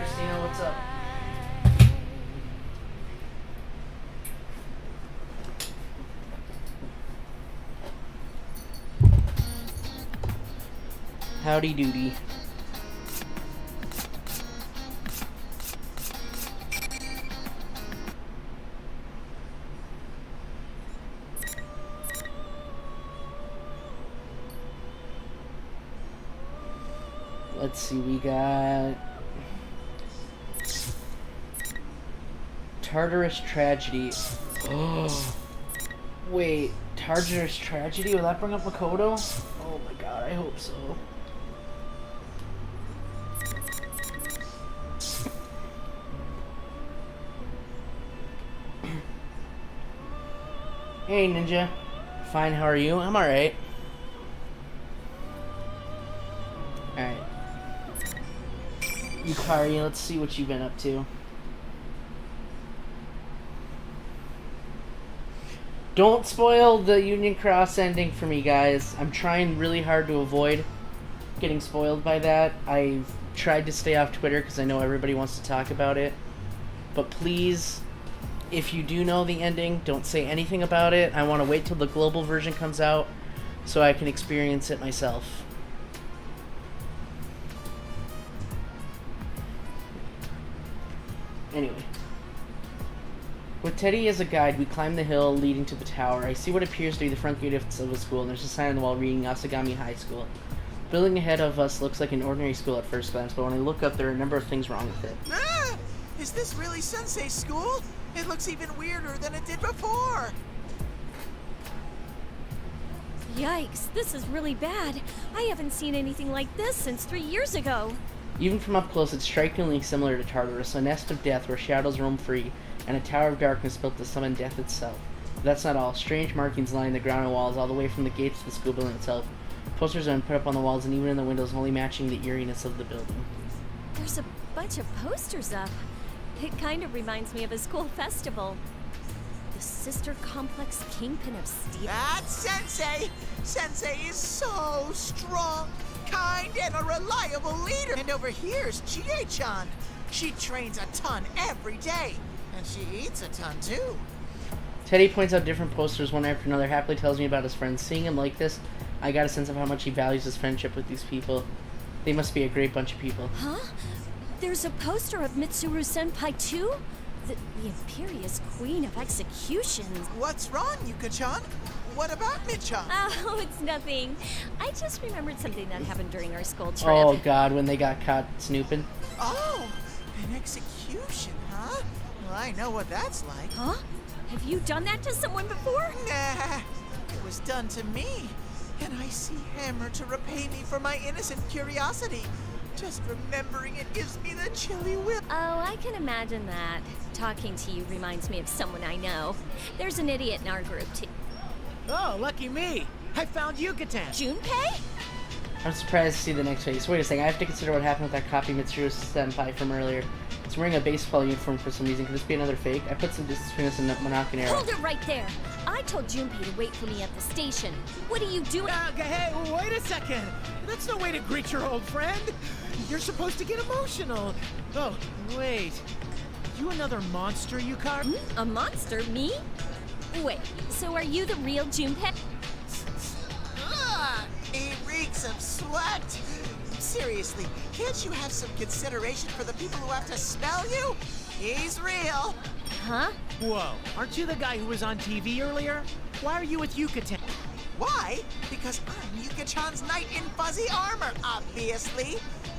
Christina, what's up? Howdy doody. Let's see, we got Tartarus Tragedy. Oh, wait, Tartarus Tragedy? Will that bring up Makoto? Oh my god, I hope so. Hey Ninja. Fine, how are you? I'm alright. Alright. Yukari, let's see what you've been up to. Don't spoil the Union Cross ending for me, guys. I'm trying really hard to avoid getting spoiled by that. I've tried to stay off Twitter because I know everybody wants to talk about it. But please, if you do know the ending, don't say anything about it. I want to wait till the global version comes out so I can experience it myself. Anyway. With Teddy as a guide, we climb the hill leading to the tower. I see what appears to be the front gate of the school, and there's a sign on the wall reading Asagami High School. The building ahead of us looks like an ordinary school at first glance, but when I look up, there are a number of things wrong with it. Ah! Is this really Sensei's school? It looks even weirder than it did before. Yikes, this is really bad. I haven't seen anything like this since 3 years ago. Even from up close, it's strikingly similar to Tartarus, a nest of death where shadows roam free, and a tower of darkness built to summon death itself. But that's not all. Strange markings line the ground and walls all the way from the gates to the school building itself. Posters have been put up on the walls and even in the windows, only matching the eeriness of the building. There's a bunch of posters up. It kind of reminds me of a school festival. The sister complex kingpin of steel. That's Sensei! Sensei is so strong, kind, and a reliable leader. And over here's Chie-chan. She trains a ton every day, and she eats a ton too. Teddy points out different posters one after another, happily tells me about his friends. Seeing him like this, I got a sense of how much he values his friendship with these people. They must be a great bunch of people. Huh? There's a poster of Mitsuru Senpai too? The imperious queen of executions. What's wrong, Yuka-chan? What about Mitchan? Oh, it's nothing. I just remembered something that happened during our school trip. Oh god, when they got caught snooping. Oh, an execution, huh? Well, I know what that's like. Huh? Have you done that to someone before? Nah, it was done to me. And I see Hammer to repay me for my innocent curiosity. Just remembering it gives me the chilly whip. Oh, I can imagine that. Talking to you reminds me of someone I know. There's an idiot in our group too. Oh, lucky me! I found Yucatan! Junpei? I'm surprised to see the next face. Wait a second, I have to consider what happened with that copy Mitsuru Senpai from earlier. It's wearing a baseball uniform for some reason. Could this be another fake? I put some distance between us and Monaka and Arrow. Hold it right there! I told Junpei to wait for me at the station. What are you doing? Hey, wait a second! That's no way to greet your old friend! You're supposed to get emotional! Oh, wait. You another monster, Yukari? A monster? Me? Wait, so are you the real Junpei? He reeks of sweat. Seriously, can't you have some consideration for the people who have to smell you? He's real. Huh? Whoa, aren't you the guy who was on TV earlier? Why are you with Yucatan? Why? Because I'm Yuka-chan's knight in fuzzy armor, obviously.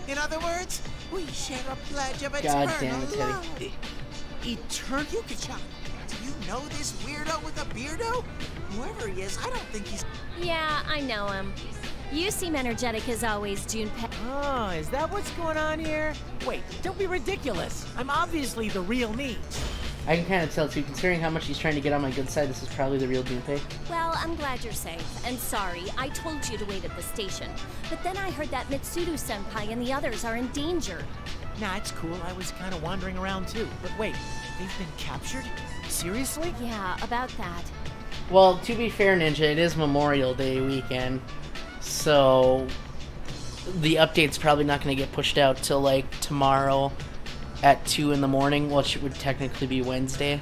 In other words, we share a pledge of God eternal damn it, Teddy. love. Eternal? Yuka-chan, do you know this weirdo with a beardo? Whoever he is, I don't think he's... Yeah, I know him. You seem energetic as always, Junpei. Oh, is that what's going on here? Wait, don't be ridiculous. I'm obviously the real me. I can kind of tell too, considering how much he's trying to get on my good side, this is probably the real Junpei. Well, I'm glad you're safe. And sorry, I told you to wait at the station. But then I heard that Mitsuru Senpai and the others are in danger. Nah, it's cool. I was kind of wandering around too. But wait, they've been captured? Seriously? Yeah, about that. Well, to be fair, Ninja, it is Memorial Day weekend, so the update's probably not going to get pushed out till, like, tomorrow at 2 in the morning, which would technically be Wednesday.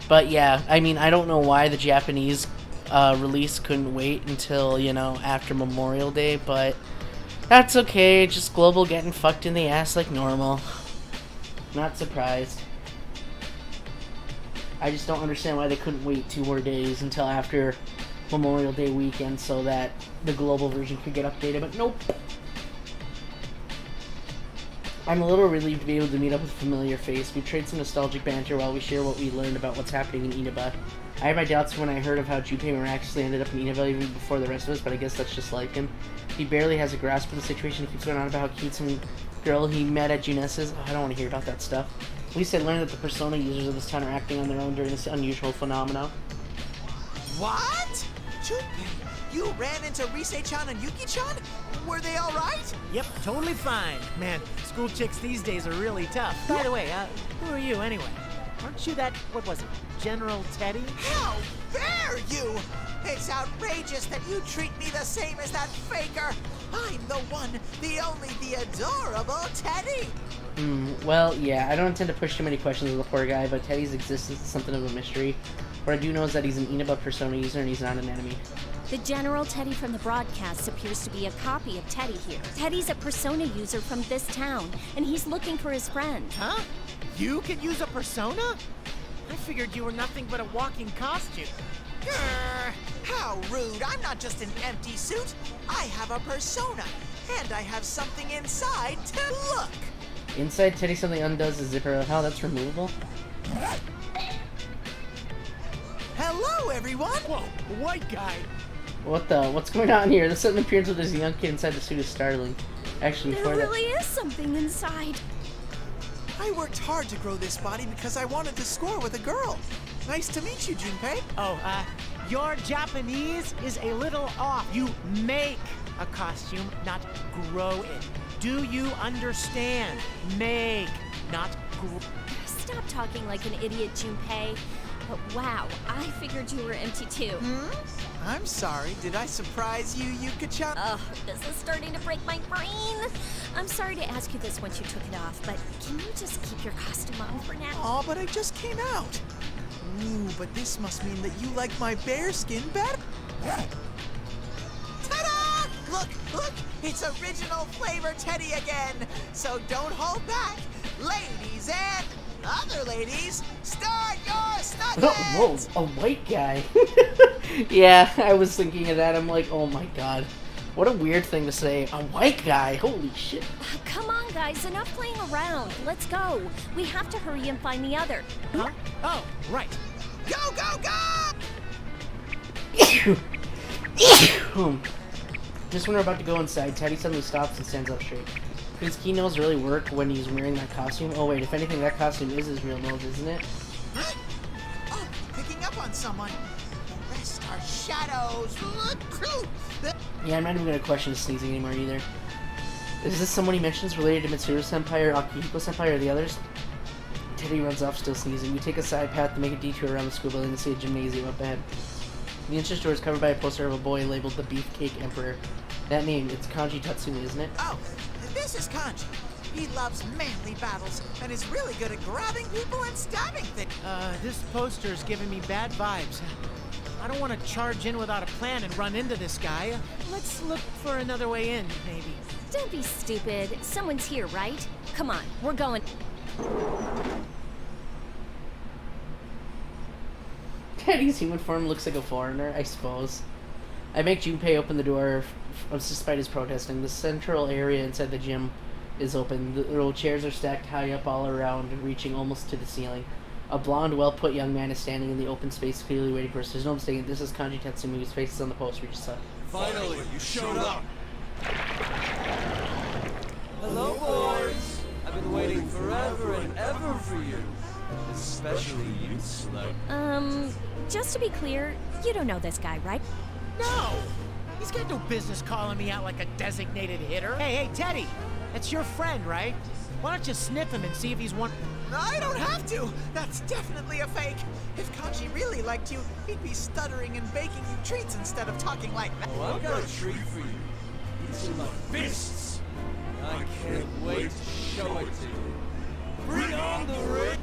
But yeah, I mean, I don't know why the Japanese release couldn't wait until, you know, after Memorial Day, but that's okay. Just Global getting fucked in the ass like normal. Not surprised. I just don't understand why they couldn't wait 2 more days until after Memorial Day weekend so that the global version could get updated, but nope. I'm a little relieved to be able to meet up with a familiar face. We trade some nostalgic banter while we share what we learned about what's happening in Inaba. I had my doubts when I heard of how Junpei miraculously ended up in Inaba even before the rest of us, but I guess that's just like him. He barely has a grasp of the situation. He keeps going on about how cute some girl he met at Junes is. Oh, I don't want to hear about that stuff. At least I learned that the Persona users of this town are acting on their own during this unusual phenomenon. What? Junpei, you ran into Rise-chan and Yuki-chan? Were they all right? Yep, totally fine. Man, school chicks these days are really tough. By the way, who are you anyway? Aren't you that, what was it, General Teddy? How dare you! It's outrageous that you treat me the same as that faker! I'm the one, the only, the adorable Teddy! Well, yeah, I don't intend to push too many questions on the poor guy, but Teddy's existence is something of a mystery. What I do know is that he's an Inaba Persona user and he's not an enemy. The General Teddy from the broadcast appears to be a copy of Teddy here. Teddy's a Persona user from this town, and he's looking for his friend. Huh? You can use a persona? I figured you were nothing but a walking costume. Grr, how rude! I'm not just an empty suit. I have a persona, and I have something inside to look. Inside Teddy something undoes the zipper. How that's removable? Hello, everyone! Whoa, white guy. What's going on here? The sudden appearance of this young kid inside the suit is startling. Actually, There before really is something inside. I worked hard to grow this body because I wanted to score with a girl. Nice to meet you, Junpei. Oh, your Japanese is a little off. You make a costume, not grow it. Do you understand? Make, not grow. Stop talking like an idiot, Junpei. But wow, I figured you were empty too. I'm sorry. Did I surprise you, Yuka-chan? Ugh, this is starting to break my brain. I'm sorry to ask you this once you took it off, but can you just keep your costume on for now? Aw, but I just came out. Ooh, but this must mean that you like my bear skin better. Ta-da! Look, it's original flavor Teddy again. So don't hold back. Ladies and other ladies, start your snuggets! Whoa, a white guy. Yeah, I was thinking of that. I'm like, oh my god. What a weird thing to say. A white guy. Holy shit. Come on, guys, enough playing around. Let's go. We have to hurry and find the other. Huh? Oh, right. Go, go, go! Just when we're about to go inside, Teddy suddenly stops and stands up straight. His key nose really work when he's wearing that costume. Oh wait, if anything, that costume is his real nose, isn't it? Huh? Oh, picking up on someone. The rest are shadows. Yeah, I'm not even gonna question his sneezing anymore either. Is this someone he mentions related to Mitsuru Senpai or Akihiko Senpai or the others? Teddy runs off still sneezing. We take a side path to make a detour around the school building and see a gymnasium up ahead. The entrance door is covered by a poster of a boy labeled the Beefcake Emperor. That name, it's Kanji Tatsumi, isn't it? Oh, this is Kanji. He loves manly battles and is really good at grabbing people and stabbing things. This poster's giving me bad vibes. I don't want to charge in without a plan and run into this guy. Let's look for another way in, maybe. Don't be stupid. Someone's here, right? Come on, we're going. Teddy's human form looks like a foreigner, I suppose. I make Junpei open the door despite his protesting. The central area inside the gym is open. The little chairs are stacked high up all around, reaching almost to the ceiling. A blonde, well-put young man is standing in the open space, clearly waiting for us. There's no mistaking, this is Kanji Tatsumi, whose face is on the poster we just saw. Finally, you showed up! Hello, boys! I've been waiting forever and ever for you. Especially you, Slug. Just to be clear, you don't know this guy, right? No! He's got no business calling me out like a designated hitter. Hey, Teddy! That's your friend, right? Why don't you sniff him and see if he's one... I don't have to. That's definitely a fake. If Kanji really liked you, he'd be stuttering and baking you treats instead of talking like that. Well, I've got a treat for you. It's in my fists. I can't wait to show it to you. Bring on the rain!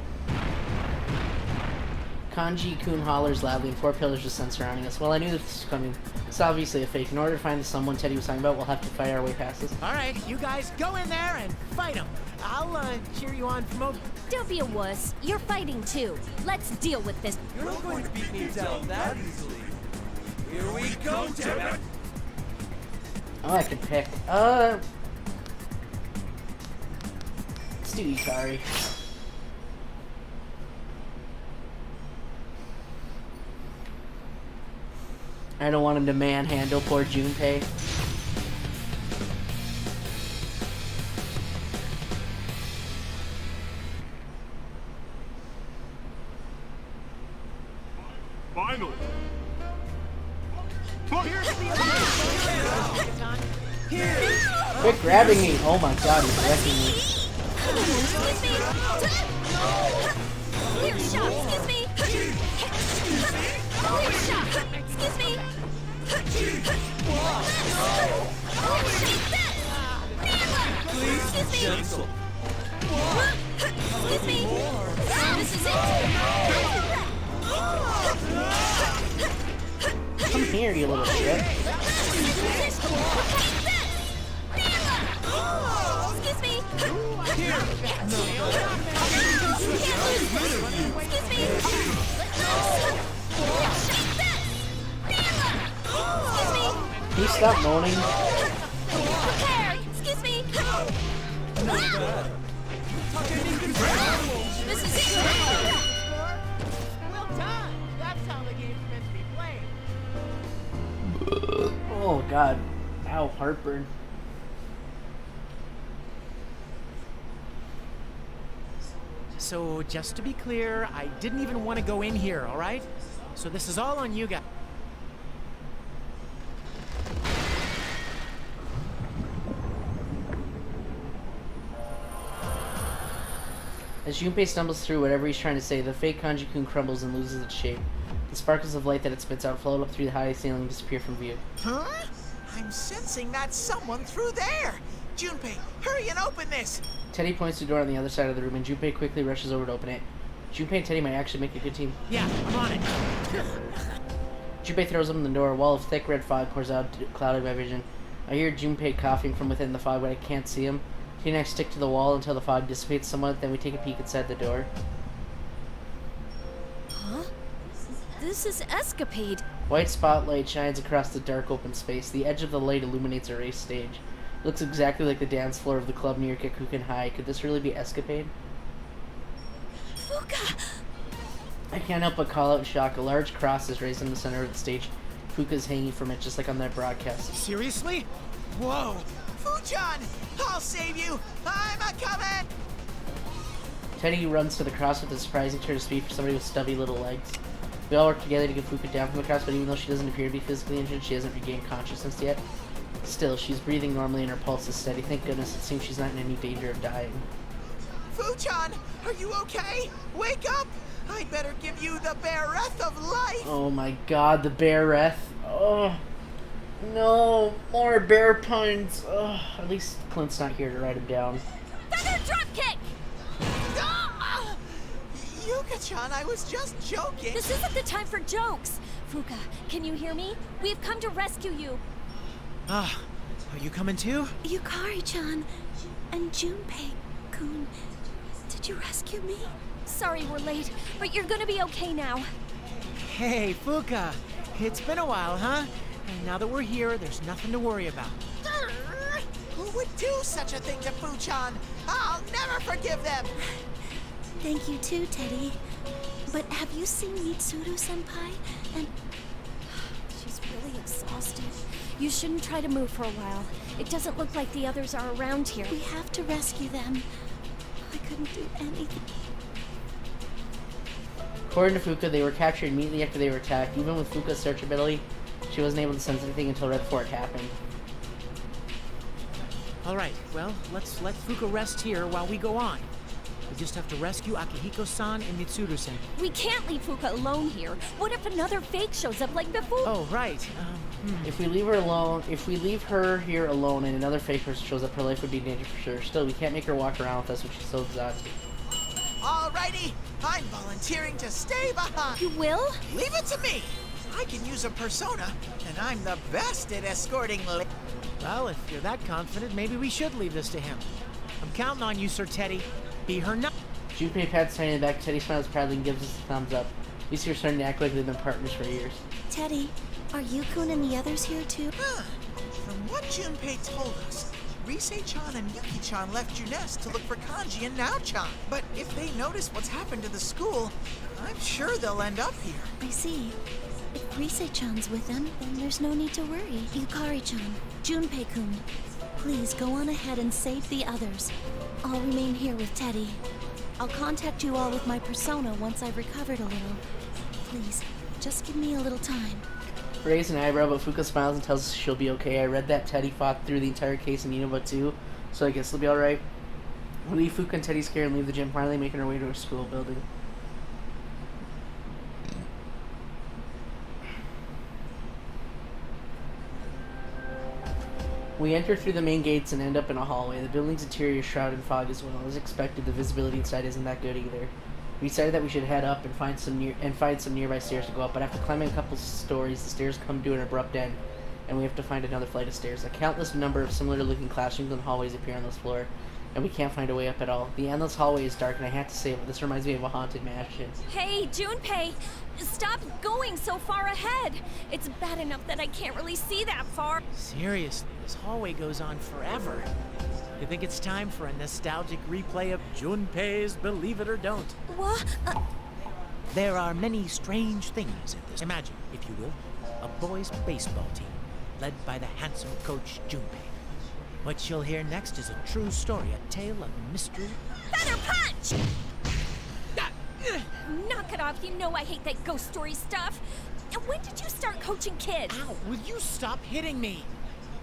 Kanji-kun hollers loudly and 4 pillars descend surrounding us. Well, I knew this was coming. It's obviously a fake. In order to find the someone Teddy was talking about, we'll have to fight our way past this. All right, you guys go in there and fight him. I'll cheer you on from over. Don't be a wuss. You're fighting too. Let's deal with this. You're not going to beat me down that easily. Here we go, damn it! Oh, I can pick. Let's do Ikari. I don't want him to manhandle poor Junpei. Final. Quit grabbing me! Oh my god, he's wrecking me. Excuse me. Clear shot. Excuse me. Clear shot. Excuse me. Please be gentle. Excuse me. This is it. Come here, you little shit. Excuse me. Excuse me. Can you stop moaning? Prepare. Excuse me. This is it. Well done. That's how the game's meant to be played. Oh god. Ow, heartburn. So, just to be clear, I didn't even want to go in here, all right? So this is all on you guys. As Junpei stumbles through whatever he's trying to say, the fake Kanji-kun crumbles and loses its shape. The sparkles of light that it spits out float up through the high ceiling and disappear from view. Huh? I'm sensing that's someone through there. Junpei, hurry and open this. Teddy points to the door on the other side of the room, and Junpei quickly rushes over to open it. Junpei and Teddy might actually make a good team. Yeah, I'm on it. Junpei throws open the door. A wall of thick red fog pours out, clouding my vision. I hear Junpei coughing from within the fog, but I can't see him. He and I stick to the wall until the fog dissipates somewhat, then we take a peek inside the door. Huh? This is Escapade. White spotlight shines across the dark open space. The edge of the light illuminates a race stage. It looks exactly like the dance floor of the club near Kekuken High. Could this really be Escapade? Fuka! I can't help but call out in shock. A large cross is raised in the center of the stage. Fuka's hanging from it, just like on that broadcast. Seriously? Whoa. Fuchan, I'll save you. I'm a coming. Teddy runs to the cross with a surprising turn of speed for somebody with stubby little legs. We all work together to get Fuka down from the cross, but even though she doesn't appear to be physically injured, she hasn't regained consciousness yet. Still, she's breathing normally and her pulse is steady. Thank goodness, it seems she's not in any danger of dying. Fuchan, are you okay? Wake up. I'd better give you the breath of life. Oh my god, the bear breath. Oh, no, more bear puns. Oh, at least Clint's not here to write him down. Feather drop kick! Ah! Yuka-chan, I was just joking. This isn't the time for jokes. Fuka, can you hear me? We've come to rescue you. Ah, are you coming too? Yukari-chan and Junpei-kun, did you rescue me? Sorry we're late, but you're gonna be okay now. Hey, Fuka. It's been a while, huh? And now that we're here, there's nothing to worry about. Who would do such a thing to Fuchan? I'll never forgive them. Thank you too, Teddy. But have you seen Mitsuru-senpai? And she's really exhausted. You shouldn't try to move for a while. It doesn't look like the others are around here. We have to rescue them. I couldn't do anything. According to Fuka, they were captured immediately after they were attacked. Even with Fuka's search ability, she wasn't able to sense anything until right before it happened. All right, well, let's let Fuka rest here while we go on. We just have to rescue Akihiko-san and Mitsuru-sen. We can't leave Fuka alone here. What if another fake shows up like before? Oh, right. If we leave her here alone and another fake person shows up, her life would be in danger for sure. Still, we can't make her walk around with us when she's so exhausted. Alrighty, I'm volunteering to stay behind. You will? Leave it to me. I can use a persona, and I'm the best at escorting Well, if you're that confident, maybe we should leave this to him. I'm counting on you, Sir Teddy. Be her not. Junpei pats Teddy in the back. Teddy smiles proudly and gives us a thumbs up. These two are starting to act like they've been partners for years. Teddy, are Yukun and the others here too? From what Junpei told us, Rise-chan and Yuki-chan left Junes to look for Kanji and Nao-chan. But if they notice what's happened to the school, I'm sure they'll end up here. I see. If Rise-chan's with them, then there's no need to worry. Yukari-chan, Junpei-kun, please go on ahead and save the others. I'll remain here with Teddy. I'll contact you all with my persona once I've recovered a little. Please, just give me a little time. Raise an eyebrow, but Fuka smiles and tells us she'll be okay. I read that Teddy fought through the entire case in Unova too, so I guess he'll be alright. We leave Fuka and Teddy scared and leave the gym, finally making our way to our school building. We enter through the main gates and end up in a hallway. The building's interior is shrouded in fog as well. As expected, the visibility inside isn't that good either. We decided that we should head up and find some nearby stairs to go up, but after climbing a couple stories, the stairs come to an abrupt end, and we have to find another flight of stairs. A countless number of similar-looking classrooms and hallways appear on this floor, and we can't find a way up at all. The endless hallway is dark, and I have to say, this reminds me of a haunted mansion. Hey, Junpei! Stop going so far ahead! It's bad enough that I can't really see that far. Seriously, this hallway goes on forever. You think it's time for a nostalgic replay of Junpei's Believe It or Don't? What? There are many strange things in this. Imagine, if you will, a boys' baseball team led by the handsome coach Junpei. What you'll hear next is a true story, a tale of mystery. Better punch! Knock it off, you know I hate that ghost story stuff. And when did you start coaching kids? Ow, will you stop hitting me?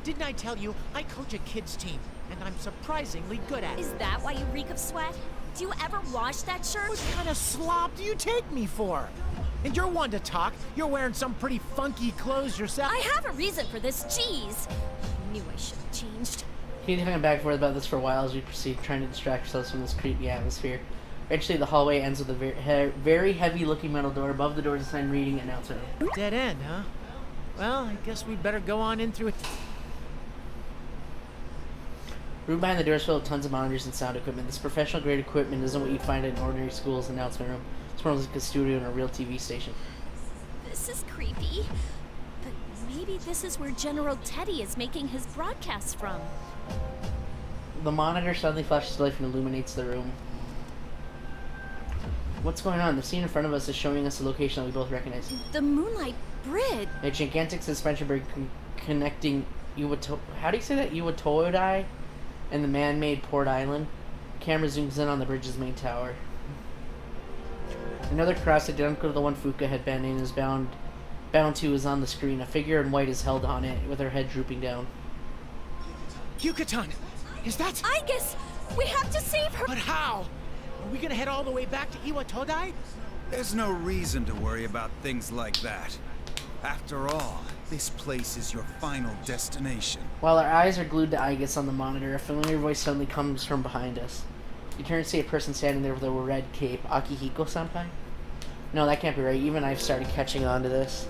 Didn't I tell you, I coach a kids team, and I'm surprisingly good at it. Is that why you reek of sweat? Do you ever wash that shirt? What kind of slob do you take me for? And you're one to talk. You're wearing some pretty funky clothes yourself. I have a reason for this, jeez. I knew I should have changed. Keep hanging back and forth about this for a while as we proceed, trying to distract ourselves from this creepy atmosphere. Eventually, the hallway ends with a very heavy-looking metal door. Above the door is a sign reading announcer. Dead end, huh? Well, I guess we'd better go on in through it. Room behind the door is filled with tons of monitors and sound equipment. This professional-grade equipment isn't what you'd find in an ordinary school's announcement room. It's more like a studio and a real TV station. This is creepy. But maybe this is where General Teddy is making his broadcasts from. The monitor suddenly flashes to life and illuminates the room. What's going on? The scene in front of us is showing us a location that we both recognize. The Moonlight Bridge. A gigantic suspension bridge connecting how do you say that? Iwatodai and the man-made port island. The camera zooms in on the bridge's main tower. Another cross identical to the one Fuka had been in is bound to is on the screen. A figure in white is held on it, with her head drooping down. Yucatan! Is that... I guess we have to save her. But how? Are we gonna head all the way back to Iwatodai? There's no reason to worry about things like that. After all, this place is your final destination. While our eyes are glued to Aigus on the monitor, a familiar voice suddenly comes from behind us. You turn to see a person standing there with a red cape. Akihiko-senpai? No, that can't be right. Even I've started catching on to this.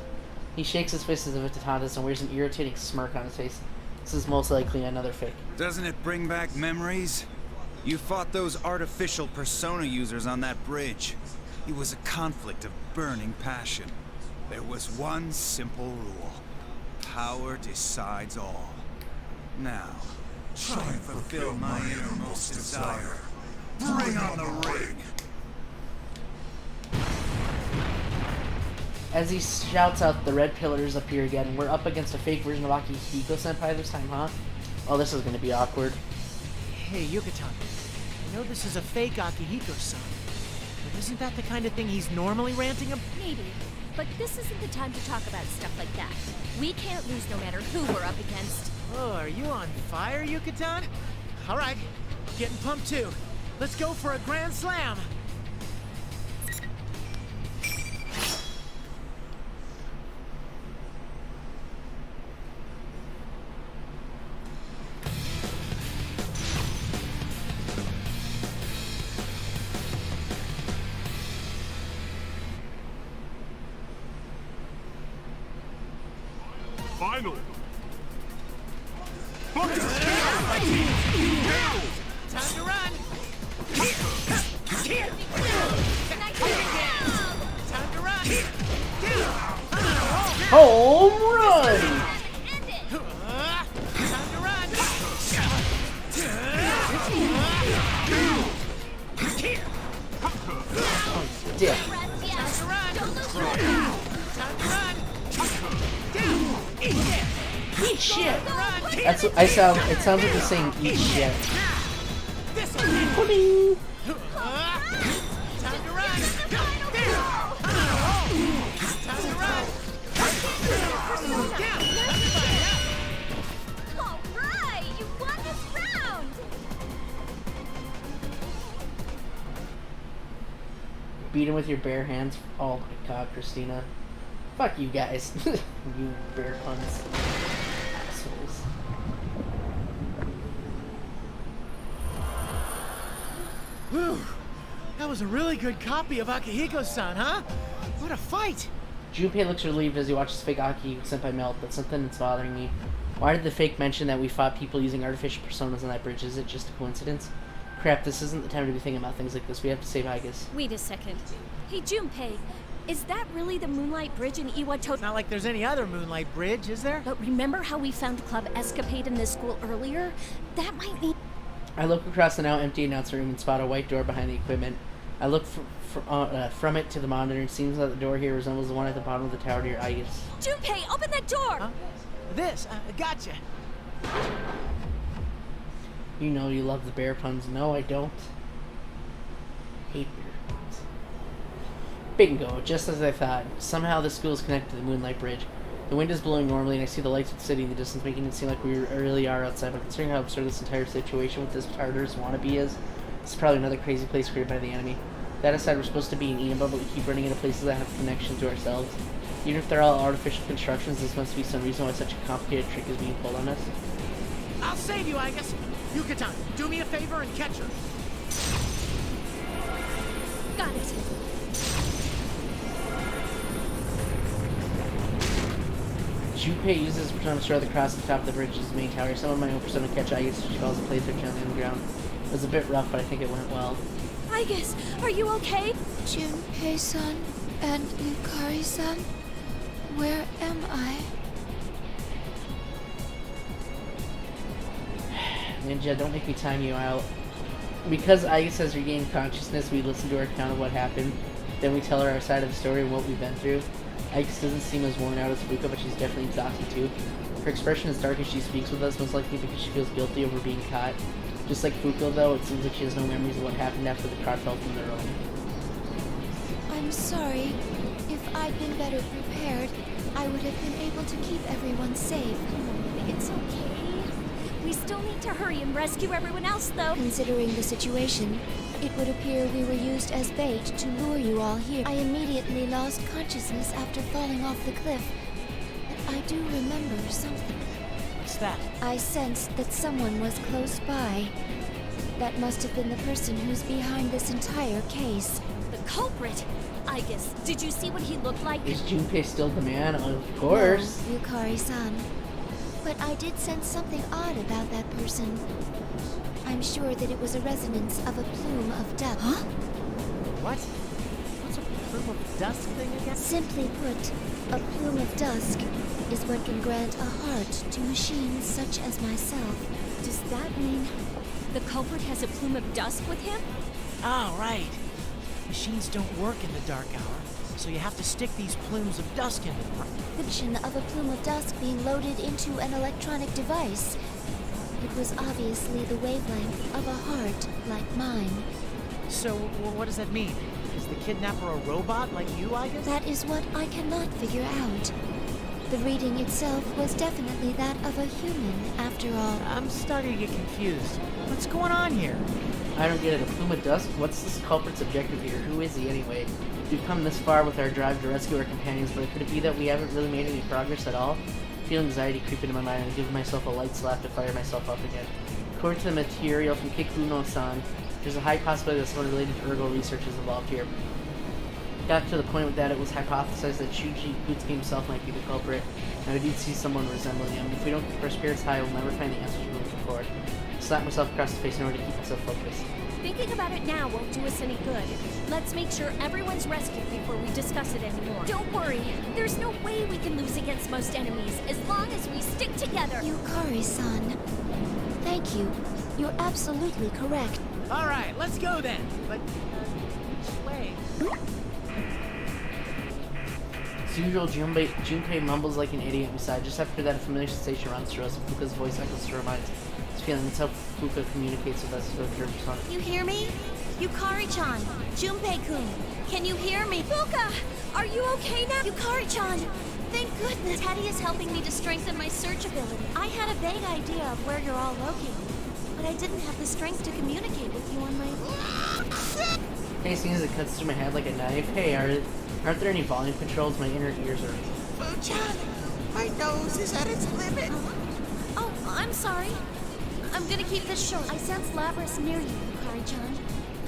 He shakes his fist as if it's taunt us and wears an irritating smirk on his face. This is most likely another fake. Doesn't it bring back memories? You fought those artificial persona users on that bridge. It was a conflict of burning passion. There was one simple rule. Power decides all. Now, try and fulfill my innermost desire. Bring on the ring! As he shouts out, the red pillars appear again. We're up against a fake version of Akihiko-senpai this time, huh? Oh, this is gonna be awkward. Hey, Yucatan. I know this is a fake Akihiko-san, but isn't that the kind of thing he's normally ranting about? Maybe. But this isn't the time to talk about stuff like that. We can't lose no matter who we're up against. Oh, are you on fire, Yucatan? All right, getting pumped too. Let's go for a grand slam. final. Time to run. Time to run. Home run! Time to run. Dick. Time to run. Time to run. Down. Eat shit. Eat shit. Run. That's what I sound. It sounds like the saying "eat shit." This one. Pudding. Time to run. Time to run. Down. All right, you won this round. Beat him with your bare hands. Oh my god, Christina. Fuck you guys. You bear puns. Assholes. Whew. That was a really good copy of Akihiko-san, huh? What a fight! Junpei looks relieved as he watches fake Aki senpai melt, but something that's bothering me. Why did the fake mention that we fought people using artificial personas on that bridge? Is it just a coincidence? Crap, this isn't the time to be thinking about things like this. We have to save Igus. Wait a second. Hey, Junpei, is that really the Moonlight Bridge in Iwato? It's not like there's any other Moonlight Bridge, is there? But remember how we found Club Escapade in this school earlier? That might mean... I look across the now empty announcer room and spot a white door behind the equipment. I look from it to the monitor. It seems that the door here resembles the one at the bottom of the tower near Igus. Junpei, open that door! Huh? This, gotcha. You know you love the bear puns. No, I don't. Hate bear puns. Bingo, just as I thought. Somehow this school is connected to the Moonlight Bridge. The wind is blowing normally, and I see the lights of the city in the distance, making it seem like we really are outside. But considering how absurd this entire situation with this Tartarus wannabe is, it's probably another crazy place created by the enemy. That aside, we're supposed to be in Iamba, but we keep running into places that have connection to ourselves. Even if they're all artificial constructions, this must be some reason why such a complicated trick is being pulled on us. I'll save you, Igus. Yucatan, do me a favor and catch her. Got it. Junpei uses his persona to throw the cross at the top of the bridge as the main tower. Some of my own persona catch Igus, she falls and plays her gently on the ground. It was a bit rough, but I think it went well. Igus, are you okay? Junpei-san and Yukari-san, where am I? Ninja, don't make me time you out. Because Igus has regained consciousness, we listen to her account of what happened. Then we tell her our side of the story and what we've been through. Igus doesn't seem as worn out as Fuka, but she's definitely exhausted too. Her expression is dark as she speaks with us, most likely because she feels guilty over being caught. Just like Fuka, though, it seems like she has no memories of what happened after the car fell from their own. I'm sorry. If I'd been better prepared, I would have been able to keep everyone safe. It's okay. We still need to hurry and rescue everyone else, though. Considering the situation, it would appear we were used as bait to lure you all here. I immediately lost consciousness after falling off the cliff. But I do remember something. What's that? I sensed that someone was close by. That must have been the person who's behind this entire case. The culprit! Igus, did you see what he looked like? Is Junpei still the man? Of course. No, Yukari-san. But I did sense something odd about that person. I'm sure that it was a resonance of a plume of dust. Huh? What? What's a plume of dust thing again? Simply put, a plume of dusk is what can grant a heart to machines such as myself. Does that mean the culprit has a plume of dust with him? Oh, right. Machines don't work in the dark hour, so you have to stick these plumes of dust in them. The vision of a plume of dust being loaded into an electronic device. It was obviously the wavelength of a heart like mine. So, what does that mean? Is the kidnapper a robot like you, I guess? That is what I cannot figure out. The reading itself was definitely that of a human, after all. I'm starting to get confused. What's going on here? I don't get it. A plume of dust? What's this culprit's objective here? Who is he anyway? We've come this far with our drive to rescue our companions, but could it be that we haven't really made any progress at all? I feel anxiety creep into my mind and give myself a light slap to fire myself up again. According to the material from Kikuno-san, there's a high possibility that someone related to ergo research is involved here. got to the point that it was hypothesized that Shuji Kutsuki himself might be the culprit, and we did see someone resembling him. If we don't keep our spirits high, we'll never find the answers we're looking for. I slapped myself across the face in order to keep myself focused. Thinking about it now won't do us any good. Let's make sure everyone's rescued before we discuss it anymore. Don't worry. There's no way we can lose against most enemies as long as we stick together. Yukari-san. Thank you. You're absolutely correct. All right, let's go then. But which way? As usual, Junpei mumbles like an idiot beside. Just after that, a familiar sensation runs through us, and Fuka's voice echoes through our minds. This feeling, that's how Fuka communicates with us through her persona. You hear me? Yukari-chan, Junpei-kun, can you hear me? Fuka, are you okay now? Yukari-chan, thank goodness. Teddy is helping me to strengthen my search ability. I had a vague idea of where you're all located, but I didn't have the strength to communicate with you on my own. Tasting as it cuts through my head like a knife. Hey, aren't there any volume controls? My inner ears are... Fu-chan, my nose is at its limit. Oh, I'm sorry. I'm gonna keep this short. I sense Labras near you, Yukari-chan.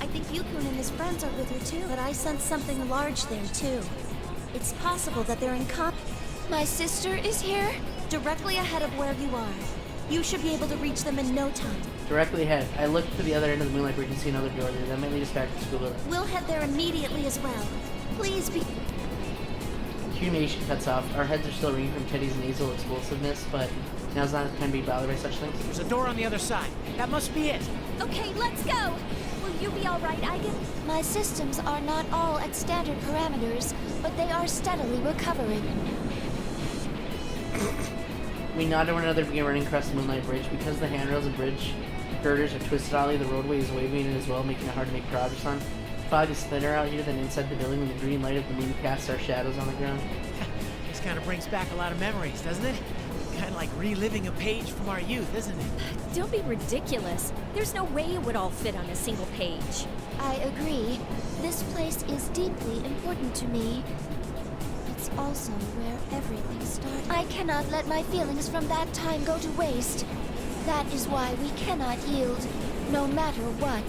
I think Yukun and his friends are with her too, but I sense something large there too. It's possible that they're in My sister is here? directly ahead of where you are. You should be able to reach them in no time. Directly ahead. I look to the other end of the moonlight bridge and see another door there. That might lead us back to the school building. We'll head there immediately as well. Please be... Communication cuts off. Our heads are still ringing from Teddy's nasal explosiveness, but now's not the time to be bothered by such things. There's a door on the other side. That must be it. Okay, let's go! Will you be alright, Eigen? My systems are not all at standard parameters, but they are steadily recovering. We nod to one another and begin running across the moonlight bridge. Because the handrails and bridge girders are twisted oddly, the roadway is waving as well, making it hard to make progress on. Fog is thinner out here than inside the building when the green light of the moon casts our shadows on the ground. This kind of brings back a lot of memories, doesn't it? Kind of like reliving a page from our youth, isn't it? Don't be ridiculous. There's no way it would all fit on a single page. I agree. This place is deeply important to me. It's also where everything started. I cannot let my feelings from that time go to waste. That is why we cannot yield, no matter what.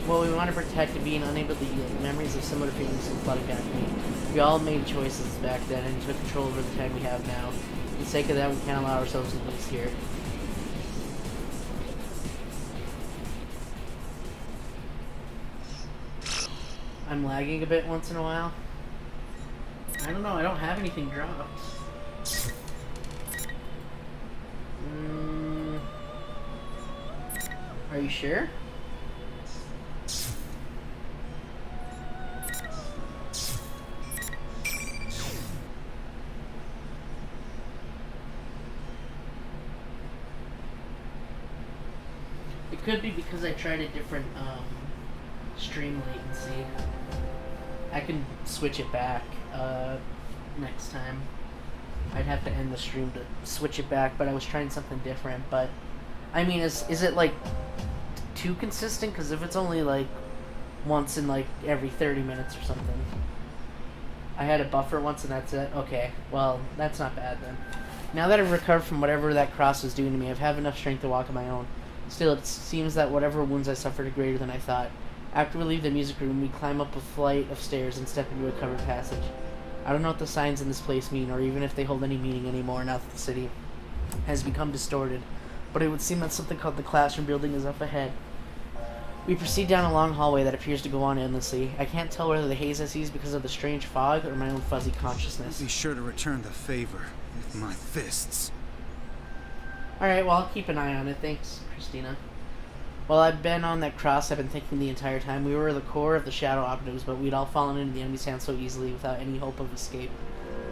Well, we want to protect and being unable to yield. Memories of similar feelings come flooding back to me. We all made choices back then and took control over the time we have now. For the sake of that, we can't allow ourselves to lose here. I'm lagging a bit once in a while. I don't know, I don't have anything dropped. Are you sure? It could be because I tried a different stream latency. I can switch it back next time. I'd have to end the stream to switch it back, but I was trying something different. But I mean, is it like too consistent? Because if it's only like once in like every 30 minutes or something. I had a buffer once and that's it. Okay, well that's not bad then. Now that I've recovered from whatever that cross was doing to me, I've had enough strength to walk on my own. Still, it seems that whatever wounds I suffered are greater than I thought. After we leave the music room, we climb up a flight of stairs and step into a covered passage. I don't know what the signs in this place mean, or even if they hold any meaning anymore now that the city has become distorted, but it would seem that something called the classroom building is up ahead. We proceed down a long hallway that appears to go on endlessly. I can't tell whether the haze I see is because of the strange fog or my own fuzzy consciousness. Be sure to return the favor with my fists. Alright, well, I'll keep an eye on it. Thanks, Christina. While I've been on that cross, I've been thinking the entire time we were the core of the Shadow Operatives, but we'd all fallen into the enemy's hands so easily without any hope of escape.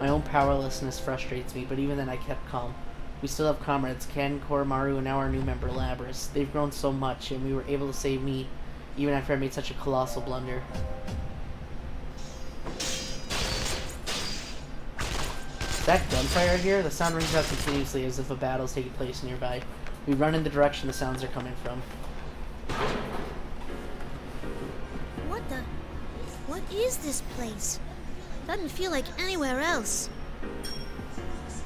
My own powerlessness frustrates me, but even then I kept calm. We still have comrades, Ken, Koromaru, and now our new member, Labras. They've grown so much, and we were able to save me, even after I made such a colossal blunder. Is that gunfire here? The sound rings out continuously as if a battle is taking place nearby. We run in the direction the sounds are coming from. What is this place? Doesn't feel like anywhere else.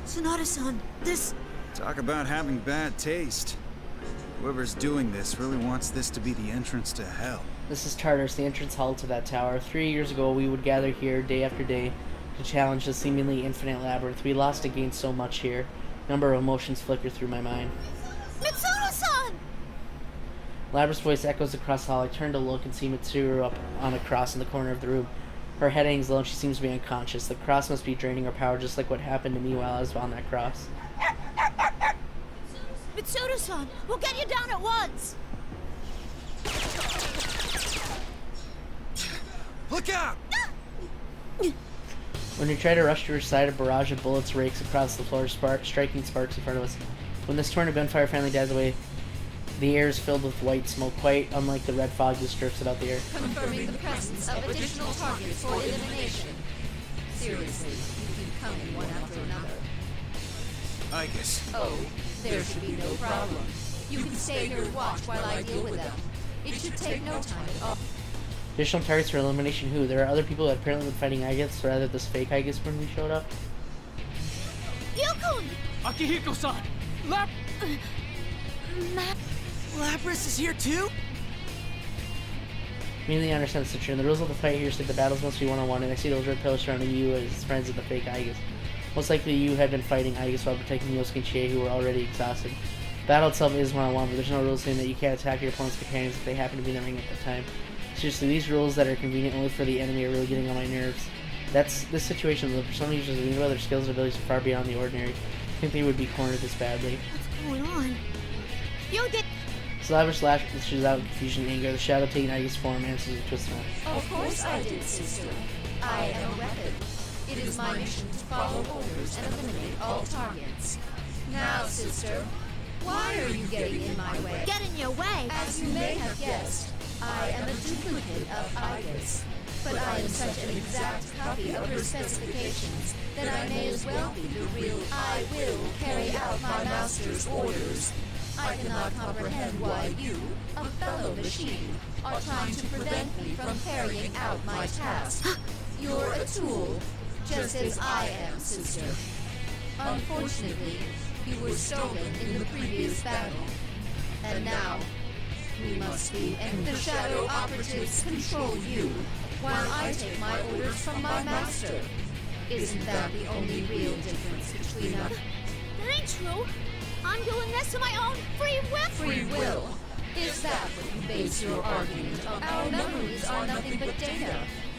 Sonata-san, this... Talk about having bad taste. Whoever's doing this really wants this to be the entrance to hell. This is Tartarus, the entrance hall to that tower. 3 years ago, we would gather here day after day to challenge the seemingly infinite labyrinth. We lost and gained so much here. A number of emotions flicker through my mind. Mitsuru-san! Labra's voice echoes across the hall. I turn to look and see Mitsuru up on a cross in the corner of the room. Her head hangs low and she seems to be unconscious. The cross must be draining her power, just like what happened to me while I was on that cross. Mitsuru-san, we'll get you down at once! Look out! When we try to rush to her side, a barrage of bullets rakes across the floor, striking sparks in front of us. When this torrent of gunfire finally dies away, the air is filled with white smoke, quite unlike the red fog that drifts out the air. Confirming the presence of additional targets for elimination. Seriously, you keep coming one after another. I guess. Oh, there should be no problem. You can stay here and watch while I deal with them. It should take no time at all. Additional targets for elimination who? There are other people that apparently been fighting Aigis, rather this fake Aigis when we showed up. Gyokun! Akihiko-san! Lapras is here too? Immediately understand the situation. The rules of the fight here state the battles must be one-on-one, and I see those red pillars surrounding you as friends of the fake Aigis. Most likely you had been fighting Aigis while protecting Yosuke and Chie, who were already exhausted. The battle itself is one-on-one, but there's no rules saying that you can't attack your opponent's companions if they happen to be in the ring at that time. Seriously, these rules that are convenient only for the enemy are really getting on my nerves. That's this situation. The persona users reveal their skills and abilities are far beyond the ordinary. I think they would be cornered this badly. What's going on? You did... Slavish lashes out in confusion and anger. The shadow taking Aigis form answers with a twist mouth. Of course I did, sister. I am a weapon. It is my mission to follow orders and eliminate all targets. Now, sister, why are you getting in my way? Get in your way! As you may have guessed, I am a duplicate of Aigis, but I am such an exact copy of her specifications that I may as well be the real. I will carry out my master's orders. I cannot comprehend why you, a fellow machine, are trying to prevent me from carrying out my task. You're a tool, just as I am, sister. Unfortunately, you were stolen in the previous battle, and now we must be, and the shadow operatives control you, while I take my orders from my master. Isn't that the only real difference between us? That ain't true! I'm doing this to my own free will! Free will? Is that what you base your argument on? Our memories are nothing but data,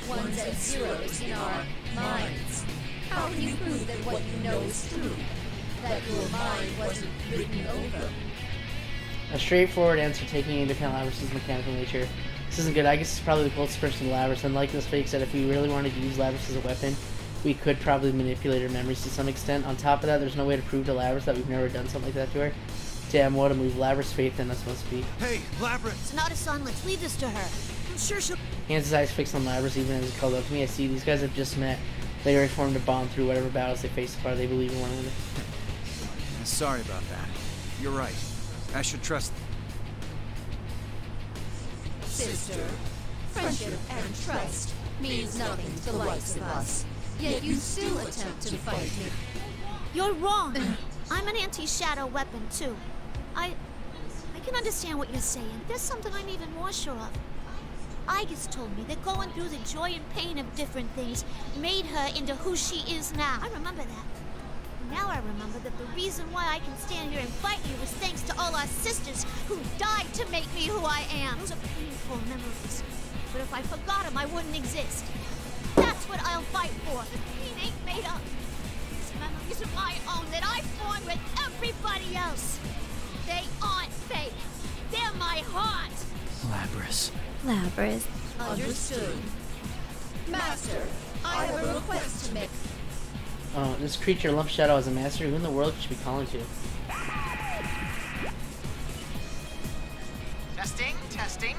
ones and zeros in our minds. How can you prove that what you know is true? That your mind wasn't written over? A straightforward answer taking into account Labrys' mechanical nature. This isn't good. I guess it's probably the closest person to Labrys, and like this fake said, if we really wanted to use Labrys as a weapon, we could probably manipulate her memories to some extent. On top of that, there's no way to prove to Labrys that we've never done something like that to her. Damn, what a move. Labrys' faith in us must be. Hey, Labrys! Sonata-san, let's leave this to her. I'm sure she'll... He has his eyes fixed on Labrys even as he called up to me. I see these guys have just met. They already formed a bond through whatever battles they faced so far. They believe in one another. Sorry about that. You're right. I should trust... Sister, friendship and trust means nothing to the likes of us. Yet you still attempt to fight me. You're wrong! I'm an anti-shadow weapon, too. I can understand what you're saying. There's something I'm even more sure of. Aigis told me that going through the joy and pain of different things made her into who she is now. I remember that. Now I remember that the reason why I can stand here and fight you is thanks to all our sisters who died to make me who I am. Those are painful memories. But if I forgot them, I wouldn't exist. That's what I'll fight for. The pain ain't made up. These memories are my own that I formed with everybody else. They aren't fake. They're my heart. Labrys. Labrys. Understood. Master, I have a request to make. This creature, Lump Shadow, as a master. Who in the world could she be calling to? Testing, testing.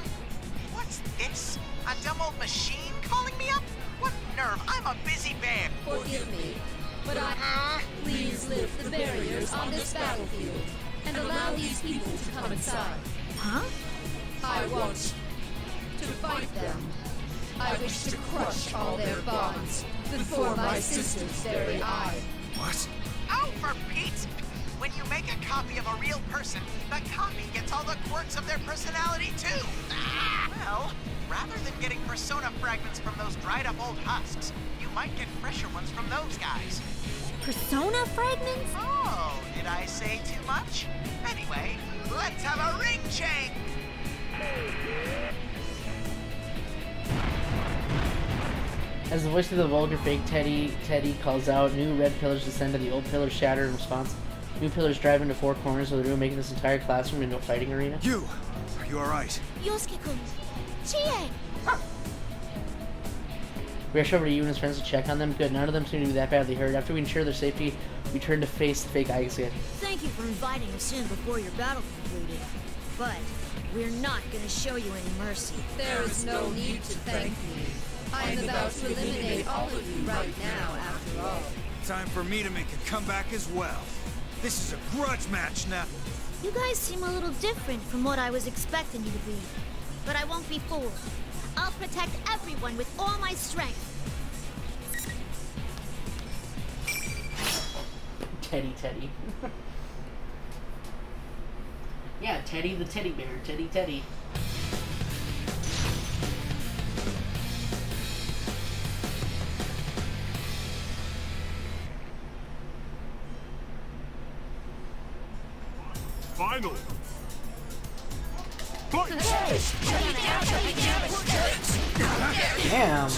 What's this? A dumb old machine calling me up? What nerve? I'm a busy bear. Forgive me, but please lift the barriers on this battlefield and allow these people to come inside. Huh? I want to fight them. I wish to crush all their bonds before my sister's very eye. What? Oh, for Pete's... When you make a copy of a real person, the copy gets all the quirks of their personality, too. Well, rather than getting persona fragments from those dried up old husks, you might get fresher ones from those guys. Persona fragments? Oh, did I say too much? Anyway, let's have a ring change! As the voice of the vulgar fake Teddy calls out, new red pillars descend and the old pillars shatter in response. New pillars drive into four corners of the room, making this entire classroom into a fighting arena. Are you alright? Yosuke-kun. Chie! We rush over to you and his friends to check on them. Good, none of them seem to be that badly hurt. After we ensure their safety, we turn to face the fake Igus again. Thank you for inviting us in before your battle concluded. But we're not gonna show you any mercy. There is no need to thank me. I am about to eliminate all of you right now, after all. Time for me to make a comeback as well. This is a grudge match now. You guys seem a little different from what I was expecting you to be. But I won't be fooled. I'll protect everyone with all my strength. Teddy. Yeah, Teddy the teddy bear. Teddy. Final. Fight! Damn.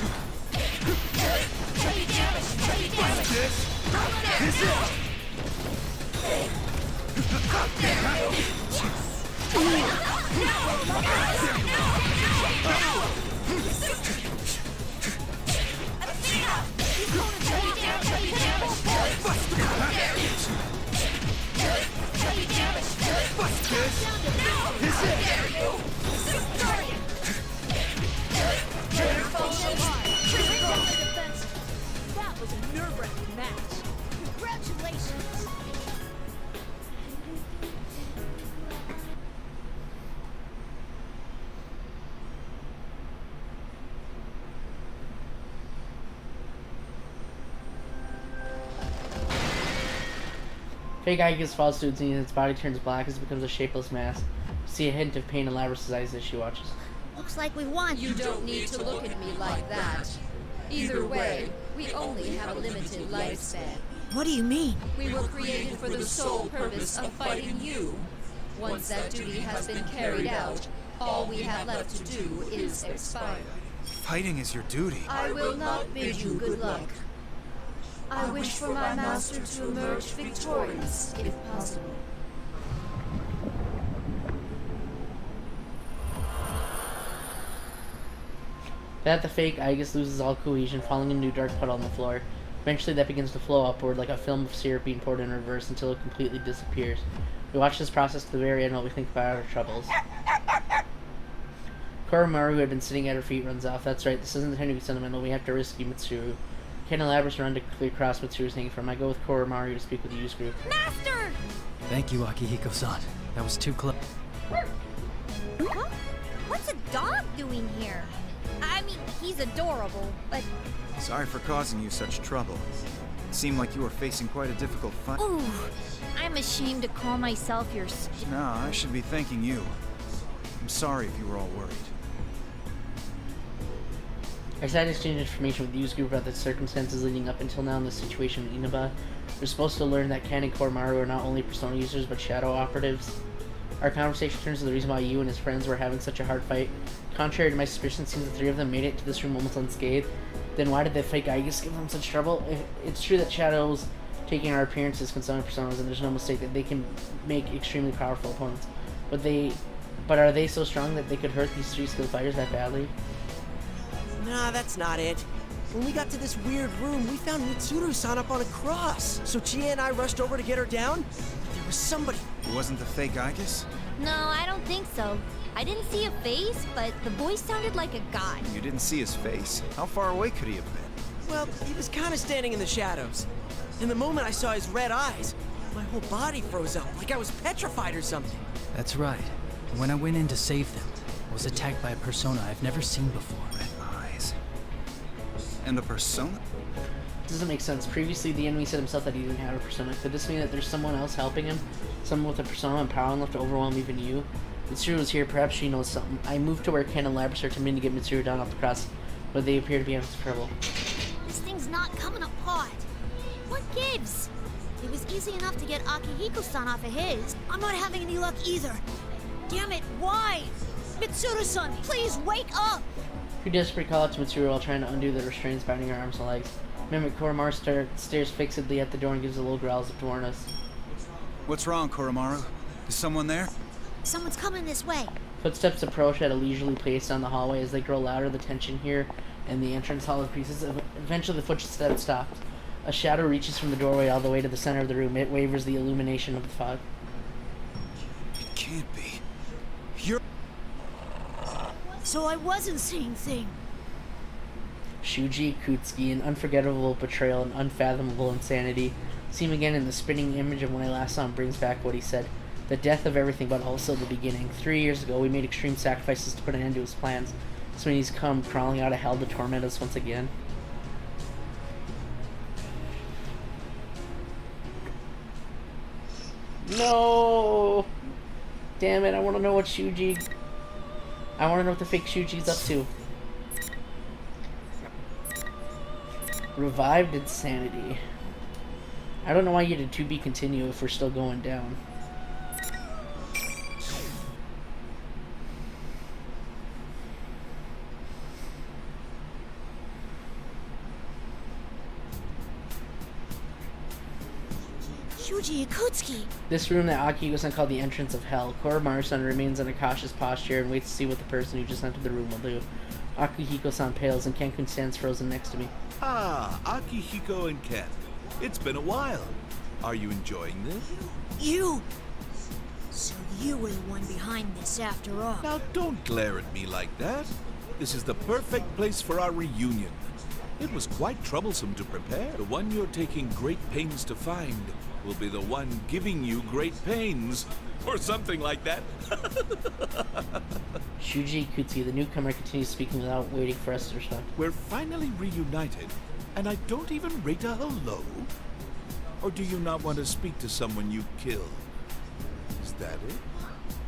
That was a nerve-wracking match. Congratulations! Fake Igus falls to its knees and its body turns black as it becomes a shapeless mass. You see a hint of pain in Labrys' eyes as she watches. Looks like we won. You don't need to look at me like that. Either way, we only have a limited lifespan. What do you mean? We were created for the sole purpose of fighting you. Once that duty has been carried out, all we have left to do is expire. Fighting is your duty. I will not bid you good luck. I wish for my master to emerge victorious, if possible. That the fake Igus loses all cohesion, falling into a dark puddle on the floor. Eventually that begins to flow upward like a film of syrup being poured in reverse until it completely disappears. We watch this process to the very end while we think about our troubles. Koromaru, who had been sitting at her feet, runs off. That's right, this isn't intended to be sentimental. We have to rescue Mitsuru. Ken and Labrys run to clear across Mitsuru's hanging from. I go with Koromaru to speak with the youth group. Master! Thank you, Akihiko-san. That was too close. Huh? What's a dog doing here? I mean, he's adorable, but... Sorry for causing you such trouble. It seemed like you were facing quite a difficult fight. Ooh, I'm ashamed to call myself your No, I should be thanking you. I'm sorry if you were all worried. I decided to exchange information with the youth group about the circumstances leading up until now in the situation in Inaba. We're supposed to learn that Ken and Koromaru are not only Persona users, but shadow operatives. Our conversation turns to the reason why you and his friends were having such a hard fight. Contrary to my suspicion, it seems the three of them made it to this room almost unscathed. Then why did the fake Igus give them such trouble? It's true that shadows taking our appearances can summon personas, and there's no mistake that they can make extremely powerful opponents. But are they so strong that they could hurt these three skilled fighters that badly? Nah, that's not it. When we got to this weird room, we found Mitsuru-san up on a cross. So Chie and I rushed over to get her down. There was somebody. It wasn't the fake Igus? No, I don't think so. I didn't see a face, but the voice sounded like a guy. You didn't see his face? How far away could he have been? Well, he was kind of standing in the shadows. And the moment I saw his red eyes, my whole body froze up, like I was petrified or something. That's right. When I went in to save them, I was attacked by a persona I've never seen before. Red eyes. And the persona? This doesn't make sense. Previously, the enemy said himself that he didn't have a persona. Could this mean that there's someone else helping him? Someone with a persona and power enough to overwhelm even you? Mitsuru was here, perhaps she knows something. I moved to where Ken and Labras are attempting to get Mitsuru down off the cross, but they appear to be having some trouble. This thing's not coming apart. What gives? It was easy enough to get Akihiko-san off of his. I'm not having any luck either. Damn it, why? Mitsuru-san, please wake up! Two desperate call out to Mitsuru while trying to undo the restraints binding her arms and legs. Mimic Koromaru stares fixedly at the door and gives a little growl as if to warn us. What's wrong, Koromaru? Is someone there? Someone's coming this way. Footsteps approach at a leisurely pace down the hallway. As they grow louder, the tension here and the entrance hall increases. Eventually the footsteps stops. A shadow reaches from the doorway all the way to the center of the room. It wavers the illumination of the fog. It can't be. You're... So I wasn't seeing things. Shuji Ikutsuki, an unforgettable betrayal and unfathomable insanity, seen again in the spinning image of when I last saw him, brings back what he said. The death of everything, but also the beginning. 3 years ago, we made extreme sacrifices to put an end to his plans. So when he's come crawling out of hell to torment us once again. No! Damn it, I want to know what Shuji... I want to know what the fake Shuji's up to. Revived insanity. I don't know why you did to be continue if we're still going down. Shuji Ikutsuki. This room that Akihiko-san called the entrance of hell. Koromaru-san remains in a cautious posture and waits to see what the person who just entered the room will do. Akihiko-san pales and Ken-kun stands frozen next to me. Ah, Akihiko and Ken. It's been a while. Are you enjoying this? You! So you were the one behind this after all. Now don't glare at me like that. This is the perfect place for our reunion. It was quite troublesome to prepare. The one you're taking great pains to find will be the one giving you great pains. Or something like that. Shuji Ikutsuki, the newcomer, continues speaking without waiting for us to respond. We're finally reunited, and I don't even rate a hello? Or do you not want to speak to someone you killed? Is that it?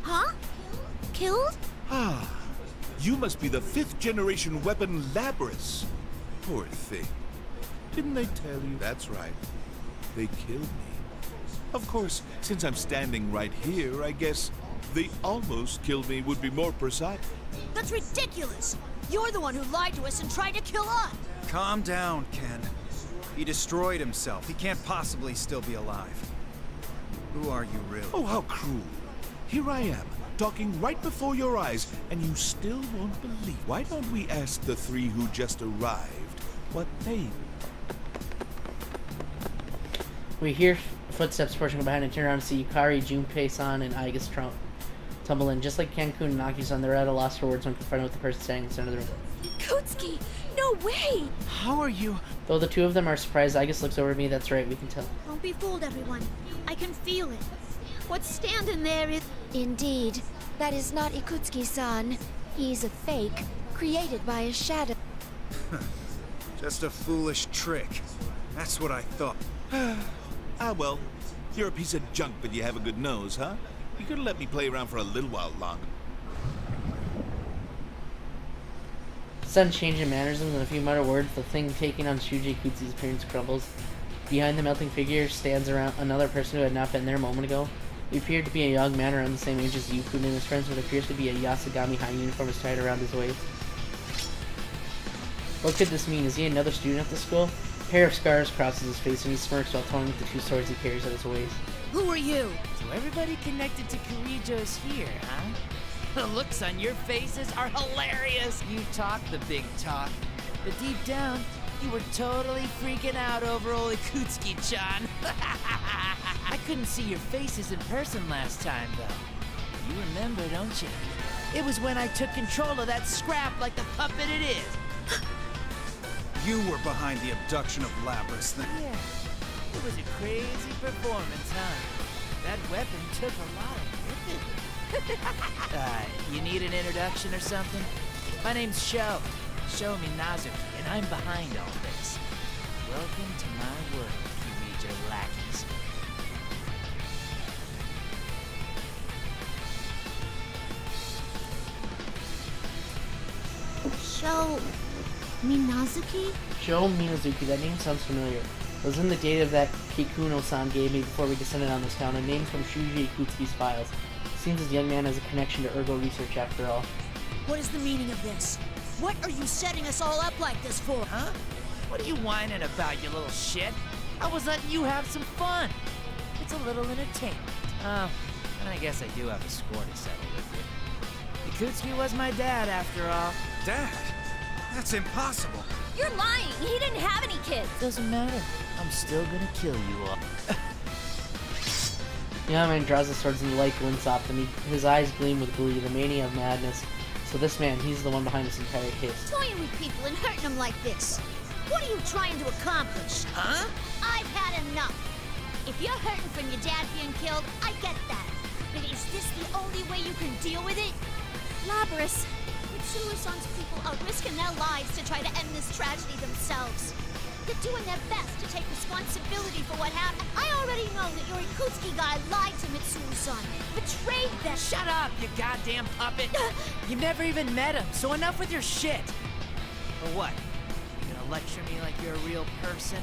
Huh? Killed? Ah, you must be the 5th generation weapon Labras. Poor thing. Didn't they tell you? That's right. They killed me. Of course, since I'm standing right here, I guess they almost killed me would be more precise. That's ridiculous! You're the one who lied to us and tried to kill us! Calm down, Ken. He destroyed himself. He can't possibly still be alive. Who are you really? Oh, how cruel. Here I am, talking right before your eyes, and you still won't believe. Why don't we ask the 3 who just arrived what they... We hear footsteps pushing behind and turn around to see Yukari, Junpei-san, and Aigus tumble in. Just like Ken-kun and Aki-san, they're at a loss for words when confronted with the person standing in the center of the room. Ikutsuki! No way! How are you? Though the two of them are surprised, Aigus looks over at me. That's right, we can tell. Don't be fooled, everyone. I can feel it. What's standing there is... Indeed. That is not Ikutsuki-san. He's a fake, created by a shadow. Just a foolish trick. That's what I thought. Ah, well, you're a piece of junk, but you have a good nose, huh? You could have let me play around for a little while longer. Sudden change in mannerisms and a few muttered words, the thing taking on Shuji Ikutsuki's appearance crumbles. Behind the melting figure stands around another person who had not been there a moment ago. He appeared to be a young man around the same age as Yukun and his friends, but appears to be a Yasagami high uniform is tied around his waist. What could this mean? Is he another student at the school? A pair of scars crosses his face and he smirks while toying with the 2 swords he carries at his waist. Who are you? So everybody connected to Kirijo's here, huh? The looks on your faces are hilarious! You talk the big talk, but deep down, you were totally freaking out over old Ikutsuki-chan. I couldn't see your faces in person last time, though. You remember, don't you? It was when I took control of that scrap like the puppet it is. You were behind the abduction of Labras then. Yeah, it was a crazy performance, huh? That weapon took a lot of whipping. You need an introduction or something? My name's Sho Minazuki, and I'm behind all this. Welcome to my world, Kirijo lackeys. So, Minazuki? Joe Minazuki, that name sounds familiar. It was in the data that Kikuno-san gave me before we descended on this town, a name from Shuji Ikutsuki's files. Seems this young man has a connection to Ergo research after all. What is the meaning of this? What are you setting us all up like this for? Huh? What are you whining about, you little shit? I was letting you have some fun. It's a little entertainment. Oh, and I guess I do have a score to settle with you. Ikutsuki was my dad, after all. Dad? That's impossible. You're lying. He didn't have any kids. Doesn't matter. I'm still gonna kill you all. The young man draws his swords and the light glints off them. His eyes gleam with glee, the mania of madness. So this man, he's the one behind this entire case. Toying with people and hurting them like this. What are you trying to accomplish? Huh? I've had enough. If you're hurting from your dad being killed, I get that. But is this the only way you can deal with it? Labrys. Mitsuru-san's people are risking their lives to try to end this tragedy themselves. They're doing their best to take responsibility for what happened. I already know that your Ikutsuki guy lied to Mitsuru-san, betrayed them. Shut up, you goddamn puppet! You never even met him, so enough with your shit! Or what? You gonna lecture me like you're a real person?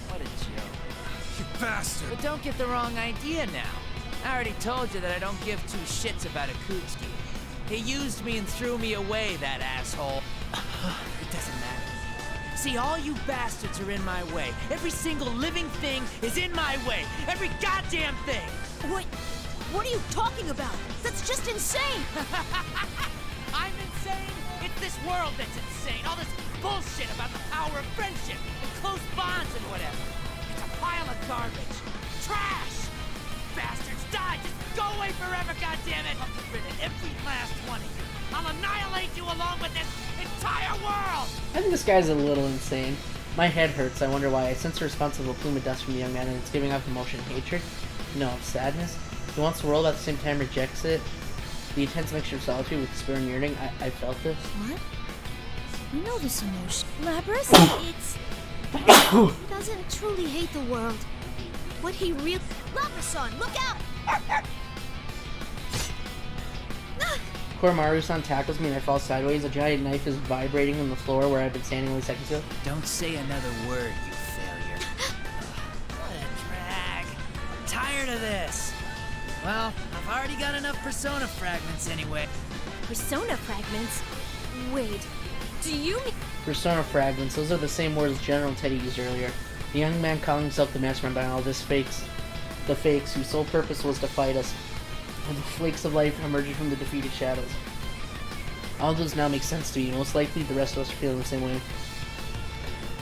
What a joke. You bastard! But don't get the wrong idea now. I already told you that I don't give two shits about Ikutsuki. He used me and threw me away, that asshole. It doesn't matter. See, all you bastards are in my way. Every single living thing is in my way. Every goddamn thing! What are you talking about? That's just insane! I'm insane? It's this world that's insane. All this bullshit about the power of friendship and close bonds and whatever. It's a pile of garbage. Trash! Bastards, die! Just go away forever, goddammit! I'll get rid of every last one of you. I'll annihilate you along with this entire world! I think this guy's a little insane. My head hurts. I wonder why. I sense a responsible plume of dust from the young man, and it's giving off emotion. Hatred? No. Sadness? He wants the world, at the same time rejects it. The intense mixture of solitude with despair and yearning. I felt this. What? You know this emotion. Labrys? He doesn't truly hate the world. What he really... Labrys-san, look out! Koromaru-san tackles me and I fall sideways. A giant knife is vibrating on the floor where I've been standing only seconds ago. Don't say another word, you failure. What a drag. I'm tired of this. Well, I've already got enough Persona fragments anyway. Persona fragments? Wait, do you mean... Persona fragments. Those are the same words General Teddy used earlier. The young man calling himself the mastermind behind all this fakes. The fakes whose sole purpose was to fight us. And the flakes of life emerging from the defeated shadows. All those now make sense to you. Most likely the rest of us are feeling the same way.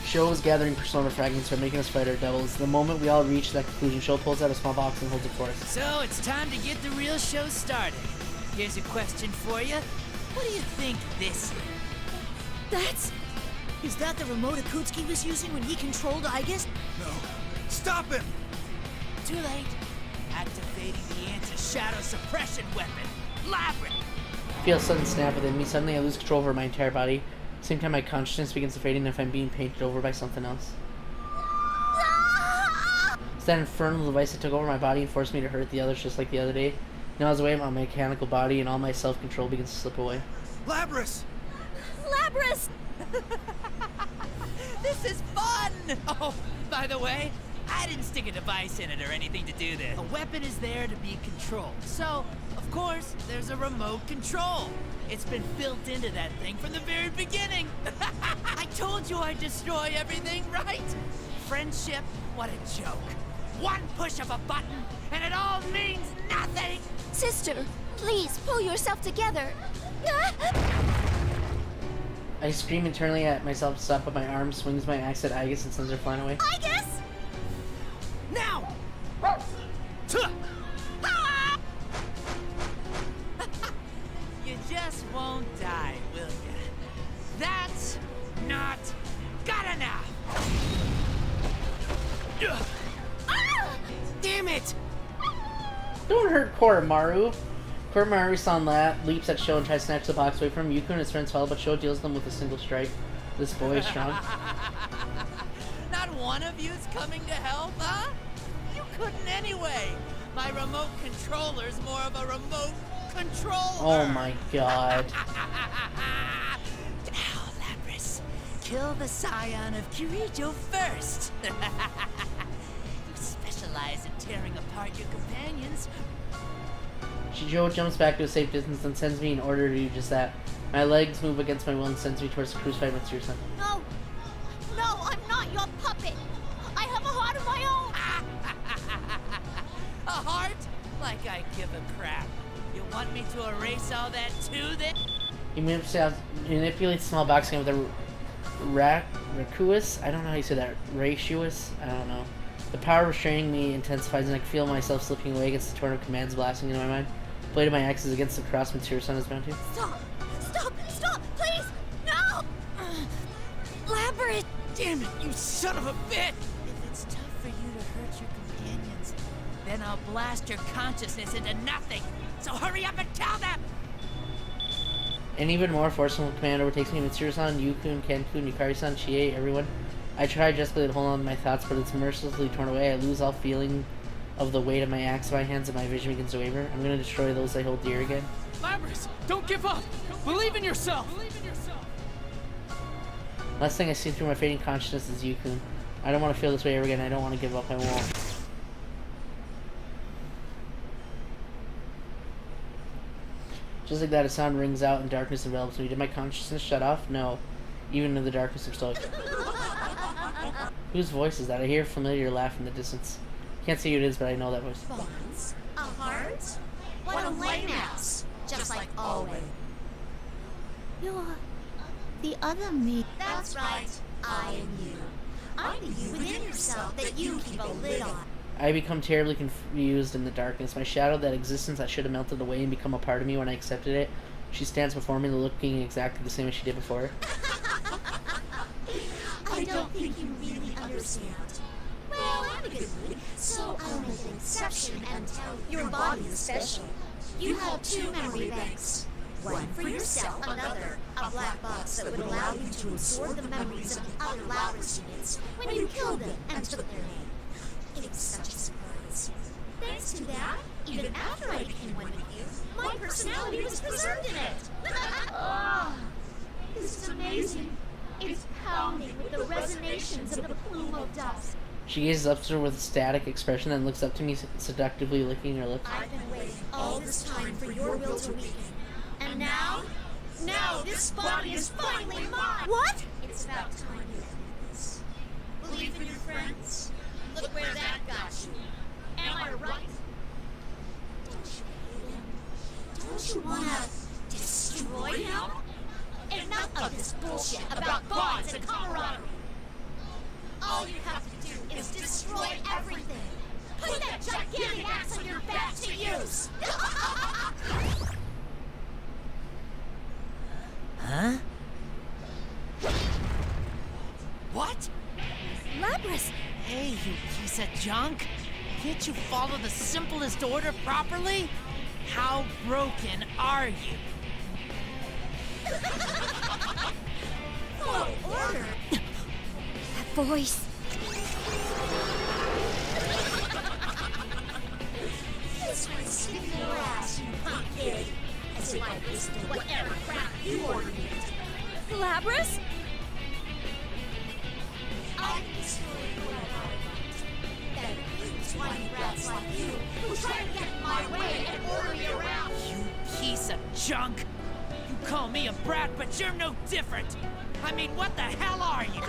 Sho is gathering Persona fragments for making us fight our devils. The moment we all reach that conclusion, Sho pulls out a small box and holds it for us. So it's time to get the real show started. Here's a question for you. What do you think this is? That's... Is that the remote Ikutsuki was using when he controlled Aigis? No. Stop him! Too late. Activating the anti-shadow suppression weapon. Labyrinth! I feel a sudden snap within me. Suddenly I lose control over my entire body. At the same time my consciousness begins to fade and if I'm being painted over by something else. It's that infernal device that took over my body and forced me to hurt the others just like the other day. Now as I weigh my mechanical body and all my self-control begins to slip away. Labrys! Labrys! This is fun! Oh, by the way, I didn't stick a device in it or anything to do this. A weapon is there to be controlled. So, of course, there's a remote control. It's been built into that thing from the very beginning. I told you I'd destroy everything, right? Friendship, what a joke. One push of a button, and it all means nothing! Sister, please pull yourself together. I scream internally at myself to stop, but my arm swings my axe at Aigis and sends her flying away. Aigis! Now! You just won't die, will ya? That's not good enough! Damn it! Don't hurt Koromaru! Koromaru-san leaps at Sho and tries to snatch the box away from him. Yuko and his friends follow, but Sho deals them with a single strike. This boy is strong. Not one of you's coming to help, huh? You couldn't anyway. My remote controller's more of a remote controller. Oh my god. Now kill the scion of Kirijo first. You specialize in tearing apart your companions. Shijo jumps back to a safe distance and sends me an order to do just that. My legs move against my will and sends me towards the crucified Mitsurusan. No! No, I'm not your puppet! I have a heart of my own! A heart? Like I give a crap. You want me to erase all that too, then? He manipulates a small box game with a Rakuous? I don't know how you say that. Rakuous? I don't know. The power restraining me intensifies and I can feel myself slipping away against the torrent of commands blasting into my mind. Blade of my axe is against the cross Mitsurusan is bound to. Stop! Stop! Stop! Please! No! Labyrinth! Damn it, you son of a bitch! If it's tough for you to hurt your companions, then I'll blast your consciousness into nothing! So hurry up and tell them! An even more forceful command overtakes me. Mitsuru-san, Yukun, Kankun, Yukari-san, Chie, everyone. I try desperately to hold on to my thoughts, but it's mercilessly torn away. I lose all feeling of the weight of my axe in my hands and my vision begins to waver. I'm gonna destroy those I hold dear again. Labrys, don't give up! Believe in yourself! Last thing I see through my fading consciousness is Yukun. I don't want to feel this way ever again. I don't want to give up. I won't. Just like that, a sound rings out and darkness envelops me. Did my consciousness shut off? No. Even in the darkness, I'm still... Whose voice is that? I hear a familiar laugh in the distance. Can't see who it is, but I know that voice. Bonds? A heart? What a lame ass! Just like always. You're... the other me. That's right. I am you. I'm the you within yourself that you keep a lid on. I become terribly confused in the darkness. My shadow, that existence that should have melted away and become a part of me when I accepted it. She stands before me looking exactly the same as she did before. I don't think you really understand. Well, I'm a good mood, so I'll make an exception and tell you your body is special. You have two memory banks. One for yourself, another, a black box that would allow you to absorb the memories of the other Labrys units when you killed them and took their name. It was such a surprise. Thanks to that, even after I became one with you, my personality was preserved in it. Oh, this is amazing. It's pounding with the resonations of the plume of dust. She gazes up to her with a static expression and looks up to me seductively, licking her lips. I've been waiting all this time for your will to weaken. And now this body is finally mine! What? It's about time you admit this. Believe in your friends? Look where that got you. Am I right? Don't you hate him? Don't you wanna destroy him? Enough of this bullshit about bonds and camaraderie. All you have to do is destroy everything. Put that gigantic axe on your back to use. Huh? What? Labrys! Hey, you piece of junk! Can't you follow the simplest order properly? How broken are you? Follow order? That voice. This one's sticking your ass, you punk kid. As if I listened to whatever crap you ordered it. Labrys? I can destroy whoever I want. That includes whiny rats like you, who try to get in my way and order me around. You piece of junk! You call me a brat, but you're no different! I mean, what the hell are you?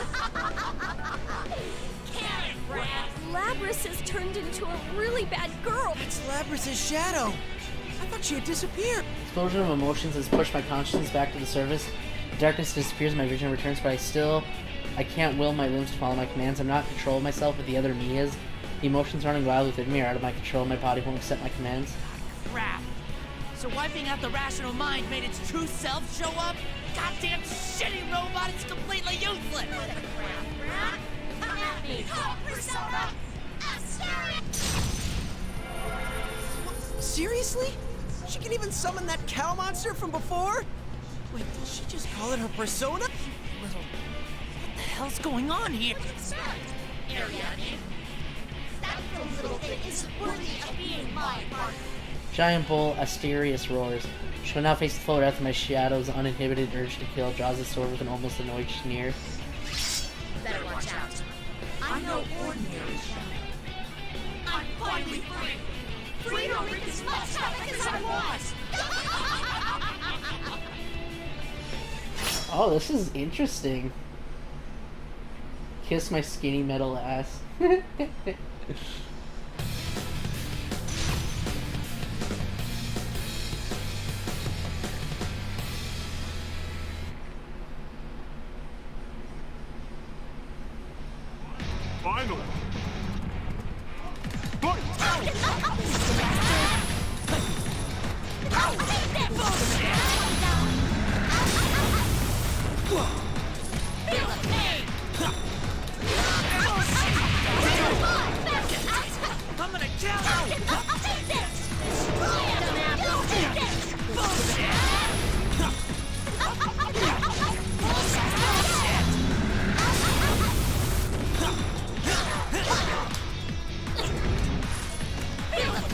Karen, brat! Labrys has turned into a really bad girl. It's Labrys' shadow. I thought she had disappeared. Explosion of emotions has pushed my consciousness back to the surface. The darkness disappears, my vision returns, but I can't will my limbs to follow my commands. I'm not in control of myself, but the other me is. The emotions running wild within me are out of my control. My body won't accept my commands. Crap. So wiping out the rational mind made its true self show up? Goddamn shitty robot is completely useless! Come at me! Help, Persona! Seriously? She can even summon that cow monster from before? Wait, did she just call it her persona? Little... What the hell's going on here? Ariane, that little thing isn't worthy of being my partner. Giant bull Asterius roars. She will now face the full wrath of my shadow's uninhibited urge to kill, draws his sword with an almost annoyed sneer. Oh, this is interesting. Kiss my skinny metal ass. Final. I'm gonna kill you!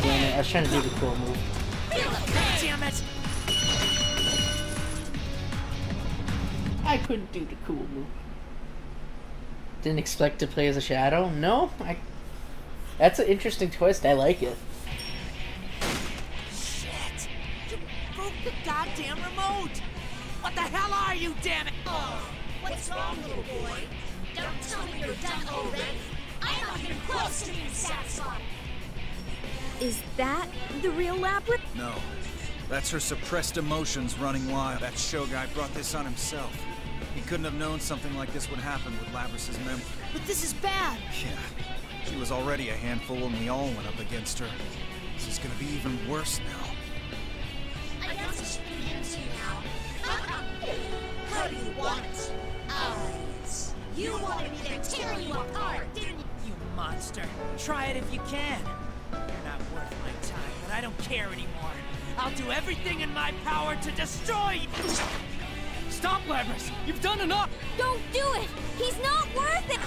Damn it, I was trying to do the cool move. Damn it! I couldn't do the cool move. Didn't expect to play as a shadow? No, that's an interesting twist. I like it. Shit! You broke the goddamn remote! What the hell are you, damn it? Oh, what's wrong, little boy? Don't tell me you're done already. I'm not even close to being satisfied. Is that the real Labyrinth? No. That's her suppressed emotions running wild. That show guy brought this on himself. He couldn't have known something like this would happen with Labrys's memory. But this is bad. Yeah. She was already a handful when we all went up against her. This is gonna be even worse now. I guess I should be into you now. How do you want it? Eyes. You wanted me to tear you apart, didn't you? You monster. Try it if you can. You're not worth my time, but I don't care anymore. I'll do everything in my power to destroy you! Stop, Labrys! You've done enough! Don't do it! He's not worth it!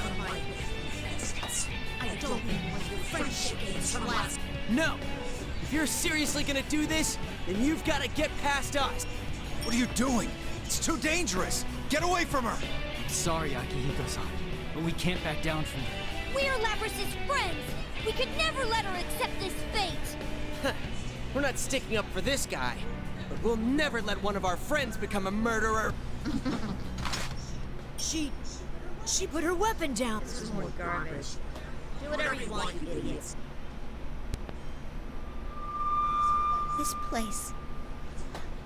I don't mean one of your friendship games from last. No! If you're seriously gonna do this, then you've gotta get past us! What are you doing? It's too dangerous! Get away from her! I'm sorry, Akihiko-san, but we can't back down from it. We're Labrys's friends! We could never let her accept this fate! We're not sticking up for this guy, but we'll never let one of our friends become a murderer! She put her weapon down. This is more garbage. Do whatever you want, you idiots. This place...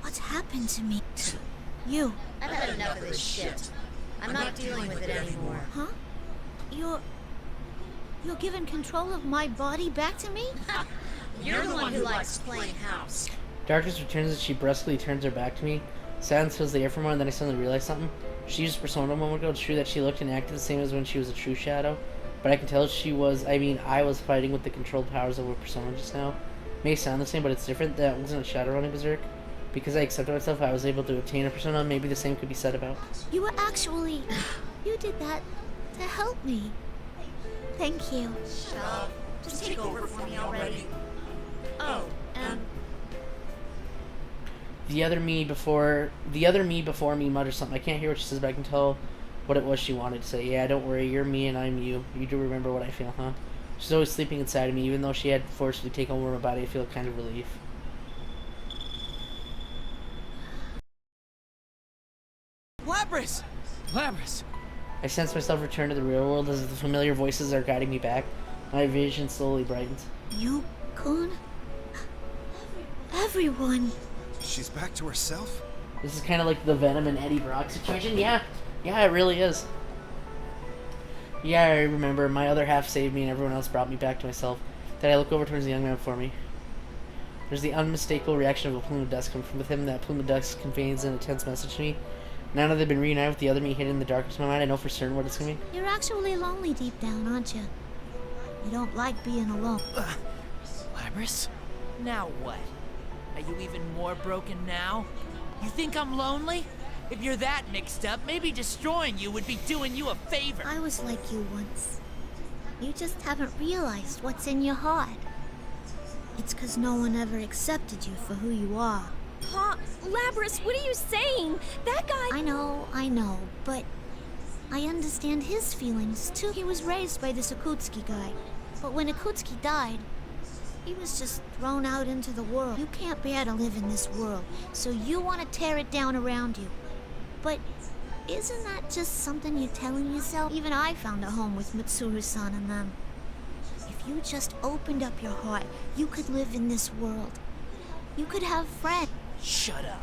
What's happened to me? You. I've had enough of this shit. I'm not dealing with it anymore. Huh? You're giving control of my body back to me? You're the one who likes playing house. Darkness returns as she brusquely turns her back to me. Silence fills the air for a moment, then I suddenly realize something. She used Persona a moment ago. It's true that she looked and acted the same as when she was a true shadow, but I can tell I was fighting with the controlled powers of a Persona just now. It may sound the same, but it's different. That wasn't a shadow running berserk. Because I accepted myself, I was able to obtain a Persona. Maybe the same could be said about. You were actually... You did that to help me. Thank you. Shut up. Just take over for me already. Oh, and... The other me before me mutters something. I can't hear what she says, but I can tell what it was she wanted to say. Yeah, don't worry, you're me and I'm you. You do remember what I feel, huh? She's always sleeping inside of me, even though she had forcibly taken over my body. I feel kind of relief. Labrys! Labrys! I sense myself return to the real world as the familiar voices are guiding me back. My vision slowly brightens. You, Kun? Everyone. She's back to herself? This is kind of like the Venom and Eddie Brock situation. Yeah, it really is. Yeah, I remember. My other half saved me and everyone else brought me back to myself. Then I look over towards the young man before me. There's the unmistakable reaction of a plume of dust coming from within. That plume of dust conveys an intense message to me. Now that they've been reunited with the other me hidden in the darkness of my mind, I know for certain what it's going to be. You're actually lonely deep down, aren't you? You don't like being alone. Labrys? Now what? Are you even more broken now? You think I'm lonely? If you're that mixed up, maybe destroying you would be doing you a favor. I was like you once. You just haven't realized what's in your heart. It's 'cause no one ever accepted you for who you are. Huh? Labrys, what are you saying? That guy... I know, but I understand his feelings, too. He was raised by this Akutsuki guy, but when Akutsuki died, he was just thrown out into the world. You can't bear to live in this world, so you want to tear it down around you. But Isn't that just something you're telling yourself? Even I found a home with Mitsuru-san and them. If you just opened up your heart, you could live in this world. You could have friends. Shut up.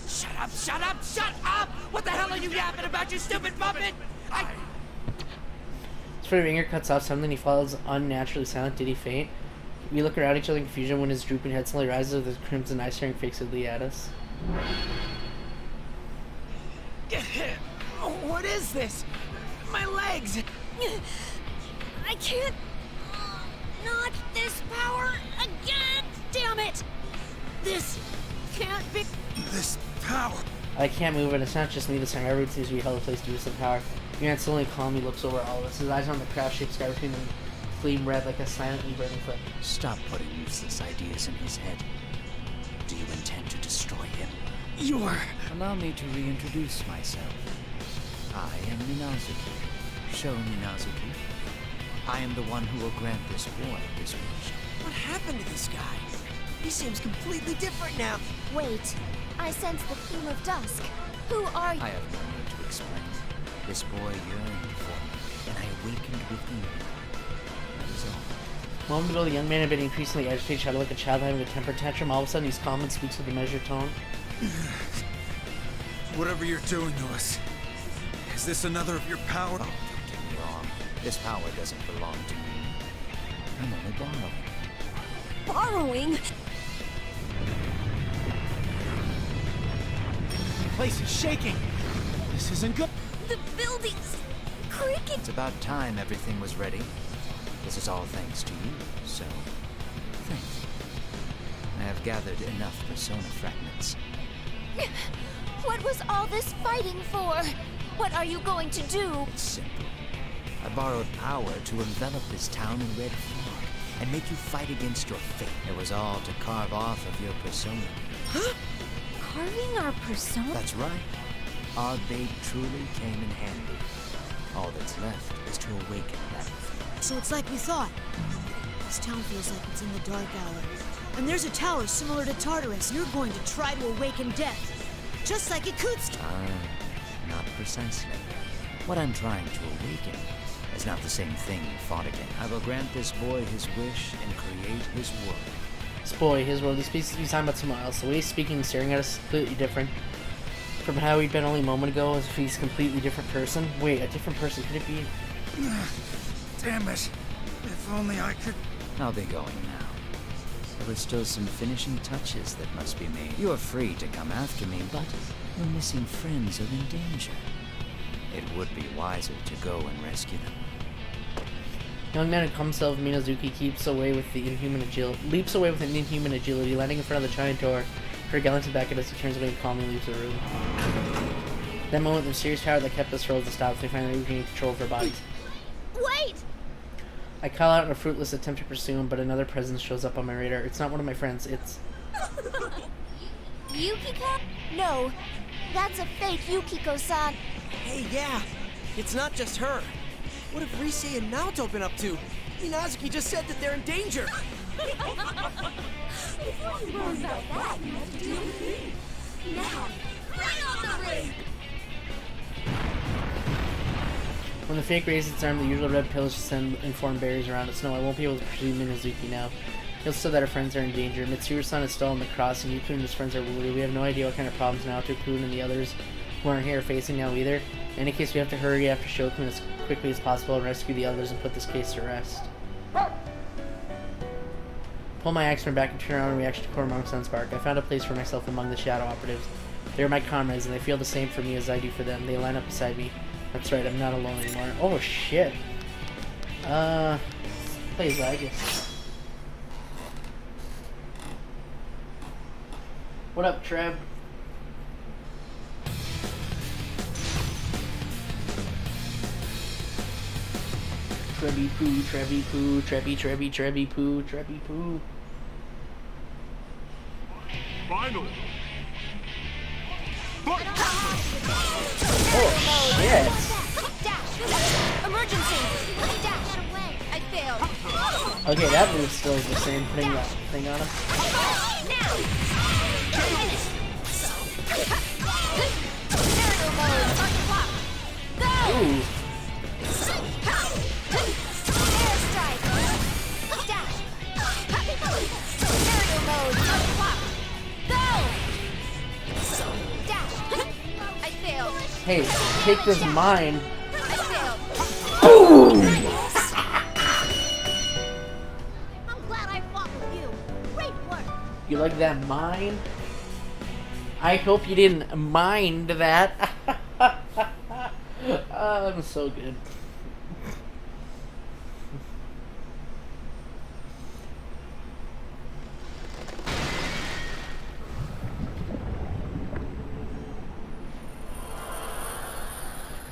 Shut up, shut up, shut up! What the hell are you yapping about, you stupid muppet? Before Ranger cuts off something, he falls unnaturally silent. Did he faint? We look around each other in confusion when his drooping head suddenly rises with his crimson eyes staring fixedly at us. What is this? My legs! I can't... Not this power again! Damn it! This can't be... This power! I can't move it. It's not just me this time. Everyone seems to be held in place due to some power. Grant slowly calmly looks over all of us. His eyes on the craft-shaped sky between them flame red like a silently burning flame. Stop putting useless ideas in his head. Do you intend to destroy him? You are... Allow me to reintroduce myself. I am Minazuki. Sho Minazuki. I am the one who will grant this boy his wish. What happened to this guy? He seems completely different now. Wait, I sense the theme of dusk. Who are you? I have no need to explain. This boy yearned for me, and I awakened within him. That is all. A moment ago, the young man had been increasingly agitated, shouting like a child having a temper tantrum. All of a sudden, he's calm and speaks with a measured tone. Whatever you're doing to us, is this another of your power? Oh, don't get me wrong. This power doesn't belong to me. I'm only borrowing. Borrowing? The place is shaking. This isn't good. The building's creaking. It's about time everything was ready. This is all thanks to you, so thank you. I have gathered enough persona fragments. What was all this fighting for? What are you going to do? It's simple. I borrowed power to envelop this town in red fog and make you fight against your fate. It was all to carve off of your persona. Huh? Carving our persona? That's right. Our babe truly came in handy. All that's left is to awaken that. So it's like we thought. This town feels like it's in the dark hour. And there's a tower similar to Tartarus. You're going to try to awaken death. Just like Yakutsk. Not precisely. What I'm trying to awaken is not the same thing you fought against. I will grant this boy his wish and create his world. This boy, his world, he speaks to be talking about someone else. The way he's speaking and staring at us is completely different from how he'd been only a moment ago, as if he's a completely different person. Wait, a different person? Could it be? Damn it. If only I could... I'll be going now. There are still some finishing touches that must be made. You are free to come after me, but your missing friends are in danger. It would be wiser to go and rescue them. Young man who comes himself Minazuki leaps away with an inhuman agility, landing in front of the giant door. Her gallant's back at us, he turns away and calmly leaves the room. That moment, the mysterious power that kept us frozen to stop, they finally regained control of our bodies. Wait! I call out in a fruitless attempt to pursue him, but another presence shows up on my radar. It's not one of my friends, it's... Yukiko? No, that's a fake Yukiko-san. Hey, yeah. It's not just her. What have Rise and Naoto been up to? Minazuki just said that they're in danger. Before you learn about that, you have to deal with me. Now, bring on the ring! When the fake raises its arm, the usual red pillars descend and form barriers around us. No, I won't be able to pursue Minazuki now. He'll still that our friends are in danger. Mitsuru-san is still on the crossing. Yuku and his friends are wounded. We have no idea what kind of problems Naoto-kun and the others who aren't here are facing now either. In any case, we have to hurry after Shokun as quickly as possible and rescue the others and put this case to rest. Pull my axe from back and turn around in reaction to Koromon-san's bark. I found a place for myself among the shadow operatives. They are my comrades, and they feel the same for me as I do for them. They line up beside me. That's right, I'm not alone anymore. Oh, shit. Play Zygus. What up, Treb? Trebby poo, Trebby poo, Trebby poo, Trebby poo. Finally! Oh, shit. Emergency! Dash! I failed. Okay, that move still is the same, putting that thing on him. Now! Ooh. Airstrike! Dash! Aerial mode! Go! Dash! I failed. Hey, take this mine. I failed. I'm glad I fought with you. Great work. You like that mine? I hope you didn't mind that. I'm so good.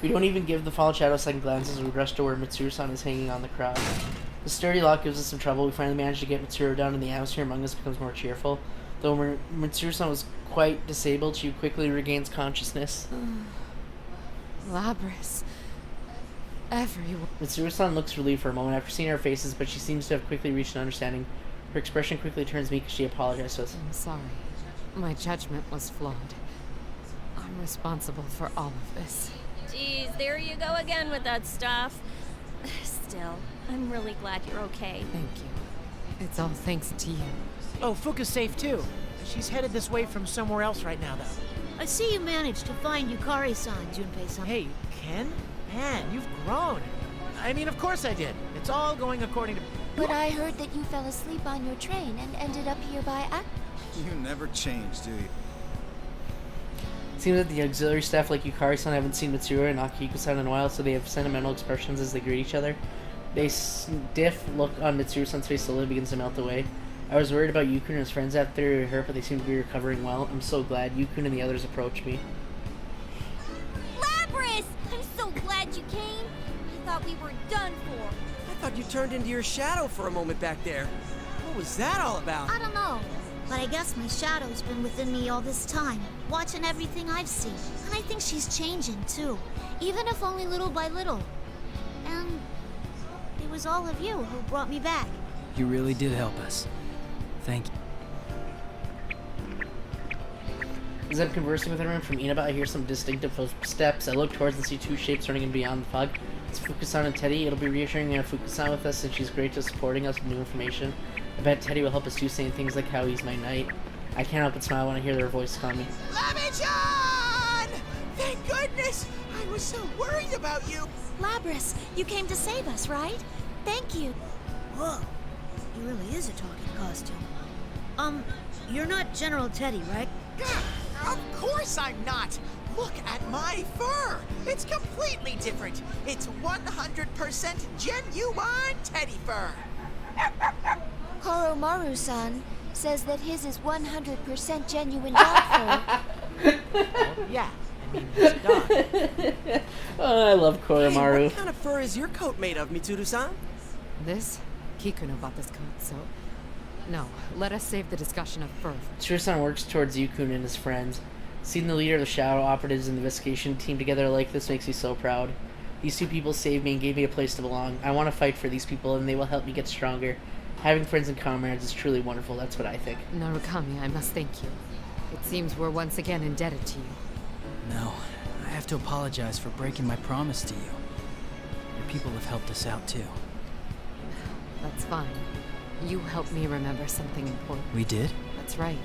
We don't even give the fallen shadow second glance as we rush to where Mitsuru-san is hanging on the cross. The sturdy lock gives us some trouble. We finally manage to get Mitsuru down, and the atmosphere among us becomes more cheerful. Though Mitsuru-san was quite disabled, she quickly regains consciousness. Labrys. Everyone. Mitsuru-san looks relieved for a moment after seeing our faces, but she seems to have quickly reached an understanding. Her expression quickly turns meek as she apologized to us. I'm sorry. My judgment was flawed. I'm responsible for all of this. Jeez, there you go again with that stuff. Still, I'm really glad you're okay. Thank you. It's all thanks to you. Oh, Fuka's safe too. She's headed this way from somewhere else right now, though. I see you managed to find Yukari-san, Junpei-san. Hey, Ken? Man, you've grown. I mean, of course I did. It's all going according to... But I heard that you fell asleep on your train and ended up here by You never change, do you? Seems that the auxiliary staff like Yukari-san haven't seen Mitsuru and Akihiko-san in a while, so they have sentimental expressions as they greet each other. A stiff look on Mitsuru-san's face slowly begins to melt away. I was worried about Yukun and his friends after they were hurt, but they seem to be recovering well. I'm so glad. Yukun and the others approached me. Labrys! I'm so glad you came. I thought we were done for. I thought you turned into your shadow for a moment back there. What was that all about? I don't know, but I guess my shadow's been within me all this time, watching everything I've seen. And I think she's changing, too, even if only little by little. And it was all of you who brought me back. You really did help us. Thank you. As I'm conversing with everyone from Inaba, I hear some distinctive footsteps. I look towards and see two shapes running in beyond the fog. It's Fuka-san and Teddy. It'll be reassuring to have Fuka-san with us, since she's great to supporting us with new information. I bet Teddy will help us too, saying things like how he's my knight. I can't help but smile when I hear their voice call me. Lammy-chan! Thank goodness! I was so worried about you! Labrys, you came to save us, right? Thank you. Whoa, he really is a talking costume. You're not General Teddy, right? Of course I'm not! Look at my fur! It's completely different! It's 100% genuine teddy fur! Koromaru-san says that his is 100% genuine dog fur. Yeah, I mean, it's a dog. Oh, I love Koromaru. Hey, what kind of fur is your coat made of, Mitsuru-san? This? Kikuno bought this coat, so... No, let us save the discussion of fur. Mitsuru-san works towards Yukun and his friends. Seeing the leader of the Shadow Operatives in the investigation team together like this makes me so proud. These two people saved me and gave me a place to belong. I want to fight for these people, and they will help me get stronger. Having friends and comrades is truly wonderful, that's what I think. Narukami, I must thank you. It seems we're once again indebted to you. No, I have to apologize for breaking my promise to you. Your people have helped us out too. That's fine. You helped me remember something important. We did? That's right.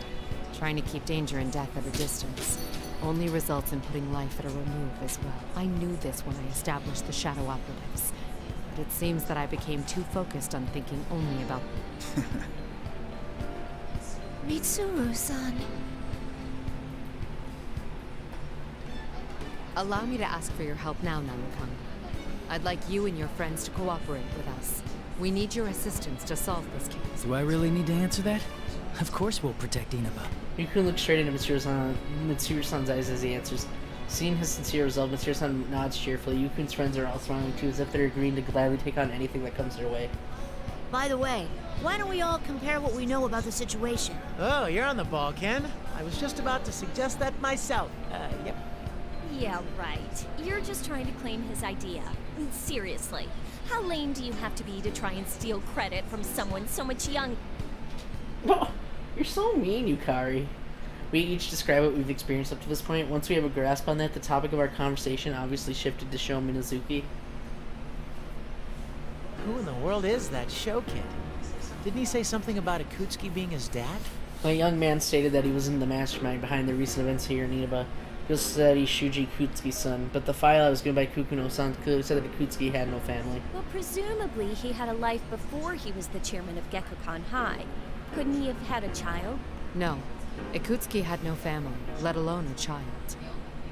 Trying to keep danger and death at a distance only results in putting life at a remove as well. I knew this when I established the Shadow Operatives, but it seems that I became too focused on thinking only about... Mitsuru-san. Allow me to ask for your help now, Narukami. I'd like you and your friends to cooperate with us. We need your assistance to solve this case. Do I really need to answer that? Of course we'll protect Inaba. Yukun looks straight into Mitsuru-san's eyes as he answers. Seeing his sincere resolve, Mitsuru-san nods cheerfully. Yukun's friends are all smiling too, as if they're agreeing to gladly take on anything that comes their way. By the way, why don't we all compare what we know about the situation? Oh, you're on the ball, Ken. I was just about to suggest that myself. Yep. Yeah, right. You're just trying to claim his idea. Seriously, how lame do you have to be to try and steal credit from someone so much young? Oh, you're so mean, Yukari. We each describe what we've experienced up to this point. Once we have a grasp on that, the topic of our conversation obviously shifted to Sho Minazuki. Who in the world is that show kid? Didn't he say something about Akutsuki being his dad? A young man stated that he was in the mastermind behind the recent events here in Inaba. He also said he's Shuji Akutsuki's son, but the file I was given by Kukuno-san clearly said that Akutsuki had no family. Well, presumably he had a life before he was the chairman of Gekkoukan High. Couldn't he have had a child? No. Akutsuki had no family, let alone a child.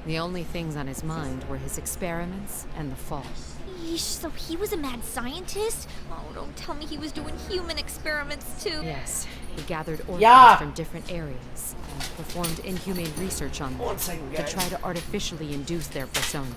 The only things on his mind were his experiments and the fall. Yeesh, so he was a mad scientist? Oh, don't tell me he was doing human experiments too. Yes, he gathered organs Yeah. from different areas and performed inhumane research on them to try to artificially induce their personas.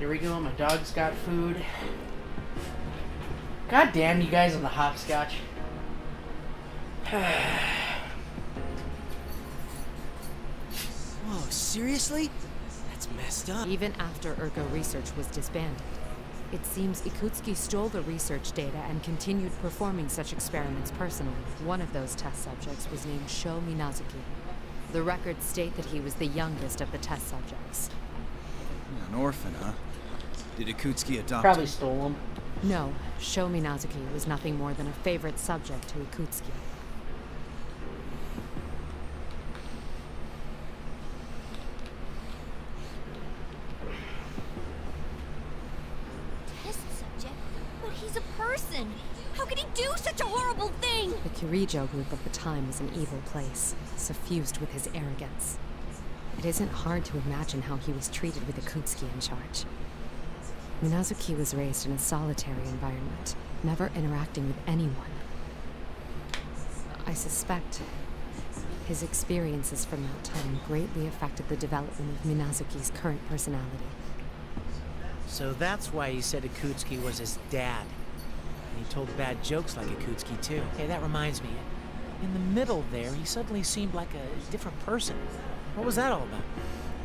Here we go. My dog's got food. God damn you guys on the hopscotch. Whoa, seriously? That's messed up. Even after Ergo research was disbanded, it seems Ikutsuki stole the research data and continued performing such experiments personally. One of those test subjects was named Sho Minazuki. The records state that he was the youngest of the test subjects. An orphan, huh? Did Ikutsuki adopt Probably him? stole him. No, Sho Minazuki was nothing more than a favorite subject to Ikutsuki. Test subject? But he's a person. How could he do such a horrible thing? The Kirijo group of the time was an evil place, suffused with his arrogance. It isn't hard to imagine how he was treated with Ikutsuki in charge. Minazuki was raised in a solitary environment, never interacting with anyone. I suspect his experiences from that time greatly affected the development of Minazuki's current personality. So that's why he said Ikutsuki was his dad. And he told bad jokes like Ikutsuki too. Hey, that reminds me. In the middle there, he suddenly seemed like a different person. What was that all about?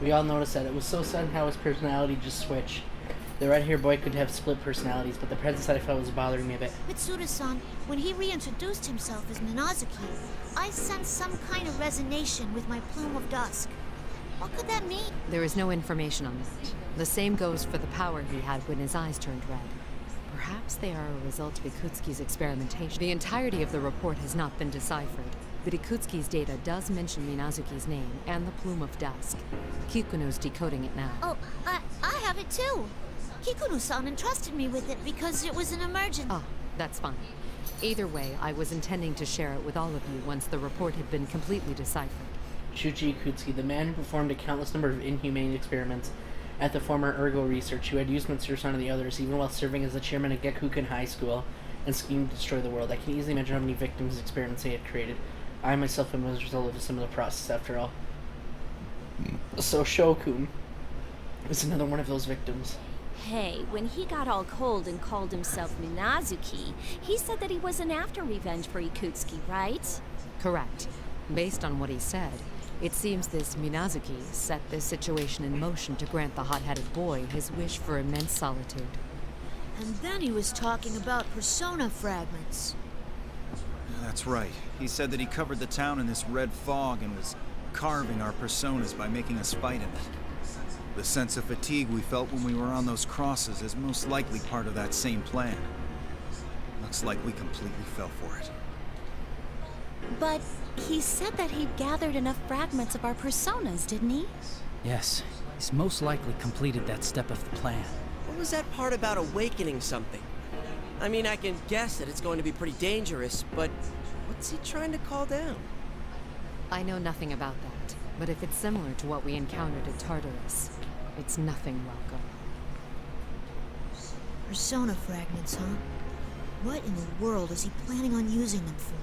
We all noticed that. It was so sudden how his personality just switched. The red-haired boy could have split personalities, but the presence that I felt was bothering me a bit. Mitsuru-san, when he reintroduced himself as Minazuki, I sensed some kind of resonation with my plume of dusk. What could that mean? There is no information on that. The same goes for the power he had when his eyes turned red. Perhaps they are a result of Ikutsuki's experimentation. The entirety of the report has not been deciphered, but Ikutsuki's data does mention Minazuki's name and the plume of dusk. Kikuno's decoding it now. Oh, I have it too. Kikuno-san entrusted me with it because it was an emergency. Ah, that's fine. Either way, I was intending to share it with all of you once the report had been completely deciphered. Shuji Ikutsuki, the man who performed a countless number of inhumane experiments at the former Ergo Research, who had used Mitsuru-san and the others, even while serving as the chairman of Gekuken High School, and schemed to destroy the world. I can easily imagine how many victims his experiments he had created. I myself am a result of a similar process, after all. So Shokun is another one of those victims. Hey, when he got all cold and called himself Minazuki, he said that he wasn't after revenge for Ikutsuki, right? Correct. Based on what he said, it seems this Minazuki set this situation in motion to grant the hot-headed boy his wish for immense solitude. And then he was talking about persona fragments. That's right. He said that he covered the town in this red fog and was carving our personas by making us fight in it. The sense of fatigue we felt when we were on those crosses is most likely part of that same plan. Looks like we completely fell for it. But he said that he'd gathered enough fragments of our personas, didn't he? Yes, he's most likely completed that step of the plan. What was that part about awakening something? I mean, I can guess that it's going to be pretty dangerous, but what's he trying to call down? I know nothing about that, but if it's similar to what we encountered at Tartarus, it's nothing welcome. Persona fragments, huh? What in the world is he planning on using them for?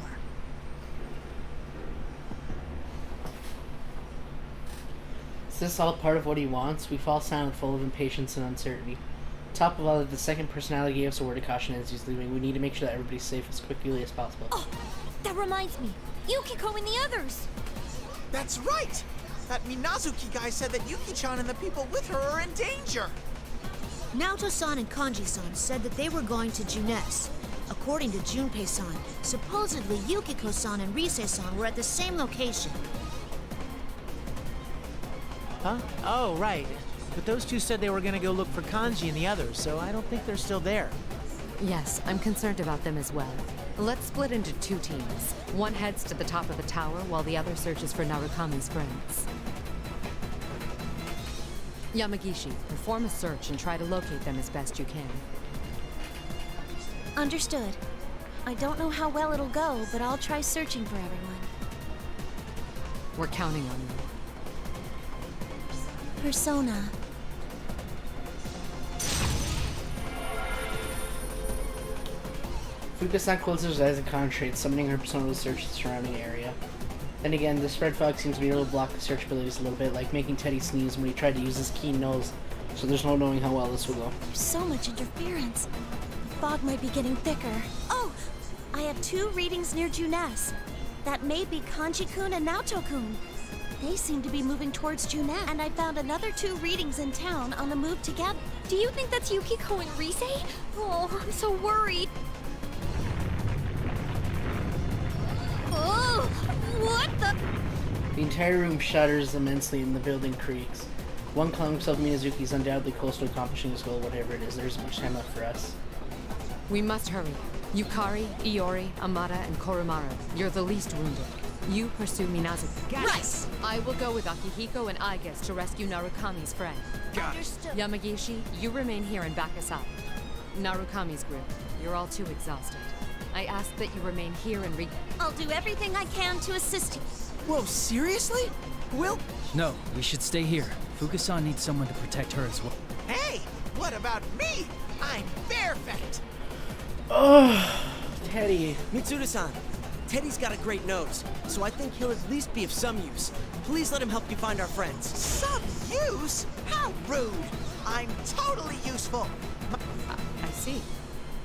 Is this all part of what he wants? We fall silent, full of impatience and uncertainty. Top of all, the second personality gave us a word of caution as he's leaving. We need to make sure that everybody's safe as quickly as possible. Oh, that reminds me. Yukiko and the others. That's right! That Minazuki guy said that Yuki-chan and the people with her are in danger! Naoto-san and Kanji-san said that they were going to Junes. According to Junpei-san, supposedly Yukiko-san and Rise-san were at the same location. Huh? Oh, right. But those two said they were gonna go look for Kanji and the others, so I don't think they're still there. Yes, I'm concerned about them as well. Let's split into two teams. One heads to the top of the tower, while the other searches for Narukami's friends. Yamagishi, perform a search and try to locate them as best you can. Understood. I don't know how well it'll go, but I'll try searching for everyone. We're counting on you. Persona. Fuka-san closes his eyes and concentrates, summoning her persona to search the surrounding area. Then again, this red fog seems to be able to block the search abilities a little bit, like making Teddy sneeze when he tried to use his keen nose So there's no knowing how well this will go. There's so much interference. The fog might be getting thicker. Oh! I have 2 readings near Junes. That may be Kanji-kun and Naoto-kun. They seem to be moving towards Junes. And I found another 2 readings in town on the move together. Do you think that's Yukiko and Rise? Oh, I'm so worried. Oh, what the? The entire room shudders immensely and the building creaks. One calling himself Minazuki is undoubtedly close to accomplishing his goal, whatever it is. There isn't much time left for us. We must hurry. Yukari, Iori, Amada, and Koromaru, you're the least wounded. You pursue Minazuki. Right! I will go with Akihiko and Aigis to rescue Narukami's friend. Understood. Yamagishi, you remain here and back us up. Narukami's group, you're all too exhausted. I ask that you remain here and I'll do everything I can to assist you. Whoa, seriously? Will? No, we should stay here. Fukusan needs someone to protect her as well. Hey, what about me? I'm perfect. Oh, Teddy. Mitsuru-san, Teddy's got a great nose, so I think he'll at least be of some use. Please let him help you find our friends. Some use? How rude. I'm totally useful. I see.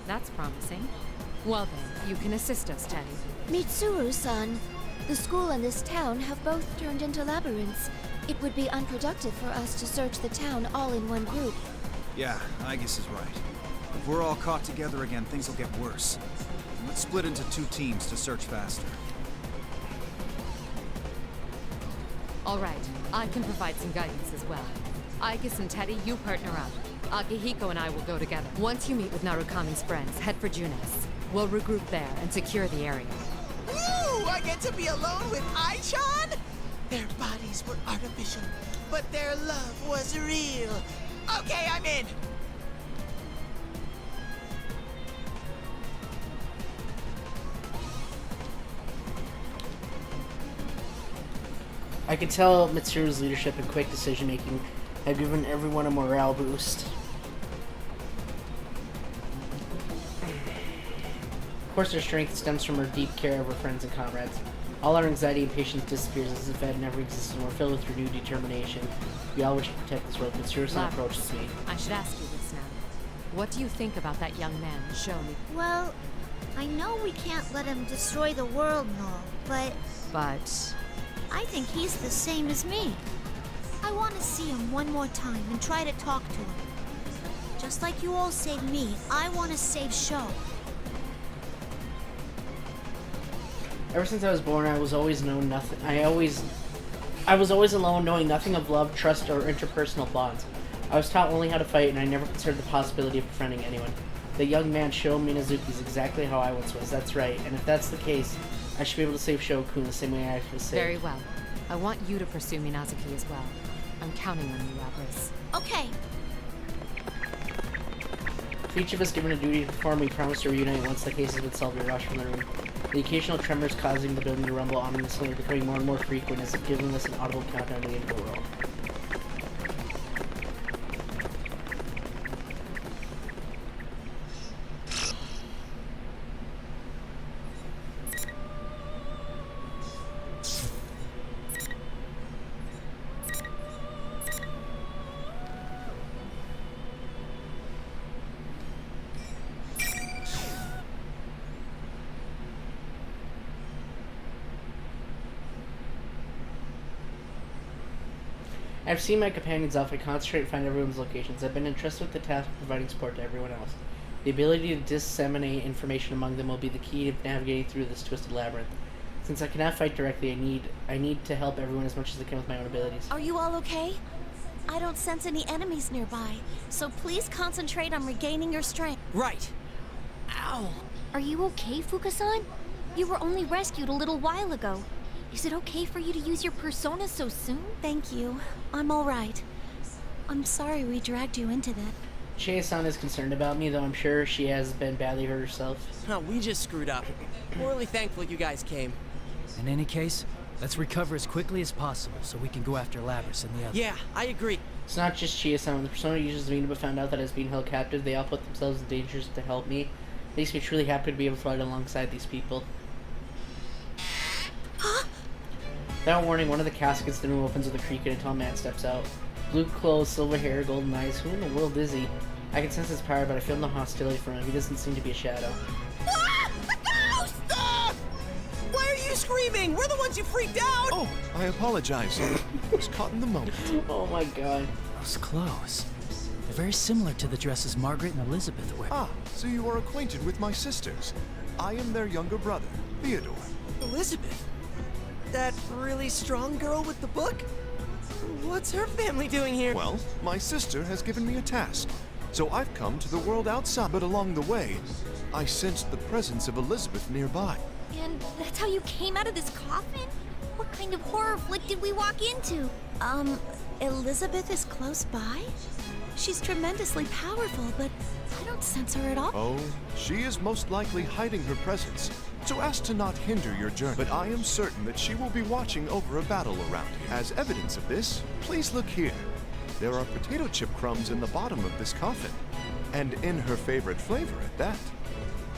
That's promising. Well then, you can assist us, Teddy. Mitsuru-san, the school and this town have both turned into labyrinths. It would be unproductive for us to search the town all in one group. Yeah, Aegis is right. If we're all caught together again, things will get worse. Let's split into 2 teams to search faster. All right, I can provide some guidance as well. Aigis and Teddy, you partner up. Akihiko and I will go together. Once you meet with Narukami's friends, head for Junes. We'll regroup there and secure the area. Woo! I get to be alone with Ai-chan? Their bodies were artificial, but their love was real. Okay, I'm in. I could tell Mitsuru's leadership and quick decision-making have given everyone a morale boost. Of course, their strength stems from her deep care of her friends and comrades. All our anxiety and patience disappears as if it had never existed, and we're filled with renewed determination. We all wish to protect this world, but Mitsuru-san approaches me. I should ask you this now. What do you think about that young man? Show me. Well, I know we can't let him destroy the world and all, but I think he's the same as me. I want to see him one more time and try to talk to him. Just like you all saved me, I want to save Sho. Ever since I was born, I was always known nothing. I was always alone, knowing nothing of love, trust, or interpersonal bonds. I was taught only how to fight, and I never considered the possibility of befriending anyone. The young man Sho Minazuki is exactly how I once was. That's right, and if that's the case, I should be able to save Shokun the same way I was saved. Very well. I want you to pursue Minazuki as well. I'm counting on you, Labris. Okay. If each of us given a duty to perform, we promise to reunite once the case has been solved and rush from the room. The occasional tremors causing the building to rumble ominously are becoming more and more frequent as if giving us an audible countdown to the end of the world. I've seen my companions off. I concentrate and find everyone's locations. I've been entrusted with the task of providing support to everyone else. The ability to disseminate information among them will be the key to navigating through this twisted labyrinth. Since I cannot fight directly, I need to help everyone as much as I can with my own abilities. Are you all okay? I don't sense any enemies nearby, so please concentrate on regaining your strength. Right. Ow. Are you okay, Fukusan? You were only rescued a little while ago. Is it okay for you to use your persona so soon? Thank you. I'm all right. I'm sorry we dragged you into that. Chie-san is concerned about me, though I'm sure she has been badly hurt herself. No, we just screwed up. We're really thankful you guys came. In any case, let's recover as quickly as possible so we can go after Labris and the others. Yeah, I agree. It's not just Chie-san. When the persona users of Inaba found out that I was being held captive, they all put themselves in danger to help me. It makes me truly happy to be able to fight alongside these people. Huh? Without warning, one of the caskets in the room opens with a creak and a tall man steps out. Blue clothes, silver hair, golden eyes. Who in the world is he? I can sense his power, but I feel no hostility from him. He doesn't seem to be a shadow. Ah! The ghost! Ah! Why are you screaming? We're the ones who freaked out! Oh, I apologize. I was caught in the moment. Oh my god. Those clothes. They're very similar to the dresses Margaret and Elizabeth wear. Ah, so you are acquainted with my sisters. I am their younger brother, Theodore. Elizabeth? That really strong girl with the book? What's her family doing here? Well, my sister has given me a task, so I've come to the world outside. But along the way, I sensed the presence of Elizabeth nearby. And that's how you came out of this coffin? What kind of horror flick did we walk into? Elizabeth is close by? She's tremendously powerful, but I don't sense her at all. Oh, she is most likely hiding her presence, so as to not hinder your journey. But I am certain that she will be watching over a battle around here. As evidence of this, please look here. There are potato chip crumbs in the bottom of this coffin, and in her favorite flavor at that.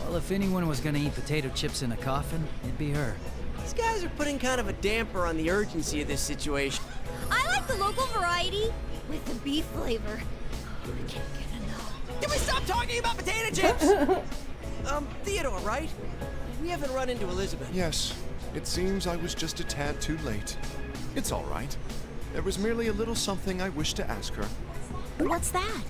Well, if anyone was gonna eat potato chips in a coffin, it'd be her. These guys are putting kind of a damper on the urgency of this situation. I like the local variety with the beef flavor. I can't get enough. Can we stop talking about potato chips? Theodore, right? We haven't run into Elizabeth. Yes, it seems I was just a tad too late. It's all right. There was merely a little something I wished to ask her. What's that?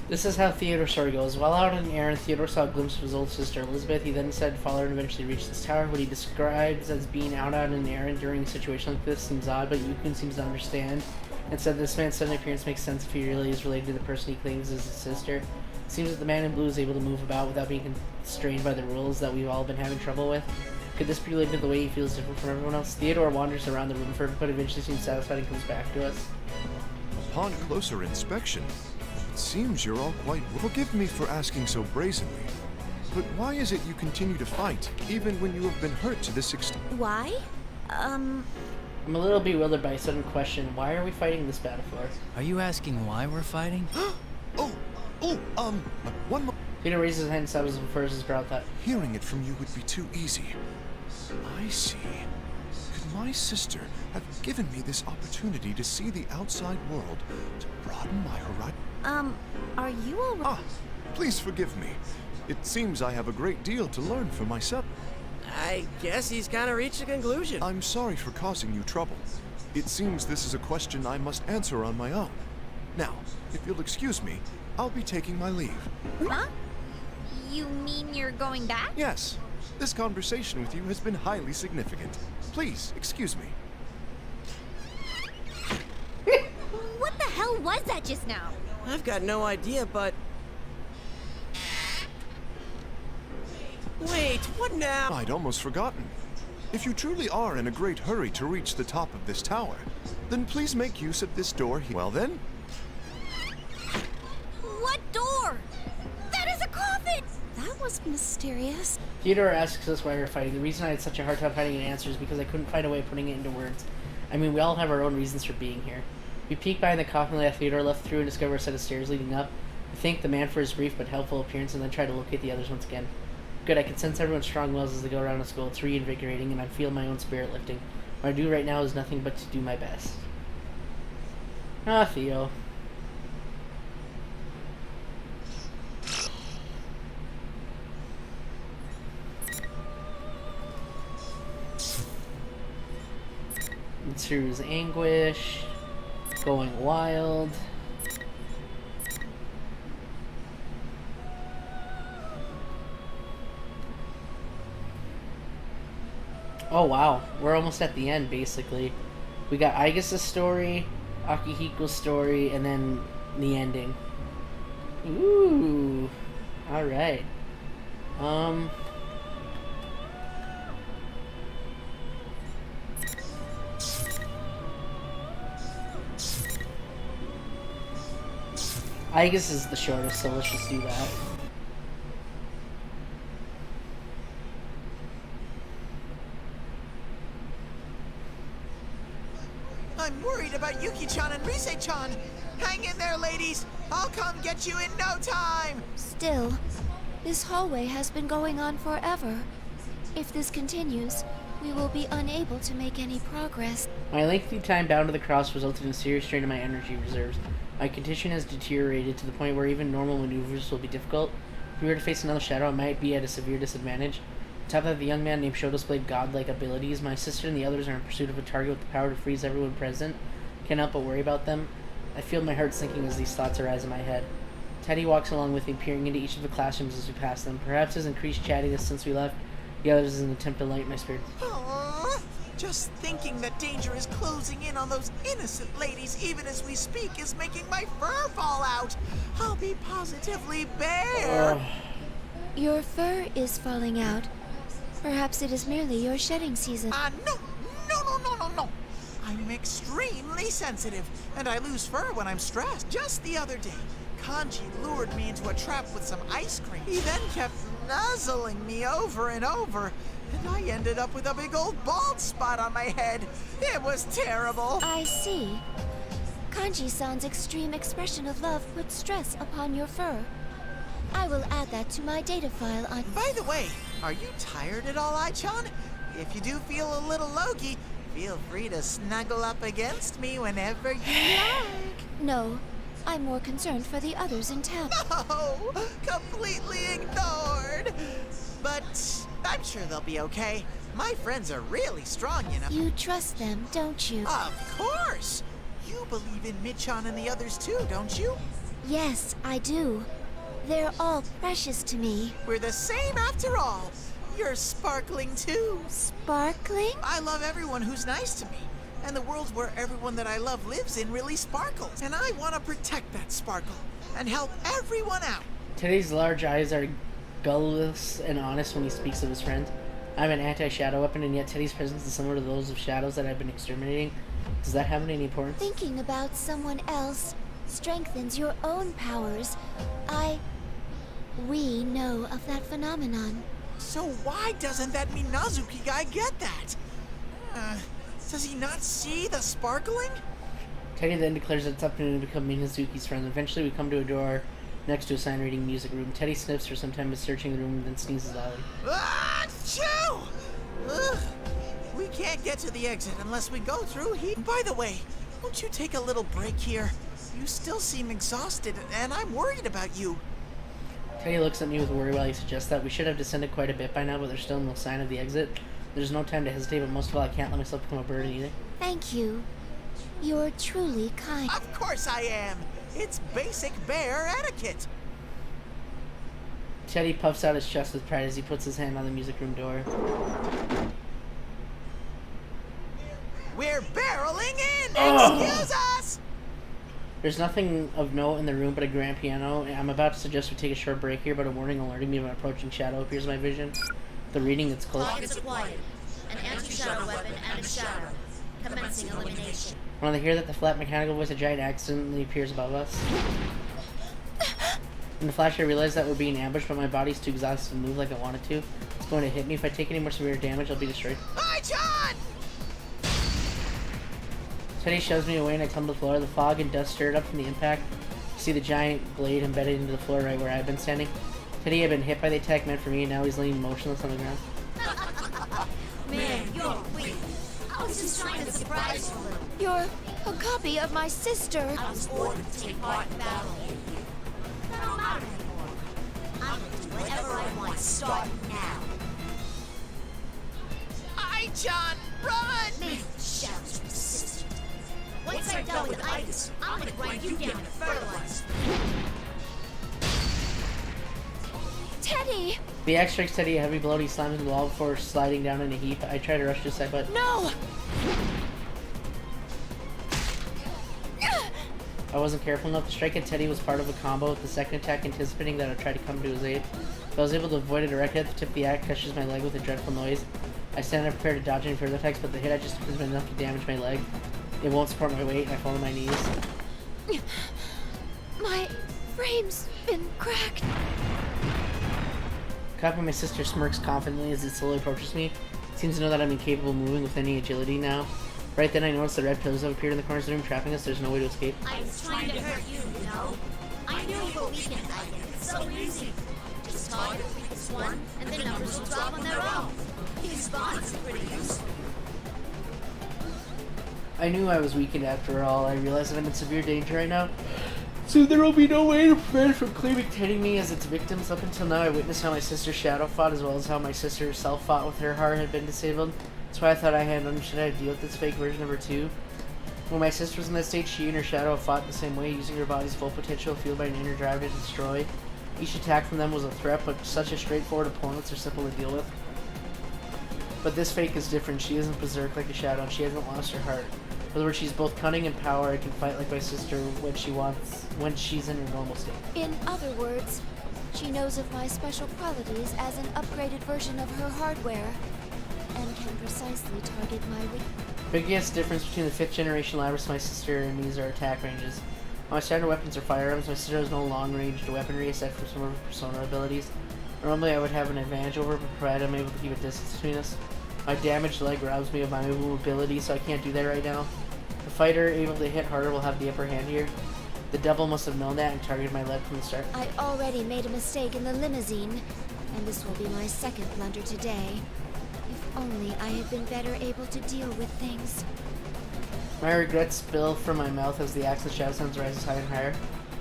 This is how Theodore's story goes. While out on an errand, Theodore saw a glimpse of his old sister Elizabeth. He then decided to follow her and eventually reach this tower. What he describes as being out on an errand during a situation like this seems odd, but Yukun seems to understand. And said this man's sudden appearance makes sense if he really is related to the person he claims is his sister. It seems that the man in blue is able to move about without being constrained by the rules that we've all been having trouble with. Could this be related to the way he feels different from everyone else? Theodore wanders around the room for a bit, but eventually seems satisfied and comes back to us. Upon closer inspection, it seems you're all quite... Forgive me for asking so brazenly, but why is it you continue to fight, even when you have been hurt to this extent? Why? I'm a little bewildered by a sudden question. Why are we fighting this battle for? Are you asking why we're fighting? One more... Peter raises his hand and stops and refers his brow thought. Hearing it from you would be too easy. I see. Could my sister have given me this opportunity to see the outside world, to broaden my horizon? Are you all right? Ah, please forgive me. It seems I have a great deal to learn for myself. I guess he's kind of reached a conclusion. I'm sorry for causing you trouble. It seems this is a question I must answer on my own. Now, if you'll excuse me, I'll be taking my leave. Huh? You mean you're going back? Yes. This conversation with you has been highly significant. Please, excuse me. What the hell was that just now? I've got no idea, but... Wait, what now? I'd almost forgotten. If you truly are in a great hurry to reach the top of this tower, then please make use of this door here. Well then? What door? That is a coffin! That was mysterious. Theodore asks us why we're fighting. The reason I had such a hard time finding an answer is because I couldn't find a way of putting it into words. I mean, we all have our own reasons for being here. We peek behind the coffin that Theodore left through and discover a set of stairs leading up. We thank the man for his brief but helpful appearance and then try to locate the others once again. Good, I can sense everyone's strong wills as they go around the school. It's reinvigorating and I feel my own spirit lifting. What I do right now is nothing but to do my best. Ah, Theo. Mitsuru's anguish. Going wild. Oh wow, we're almost at the end basically. We got Aigis' story, Akihiko's story, and then the ending. Ooh. Alright. Aigis is the shortest, so let's just do that. I'm worried about Yuki-chan and Rise-chan. Hang in there, ladies. I'll come get you in no time. Still, this hallway has been going on forever. If this continues, we will be unable to make any progress. My lengthy time bound to the cross resulted in a serious strain on my energy reserves. My condition has deteriorated to the point where even normal maneuvers will be difficult. If we were to face another shadow, I might be at a severe disadvantage. On top of that, the young man named Sho displayed godlike abilities. My sister and the others are in pursuit of a target with the power to freeze everyone present. Can't help but worry about them. I feel my heart sinking as these thoughts arise in my head. Teddy walks along with me, peering into each of the classrooms as we pass them. Perhaps his increased chattiness since we left the others is an attempt to lighten my spirits. Aww. Just thinking that danger is closing in on those innocent ladies even as we speak is making my fur fall out. I'll be positively bare. Your fur is falling out. Perhaps it is merely your shedding season. No. I'm extremely sensitive, and I lose fur when I'm stressed. Just the other day, Kanji lured me into a trap with some ice cream. He then kept nuzzling me over and over, and I ended up with a big old bald spot on my head. It was terrible. I see. Kanji-san's extreme expression of love puts stress upon your fur. I will add that to my data file on... By the way, are you tired at all, Ai-chan? If you do feel a little low-key, feel free to snuggle up against me whenever you like. No, I'm more concerned for the others in town. No, completely ignored. But I'm sure they'll be okay. My friends are really strong, you know. You trust them, don't you? Of course. You believe in Michan and the others too, don't you? Yes, I do. They're all precious to me. We're the same after all. You're sparkling too. Sparkling? I love everyone who's nice to me. And the world where everyone that I love lives in really sparkles. And I want to protect that sparkle and help everyone out. Teddy's large eyes are guileless and honest when he speaks of his friends. I'm an anti-shadow weapon, and yet Teddy's presence is similar to those of shadows that I've been exterminating. Does that have any importance? Thinking about someone else strengthens your own powers. We know of that phenomenon. So why doesn't that Minazuki guy get that? Does he not see the sparkling? Teddy then declares that it's up to him to become Minazuki's friend. Eventually we come to a door next to a sign reading music room. Teddy sniffs for some time as searching the room and then sneezes loudly. Achoo! Ugh. We can't get to the exit unless we go through here. By the way, won't you take a little break here? You still seem exhausted, and I'm worried about you. Teddy looks at me with worry while he suggests that. We should have descended quite a bit by now, but there's still no sign of the exit. There's no time to hesitate, but most of all, I can't let myself become a burden either. Thank you. You're truly kind. Of course I am. It's basic bear etiquette. Teddy puffs out his chest with pride as he puts his hand on the music room door. We're barreling in! Excuse us! There's nothing of note in the room but a grand piano. I'm about to suggest we take a short break here, but a warning alerting me of an approaching shadow appears in my vision. The reading that's close. Targets acquired. An anti-shadow weapon and a shadow. Commencing elimination. When I hear that the flat mechanical voice of Giant accidentally appears above us. In the flash, I realize that we're being ambushed, but my body's too exhausted to move like I wanted to. It's going to hit me. If I take any more severe damage, I'll be destroyed. Ai-chan! Teddy shoves me away and I tumble to the floor. The fog and dust stirred up from the impact. I see the giant blade embedded into the floor right where I've been standing. Teddy had been hit by the attack meant for me, and now he's laying motionless on the ground. Man, you're weak. I was just trying to surprise you a little. You're a copy of my sister. I was ordered to take part in battle. But I'm not anymore. I'm gonna do whatever I want, starting now. Ai-chan, run! Man, shouts from sister. Once I'm done with Itis, I'm gonna grind you down and fertilize. Teddy! The axe strikes Teddy a heavy blow. He slams into the wall before sliding down in a heap. I try to rush to his side, but No! I wasn't careful enough. The strike at Teddy was part of a combo with the second attack, anticipating that I'd try to come to his aid. If I was able to avoid a direct hit, the tip of the axe catches my leg with a dreadful noise. I stand there prepared to dodge any further attacks, but the hit I just took has been enough to damage my leg. It won't support my weight, and I fall to my knees. My frame's been cracked. Copy, my sister smirks confidently as it slowly approaches me. It seems to know that I'm incapable of moving with any agility now. Right then I notice the red pillars have appeared in the corners of the room, trapping us. There's no way to escape. I was trying to hurt you, you know? I knew you were weakened, I guess. So easy. Just target weak press 1, and the numbers will drop on their own. These bonds are pretty useful. I knew I was weakened after all. I realized that I'm in severe danger right now. So there will be no way to prevent it from claiming Teddy me as its victims. Up until now, I witnessed how my sister Shadow fought, as well as how my sister herself fought with her heart had been disabled. That's why I thought I had understood how to deal with this fake version of her too. When my sister was in that state, she and her Shadow fought the same way, using her body's full potential, fueled by an inner drive to destroy. Each attack from them was a threat, but such a straightforward opponents are simple to deal with. But this fake is different. She isn't berserk like a Shadow, and she hasn't lost her heart. In other words, she's both cunning and power and can fight like my sister when she's in her normal state. In other words, she knows of my special qualities as an upgraded version of her hardware, and can precisely target my Biggest difference between the 5th generation Labras, my sister, and me is our attack ranges. My standard weapons are firearms. My sister has no long-ranged weaponry aside from some of her persona abilities. Normally I would have an advantage over her, but provided I'm able to keep a distance between us. My damaged leg robs me of my mobility, so I can't do that right now. The fighter able to hit harder will have the upper hand here. The devil must have known that and targeted my leg from the start. I already made a mistake in the limousine, and this will be my second blunder today. If only I had been better able to deal with things. My regrets spill from my mouth as the axe of Shadow Sounds rises higher and higher.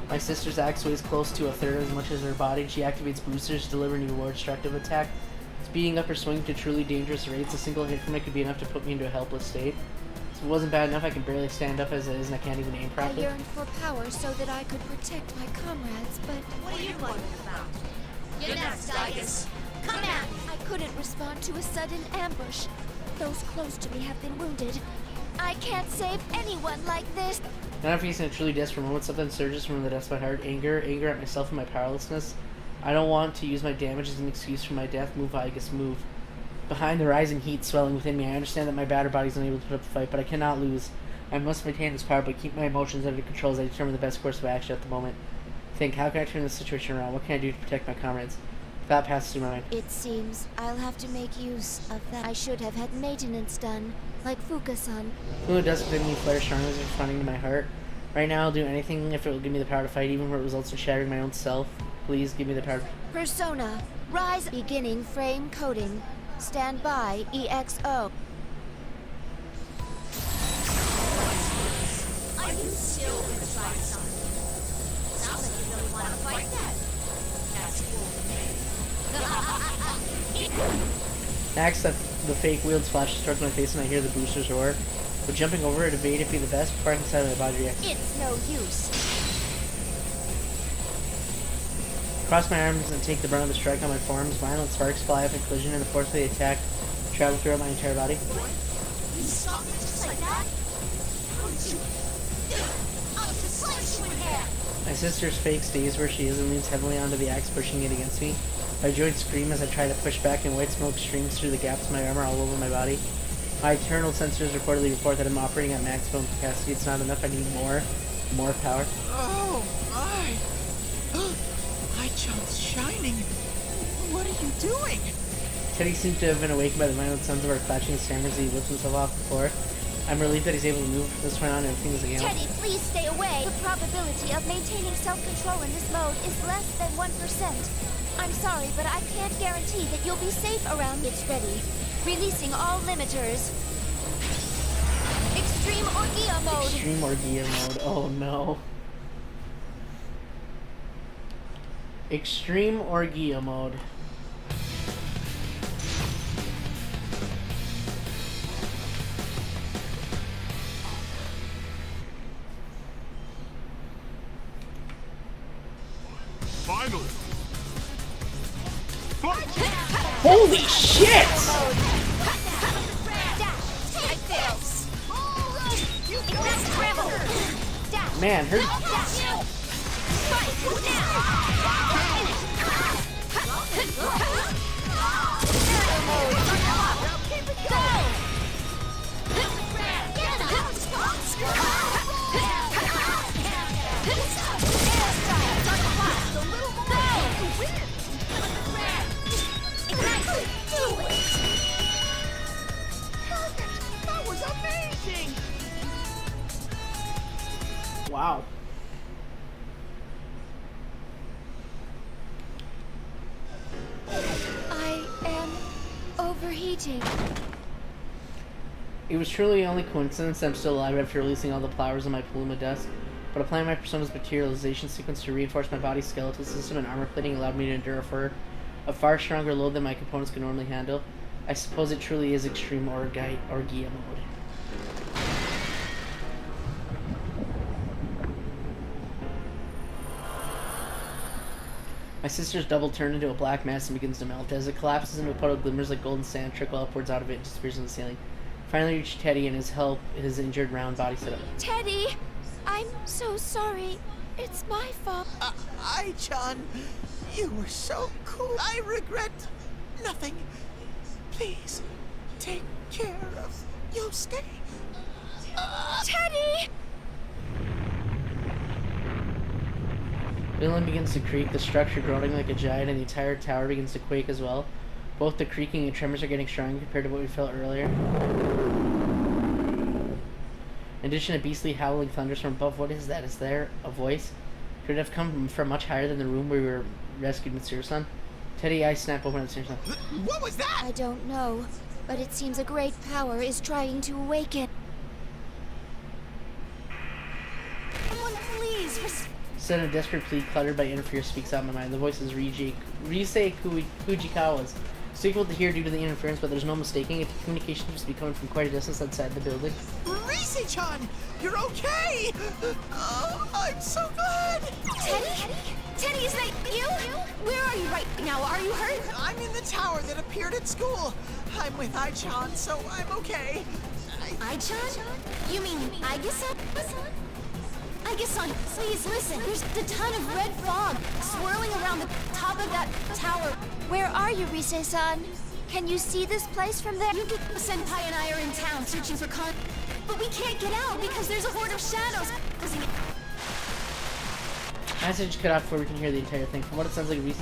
My sister's axe weighs close to a third as much as her body, and she activates boosters to deliver new more destructive attack. Speeding up her swing to truly dangerous rates, a single hit from it could be enough to put me into a helpless state. If it wasn't bad enough, I can barely stand up as it is, and I can't even aim I properly. yearned for power so that I could protect my comrades, but... What are you wondering about? You're next, Digus. Come at me! I couldn't respond to a sudden ambush. Those close to me have been wounded. I can't save anyone like this. Now I'm facing a truly desperate moment. Something surges from the depths of my heart. Anger at myself and my powerlessness. I don't want to use my damage as an excuse for my death. Move, Igus, move. Behind the rising heat swelling within me, I understand that my battered body is unable to put up a fight, but I cannot lose. I must maintain this power, but keep my emotions under control as I determine the best course of action at the moment. Think, how can I turn this situation around? What can I do to protect my comrades? That passes through my mind. It seems I'll have to make use of that. I should have had maintenance done, like Fuka-san. It doesn't give me flare strong as responding to my heart. Right now, I'll do anything if it will give me the power to fight, even if it results in shattering my own self. Please give me the power. Persona. Rise. Beginning frame coding. Stand by. EXO. Are you still gonna try something? Sounds like you really want to fight that. That's cool to me. Axe that the fake wields flashes struck my face and I hear the boosters roar. Would jumping over it evade it be the best? Before I can decide my body reacts. It's no use. Cross my arms and take the brunt of the strike on my forearms. Violent sparks fly up in collision and the force of the attack travel throughout my entire body. You saw me just like that? How did you... I'll just slice you in half! My sister's fake stays where she is and leans heavily onto the axe, pushing it against me. My joints scream as I try to push back, and white smoke streams through the gaps in my armor all over my body. My internal sensors reportedly report that I'm operating at maximum capacity. It's not enough. I need more power. Oh my! My jump's shining. What are you doing? Teddy seems to have been awakened by the violent sounds of our clashing stammers as he lifts himself off the floor. I'm relieved that he's able to move from this point on. Everything is again. Teddy, please stay away. The probability of maintaining self-control in this mode is less than 1%. I'm sorry, but I can't guarantee that you'll be safe around. It's ready. Releasing all limiters. Extreme Orgia mode. Extreme Orgia mode. Oh no. Extreme Orgia mode. Finally! Holy shit! Man, her... That was amazing! Wow. waiting. It was truly only coincidence that I'm still alive after releasing all the flowers on my Paluma desk, but applying my persona's materialization sequence to reinforce my body's skeletal system and armor plating allowed me to endure a far stronger load than my components could normally handle. I suppose it truly is extreme Orgia mode. My sister's double turned into a black mass and begins to melt. As it collapses into a puddle, glimmers like golden sand trickle upwards out of it and disappears in the ceiling. Finally reached Teddy and his injured round body set up. Teddy! I'm so sorry. It's my fault. Ai-chan, you were so cool. I regret nothing. Please, take care of Yosuke. Teddy! Building begins to creak, the structure groaning like a giant, and the entire tower begins to quake as well. Both the creaking and tremors are getting stronger compared to what we felt earlier. In addition, a beastly howling thunders from above. What is that? Is there a voice? Could it have come from much higher than the room where we were rescued Mitsuru-san? Teddy eyes snap open at the same time. What was that? I don't know, but it seems a great power is trying to awaken. Someone please. Instead of a desperate plea cluttered by interference speaks out in my mind. The voice is Rise Fujikawa's. It's difficult to hear due to the interference, but there's no mistaking it. The communication seems to be coming from quite a distance outside the building. Rise-chan, you're okay! Oh, I'm so glad! Teddy? Teddy, is that you? Where are you right now? Are you hurt? I'm in the tower that appeared at school. I'm with Ai-chan, so I'm okay. Ai-chan? You mean Aigis-san? Aigis-san, please listen. There's a ton of red fog swirling around the top of that tower. Where are you, Rise-san? Can you see this place from there? Senpai and I are in town searching for but we can't get out because there's a horde of shadows. My message cut off before we can hear the entire thing. From what it sounds like, Rise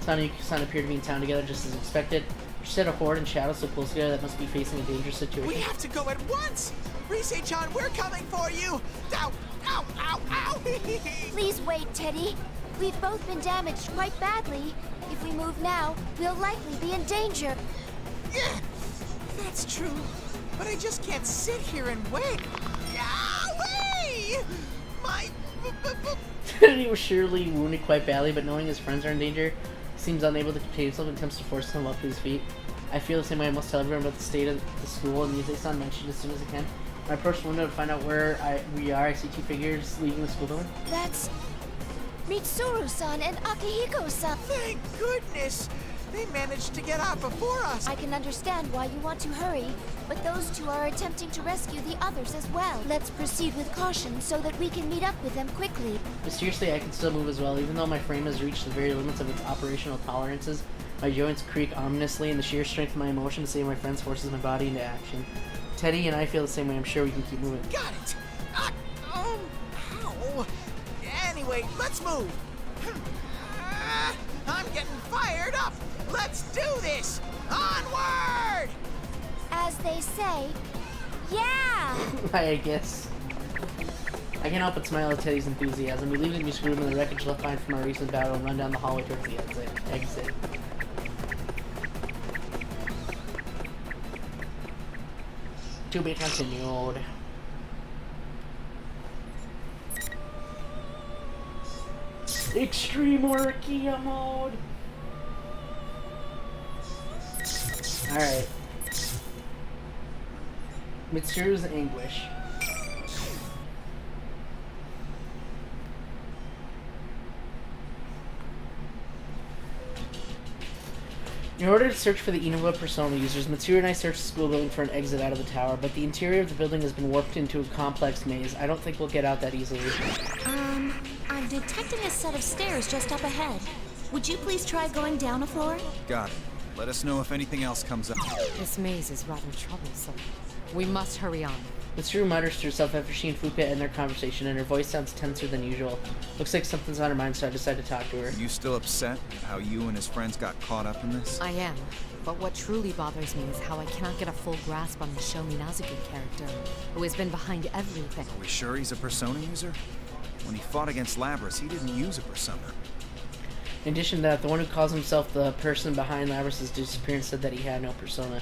and Yuki-san appear to be in town together just as expected. She said a horde and shadows so close together that must be facing a dangerous situation. We have to go at once! Rise-chan, we're coming for you! Ow! Ow! Ow! Ow! Please wait, Teddy. We've both been damaged quite badly. If we move now, we'll likely be in danger. Yeah, that's true. But I just can't sit here and wait. Away! My... Teddy was surely wounded quite badly, but knowing his friends are in danger, he seems unable to contain himself and attempts to force him up to his feet. I feel the same way. I must tell everyone about the state of the school, and Mise-san mentioned as soon as I can. When I approach the window to find out where we are, I see two figures leaving the school building. That's Mitsuru-san and Akihiko-san. Thank goodness! They managed to get out before us. I can understand why you want to hurry, but those two are attempting to rescue the others as well. Let's proceed with caution so that we can meet up with them quickly. Mysteriously, I can still move as well. Even though my frame has reached the very limits of its operational tolerances, my joints creak ominously, and the sheer strength of my emotion to save my friends forces my body into action. Teddy and I feel the same way. I'm sure we can keep moving. Got it! Ow! Anyway, let's move! I'm getting fired up! Let's do this! Onward! As they say, yeah! I guess. I can't help but smile at Teddy's enthusiasm. We leave the music room and the wreckage left behind from our recent battle and run down the hallway towards the exit. To be continued. Extreme Orgia mode. Alright. Mitsuru's anguish. In order to search for the Innova persona users, Mitsuru and I searched the school building for an exit out of the tower, but the interior of the building has been warped into a complex maze. I don't think we'll get out that easily. I'm detecting a set of stairs just up ahead. Would you please try going down a floor? Got it. Let us know if anything else comes up. This maze is rather troublesome. We must hurry on. Mitsuru mutters to herself after she and Fuka end their conversation, and her voice sounds tenser than usual. Looks like something's on her mind, so I decide to talk to her. Are you still upset at how you and his friends got caught up in this? I am. But what truly bothers me is how I cannot get a full grasp on the Sho Minazuki character, who has been behind everything. Are we sure he's a persona user? When he fought against Labras, he didn't use a persona. In addition to that, the one who calls himself the person behind Labras' disappearance said that he had no persona.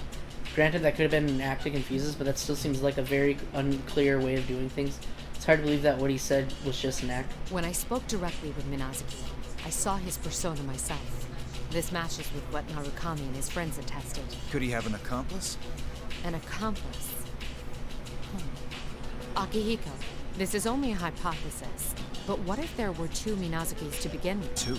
Granted, that could have been an act to confuse us, but that still seems like a very unclear way of doing things. It's hard to believe that what he said was just an act. When I spoke directly with Minazuki, I saw his persona myself. This matches with what Narukami and his friends attested. Could he have an accomplice? An accomplice? Akihiko, this is only a hypothesis, but what if there were two Minazukis to begin with? Two?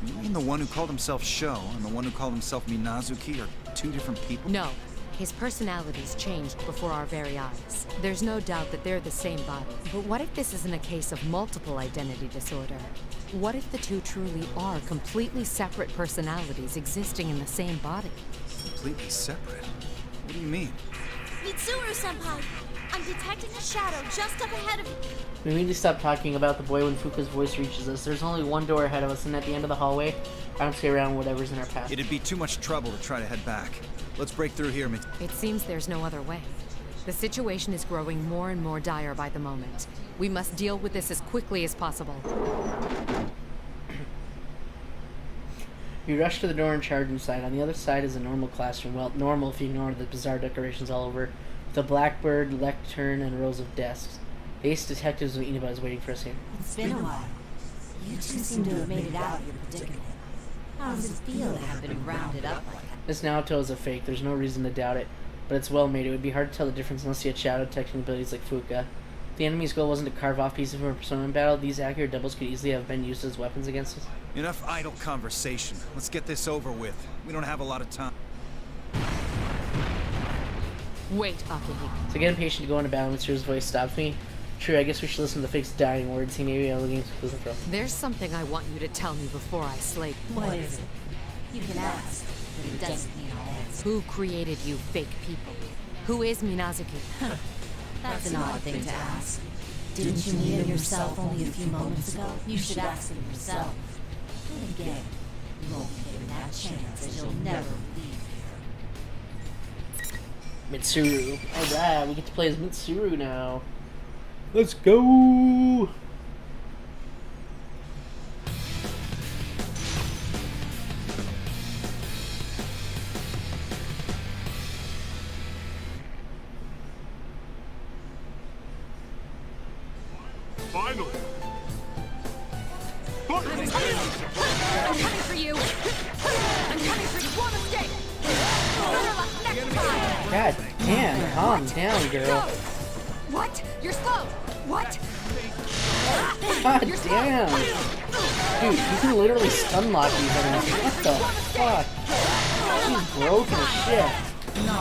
You mean the one who called himself Sho and the one who called himself Minazuki are two different people? No. His personalities changed before our very eyes. There's no doubt that they're the same body. But what if this isn't a case of multiple identity disorder? What if the two truly are completely separate personalities existing in the same body? Completely separate? What do you mean? Mitsuru-senpai! I'm detecting a shadow just up ahead of you. We need to stop talking about the boy when Fuka's voice reaches us. There's only one door ahead of us, and at the end of the hallway, I don't see around whatever's in our path. It'd be too much trouble to try to head back. Let's break through here, It seems there's no other way. The situation is growing more and more dire by the moment. We must deal with this as quickly as possible. We rush to the door and charge inside. On the other side is a normal classroom. Well, normal if you ignore the bizarre decorations all over. With a blackbird, lectern, and rows of desks. The ace detectives with Inaba is waiting for us here. It's been a while. You two seem to have made it out of your predicament. How does it feel to have been rounded up like that? This Naoto is a fake. There's no reason to doubt it. But it's well made. It would be hard to tell the difference unless you had shadow detecting abilities like Fuka. If the enemy's goal wasn't to carve off pieces from a persona in battle, these accurate doubles could easily have been used as weapons against us. Enough idle conversation. Let's get this over with. We don't have a lot of time. Wait, Akihiko. To get impatient to go into battle, Mitsuru's voice stops me. True, I guess we should listen to the fake's dying words. He may be able to gain some clues from. There's something I want you to tell me before I slay you. What is it? You can ask, but it doesn't mean I'll answer. Who created you fake people? Who is Minazuki? That's an odd thing to ask. Didn't you meet him yourself only a few moments ago? You should ask him yourself. Then again, you won't be given that chance, as you'll never leave here. Mitsuru. Alright, we get to play as Mitsuru now. Let's go! Finally! I'm coming for you! I'm coming for you! One mistake! God damn, calm down, girl. What? You're slow! What? God damn! Dude, you can literally stun lock these enemies. What the fuck? She's broken as shit. No.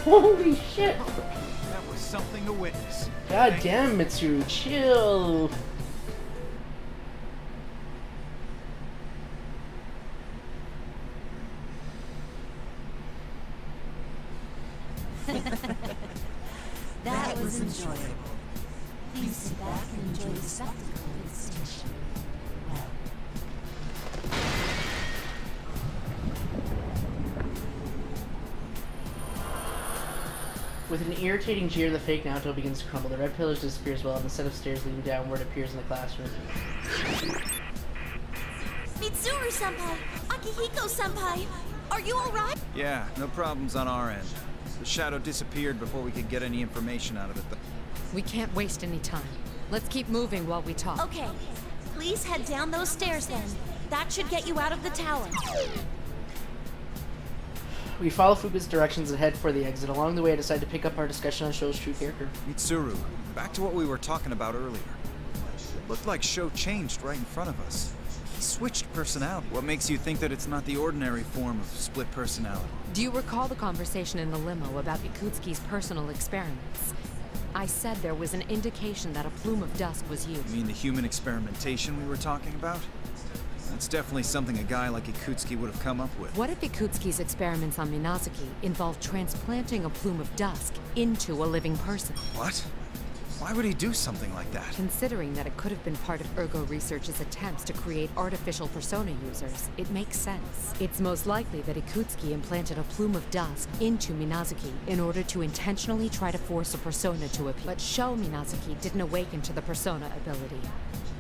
Holy shit! That was something to witness. God damn, Mitsuru, chill. That was enjoyable. Please sit back and enjoy the spectacle of extinction. Well. With an irritating jeer, the fake Naoto begins to crumble. The red pillars disappear as well, and the set of stairs leading downward appears in the classroom. Mitsuru-senpai! Akihiko-senpai! Are you alright? Yeah, no problems on our end. The shadow disappeared before we could get any information out of it. We can't waste any time. Let's keep moving while we talk. Okay. Please head down those stairs then. That should get you out of the tower. We follow Fuka's directions and head for the exit. Along the way, I decide to pick up our discussion on Sho's true character. Mitsuru, back to what we were talking about earlier. It looked like Sho changed right in front of us. He switched personality. What makes you think that it's not the ordinary form of split personality? Do you recall the conversation in the limo about Ikutsuki's personal experiments? I said there was an indication that a plume of dust was used. You mean the human experimentation we were talking about? That's definitely something a guy like Ikutsuki would have come up with. What if Ikutsuki's experiments on Minazuki involved transplanting a plume of dust into a living person? What? Why would he do something like that? Considering that it could have been part of Ergo Research's attempts to create artificial persona users, it makes sense. It's most likely that Ikutsuki implanted a plume of dust into Minazuki in order to intentionally try to force a persona to appear. But Sho Minazuki didn't awaken to the persona ability.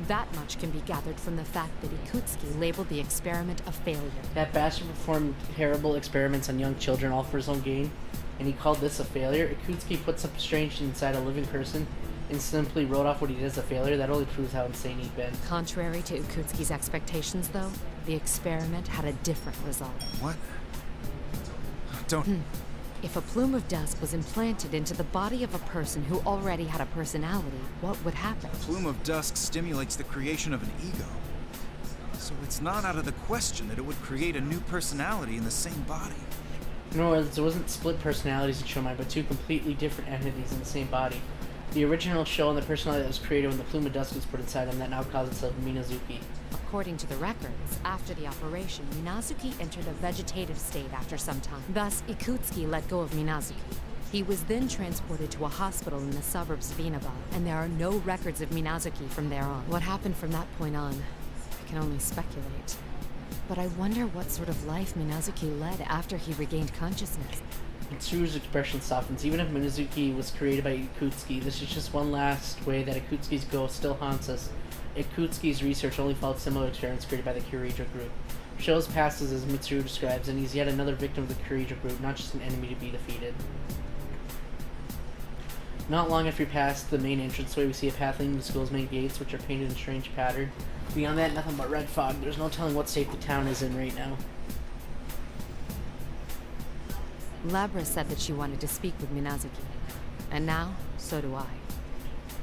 That much can be gathered from the fact that Ikutsuki labeled the experiment a failure. That bastard performed terrible experiments on young children all for his own gain, and he called this a failure. Ikutsuki put something strange inside a living person and simply wrote off what he did as a failure. That only proves how insane he'd been. Contrary to Ikutsuki's expectations, though, the experiment had a different result. What? Don't... If a plume of dust was implanted into the body of a person who already had a personality, what would happen? A plume of dust stimulates the creation of an ego. So it's not out of the question that it would create a new personality in the same body. In other words, it wasn't split personalities in Shomai, but two completely different entities in the same body. The original Sho and the personality that was created when the plume of dust was put inside him that now calls itself Minazuki. According to the records, after the operation, Minazuki entered a vegetative state after some time. Thus, Ikutsuki let go of Minazuki. He was then transported to a hospital in the suburbs of Inaba, and there are no records of Minazuki from there on. What happened from that point on, I can only speculate. But I wonder what sort of life Minazuki led after he regained consciousness. Mitsuru's expression softens. Even if Minazuki was created by Ikutsuki, this is just one last way that Ikutsuki's ghost still haunts us. Ikutsuki's research only followed similar experiments created by the Kirijo group. Sho's past is as Mitsuru describes, and he's yet another victim of the Kirijo group, not just an enemy to be defeated. Not long after we pass the main entranceway, we see a path leading to the school's main gates, which are painted in a strange pattern. Beyond that, nothing but red fog. There's no telling what state the town is in right now. Labra said that she wanted to speak with Minazuki. And now, so do I.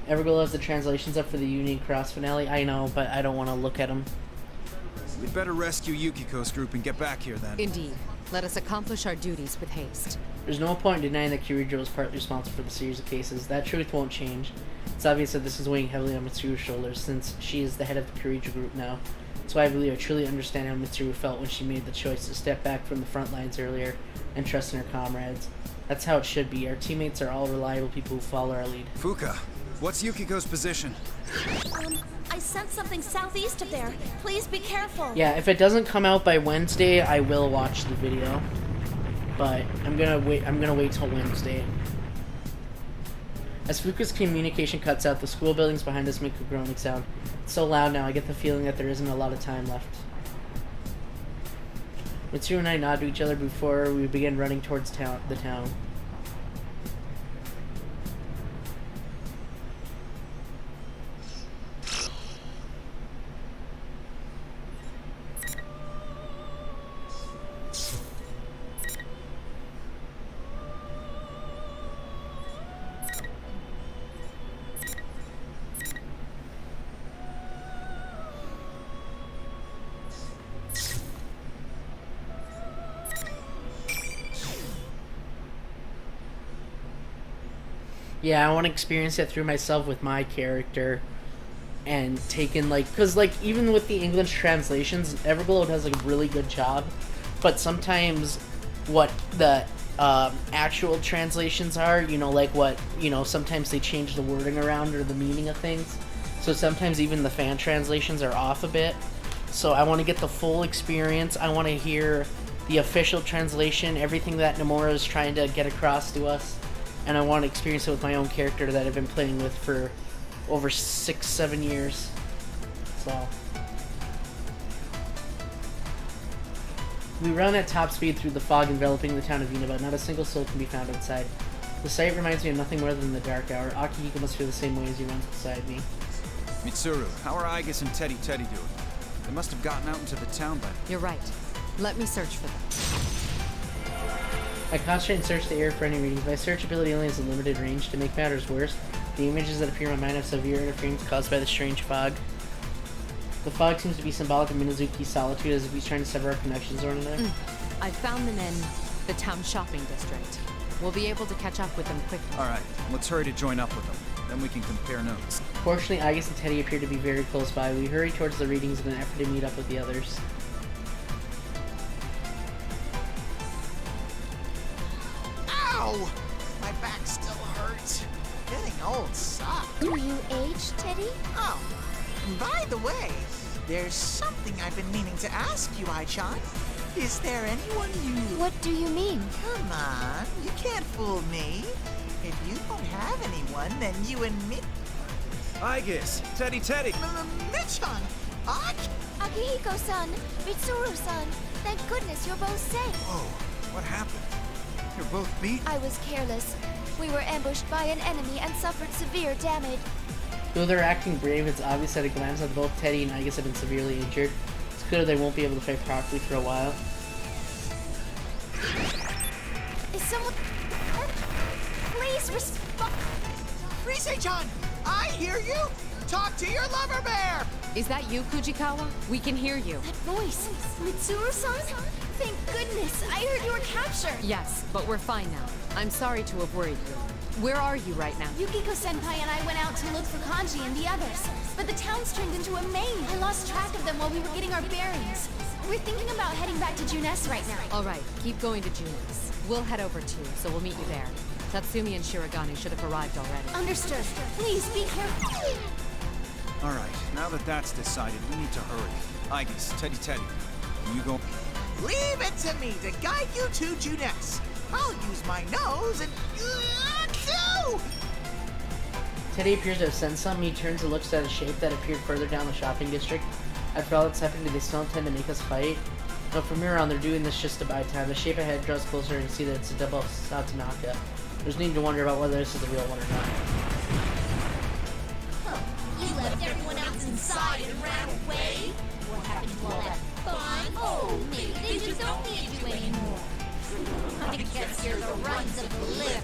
Everglow has the translations up for the Union Cross finale. I know, but I don't want to look at them. We'd better rescue Yukiko's group and get back here then. Indeed. Let us accomplish our duties with haste. There's no point in denying that Kirijo is partly responsible for the series of cases. That truth won't change. It's obvious that this is weighing heavily on Mitsuru's shoulders, since she is the head of the Kirijo group now. That's why I believe I truly understand how Mitsuru felt when she made the choice to step back from the front lines earlier and trust in her comrades. That's how it should be. Our teammates are all reliable people who follow our lead. Fuka, what's Yukiko's position? I sense something southeast of there. Please be careful. Yeah, if it doesn't come out by Wednesday, I will watch the video. But I'm gonna wait till Wednesday. As Fuka's communication cuts out, the school buildings behind us make a groaning sound. It's so loud now, I get the feeling that there isn't a lot of time left. Mitsuru and I nod to each other before we begin running towards the town. Yeah, I want to experience it through myself with my character and taken, like, because, like, even with the English translations, Everglow does, like, a really good job, but sometimes what the actual translations are, you know, like what, you know, sometimes they change the wording around or the meaning of things, so sometimes even the fan translations are off a bit, so I want to get the full experience. I want to hear the official translation, everything that Nomura is trying to get across to us. And I want to experience it with my own character that I've been playing with for over 6-7 years. So we run at top speed through the fog enveloping the town of Inaba. Not a single soul can be found outside. The sight reminds me of nothing more than the dark hour. Akihiko must feel the same way as he runs beside me. Mitsuru, how are Igus and Teddy doing? They must have gotten out into the town by now. You're right. Let me search for them. I concentrate and search the air for any readings. My search ability only has a limited range. To make matters worse, the images that appear in my mind have severe interference caused by the strange fog. The fog seems to be symbolic of Minazuki's solitude, as if he's trying to sever our connections or anything. I found them in the town shopping district. We'll be able to catch up with them quickly. Alright, let's hurry to join up with them. Then we can compare notes. Fortunately, Igus and Teddy appear to be very close by. We hurry towards the readings in an effort to meet up with the others. Ow! My back still hurts. Getting old sock. Do you age, Teddy? Oh, by the way, there's something I've been meaning to ask you, Ai-chan. Is there anyone you... What do you mean? Come on, you can't fool me. If you don't have anyone, then you and me... Aigis, Teddy. Michan! Akihiko-san, Mitsuru-san, thank goodness you're both safe. Whoa, what happened? You're both beat? I was careless. We were ambushed by an enemy and suffered severe damage. Though they're acting brave, it's obvious at a glance that both Teddy and Aigis have been severely injured. It's clear they won't be able to fight properly for a while. Is someone... Please respond. Rise-chan, I hear you! Talk to your lover bear! Is that you, Fujikawa? We can hear you. That voice. Mitsuru-san? Thank goodness. I heard you were captured. Yes, but we're fine now. I'm sorry to have worried you. Where are you right now? Yukiko-senpai and I went out to look for Kanji and the others, but the town's turned into a maze. I lost track of them while we were getting our bearings. We're thinking about heading back to Junes right now. All right, keep going to Junes. We'll head over too, so we'll meet you there. Tatsumi and Shirogane should have arrived already. Understood. Please be careful. Alright, now that that's decided, we need to hurry. Aigis, Teddy. You go... Leave it to me to guide you to Junes. I'll use my nose and... Teddy appears to have sensed something. He turns and looks at a shape that appeared further down the shopping district. After all that's happened, do they still intend to make us fight? No, from here on, they're doing this just to buy time. The shape ahead draws closer and see that it's a double Satanaka. There's need to wonder about whether this is the real one or not. You left everyone else inside and ran away? What happened to all that fun? Oh, maybe they just don't need you anymore. I guess you're the runs of the lift.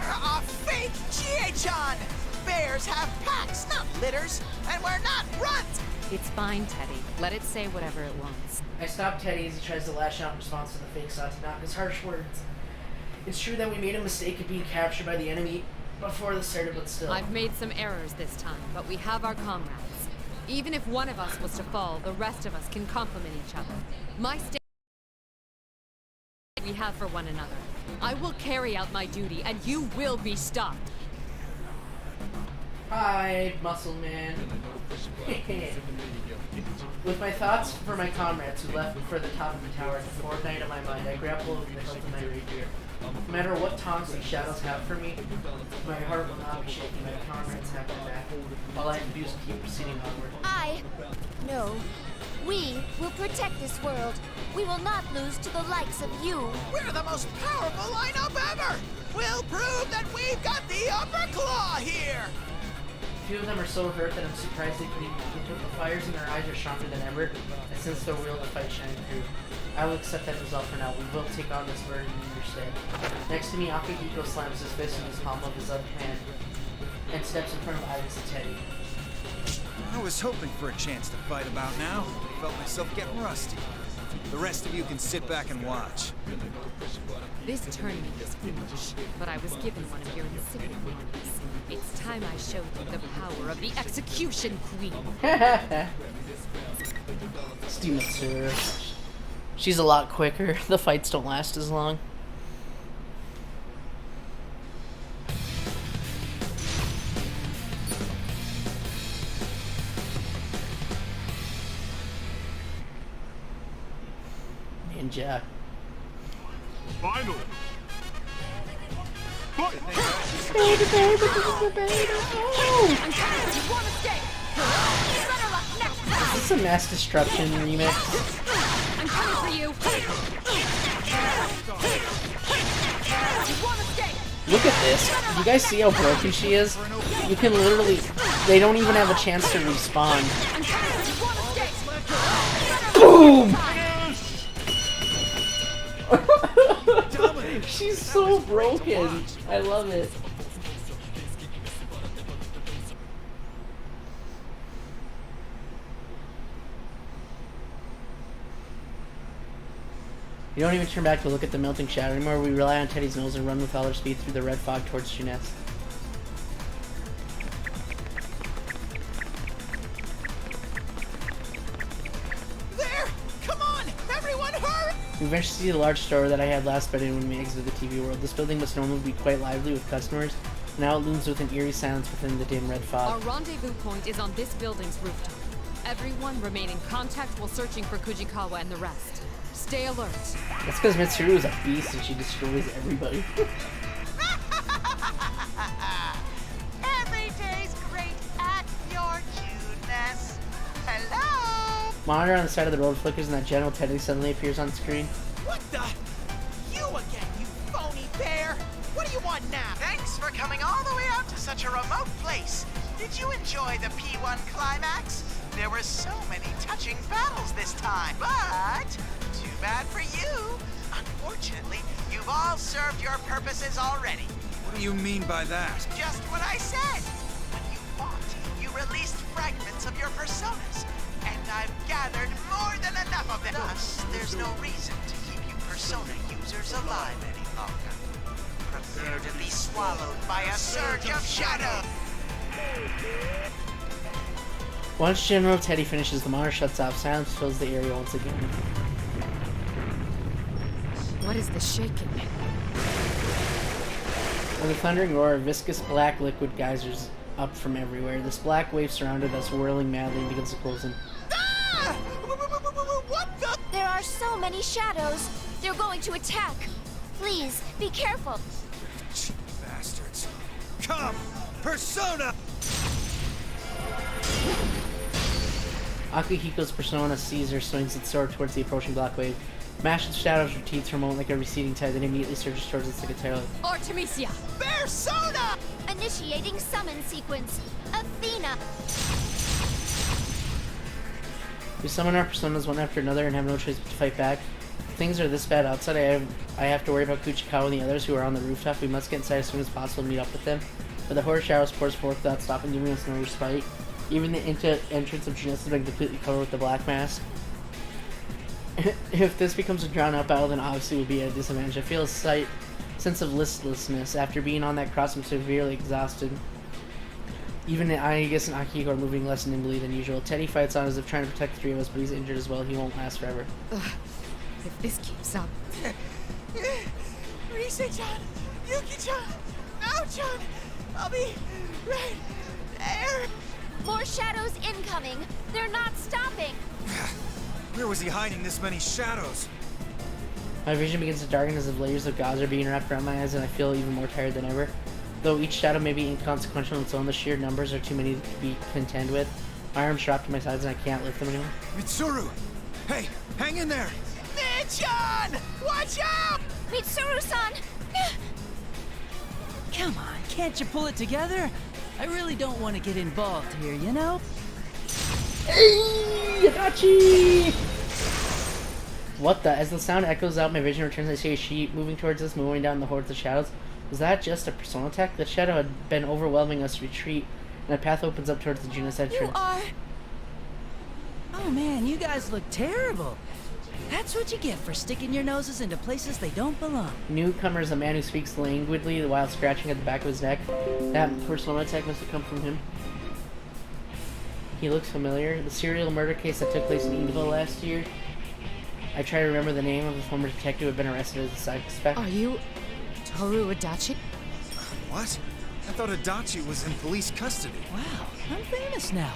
A fake Chie-chan! Bears have packs, not litters, and we're not runs! It's fine, Teddy. Let it say whatever it wants. I stop Teddy as he tries to lash out in response to the fake Satanaka's harsh words. It's true that we made a mistake of being captured by the enemy before this started, but still. I've made some errors this time, but we have our comrades. Even if one of us was to fall, the rest of us can complement each other. My stake we have for one another. I will carry out my duty, and you will be stopped. Hi, muscle man. With my thoughts for my comrades who left for the top of the tower at the fortnight of my mind, I grapple over the hilt of my rapier. No matter what taunts these shadows have for me, my heart will not be shaken. My comrades have my back. All I have to do is keep proceeding onward. We will protect this world. We will not lose to the likes of you. We're the most powerful lineup ever! We'll prove that we've got the upper claw here! A few of them are so hurt that I'm surprised they could even look. The fires in their eyes are stronger than ever. I sense their will to fight shine through. I will accept that result for now. We will take on this burden in your stead. Next to me, Akihiko slams his fist in his palm of his other hand and steps in front of Iris and Teddy. I was hoping for a chance to fight about now. I felt myself getting rusty. The rest of you can sit back and watch. This tournament is finished, but I was given one of your insipid names. It's time I showed you the power of the Execution Queen. Steven, she's a lot quicker. The fights don't last as long. Ninja. Final. Baby, Is this a mass destruction remix? I'm coming for you. Look at this. You guys see how broken she is? You can literally... They don't even have a chance to respawn. Boom! She's so broken. I love it. We don't even turn back to look at the melting shadow anymore. We rely on Teddy's nose and run with all our speed through the red fog towards Junes. There! Come on! Everyone hurry! We eventually see the large store that I had last been in when we exited the TV world. This building must normally be quite lively with customers. Now it looms with an eerie silence within the dim red Our fog. rendezvous point is on this building's rooftop. Everyone remain in contact while searching for Kujikawa and the rest. Stay alert. That's because Mitsuru is a beast and she destroys everybody. Every day's great at your Judeness. Hello? Monitor on the side of the road flickers and that General Teddy suddenly appears on screen. What the? You again, you phony bear! What do you want now? Thanks for coming all the way out to such a remote place. Did you enjoy the P1 climax? There were so many touching battles this time, but too bad for you. Unfortunately, you've all served your purposes already. What do you mean by that? Just what I said. When you fought, you released fragments of your personas, and I've gathered more than enough of them. Thus, there's no reason to keep you persona users alive any longer. Prepare to be swallowed by a surge of shadow. Once General Teddy finishes, the monitor shuts off. Silence fills the area once again. What is this shaking? With a thundering roar, viscous black liquid geysers up from everywhere. This black wave surrounded us, whirling madly, and begins to close in. Ah! What the? There are so many shadows. They're going to attack. Please, be careful. Bastards. Come! Persona! Akihiko's persona sees her, swings its sword towards the approaching black wave. Mashed shadows retreats for a moment like a receding tide, then immediately surges towards its secretary. Artemisia! Persona! Initiating summon sequence. Athena. We summon our personas one after another and have no choice but to fight back. If things are this bad outside, I have to worry about Kuchikawa and the others who are on the rooftop. We must get inside as soon as possible and meet up with them. But the horror showers pours forth without stopping, giving us no respite. Even the entrance of Junus has been completely covered with the black mask. If this becomes a drawn-out battle, then obviously we'll be at a disadvantage. I feel a sense of listlessness. After being on that cross, I'm severely exhausted. Even Aigis and Akihiko are moving less nimbly than usual. Teddy fights on as if trying to protect the three of us, but he's injured as well. He won't last forever. Ugh. If this keeps up... Rise-chan! Yuki-chan! Nao-chan! I'll be right there! More shadows incoming. They're not stopping. Where was he hiding this many shadows? My vision begins to darken as if layers of gauze are being wrapped around my eyes, and I feel even more tired than ever. Though each shadow may be inconsequential on its own, the sheer numbers are too many to be contend with. My arms drop to my sides and I can't lift them anymore. Mitsuru! Hey, hang in there! Nichan! Watch out! Mitsuru-san! Come on, can't you pull it together? I really don't want to get involved here, you know? Hey, Adachi! What the? As the sound echoes out, my vision returns. I see a sheep moving towards us, moving down the hordes of shadows. Was that just a persona attack? The shadow had been overwhelming us to retreat, and a path opens up towards the Junus entrance. You are... Oh man, you guys look terrible. That's what you get for sticking your noses into places they don't belong. Newcomer is a man who speaks languidly while scratching at the back of his neck. That persona attack must have come from him. He looks familiar. The serial murder case that took place in Edaville last year. I try to remember the name of the former detective who had been arrested as a suspect. Are you... Toru Adachi? What? I thought Adachi was in police custody. Wow, I'm famous now.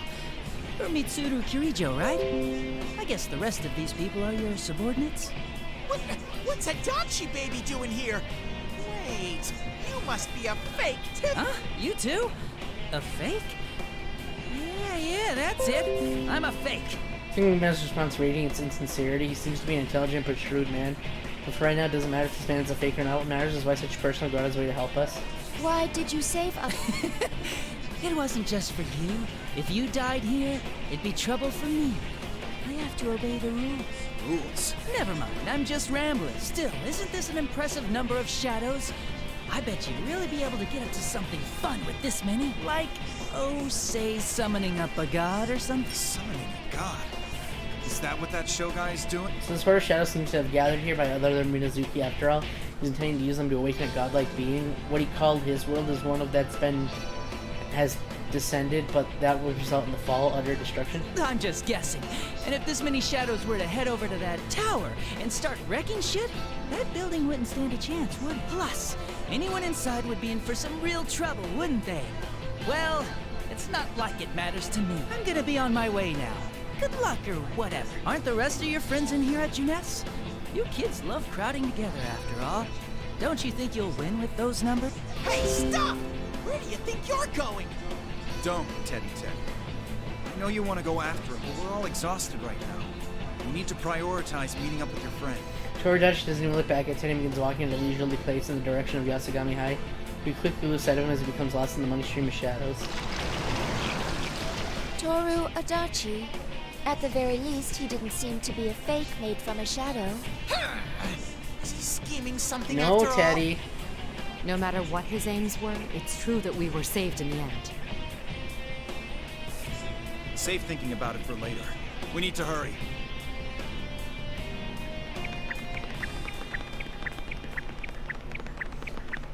You're Mitsuru Kirijo, right? I guess the rest of these people are your subordinates? What's Adachi baby doing here? Wait, you must be a fake too. Huh? You too? A fake? Yeah, that's it. I'm a fake. Seeing the man's response rating its insincerity, he seems to be an intelligent but shrewd man. But for right now, it doesn't matter if this man is a fake or not. What matters is why such a person would go out of his way to help us. Why did you save us? It wasn't just for you. If you died here, it'd be trouble for me. I have to obey the rules. Rules? Never mind, I'm just rambling. Still, isn't this an impressive number of shadows? I bet you'd really be able to get up to something fun with this many. Like, oh, say summoning up a god or something. Summoning a god? Is that what that show guy is doing? So this sort of shadow seems to have gathered here by other than Minazuki after all. He's intending to use them to awaken a godlike being. What he called his world is one of has descended, but that will result in the fall, utter destruction. I'm just guessing. And if this many shadows were to head over to that tower and start wrecking shit, that building wouldn't stand a chance, would it? Plus, Anyone inside would be in for some real trouble, wouldn't they? Well, it's not like it matters to me. I'm gonna be on my way now. Good luck or whatever. Aren't the rest of your friends in here at Juness? You kids love crowding together after all. Don't you think you'll win with those numbers? Hey, stop! Where do you think you're going? Don't, Teddy. I know you want to go after him, but we're all exhausted right now. You need to prioritize meeting up with your friend. Torudachi doesn't even look back at Teddy and begins walking at a leisurely pace in the direction of Yasogami High. We quickly lose sight of him as he becomes lost in the money stream of shadows. Toru Adachi. At the very least, he didn't seem to be a fake made from a shadow. Is he scheming something No, after Teddy. No matter what his aims were, it's true that we were saved in the end. Save thinking about it for later. We need to hurry.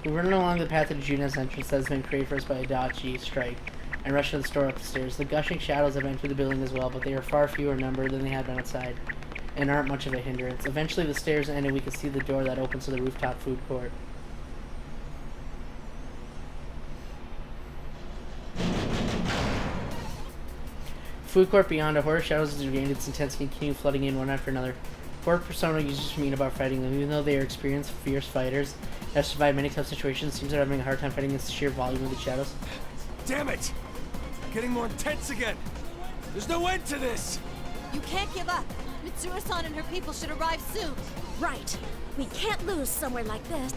We run along the path to the Juness entrance that has been created for us by Adachi Strike, and rush to the store up the stairs. The gushing shadows have entered the building as well, but they are far fewer in number than they had been outside, and aren't much of a hindrance. Eventually the stairs end and we can see the door that opens to the rooftop food court. Food court beyond, a horde of shadows has regained its intensity and continue flooding in one after another. Horde persona users mean about fighting them, even though they are experienced, fierce fighters that have survived many tough situations. Seems they're having a hard time fighting against the sheer volume of the shadows. Damn it! Getting more intense again! There's no end to this! You can't give up. Mitsuru-san and her people should arrive soon. Right. We can't lose somewhere like this.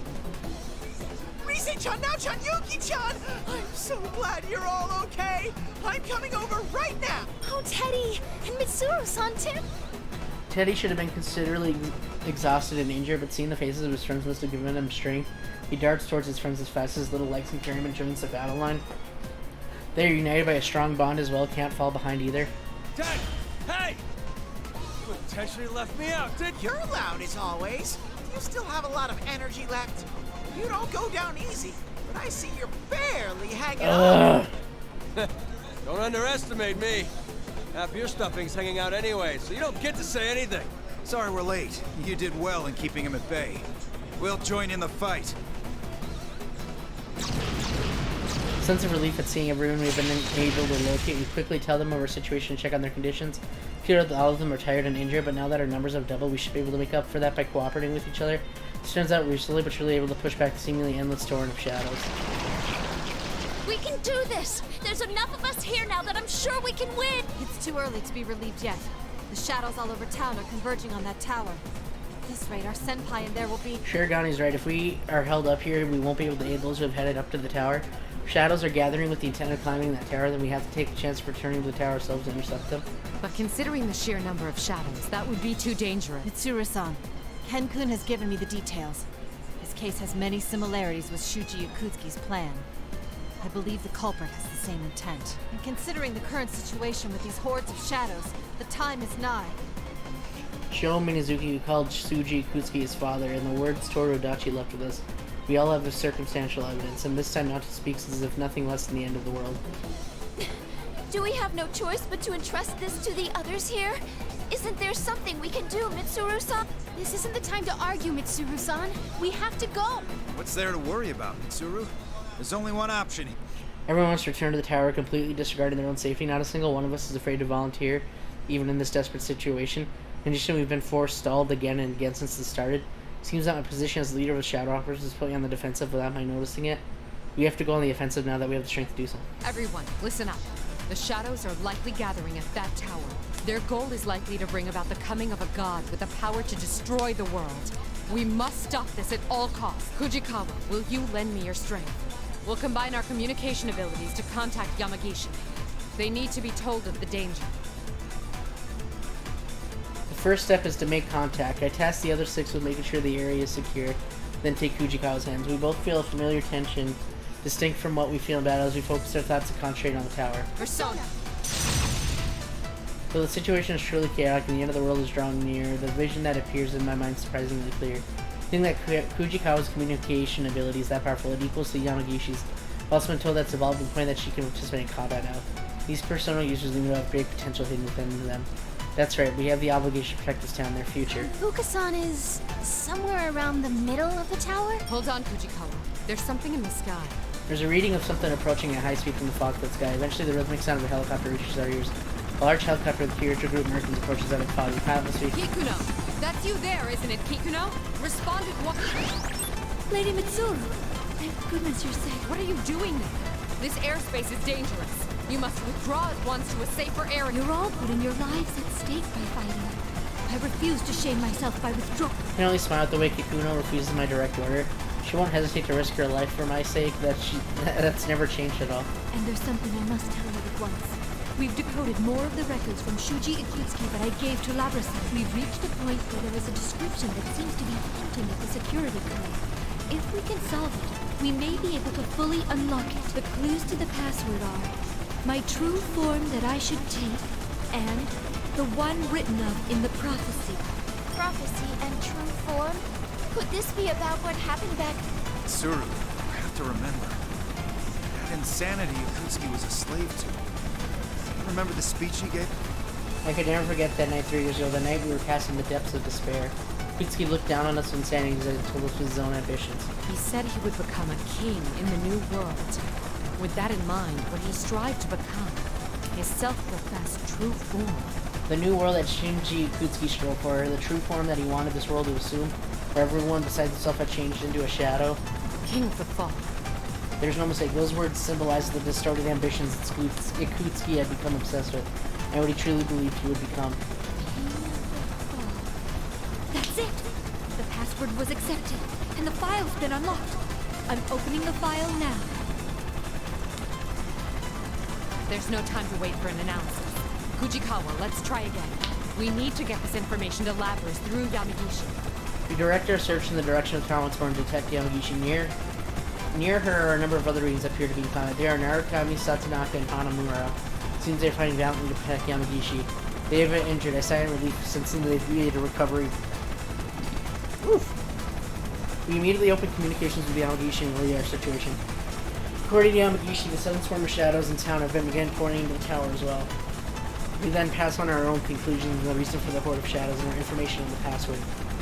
Rise-chan, now-chan, Yuki-chan! I'm so glad you're all okay! I'm coming over right now! Oh, Teddy! And Mitsuru-san, too! Teddy should have been considerably exhausted and injured, but seeing the faces of his friends must have given him strength. He darts towards his friends as fast as his little legs can carry him and joins the battle line. They are united by a strong bond as well, can't fall behind either. Ted! Hey! You intentionally left me out, didn't you? You're loud as always. You still have a lot of energy left. You don't go down easy, but I see you're barely hanging on. Don't underestimate me. Half your stuffing's hanging out anyway, so you don't get to say anything. Sorry we're late. You did well in keeping him at bay. We'll join in the fight. Sense of relief at seeing everyone we've been able to locate, we quickly tell them of our situation and check on their conditions. Feel that all of them are tired and injured, but now that our numbers have doubled, we should be able to make up for that by cooperating with each other. It turns out we're slowly but surely able to push back the seemingly endless torrent of shadows. We can do this! There's enough of us here now that I'm sure we can win! It's too early to be relieved yet. The shadows all over town are converging on that tower. At this rate, our senpai and there will be... Shiragani's right. If we are held up here, we won't be able to aid those who have headed up to the tower. Shadows are gathering with the intent of climbing that tower, then we have to take the chance of returning to the tower ourselves to intercept them. But considering the sheer number of shadows, that would be too dangerous. Mitsuru-san, Ken-kun has given me the details. His case has many similarities with Shuji Yakutsuki's plan. I believe the culprit has the same intent. And considering the current situation with these hordes of shadows, the time is nigh. Sho Minazuki called Shuji Yakutsuki his father, and the words Toru Adachi left with us. We all have the circumstantial evidence, and this time Nachi speaks as if nothing less than the end of the world. Do we have no choice but to entrust this to the others here? Isn't there something we can do, Mitsuru-san? This isn't the time to argue, Mitsuru-san. We have to go. What's there to worry about, Mitsuru? There's only one option. Everyone wants to return to the tower, completely disregarding their own safety. Not a single one of us is afraid to volunteer, even in this desperate situation. In addition, we've been forestalled again and again since this started. Seems that my position as leader of the Shadow Operators is putting on the defensive without my noticing it. We have to go on the offensive now that we have the strength to do so. Everyone, listen up. The shadows are likely gathering at that tower. Their goal is likely to bring about the coming of a god with the power to destroy the world. We must stop this at all costs. Fujikawa, will you lend me your strength? We'll combine our communication abilities to contact Yamagishi. They need to be told of the danger. The first step is to make contact. I task the other 6 with making sure the area is secure, then take Fujikawa's hands. We both feel a familiar tension, distinct from what we feel in battle as we focus our thoughts and concentrate on the tower. Persona! Though the situation is truly chaotic and the end of the world is drawing near, the vision that appears in my mind is surprisingly clear. I think that Fujikawa's communication ability is that powerful, it equals to Yamagishi's. I've also been told that's evolved to the point that she can participate in combat now. These persona users seem to have great potential hidden within them. That's right, we have the obligation to protect this town, their future. Fukasan is somewhere around the middle of the tower? Hold on, Fujikawa. There's something in the sky. There's a reading of something approaching at high speed from the fog-filled sky. Eventually, the rhythmic sound of a helicopter reaches our ears. A large helicopter with a spiritual group Americans approaches out of the fog. The pilot speaks. Kikuno! That's you there, isn't it, Kikuno? Respond at once. Lady Mitsuru! Thank goodness you're safe. What are you doing there? This airspace is dangerous. You must withdraw at once to a safer area. You're all putting your lives at stake by fighting. I refuse to shame myself by withdrawing. I can only smile at the way Kikuno refuses my direct order. She won't hesitate to risk her life for my sake. That's never changed at all. And there's something I must tell you at once. We've decoded more of the records from Shuji Ikutsuki that I gave to Labrasa. We've reached a point where there is a description that seems to be hinting at the security code. If we can solve it, we may be able to fully unlock it. The clues to the password are my true form that I should take, and the one written of in the prophecy. Prophecy and true form? Could this be about what happened back? Tsuru, I have to remember. That insanity Ikutsuki was a slave to. Remember the speech he gave? I could never forget that night 3 years ago, the night we were passing the depths of despair. Ikutsuki looked down on us when standing and told us his own ambitions. He said he would become a king in the new world. With that in mind, what he strived to become, his self-professed true form. The new world that Shinji Ikutsuki strove for, the true form that he wanted this world to assume, where everyone besides himself had changed into a shadow. King of the Fall. There's no mistake, those words symbolize the distorted ambitions that Ikutsuki had become obsessed with, and what he truly believed he would become. That's it! The password was accepted, and the file's been unlocked. I'm opening the file now. There's no time to wait for an analysis. Fujikawa, let's try again. We need to get this information to Labrys through Yamagishi. We direct our search in the direction of Talon's Horn to detect Yamagishi. Near her are a number of other readings that appear to be found. They are Narukami, Satonaka, and Hanamura. It seems they're fighting valiantly to protect Yamagishi. They have been injured. I sigh in relief since they've made a recovery. Oof. We immediately opened communications with Yamagishi and relay our situation. According to Yamagishi, the 7 swarm of shadows in town have been again pouring into the tower as well. We then pass on our own conclusions and the reason for the horde of shadows and our information on the password.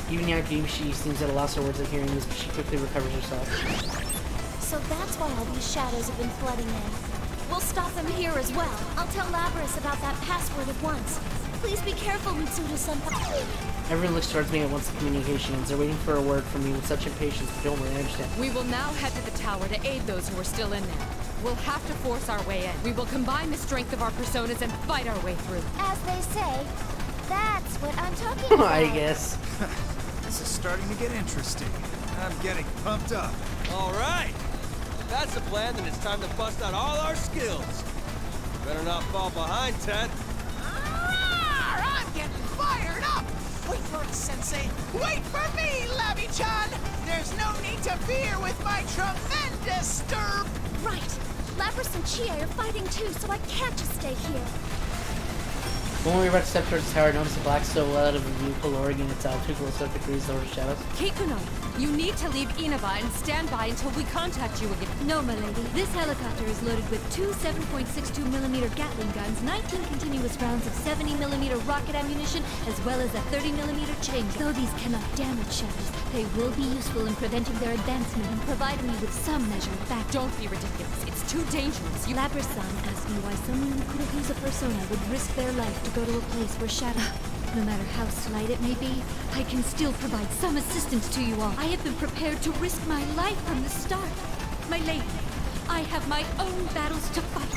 Even Yamagishi seems at a loss of words at hearing this, but she quickly recovers herself. So that's why all these shadows have been flooding in. We'll stop them here as well. I'll tell Labrys about that password at once. Please be careful, Mitsuru-senpai. Everyone looks towards me at once the communication ends. They're waiting for a word from me with such impatience, but don't worry, I understand. We will now head to the tower to aid those who are still in there. We'll have to force our way in. We will combine the strength of our personas and fight our way through. As they say, that's what I'm talking about. I guess. This is starting to get interesting. I'm getting pumped up. All right. If that's the plan, then it's time to bust out all our skills. Better not fall behind, Ted. I'm getting fired up! Wait for it, Sensei! Wait for me, Labby-chan! There's no need to fear with my tremendous stirp! Right. Labrys and Chie are fighting too, so I can't just stay here. When we were about to step towards the tower, I noticed a black silhouette of a vehicle lowering in its altitude close up degrees over the shadows. Kikuno, you need to leave Inaba and stand by until we contact you again. No, my lady. This helicopter is loaded with 2 7.62mm Gatling guns, 19 continuous rounds of 70mm rocket ammunition, as well as a 30mm change. Though these cannot damage shadows, they will be useful in preventing their advancement and providing me with some measure of backup. Don't be ridiculous. It's too dangerous. Labrys-san asked me why someone who could use a persona would risk their life to go to a place where shadow, no matter how slight it may be, I can still provide some assistance to you all. I have been prepared to risk my life from the start. My lady, I have my own battles to fight.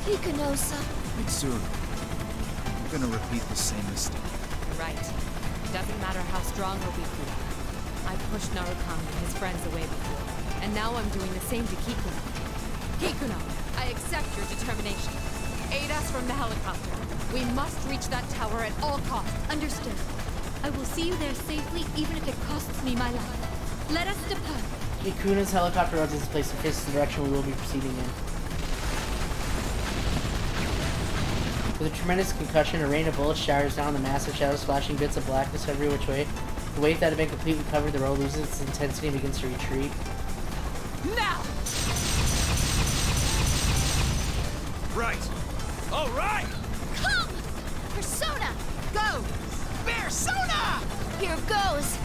Kikuno-san. Mitsuru, I'm gonna repeat the same mistake. Right. Doesn't matter how strong or weak we are. I pushed Narukami and his friends away before, and now I'm doing the same to Kikuno. Kikuno, I accept your determination. Aid us from the helicopter. We must reach that tower at all costs. Understood. I will see you there safely, even if it costs me my life. Let us depart. Ikuna's helicopter runs its place and faces the direction we will be proceeding in. With a tremendous concussion, a rain of bullets showers down the massive shadows, splashing bits of blackness every which way. The wave that had been completely covered the road loses its intensity and begins to retreat. Now! Right! All right! Come! Persona! Go! Persona! Here goes!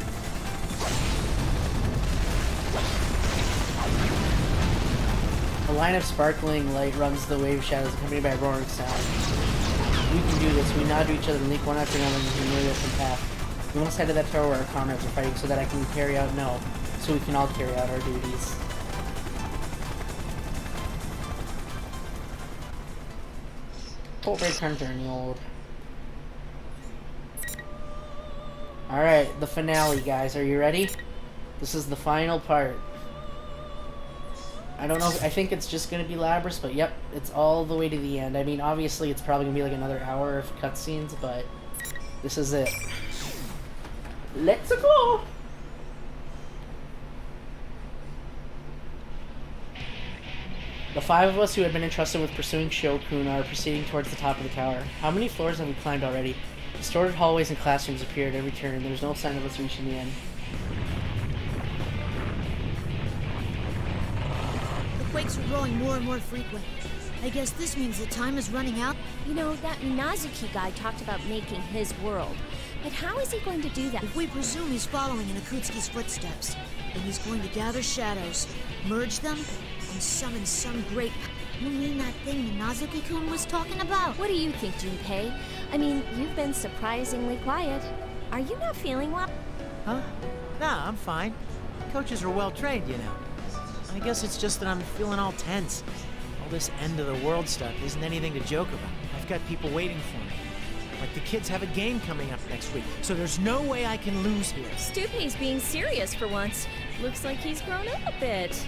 A line of sparkling light runs the wave shadows accompanied by a roaring sound. We can do this. We nod to each other and leap one after another into the nearly open path. We must head to that tower where our comrades are fighting so that I can carry out so we can all carry out our duties. Full return journey old. Alright, the finale, guys. Are you ready? This is the final part. I don't know, I think it's just going to be Labrys, but yep, it's all the way to the end. I mean, obviously, it's probably going to be like another hour of cutscenes, but this is it. Let's go! The 5 of us who had been entrusted with pursuing Shokun are proceeding towards the top of the tower. How many floors have we climbed already? Distorted hallways and classrooms appear at every turn. There's no sign of us reaching the end. Quakes are growing more and more frequent. I guess this means the time is running out. You know, that Minazuki guy talked about making his world. But how is he going to do that? If we presume he's following in Akutsuki's footsteps, then he's going to gather shadows, merge them, and summon some great... You mean that thing Minazuki-kun was talking about? What do you think, Junpei? I mean, you've been surprisingly quiet. Are you not feeling well? Huh? Nah, I'm fine. Coaches are well trained, you know. I guess it's just that I'm feeling all tense. All this end-of-the-world stuff isn't anything to joke about. I've got people waiting for me. Like the kids have a game coming up next week, so there's no way I can lose here. Stupid's being serious for once. Looks like he's grown up a bit.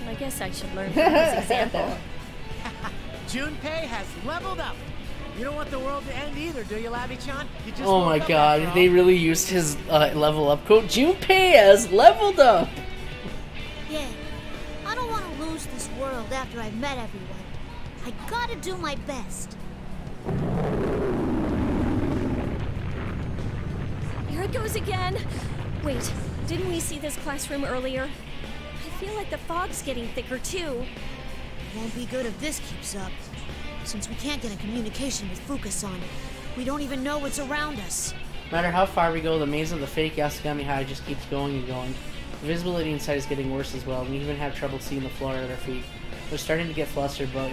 I guess I should learn from his example. Junpei has leveled up. You don't want the world to end either, do you, Labby-chan? You just oh my god, they really used his level up quote. Junpei has leveled up! Yeah. I don't want to lose this world after I've met everyone. I gotta do my best. Here it goes again. Wait, didn't we see this classroom earlier? I feel like the fog's getting thicker too. It won't be good if this keeps up. Since we can't get in communication with Fukasan, we don't even know what's around us. No matter how far we go, the maze of the fake Yasugami High just keeps going and going. The visibility inside is getting worse as well. We even have trouble seeing the floor at our feet. We're starting to get flustered, but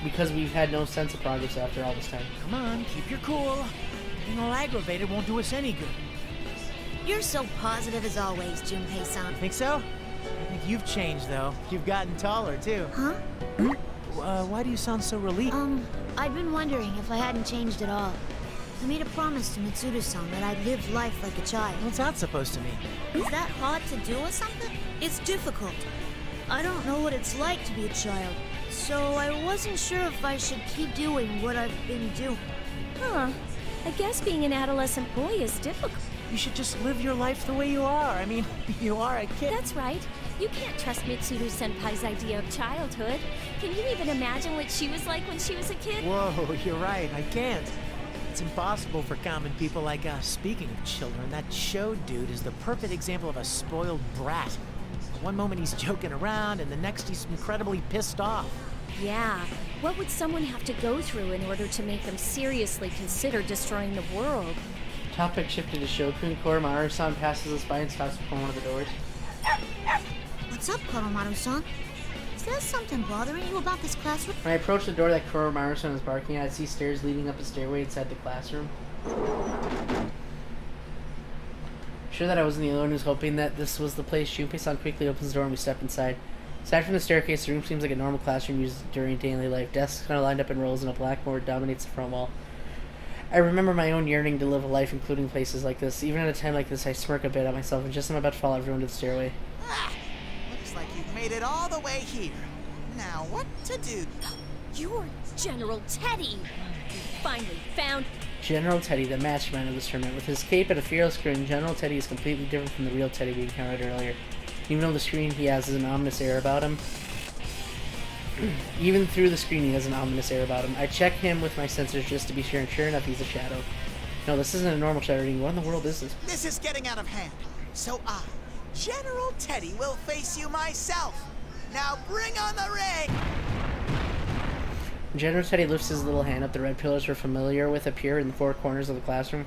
because we've had no sense of progress after all this time. Come on, keep your cool. Being all aggravated won't do us any good. You're so positive as always, Junpei-san. Think so? I think you've changed, though. You've gotten taller, too. Huh? Why do you sound so relieved? I've been wondering if I hadn't changed at all. I made a promise to Mitsuru-san that I'd live life like a child. What's that supposed to mean? Is that hard to do or something? It's difficult. I don't know what it's like to be a child, so I wasn't sure if I should keep doing what I've been doing. Huh. I guess being an adolescent boy is difficult. You should just live your life the way you are. I mean, you are a kid. That's right. You can't trust Mitsuru-senpai's idea of childhood. Can you even imagine what she was like when she was a kid? Whoa, you're right. I can't. It's impossible for common people like us. Speaking of children, that show dude is the perfect example of a spoiled brat. One moment he's joking around, and the next he's incredibly pissed off. Yeah. What would someone have to go through in order to make them seriously consider destroying the world? Topic shifted to Shokun. Koromaru-san passes us by and stops before one of the doors. What's up, Koromaru-san? Is there something bothering you about this classroom? When I approach the door that Koromaru-san is barking at, I see stairs leading up a stairway inside the classroom. Sure that I wasn't the only one who was hoping that this was the place, Junpei-san quickly opens the door and we step inside. Aside from the staircase, the room seems like a normal classroom used during daily life. Desks kind of lined up in rows and a blackboard dominates the front wall. I remember my own yearning to live a life including places like this. Even at a time like this, I smirk a bit at myself and just am about to follow everyone to the stairway. Looks like you've made it all the way here. Now, what to do? You're General Teddy! You finally found... General Teddy, the mastermind of this tournament. With his cape and a fearless grin, General Teddy is completely different from the real Teddy we encountered earlier. Even though the screen he has an ominous air about him. Even through the screen he has an ominous air about him. I check him with my sensors just to be sure, and sure enough he's a shadow. No, this isn't a normal shadow reading. What in the world is this? This is getting out of hand. So I, General Teddy, will face you myself. Now bring on the ring! General Teddy lifts his little hand up. The red pillars we're familiar with appear in the four corners of the classroom.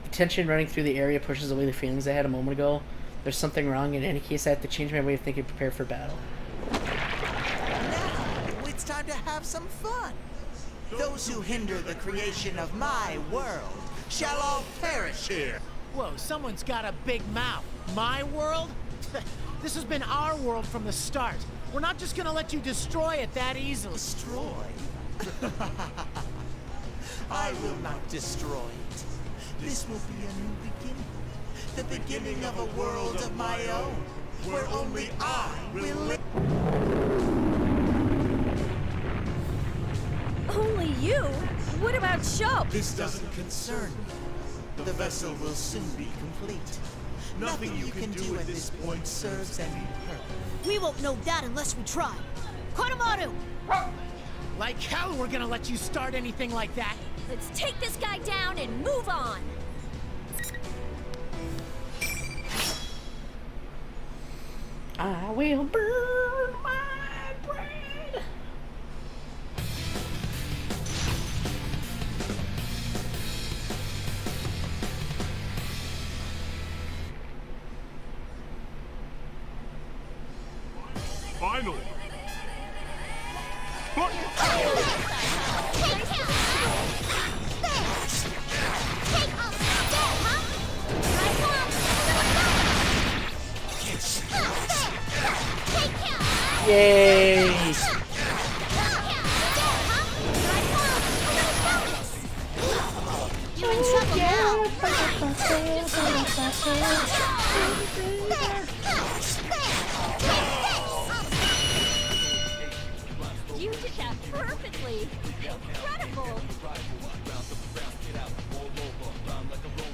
The tension running through the area pushes away the feelings I had a moment ago. there's something wrong. In any case, I have to change my way of thinking, prepare for battle. Now, it's time to have some fun. Those who hinder the creation of my world shall all perish here. Whoa, someone's got a big mouth. My world? This has been our world from the start. We're not just gonna let you destroy it that easily. Destroy? I will not destroy it. This will be a new beginning. The beginning of a world of my own, where only I will live. Only you? What about Shop? This doesn't concern me. The vessel will soon be complete. Nothing you can do at this point serves any purpose. We won't know that unless we try. Konomaru! Like hell we're gonna let you start anything like that. Let's take this guy down and move on. I will burn my bread. Final. Yay! You're in trouble now. You did that perfectly. Incredible.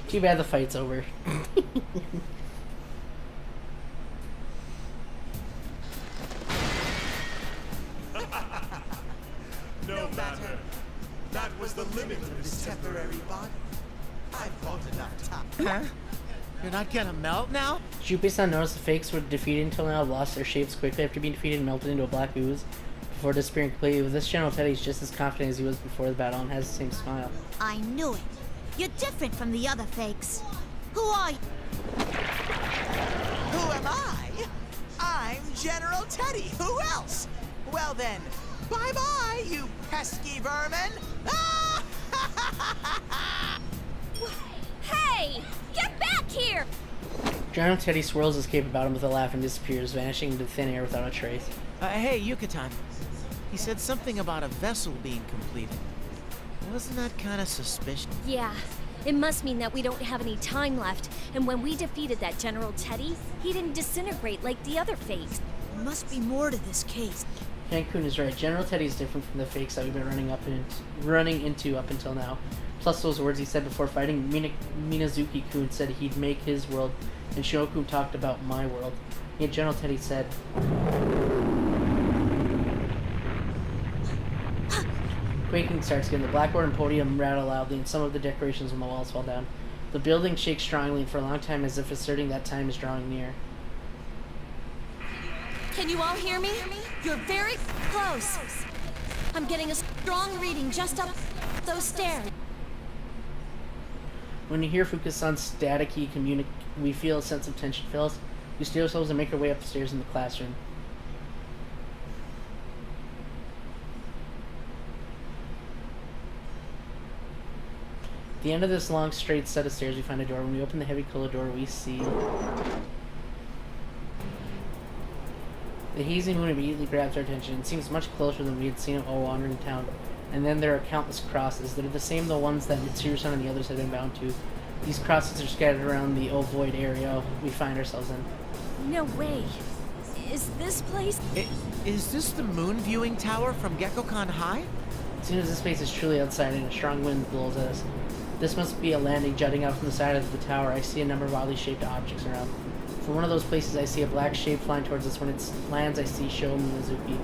Too bad the fight's over. No matter. That was the limit of this temporary body. I've fought enough time. Huh? You're not gonna melt now? Junpei-san noticed the fakes were defeated until now have lost their shapes quickly after being defeated and melted into a black ooze before disappearing completely. With this, General Teddy's just as confident as he was before the battle and has the same smile. I knew it. You're different from the other fakes. Who are you? Who am I? I'm General Teddy. Who else? Well then, bye-bye, you pesky vermin. Hey! Get back here! General Teddy swirls his cape about him with a laugh and disappears, vanishing into thin air without a trace. Hey, Yucatan. He said something about a vessel being completed. Wasn't that kind of suspicious? Yeah, it must mean that we don't have any time left, and when we defeated that General Teddy, he didn't disintegrate like the other fakes. There must be more to this case. Cancun is right. General Teddy is different from the fakes that we've been running into up until now. Plus those words he said before fighting, Minazuki-kun said he'd make his world, and Shino-kun talked about my world. Yet General Teddy said... Quaking starts again. The blackboard and podium rattle loudly, and some of the decorations on the walls fall down. The building shakes strongly, and for a long time as if asserting that time is drawing near. Can you all hear me? You're very close. I'm getting a strong reading just up those stairs. When you hear Fukasan's staticky we feel a sense of tension fill us. We steer ourselves and make our way up the stairs in the classroom. At the end of this long, straight set of stairs, we find a door. When we open the heavy colored door, we see... The hazy moon immediately grabs our attention. It seems much closer than we had seen it while wandering town. And then there are countless crosses. They're the same the ones that Mitsuru-san and the others had been bound to. These crosses are scattered around the ovoid area we find ourselves in. No way. Is this place... Is this the moon viewing tower from Gekkokan High? As soon as this space is truly outside and a strong wind blows at us, this must be a landing jutting out from the side of the tower. I see a number of oddly shaped objects around. From one of those places, I see a black shape flying towards us. When it lands, I see Sho Minazuki.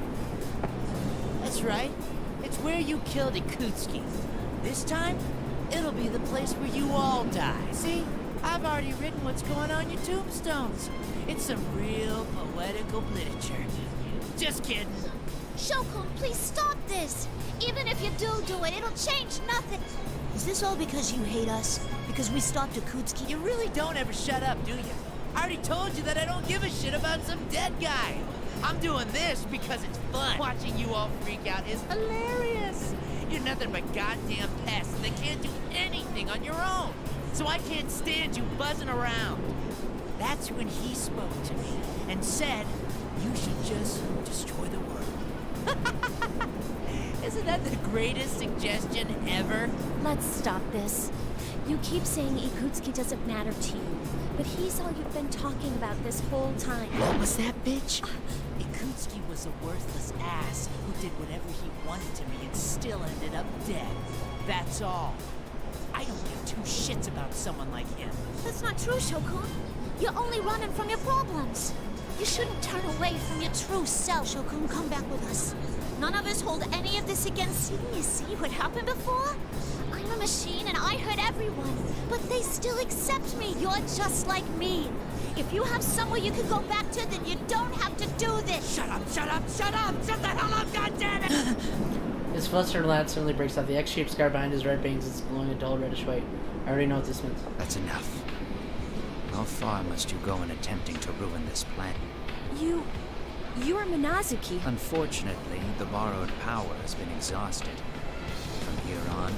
That's right. It's where you killed Ikutsuki. This time, it'll be the place where you all die. See? I've already written what's going on your tombstones. It's some real poetical literature. Just kidding. Shokun, please stop this! Even if you do it, it'll change nothing! Is this all because you hate us? Because we stopped Akutsuki? You really don't ever shut up, do you? I already told you that I don't give a shit about some dead guy. I'm doing this because it's fun. Watching you all freak out is hilarious. You're nothing but goddamn pests that can't do anything on your own. So I can't stand you buzzing around. That's when he spoke to me and said, you should just destroy the world. Isn't that the greatest suggestion ever? Let's stop this. You keep saying Ikutsuki doesn't matter to you, but he's all you've been talking about this whole time. What was that, bitch? Ikutsuki was a worthless ass who did whatever he wanted to me and still ended up dead. That's all. I don't give two shits about someone like him. That's not true, Shokun. You're only running from your problems. You shouldn't turn away from your true self. Shokun, come back with us. None of us hold any of this against you. You see what happened before? I'm a machine and I hurt everyone, but they still accept me. You're just like me. If you have somewhere you can go back to, then you don't have to do this. Shut up, shut up, shut up! Shut the hell up, goddammit! His flustered laugh suddenly breaks off. The X-shaped scar behind his red bangs is glowing a dull reddish white. I already know what this means. That's enough. How far must you go in attempting to ruin this plan? You're Minazuki. Unfortunately, the borrowed power has been exhausted. From here on,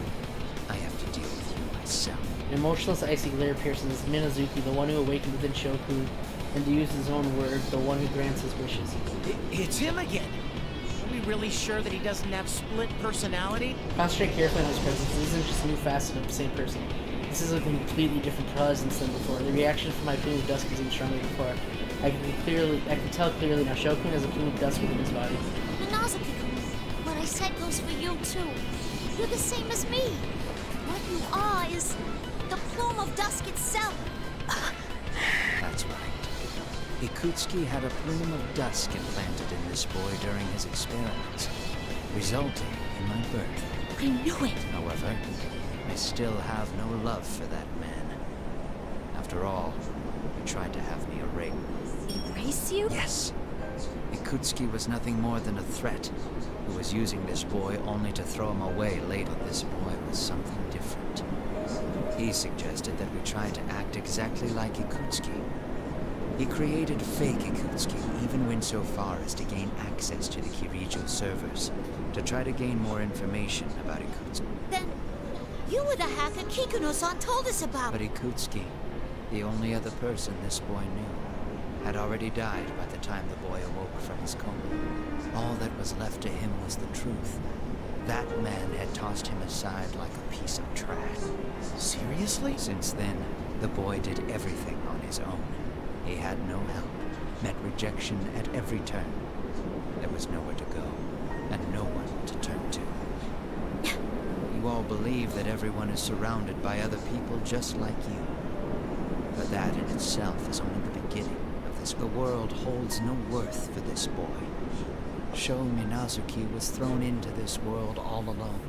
I have to deal with you myself. An emotionless icy glare pierces Minazuki, the one who awakened within Shokun, and to use his own word, the one who grants his wishes. It's him again. Are we really sure that he doesn't have split personality? Concentrate carefully on his presence. This isn't just a new facet of the same person. This is a completely different presence than before. The reaction from my plume of dust is even stronger than before. I can tell clearly now. Shokun has a plume of dust within his body. Minazuki-kun, what I said goes for you too. You're the same as me. What you are is the plume of dusk itself. That's right. Ikutsuki had a plume of dusk implanted in this boy during his experiments, resulting in my birth. I knew it. However, I still have no love for that man. After all, he tried to have me erased. Erase you? Yes. Ikutsuki was nothing more than a threat, who was using this boy only to throw him away later. This boy was something different. He suggested that we try to act exactly like Ikutsuki. He created fake Ikutsuki, even went so far as to gain access to the Kirijo servers, to try to gain more information about Ikutsuki. Then, you were the hacker Kikuno-san told us about. But Ikutsuki, the only other person this boy knew, had already died by the time the boy awoke from his coma. All that was left to him was the truth. That man had tossed him aside like a piece of trash. Seriously? Since then, the boy did everything on his own. He had no help, met rejection at every turn. There was nowhere to go, and no one to turn to. You all believe that everyone is surrounded by other people just like you. But that in itself is only the beginning of this. The world holds no worth for this boy. Sho Minazuki was thrown into this world all alone,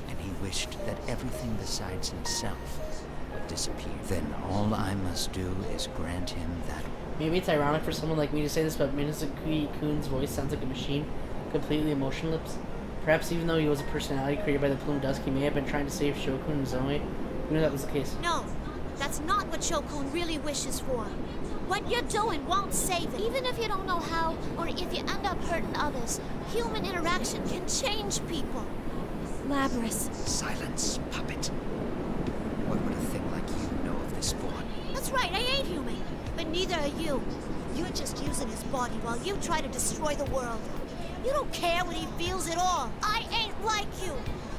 and he wished that everything besides himself would disappear. Then all I must do is grant him that. Maybe it's ironic for someone like me to say this, but Minazuki-kun's voice sounds like a machine, completely emotionless. Perhaps even though he was a personality created by the Plume Dusk, he may have been trying to save Shokun in his own way. Who knew that was the case? No, that's not what Shokun really wishes for. What you're doing won't save it. Even if you don't know how, or if you end up hurting others, human interaction can change people. Labrys. Silence, puppet. What would a thing like you know of this boy? That's right, I ain't human. But neither are you. You're just using his body while you try to destroy the world. You don't care what he feels at all. I ain't like you.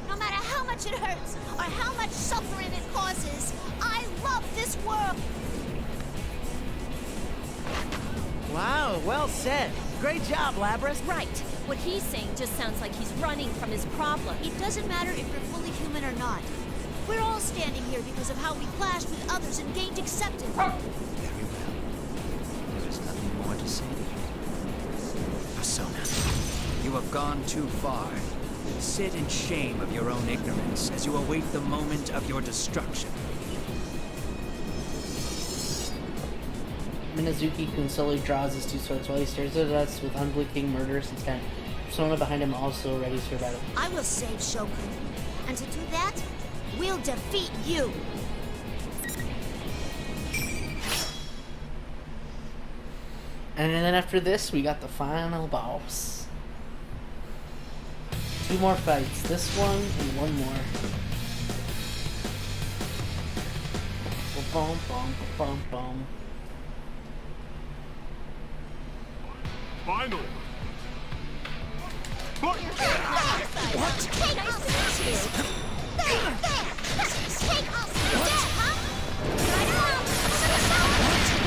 No matter how much it hurts, or how much suffering it causes, I love this world. Wow, well said. Great job, Labrys. Right. What he's saying just sounds like he's running from his problem. It doesn't matter if you're fully human or not. We're all standing here because of how we clashed with others and gained acceptance. Very well. There is nothing more to say to you. Persona, you have gone too far. Sit in shame of your own ignorance as you await the moment of your destruction. Minazuki-kun slowly draws his two swords while he stares at us with unblinking murderous intent. Persona behind him also ready for battle. I will save Shokun. And to do that, we'll defeat you. And then after this, we got the final boss. 2 more fights. This one and 1 more. Bum, bum, bum, bum. Final. What?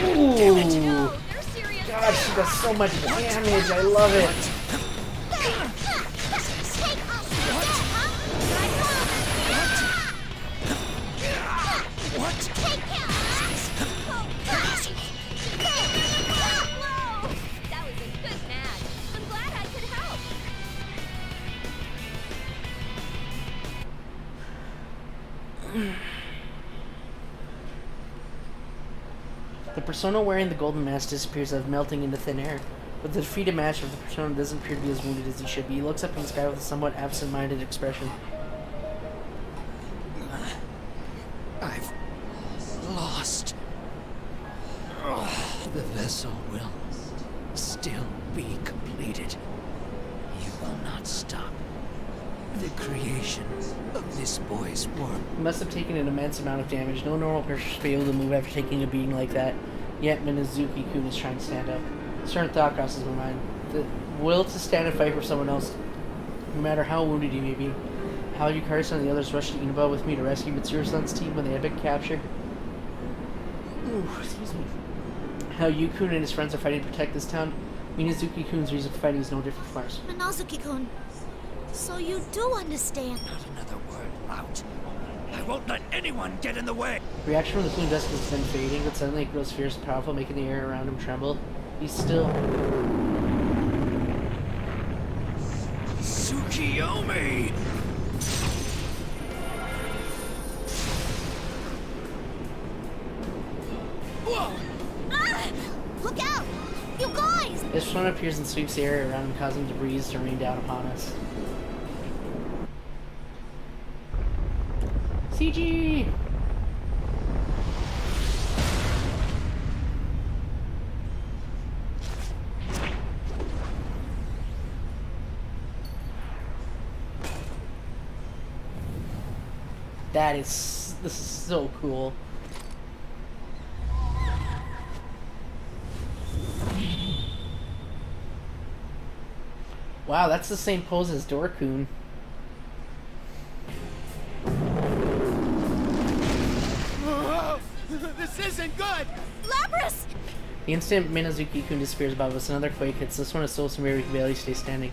Ooh! God, she does so much damage. I love it. That was a good match. I'm glad I could help. The persona wearing the golden mask disappears as if melting into thin air. But the defeated master of the persona doesn't appear to be as wounded as he should be. He looks up in the sky with a somewhat absent-minded expression. I've lost. The vessel will still be completed. You will not stop the creation of this boy's world. He must have taken an immense amount of damage. No normal person should be able to move after taking a beating like that. Yet Minazuki-kun is trying to stand up. A certain thought crosses my mind. The will to stand and fight for someone else, no matter how wounded he may be. How Yukari-san and the others rushed to Inaba with me to rescue Mitsuru-san's team when they had been captured. Ooh, excuse me. How Yu-kun and his friends are fighting to protect this town. Minazuki-kun's reason for fighting is no different from ours. Minazuki-kun, so you do understand. Not another word, Lout. I won't let anyone get in the way. Reaction from the Queen Dusk has been fading, but suddenly it grows fierce and powerful, making the air around him tremble. He's still... Tsukiyomi! Whoa! Ah! Look out! You guys! This one appears and sweeps the area around him, causing debris to rain down upon us. CG! This is so cool. Wow, that's the same pose as Dorkun. This isn't good! Lapras! The instant Minazuki-kun disappears above us, another quake hits. This one is so severe we can barely stay standing.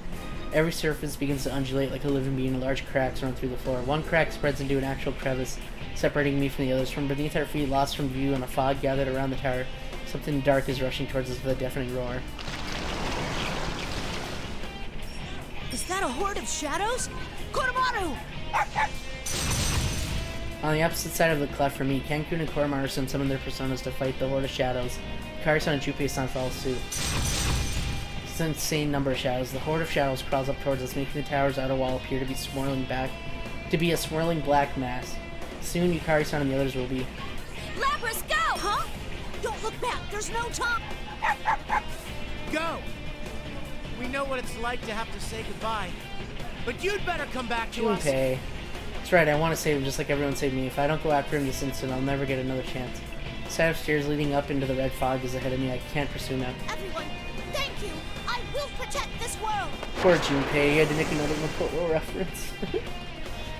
Every surface begins to undulate like a living being, and large cracks run through the floor. One crack spreads into an actual crevice, separating me from the others. From beneath our feet, lost from view in a fog gathered around the tower, something dark is rushing towards us with a deafening roar. Is that a horde of shadows? Koromaru! On the opposite side of the cleft from me, Kankun and Koromaru-san summon their personas to fight the horde of shadows. Yukari-san and Junpei-san follow suit. It's an insane number of shadows. The horde of shadows crawls up towards us, making the tower's outer wall appear to be a swirling black mass. Soon, Yukari-san and the others will be. Lapras, go! Huh? Don't look back. There's no time. Go! We know what it's like to have to say goodbye. But you'd better come back to us. Junpei. That's right, I want to save him just like everyone saved me. If I don't go after him this instant, I'll never get another chance. The set of stairs leading up into the red fog is ahead of me. I can't pursue now. Everyone, thank you. I will protect this world. Poor Junpei, you had to make another Makoto reference.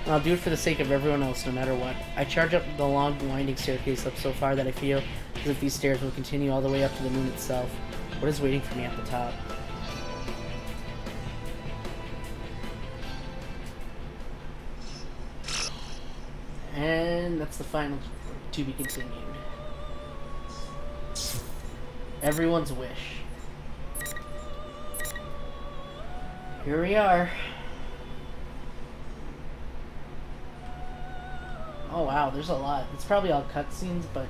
And I'll do it for the sake of everyone else, no matter what. I charge up the long, winding staircase up so far that I feel as if these stairs will continue all the way up to the moon itself. What is waiting for me at the top? And that's the final to be continued. Everyone's wish. Here we are. Oh wow, there's a lot. It's probably all cutscenes, but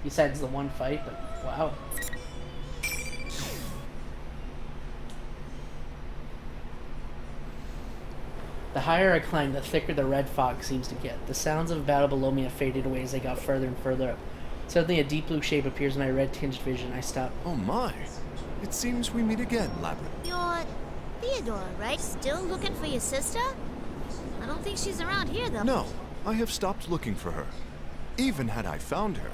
besides the one fight, but wow. The higher I climb, the thicker the red fog seems to get. The sounds of battle below me have faded away as I got further and further up. Suddenly a deep blue shape appears in my red-tinged vision. I stop. Oh my! It seems we meet again, Labyrinth. You're Theodora, right? Still looking for your sister? I don't think she's around here, though. No, I have stopped looking for her. Even had I found her,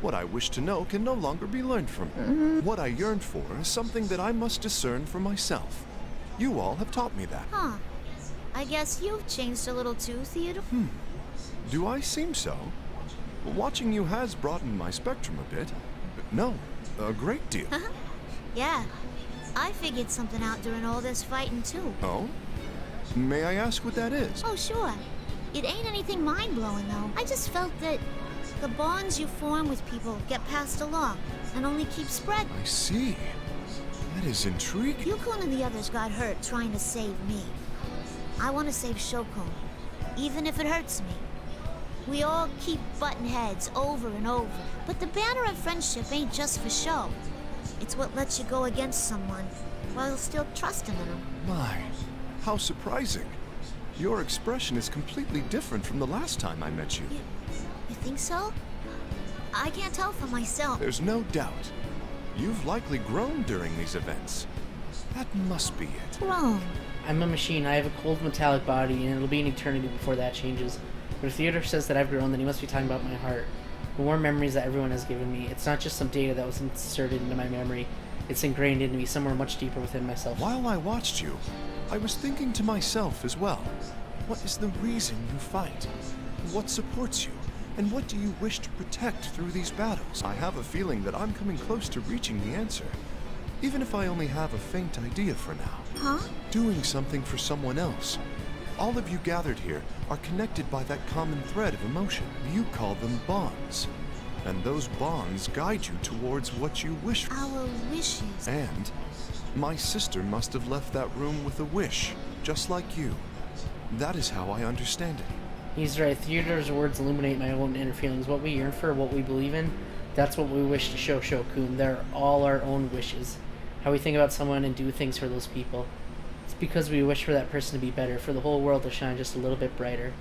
what I wish to know can no longer be learned from her. What I yearned for is something that I must discern for myself. You all have taught me that. Huh. I guess you've changed a little too, Theodore. Do I seem so? Watching you has broadened my spectrum a bit. No, a great deal. Yeah. I figured something out during all this fighting, too. Oh? May I ask what that is? Oh, sure. It ain't anything mind-blowing, though. I just felt that the bonds you form with people get passed along and only keep spreading. I see. That is intriguing. Yukon and the others got hurt trying to save me. I want to save Shokun, even if it hurts me. We all keep butting heads over and over, but the banner of friendship ain't just for show. It's what lets you go against someone while still trusting in them. My, how surprising. Your expression is completely different from the last time I met you. You think so? I can't tell for myself. There's no doubt. You've likely grown during these events. That must be it. Grown? I'm a machine. I have a cold metallic body, and it'll be an eternity before that changes. But if Theodore says that I've grown, then he must be talking about my heart. The warm memories that everyone has given me. It's not just some data that was inserted into my memory. It's ingrained into me somewhere much deeper within myself. While I watched you, I was thinking to myself as well. What is the reason you fight? What supports you? And what do you wish to protect through these battles? I have a feeling that I'm coming close to reaching the answer. Even if I only have a faint idea for now. Huh? Doing something for someone else. All of you gathered here are connected by that common thread of emotion. You call them bonds. And those bonds guide you towards what you wish for. Our wishes. And my sister must have left that room with a wish, just like you. That is how I understand it. He's right. Theodore's words illuminate my own inner feelings. What we yearn for, what we believe in, that's what we wish to show Shokun. They're all our own wishes. How we think about someone and do things for those people. It's because we wish for that person to be better, for the whole world to shine just a little bit brighter.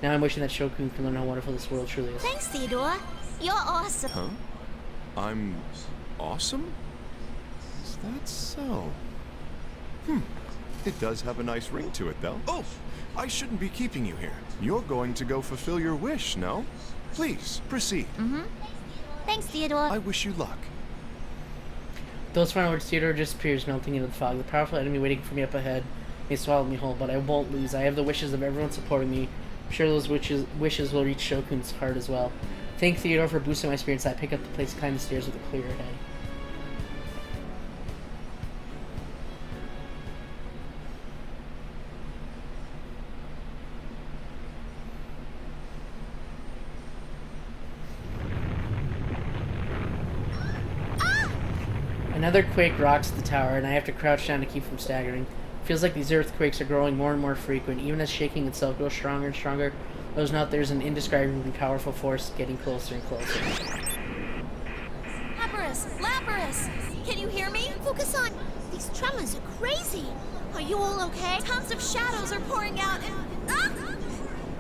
Now I'm wishing that Shokun can learn how wonderful this world truly is. Thanks, Theodore. You're awesome. Huh? I'm awesome? Is that so? It does have a nice ring to it, though. Oh, I shouldn't be keeping you here. You're going to go fulfill your wish, no? Please, proceed. Thanks, Theodore. I wish you luck. Those final words, Theodore disappears, melting into the fog. The powerful enemy waiting for me up ahead may swallow me whole, but I won't lose. I have the wishes of everyone supporting me. I'm sure those wishes will reach Shokun's heart as well. Thank Theodore for boosting my spirits. I pick up the place behind the stairs with a clear head. Another quake rocks the tower, and I have to crouch down to keep from staggering. It feels like these earthquakes are growing more and more frequent. Even as shaking itself grows stronger and stronger, those know there's an indescribably powerful force getting closer and closer. Lapras! Can you hear me? Focus on. These tremors are crazy. Are you all okay? Tons of shadows are pouring out and...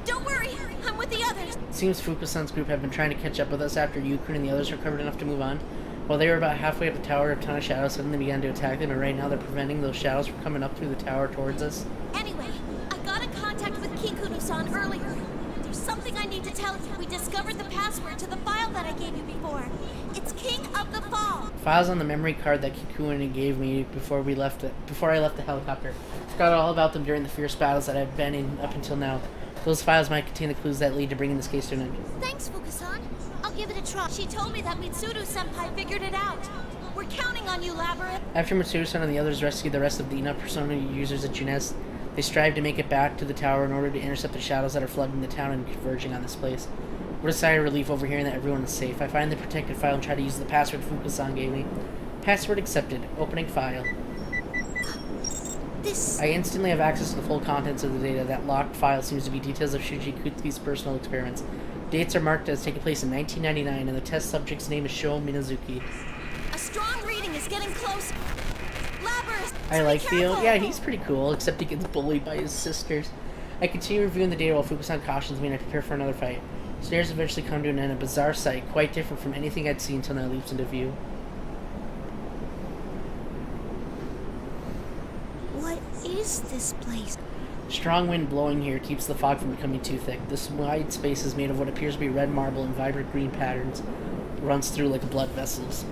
Don't worry, I'm with the others. It seems Fukusan's group have been trying to catch up with us after Yukun and the others recovered enough to move on. While they were about halfway up the tower, a ton of shadows suddenly began to attack them, and right now they're preventing those shadows from coming up through the tower towards us. Anyway, I got in contact with Kikuno-san earlier. There's something I need to tell you. We discovered the password to the file that I gave you before. It's King of the Fall. Files on the memory card that Kikuno gave me before I left the helicopter. Forgot all about them during the fierce battles that I've been in up until now. Those files might contain the clues that lead to bringing this case to an end. Thanks, Fukusan. I'll give it a try. She told me that Mitsuru-senpai figured it out. We're counting on you, Labyrinth. After Mitsuru-san and the others rescued the rest of the Ina persona users at Junes, they strive to make it back to the tower in order to intercept the shadows that are flooding the town and converging on this place. With a sigh of relief overhearing that everyone is safe, I find the protected file and try to use the password Fukusan gave me. Password accepted. Opening file. I instantly have access to the full contents of the data. That locked file seems to be details of Shuji Kutsuki's personal experiments. Dates are marked as taking place in 1999, and the test subject's name is Sho Minazuki. A strong reading is getting close. Labyrinth! I like Theo. Yeah, he's pretty cool, except he gets bullied by his sisters. I continue reviewing the data while Fukusan cautions me and I prepare for another fight. Stairs eventually come to an end. A bizarre sight, quite different from anything I'd seen until now, leaps into view. is this place? Strong wind blowing here keeps the fog from becoming too thick. This wide space is made of what appears to be red marble and vibrant green patterns runs through like blood vessels.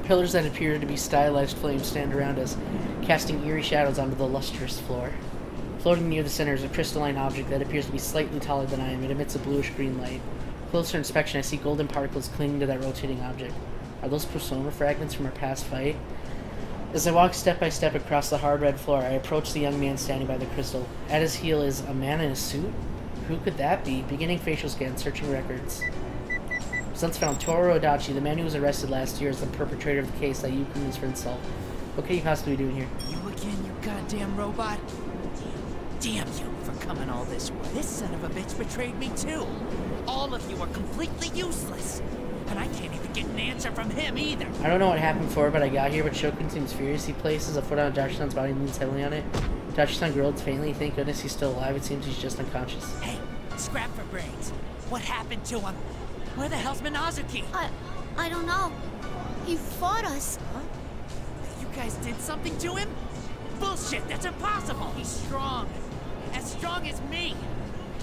Pillars that appear to be stylized flames stand around us, casting eerie shadows onto the lustrous floor. Floating near the center is a crystalline object that appears to be slightly taller than I am. It emits a bluish-green light. Closer inspection, I see golden particles clinging to that rotating object. Are those persona fragments from our past fight? As I walk step by step across the hard red floor, I approach the young man standing by the crystal. At his heel is a man in a suit? Who could that be? Beginning facial scan, searching records. Results found Toru Adachi, the man who was arrested last year, as the perpetrator of the case that you convinced for himself. What could he possibly be doing here? You again, you goddamn robot? Damn you for coming all this way. This son of a bitch betrayed me too. All of you are completely useless. And I can't even get an answer from him either. I don't know what happened before, but I got here, but Shokun seems furious. He places a foot on Dachi-san's body and leans heavily on it. Dachi-san growled faintly. Thank goodness he's still alive. It seems he's just unconscious. Hey, scrap for brains. What happened to him? Where the hell's Minazuki? I don't know. He fought us. Huh? You guys did something to him? Bullshit, that's impossible. He's strong. As strong as me.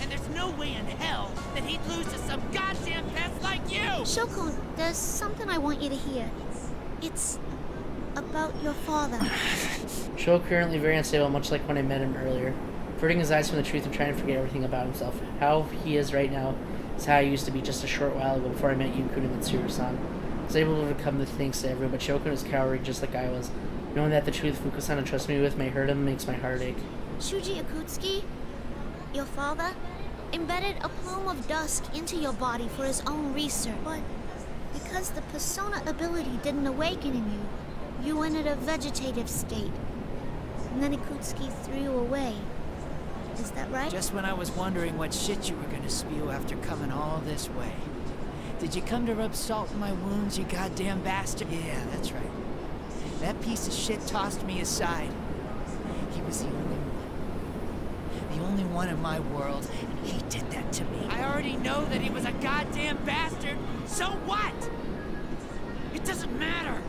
And there's no way in hell that he'd lose to some goddamn pest like you! Shokun, there's something I want you to hear. It's about your father. Sho currently very unstable, much like when I met him earlier. Averting his eyes from the truth and trying to forget everything about himself. How he is right now is how I used to be just a short while ago before I met Yukun and Mitsuru-san. I was able to overcome the things to everyone, but Shokun is cowering just like I was. Knowing that the truth Fukusan entrusts me with may hurt him makes my heart ache. Shuji Akutsuki, your father, embedded a plume of dusk into your body for his own research. But because the persona ability didn't awaken in you, you entered a vegetative state. And then Akutsuki threw you away. Is that right? Just when I was wondering what shit you were gonna spew after coming all this way. Did you come to rub salt in my wounds, you goddamn bastard? Yeah, that's right. That piece of shit tossed me aside. He was the only one. The only one in my world, and he did that to me. I already know that he was a goddamn bastard, so what? It doesn't matter.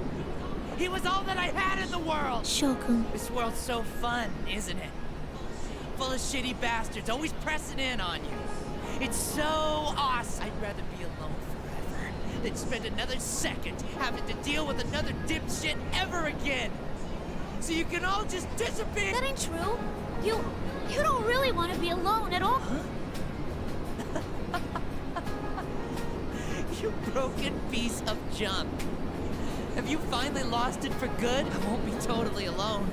He was all that I had in the world. Shokun. This world's so fun, isn't it? Full of shitty bastards, always pressing in on you. It's so awesome. I'd rather be alone forever than spend another second having to deal with another dipshit ever again. So you can all just disappear. That ain't true. You don't really want to be alone at all. Huh? You broken piece of junk. Have you finally lost it for good? I won't be totally alone.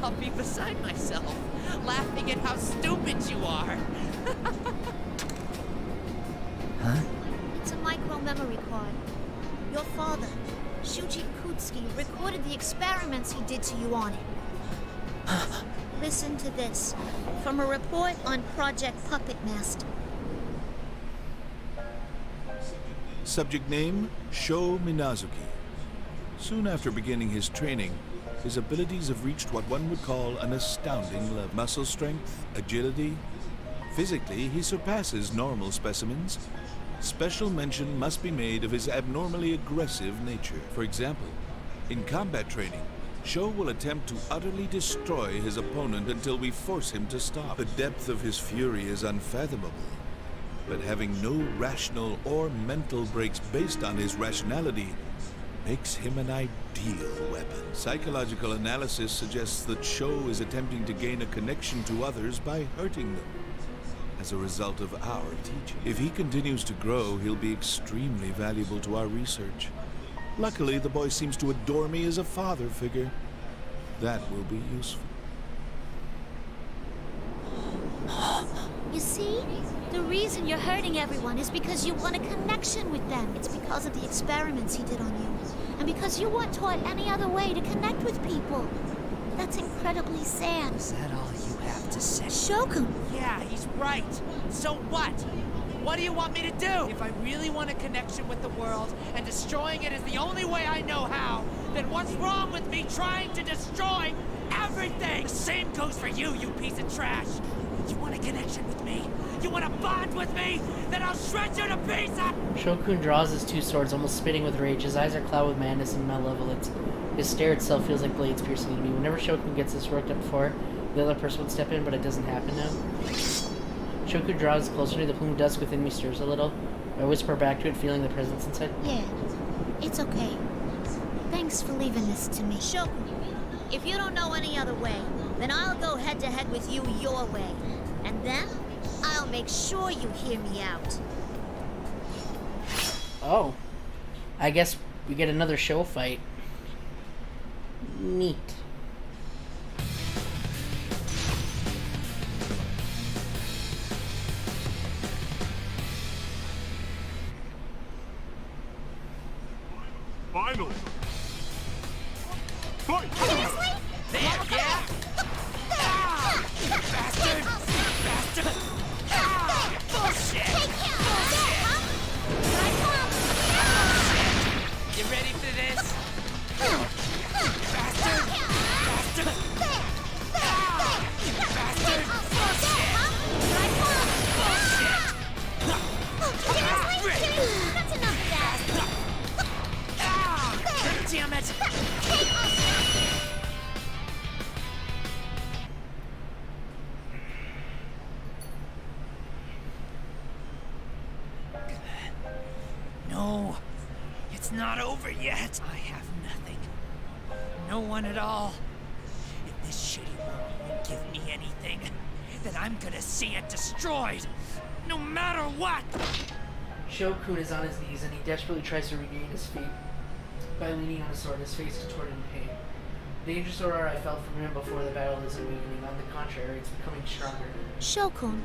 I'll be beside myself, laughing at how stupid you are. Huh? It's a micro-memory card. Your father, Shuji Kutsuki, recorded the experiments he did to you on it. Listen to this, from a report on Project Puppet Master. Subject name, Sho Minazuki. Soon after beginning his training, his abilities have reached what one would call an astounding level. Muscle strength, agility. Physically, he surpasses normal specimens. Special mention must be made of his abnormally aggressive nature. For example, in combat training, Sho will attempt to utterly destroy his opponent until we force him to stop. The depth of his fury is unfathomable. But having no rational or mental breaks based on his rationality makes him an ideal weapon. Psychological analysis suggests that Sho is attempting to gain a connection to others by hurting them as a result of our teaching. If he continues to grow, he'll be extremely valuable to our research. Luckily, the boy seems to adore me as a father figure. That will be useful. You see? The reason you're hurting everyone is because you want a connection with them. It's because of the experiments he did on you. And because you weren't taught any other way to connect with people. That's incredibly sad. Is that all you have to say? Shokun! Yeah, he's right. So what? What do you want me to do? If I really want a connection with the world, and destroying it is the only way I know how, then what's wrong with me trying to destroy everything? The same goes for you, you piece of trash. You want a connection with me? You want a bond with me? Then I'll shred you to pieces! Shokun draws his two swords, almost spitting with rage. His eyes are clouded with madness and malevolence. His stare itself feels like blades piercing into me. Whenever Shokun gets this worked up before, the other person would step in, but it doesn't happen now. Shokun draws closer to the plume of dust within me, stirs a little. I whisper back to it, feeling the presence inside. Yeah, it's okay. Thanks for leaving this to me. Shokun, if you don't know any other way, then I'll go head-to-head with you your way. And then, I'll make sure you hear me out. Oh. I guess we get another show fight. Neat. Finally! Fight! There, yeah! Bastard! Bastard! Bullshit! You ready for this? Bastard! Bastard! Bastard! Bullshit! That's enough of that. Damn it! No, it's not over yet. I have nothing. No one at all. If this shitty world won't give me anything, then I'm gonna see it destroyed. No matter what! Shokun is on his knees and he desperately tries to regain his feet by leaning on his sword, his face contorted in pain. The dangerous Aurora I felt from him before the battle isn't weakening. On the contrary, it's becoming stronger. Shokun,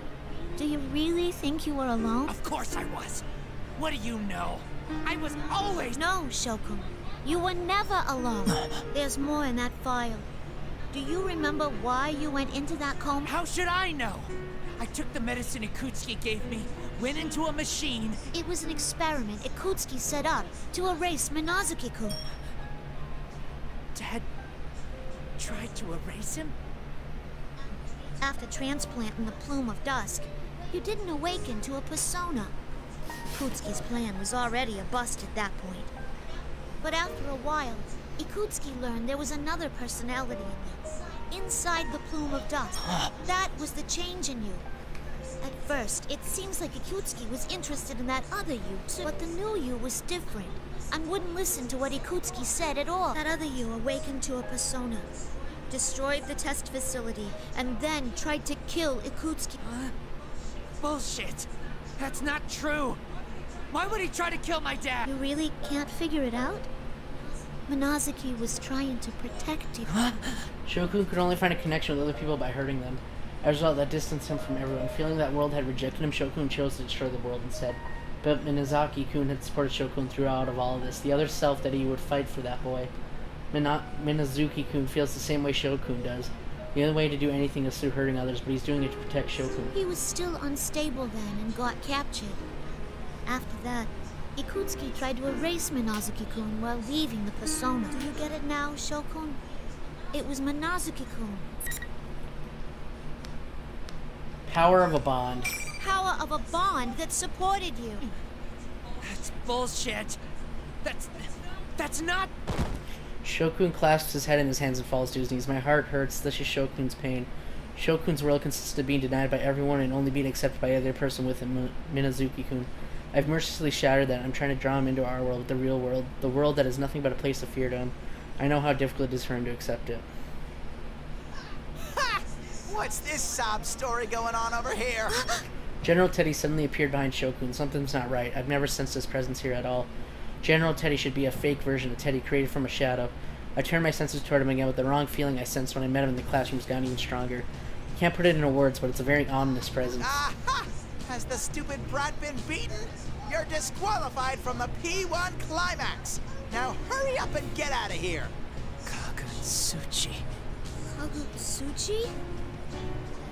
do you really think you were alone? Of course I was. What do you know? I was always... No, Shokun. You were never alone. There's more in that file. Do you remember why you went into that coma? How should I know? I took the medicine Ikutsuki gave me, went into a machine. It was an experiment Ikutsuki set up to erase Minazuki-kun. Dad tried to erase him? After transplanting the plume of dusk, you didn't awaken to a persona. Ikutsuki's plan was already a bust at that point. But after a while, Ikutsuki learned there was another personality in you, inside the plume of dust. That was the change in you. At first, it seems like Ikutsuki was interested in that other you, but the new you was different, and wouldn't listen to what Ikutsuki said at all. That other you awakened to a persona, destroyed the test facility, and then tried to kill Ikutsuki. Bullshit! That's not true! Why would he try to kill my dad? You really can't figure it out? Minazuki was trying to protect you. Shokun could only find a connection with other people by hurting them. As a result, that distanced him from everyone. Feeling that world had rejected him, Shokun chose to destroy the world instead. But Minazaki-kun had supported Shokun throughout of all of this. The other self that he would fight for that boy. Minazuki-kun feels the same way Shokun does. The only way to do anything is through hurting others, but he's doing it to protect Shokun. He was still unstable then and got captured. After that, Ikutsuki tried to erase Minazuki-kun while leaving the persona. Do you get it now, Shokun? It was Minazuki-kun. Power of a bond. Power of a bond that supported you. That's bullshit. That's not... Shokun clasps his head in his hands and falls to his knees. My heart hurts. This is Shokun's pain. Shokun's world consists of being denied by everyone and only being accepted by every person with him, Minazuki-kun. I've mercilessly shattered that. I'm trying to draw him into our world, the real world. The world that is nothing but a place of fear to him. I know how difficult it is for him to accept it. Ha! What's this sob story going on over here? General Teddy suddenly appeared behind Shokun. Something's not right. I've never sensed his presence here at all. General Teddy should be a fake version of Teddy created from a shadow. I turned my senses toward him again, but the wrong feeling I sensed when I met him in the classroom has gotten even stronger. Can't put it into words, but it's a very ominous presence. Aha! Has the stupid brat been beaten? You're disqualified from the P1 climax. Now hurry up and get out of here. Kagutsuchi. Kagutsuchi?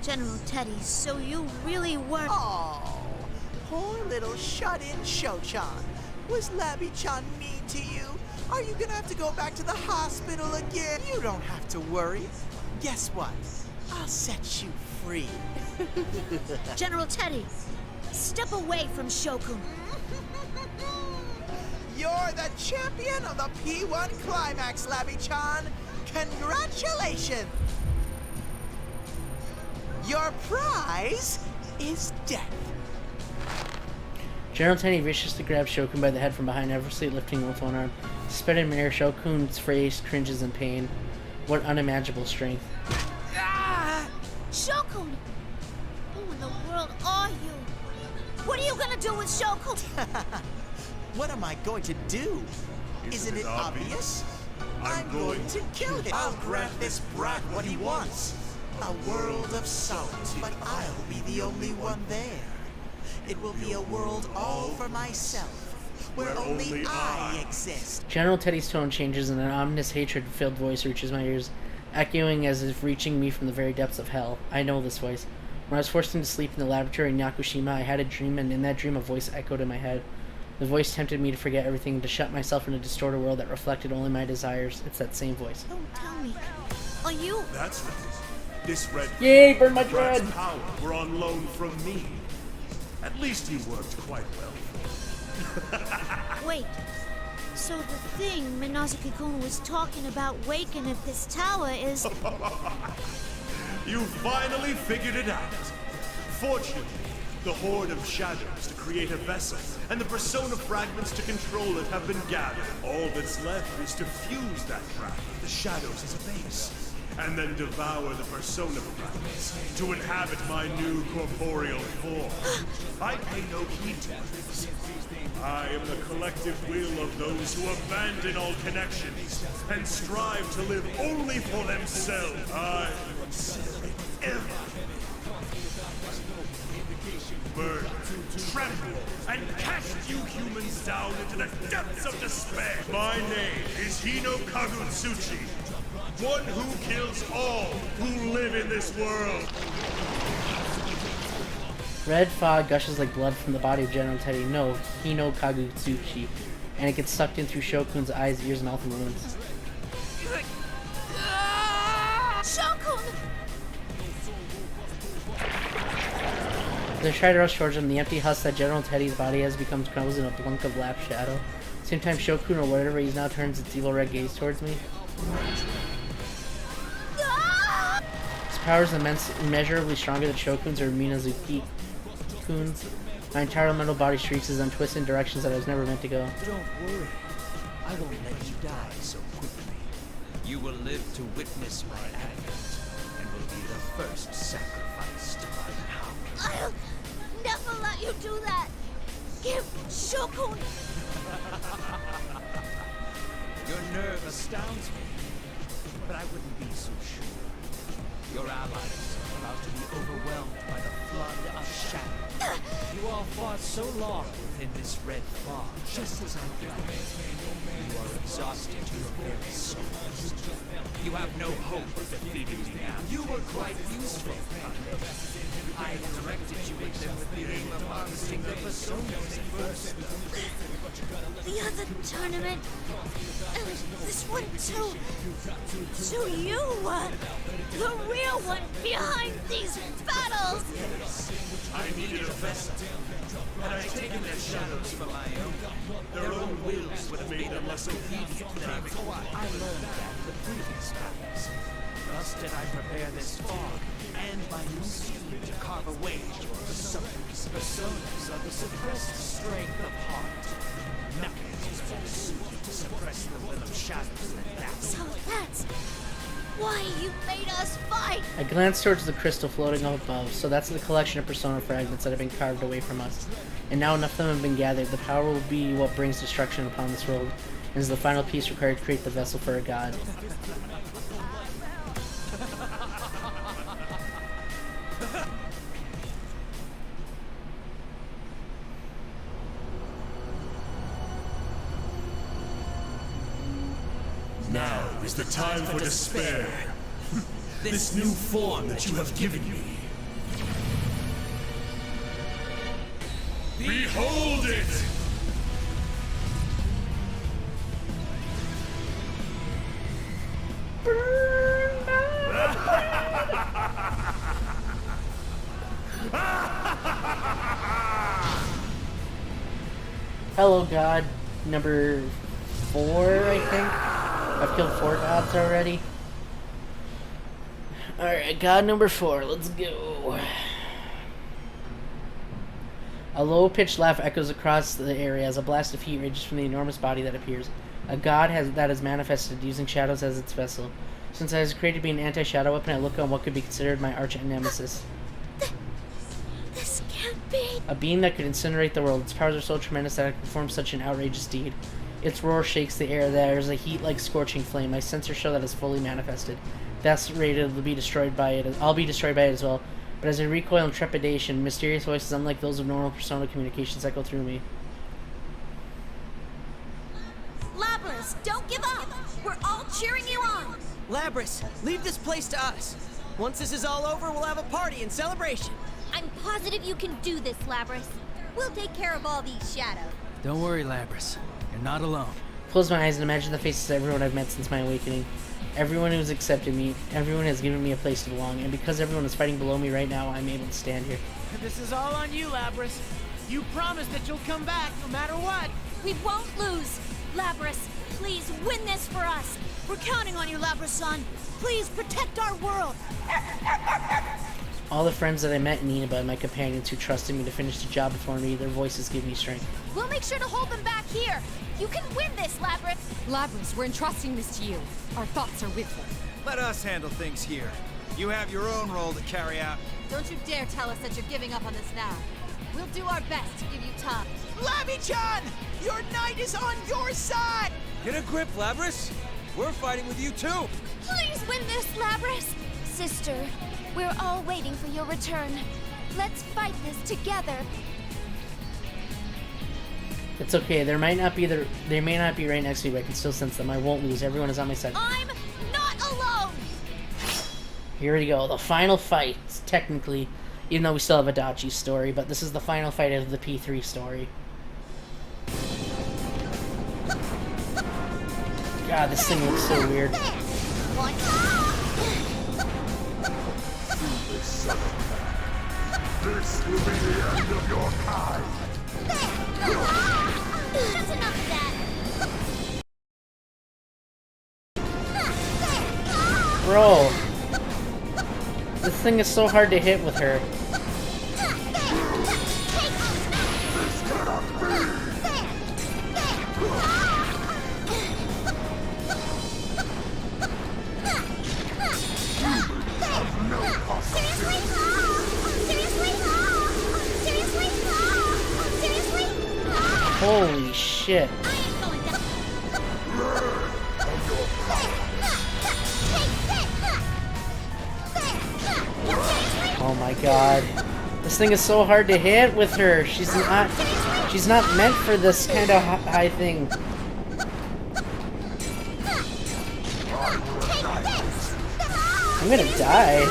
General Teddy, so you really were... Oh, poor little shut-in Sho-chan. Was Labby-chan mean to you? Are you gonna have to go back to the hospital again? You don't have to worry. Guess what? I'll set you free. General Teddy, step away from Shokun. You're the champion of the P1 Climax, Labby-chan. Congratulations! Your prize is death. General Teddy viciously grabs Shokun by the head from behind, effortlessly lifting with one arm. Suspended in midair, Shokun's face cringes in pain. What unimaginable strength. Ah! Shokun! Who in the world are you? What are you gonna do with Shokun? What am I going to do? Isn't it obvious? I'm going to kill him. I'll grant this brat what he wants. A world of solace, but I'll be the only one there. It will be a world all for myself, where only I exist. General Teddy's tone changes and an ominous hatred-filled voice reaches my ears, echoing as if reaching me from the very depths of hell. I know this voice. When I was forced into sleep in the laboratory in Yakushima, I had a dream, and in that dream a voice echoed in my head. The voice tempted me to forget everything and to shut myself in a distorted world that reflected only my desires. It's that same voice. Don't tell me. Are you? That's right. This red Yay, burn my dread! power were on loan from me. At least he worked quite well. Wait. So the thing Minazuki-kun was talking about waking at this tower is... You finally figured it out. Fortunately, the Horde of Shadows to create a vessel, and the Persona fragments to control it have been gathered. All that's left is to fuse that fragment with the Shadows as a base, and then devour the Persona fragments to inhabit my new corporeal form. I pay no heed to this. I am the collective will of those who abandon all connections and strive to live only for themselves. I am ever burn, tremble, and cast you humans down into the depths of despair. My name is Hino Kagutsuchi, one who kills all who live in this world. Red fog gushes like blood from the body of General Teddy. No, Hino Kagutsuchi. And it gets sucked in through Shokun's eyes, ears, mouth, and wounds. Shokun! As I try to rush towards him, the empty husk that General Teddy's body has becomes crumbles in a blink of lap shadow. Same time, Shokun, or whatever he's now, turns its evil red gaze towards me. His power is immeasurably stronger than Shokun's or Minazuki-kun's. My entire mental body shrieks as I'm twisted in directions that I was never meant to go. Don't worry. I won't let you die so quickly. You will live to witness my advent, and will be the first sacrifice to my power. I'll never let you do that! Give Shokun! Your nerve astounds me, but I wouldn't be so sure. Your allies are about to be overwhelmed by the flood of shadow. You all fought so long within this red fog, just as I felt. You are exhausted to your very souls. You have no hope of defeating me now. You were quite useful. I directed you at them with the aim of harvesting the personas at first. The other tournament, and this one too. So you were the real one behind these battles! I needed a vessel. Had I taken their shadows for my own, their own wills would have made them less obedient than I required. I learned that in the previous battles. Thus did I prepare this fog and my new scheme to carve away your personas. Personas are the suppressed strength of heart. Nothing is more suited to suppress the will of shadows than that. So that's why you made us fight! I glance towards the crystal floating up above, so that's the collection of Persona fragments that have been carved away from us. And now enough of them have been gathered, the power will be what brings destruction upon this world, and is the final piece required to create the vessel for a god. Now is the time for despair. This new form that you have given me. Behold it! Hello, God. Number 4, I think. I've killed 4 gods already. Alright, God number 4. Let's go. A low-pitched laugh echoes across the area as a blast of heat rages from the enormous body that appears. A god that has manifested, using shadows as its vessel. Since I was created to be an anti-shadow weapon, I look on what could be considered my arch-nemesis. This can't be. A being that could incinerate the world. Its powers are so tremendous that it can perform such an outrageous deed. Its roar shakes the air. There is a heat like scorching flame. My sensors show that it's fully manifested. Thus rated to be destroyed by it. I'll be destroyed by it as well. But as I recoil in trepidation, mysterious voices unlike those of normal persona communications echo through me. Labrys, don't give up! We're all cheering you on! Labrys, leave this place to us. Once this is all over, we'll have a party and celebration. I'm positive you can do this, Labrys. We'll take care of all these shadows. Don't worry, Labrys. You're not alone. Close my eyes and imagine the faces of everyone I've met since my awakening. Everyone who's accepted me, everyone has given me a place to belong, and because everyone is fighting below me right now, I'm able to stand here. This is all on you, Labrys. You promised that you'll come back no matter what. We won't lose! Labrys, please win this for us! We're counting on you, Labrys-san! Please protect our world! All the friends that I met in Nineveh and my companions who trusted me to finish the job before me, their voices give me strength. We'll make sure to hold them back here! You can win this, Labrys! Labrys, we're entrusting this to you. Our thoughts are with you. Let us handle things here. You have your own role to carry out. Don't you dare tell us that you're giving up on this now. We'll do our best to give you time. Labby-chan! Your knight is on your side! Get a grip, Labrys. We're fighting with you too. Please win this, Labrys! Sister, we're all waiting for your return. Let's fight this together. It's okay. They may not be right next to me, but I can still sense them. I won't lose. Everyone is on my side. I'm not alone! Here we go. The final fight, technically. Even though we still have Adachi's story, but this is the final fight of the P3 story. God, this thing looks so weird. This will be the end of your kind. That's enough of that! Bro, this thing is so hard to hit with her. Holy shit. Oh my god. This thing is so hard to hit with her. She's not meant for this kind of high thing. I'm gonna die.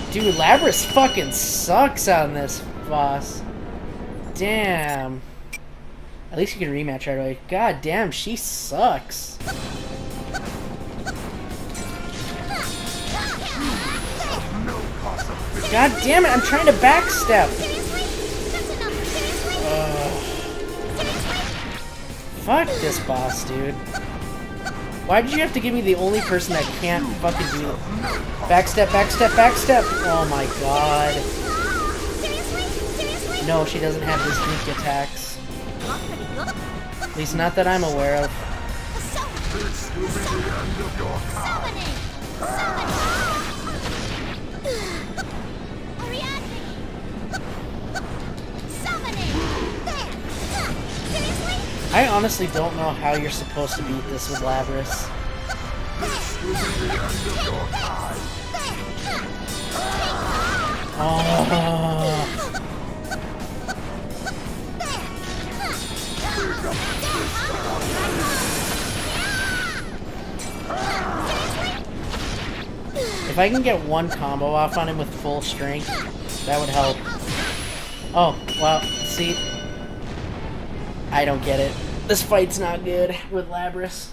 Dude, Labrys fucking sucks on this boss. Damn. At least you can rematch right away. God damn, she sucks. God damn it, I'm trying to backstep. Fuck this boss, dude. Why did you have to give me the only person that can't fucking do it? Backstep, backstep, backstep! Oh my god. No, she doesn't have the sneak attacks. At least not that I'm aware of. This will be the end of your kind. I honestly don't know how you're supposed to beat this with Labrys. This will be the end of your kind. Oh. If I can get one combo off on him with full strength, that would help. Oh, well, see, I don't get it. This fight's not good with Labrys.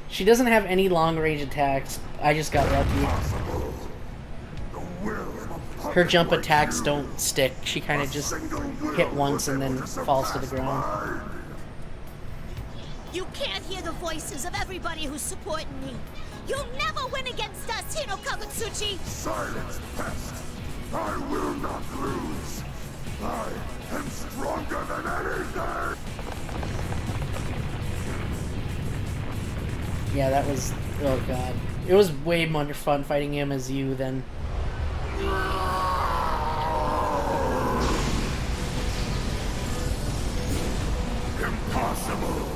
She doesn't have any long-range attacks. I just got lucky. Her jump attacks don't stick. She kind of just hit once and then falls to the ground. You can't hear the voices of everybody who's supporting me. You'll never win against us, Hino Kagutsuchi! Silence, pest! I will not lose! I am stronger than anything! Yeah, that was... oh god. It was way more fun fighting him as you than... Impossible!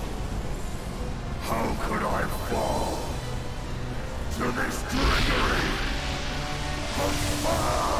How could I fall to this trickery of fans?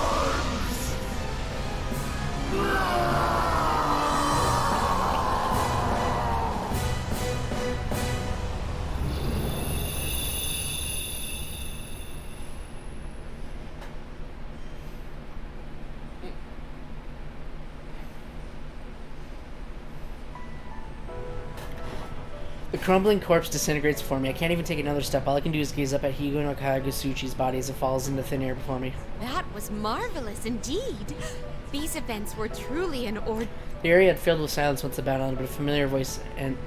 The crumbling corpse disintegrates before me. I can't even take another step. All I can do is gaze up at Higo no Kagutsuchi's body as it falls into thin air before me. That was marvelous indeed. These events were truly an ordeal. The area had filled with silence once the battle ended, but a familiar voice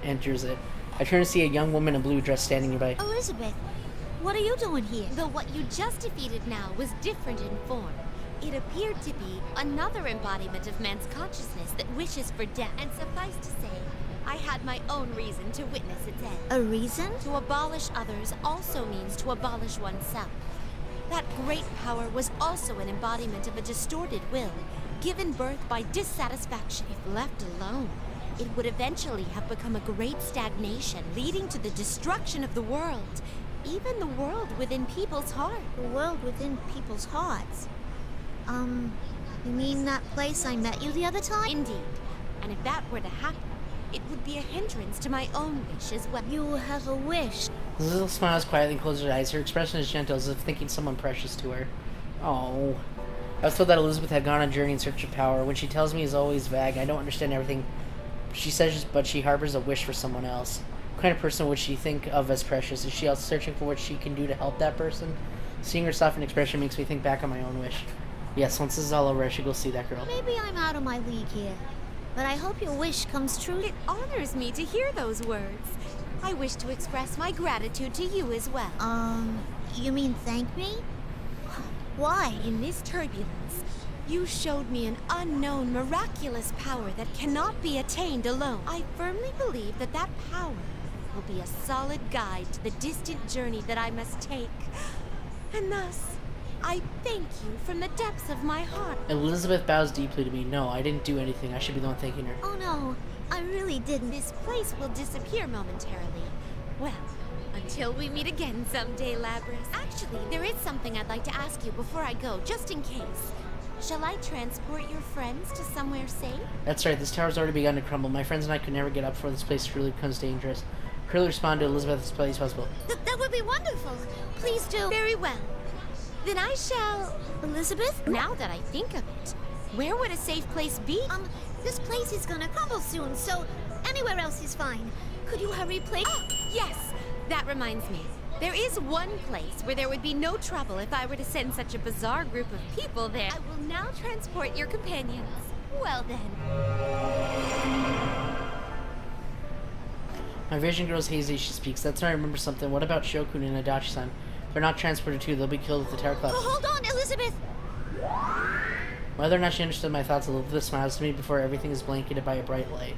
enters it. I turn to see a young woman in blue dress standing nearby. Elizabeth, what are you doing here? Though what you just defeated now was different in form. It appeared to be another embodiment of man's consciousness that wishes for death. And suffice to say, I had my own reason to witness its end. A reason? To abolish others also means to abolish oneself. That great power was also an embodiment of a distorted will, given birth by dissatisfaction. If left alone, it would eventually have become a great stagnation, leading to the destruction of the world, even the world within people's hearts. The world within people's hearts? You mean that place I met you the other time? Indeed. And if that were to happen, it would be a hindrance to my own wish as well. You have a wish. Lizzle smiles quietly and closes her eyes. Her expression is gentle, as if thinking someone precious to her. Oh. I was told that Elizabeth had gone on a journey in search of power. When she tells me is always vague. I don't understand everything she says, but she harbors a wish for someone else. What kind of person would she think of as precious? Is she out searching for what she can do to help that person? Seeing her softened expression makes me think back on my own wish. Yes, once this is all over, I should go see that girl. Maybe I'm out of my league here, but I hope your wish comes true. It honors me to hear those words. I wish to express my gratitude to you as well. You mean thank me? Why? In this turbulence, you showed me an unknown, miraculous power that cannot be attained alone. I firmly believe that that power will be a solid guide to the distant journey that I must take. And thus, I thank you from the depths of my heart. Elizabeth bows deeply to me. No, I didn't do anything. I should be the one thanking her. Oh no, I really didn't. This place will disappear momentarily. Well, until we meet again someday, Labrys. Actually, there is something I'd like to ask you before I go, just in case. Shall I transport your friends to somewhere safe? That's right, this tower's already begun to crumble. My friends and I could never get up before this place truly becomes dangerous. Hurriedly respond to Elizabeth as quickly as possible. That would be wonderful. Please do. Very well. Then I shall... Elizabeth? Now that I think of it, where would a safe place be? This place is gonna crumble soon, so anywhere else is fine. Could you hurry, please? Oh, yes! That reminds me. There is one place where there would be no trouble if I were to send such a bizarre group of people there. I will now transport your companions. Well then. My vision grows hazy as she speaks. That's when I remember something. What about Shokun and Adachi-san? If they're not transported too, they'll be killed with the tower collapse. Oh, hold on, Elizabeth! Whether or not she understood my thoughts, Elizabeth smiles to me before everything is blanketed by a bright light.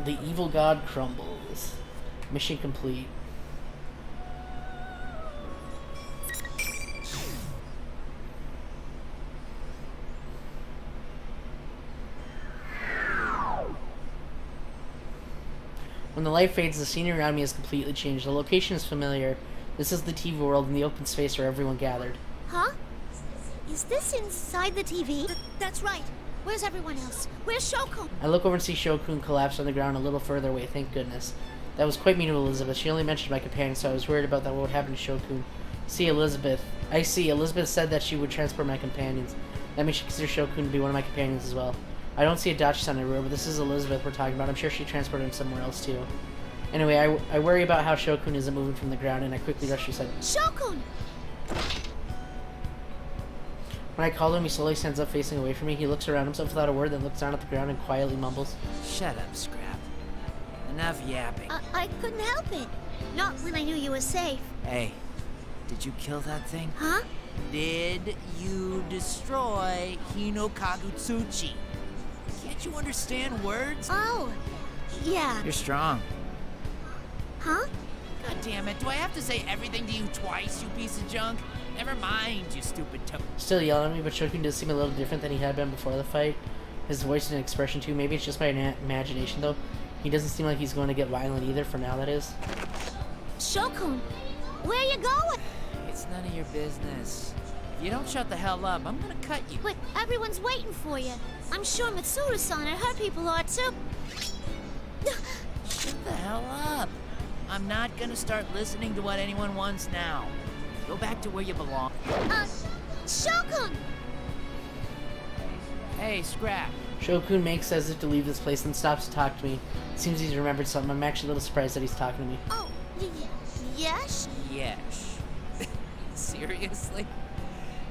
The evil god crumbles. Mission complete. When the light fades, the scenery around me has completely changed. The location is familiar. This is the TV world in the open space where everyone gathered. Huh? Is this inside the TV? That's right. Where's everyone else? Where's Shoko? I look over and see Shokun collapse on the ground a little further away, thank goodness. That was quite mean of Elizabeth. She only mentioned my companion, so I was worried about that what would happen to Shokun. I see. Elizabeth said that she would transport my companions. That means she considers Shokun to be one of my companions as well. I don't see a Dachi-san everywhere, but this is Elizabeth we're talking about. I'm sure she transported him somewhere else too. Anyway, I worry about how Shokun isn't moving from the ground, and I quickly rush to said, Shokun! When I call him, he slowly stands up facing away from me. He looks around himself without a word, then looks down at the ground and quietly mumbles. Shut up, Scrap. Enough yapping. I couldn't help it. Not when I knew you were safe. Hey, did you kill that thing? Huh? Did you destroy Hinokagutsuchi? Can't you understand words? Oh, yeah. You're strong. Huh? God damn it, do I have to say everything to you twice, you piece of junk? Never mind, you stupid toad. Still yelling at me, but Shokun does seem a little different than he had been before the fight. His voice and expression too. Maybe it's just my imagination though. He doesn't seem like he's going to get violent either, for now that is. Shokun, where you going? It's none of your business. If you don't shut the hell up, I'm gonna cut you. But everyone's waiting for you. I'm sure Mitsuru-san and her people are too. Shut the hell up. I'm not gonna start listening to what anyone wants now. Go back to where you belong. Shokun! Hey, Scrap. Shokun makes as if to leave this place and stops to talk to me. Seems he's remembered something. I'm actually a little surprised that he's talking to me. Oh, yes? Yes. Seriously?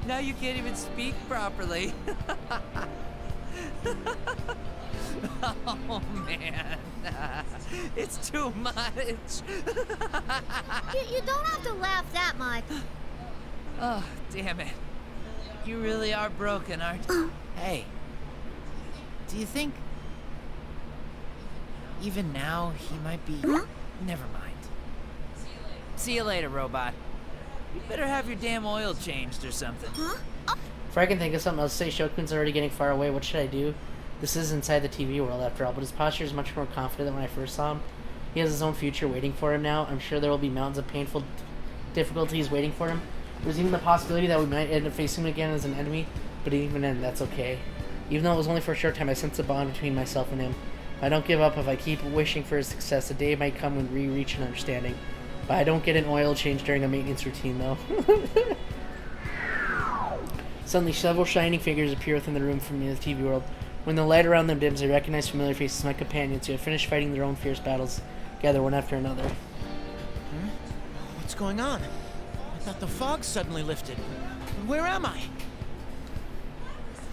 Now you can't even speak properly. Oh, man. It's too much. You don't have to laugh that much. Oh, damn it. You really are broken, aren't you? Hey, do you think even now he might be... Huh? Never mind. See you later, robot. You better have your damn oil changed or something. Huh? If I can think of something else to say, Shokun's already getting far away. What should I do? This is inside the TV world after all, but his posture is much more confident than when I first saw him. He has his own future waiting for him now. I'm sure there will be mountains of painful difficulties waiting for him. There's even the possibility that we might end up facing him again as an enemy, but even then, that's okay. Even though it was only for a short time, I sense a bond between myself and him. I don't give up if I keep wishing for his success. A day might come when we reach an understanding. But I don't get an oil change during a maintenance routine, though. Suddenly, several shining figures appear within the room from the TV world. When the light around them dims, I recognize familiar faces, my companions who have finished fighting their own fierce battles, gather one after another. What's going on? I thought the fog suddenly lifted. Where am I?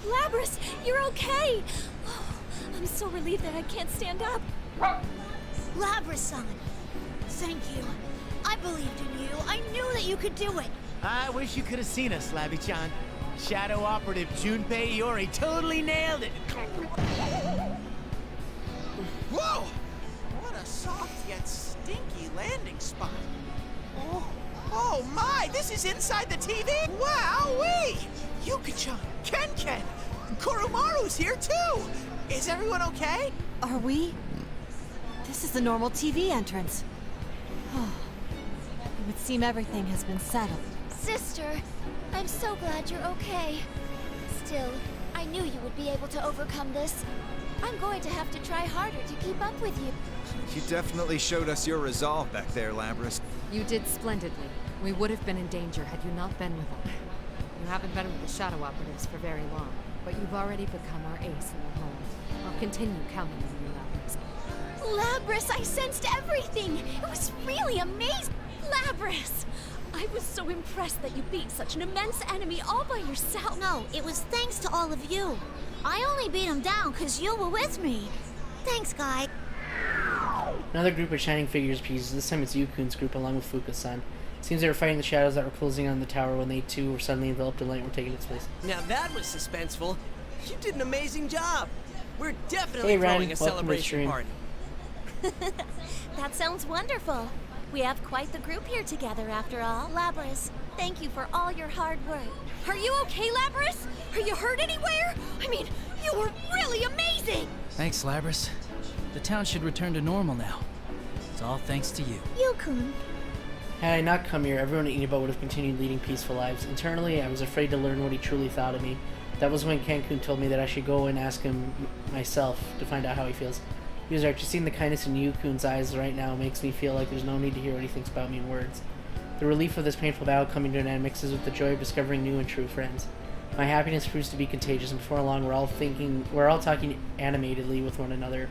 Labras, you're okay! Oh, I'm so relieved that I can't stand up. Labras-san, thank you. I believed in you. I knew that you could do it. I wish you could have seen us, Labby-chan. Shadow Operative Junpei Iori totally nailed it. Whoa! What a soft yet stinky landing spot. Oh my, this is inside the TV? Wowee! Yuka-chan, Ken-Ken, Kurumaru's here too! Is everyone okay? Are we? This is the normal TV entrance. Oh, it would seem everything has been settled. Sister, I'm so glad you're okay. Still, I knew you would be able to overcome this. I'm going to have to try harder to keep up with you. You definitely showed us your resolve back there, Labras. You did splendidly. We would have been in danger had you not been with them. You haven't been with the Shadow Operatives for very long, but you've already become our ace in the home. I'll continue counting on you, Labras. Labras, I sensed everything! It was really amazing! Labras! I was so impressed that you beat such an immense enemy all by yourself. No, it was thanks to all of you. I only beat him down because you were with me. Thanks, guy. Another group of shining figures appears. This time it's Yukun's group along with Fuka-san. Seems they were fighting the shadows that were closing in on the tower when they too were suddenly enveloped in light and were taking its place. Now that was suspenseful. You did an amazing job. We're definitely Hey, Ren, throwing a celebration party. That sounds wonderful. We have quite the group here together after all. Labras, thank you for all your hard work. Are you okay, Labras? Are you hurt anywhere? I mean, you were really amazing! Thanks, Labras. The town should return to normal now. It's all thanks to you. Yukun. Had I not come here, everyone at Inaba would have continued leading peaceful lives. Internally, I was afraid to learn what he truly thought of me. That was when Cancun told me that I should go and ask him myself to find out how he feels. User, just seeing the kindness in Yukun's eyes right now makes me feel like there's no need to hear what he thinks about me in words. The relief of this painful battle coming to an end mixes with the joy of discovering new and true friends. My happiness proves to be contagious, and before long we're all talking animatedly with one another.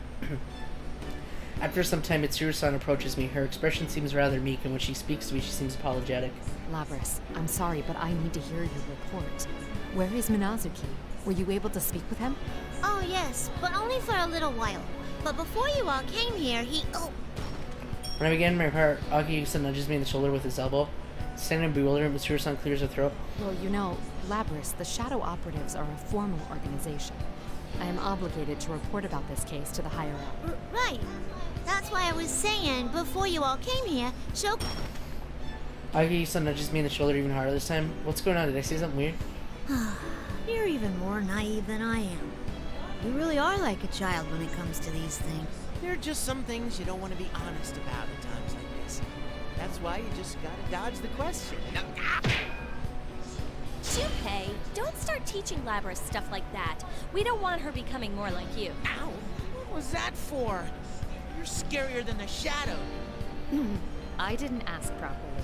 After some time, Mitsuru-san approaches me. Her expression seems rather meek, and when she speaks to me, she seems apologetic. Labris, I'm sorry, but I need to hear your report. Where is Minazuki? Were you able to speak with him? Oh, yes, but only for a little while. But before you all came here, When I begin my part, Akihiko-san nudges me in the shoulder with his elbow. Standing in bewilderment, Mitsuru-san clears her throat. Well, you know, Labris, the Shadow Operatives are a formal organization. I am obligated to report about this case to the higher-up. Right. That's why I was saying, before you all came here, Akihiko-san nudges me in the shoulder even harder this time. What's going on? Did I say something weird? You're even more naive than I am. You really are like a child when it comes to these things. There are just some things you don't want to be honest about at times like this. That's why you just gotta dodge the question. Junpei, don't start teaching Labris stuff like that. We don't want her becoming more like you. Ow! What was that for? You're scarier than the Shadow. I didn't ask properly.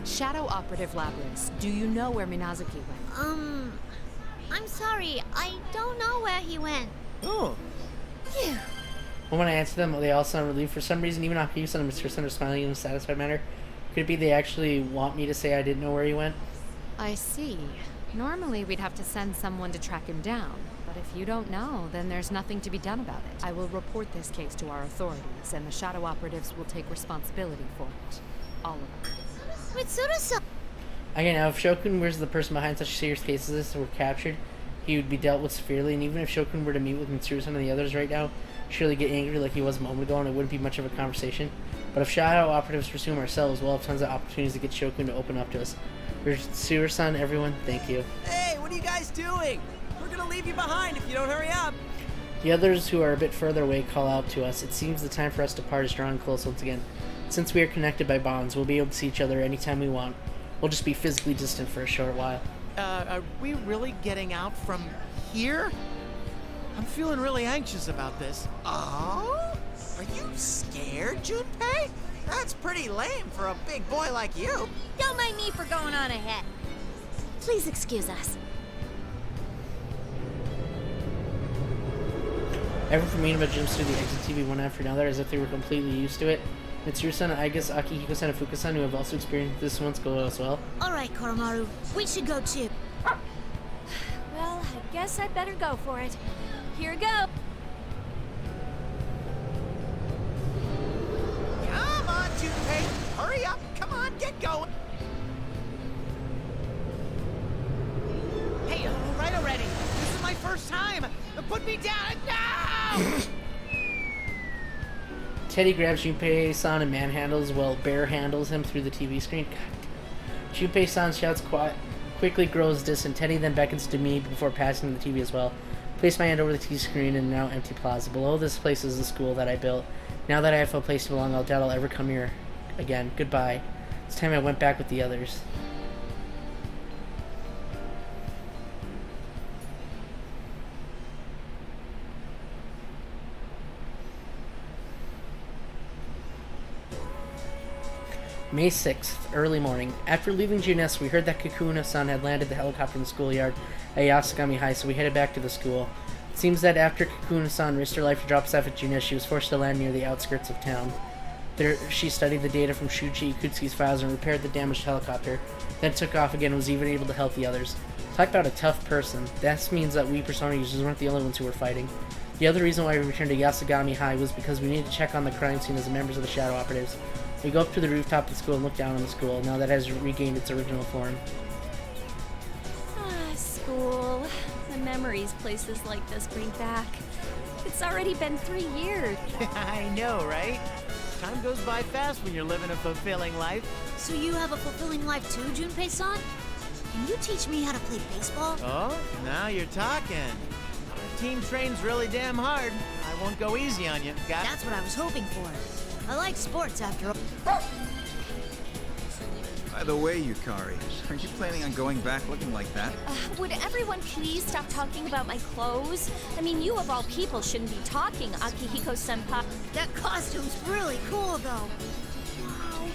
Shadow Operative Labris, do you know where Minazuki went? I'm sorry, I don't know where he went. Oh. Phew. When I answer them, they all sound relieved. For some reason, even Akihiko-san and Mr. Sun are smiling in a satisfied manner. Could it be they actually want me to say I didn't know where he went? I see. Normally, we'd have to send someone to track him down. But if you don't know, then there's nothing to be done about it. I will report this case to our authorities, and the Shadow Operatives will take responsibility for it. All of them. Mitsuru-san! Again, now, if Shokun was the person behind such serious cases as this were captured, he would be dealt with severely, and even if Shokun were to meet with Mitsuru-san and the others right now, surely get angry like he was a moment ago, and it wouldn't be much of a conversation. But if Shadow Operatives pursue him ourselves, we'll have tons of opportunities to get Shokun to open up to us. Mitsuru-san, everyone, thank you. Hey, what are you guys doing? We're gonna leave you behind if you don't hurry up. The others who are a bit further away call out to us. It seems the time for us to part is drawing close once again. Since we are connected by bonds, we'll be able to see each other anytime we want. We'll just be physically distant for a short while. Are we really getting out from here? I'm feeling really anxious about this. Oh? Are you scared, Junpei? That's pretty lame for a big boy like you. Don't mind me for going on ahead. Please excuse us. Everyone from Minaba jumps through the exit TV one after another as if they were completely used to it. Mitsuru-san, I guess Akihiko-san, and Fuka-san, who have also experienced this once, go as well. Alright, Koromaru, we should go too. Well, I guess I'd better go for it. Here go. Come on, Junpei. Hurry up. Come on, get going. Hey, all right already. This is my first time. Put me down. No! Teddy grabs Junpei-san and manhandles, while Bear handles him through the TV screen. God. Junpei-san shouts quickly grows distant. Teddy then beckons to me before passing the TV as well. Place my hand over the TV screen in now empty plaza. Below this place is the school that I built. Now that I have a place to belong, I doubt I'll ever come here again. Goodbye. This time I went back with the others. May 6th, early morning. After leaving Junes, we heard that Kakuna-san had landed the helicopter in the schoolyard at Yasugami High, so we headed back to the school. It seems that after Kakuna-san risked her life to drop us off at Junes, she was forced to land near the outskirts of town. There, she studied the data from Shuichi Ikutsuki's files and repaired the damaged helicopter, then took off again and was even able to help the others. Talk about a tough person. That means that we Persona users weren't the only ones who were fighting. The other reason why we returned to Yasugami High was because we needed to check on the crime scene as members of the Shadow Operatives. We go up to the rooftop of the school and look down on the school, now that it has regained its original form. School. The memories places like this bring back. It's already been 3 years. I know, right? Time goes by fast when you're living a fulfilling life. So you have a fulfilling life too, Junpei-san? Can you teach me how to play baseball? Oh, now you're talking. Our team trains really damn hard. I won't go easy on you. Got it? That's what I was hoping for. I like sports after all. By the way, Yukari, are you planning on going back looking like that? Would everyone please stop talking about my clothes? I mean, you of all people shouldn't be talking, Akihiko-senpai. That costume's really cool, though. Wow,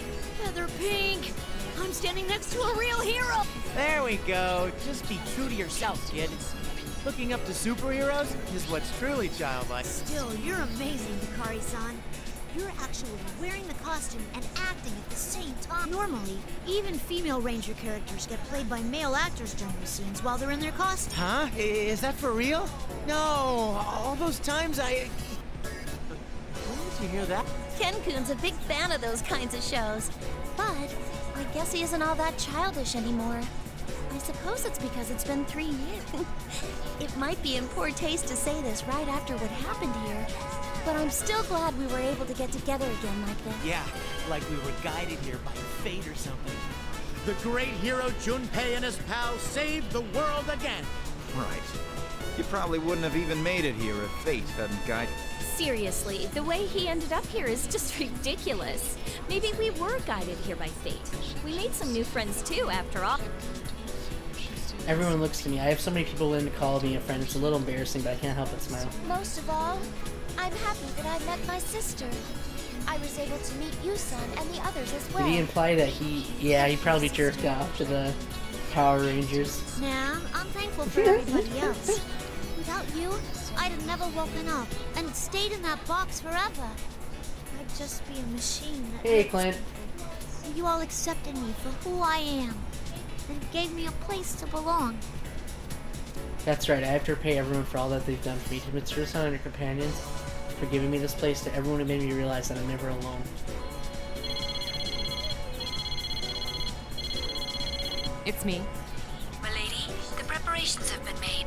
feather pink. I'm standing next to a real hero. There we go. Just be true to yourself, kid. Looking up to superheroes is what's truly childlike. Still, you're amazing, Yukari-san. You're actually wearing the costume and acting at the same time. Normally, even female ranger characters get played by male actors during the scenes while they're in their costume. Huh? Is that for real? No, all those times I... When did you hear that? Ken-kun's a big fan of those kinds of shows. But I guess he isn't all that childish anymore. I suppose it's because it's been 3 years. It might be in poor taste to say this right after what happened here, but I'm still glad we were able to get together again like this. Yeah, like we were guided here by fate or something. The great hero Junpei and his pals saved the world again. Right. You probably wouldn't have even made it here if fate hadn't guided. Seriously, the way he ended up here is just ridiculous. Maybe we were guided here by fate. We made some new friends too, after all. Everyone looks to me. I have so many people willing to call me a friend. It's a little embarrassing, but I can't help but smile. Most of all, I'm happy that I met my sister. I was able to meet Yusan and the others as well. Did he imply that he probably jerked off to the Power Rangers? Nah, I'm thankful for everybody else. Without you, I'd have never woken up and stayed in that box forever. I'd just be a machine that... Hey, Clint. You all accepted me for who I am and gave me a place to belong. That's right, I have to repay everyone for all that they've done for me. To Mitsuru-san and her companions, for giving me this place, to everyone who made me realize that I'm never alone. It's me. Milady, the preparations have been made.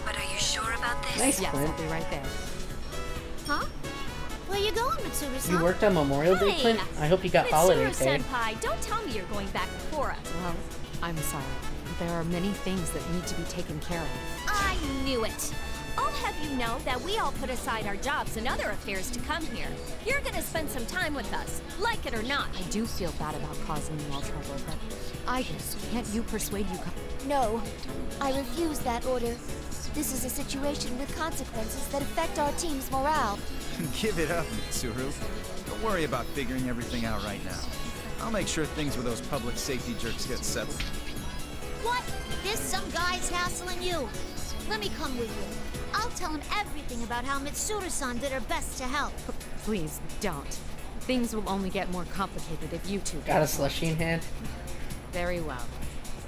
But are you sure about this? Nice, yes, Clint. I'll be right there. Huh? Where you going, Mitsuru-san? You worked on Memorial Day, Clint? I hope you got holiday pay. Mitsuru-senpai, don't tell me you're going back before us. Well, I'm sorry. There are many things that need to be taken care of. I knew it. I'll have you know that we all put aside our jobs and other affairs to come here. You're gonna spend some time with us, like it or not. I do feel bad about causing you all trouble, but I guess, can't you persuade you? No, I refuse that order. This is a situation with consequences that affect our team's morale. Give it up, Mitsuru. Don't worry about figuring everything out right now. I'll make sure things with those public safety jerks get settled. What? There's some guys hassling you. Let me come with you. I'll tell him everything about how Mitsuru-san did her best to help. Please, don't. Things will only get more complicated if you two... Got a slushie in hand? Very well.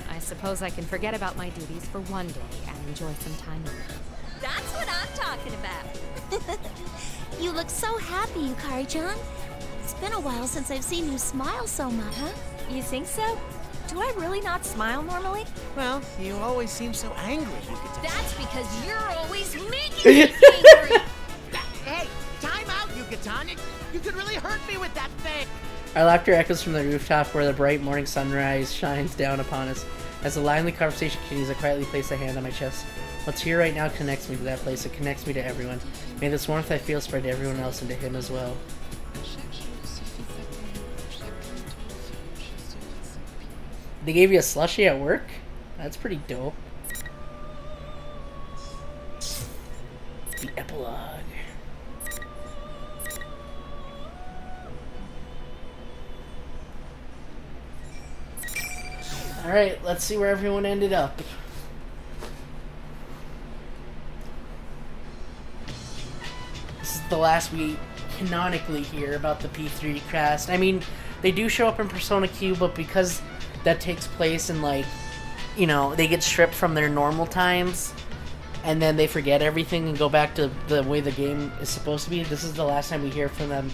I suppose I can forget about my duties for one day and enjoy some time with you. That's what I'm talking about. You look so happy, Yukari-chan. It's been a while since I've seen you smile so much. Huh? You think so? Do I really not smile normally? Well, you always seem so angry, Yucatan. That's because you're always making me angry. Hey, time out, Yucatan. You could really hurt me with that thing. Our laughter echoes from the rooftop where the bright morning sunrise shines down upon us. As the lively conversation continues, I quietly place a hand on my chest. What's here right now connects me to that place. It connects me to everyone. May this warmth I feel spread to everyone else and to him as well. They gave you a slushie at work? That's pretty dope. The epilogue. Alright, let's see where everyone ended up. This is the last we canonically hear about the P3 cast. I mean, they do show up in Persona Q, but because that takes place in, like, you know, they get stripped from their normal times, and then they forget everything and go back to the way the game is supposed to be. This is the last time we hear from them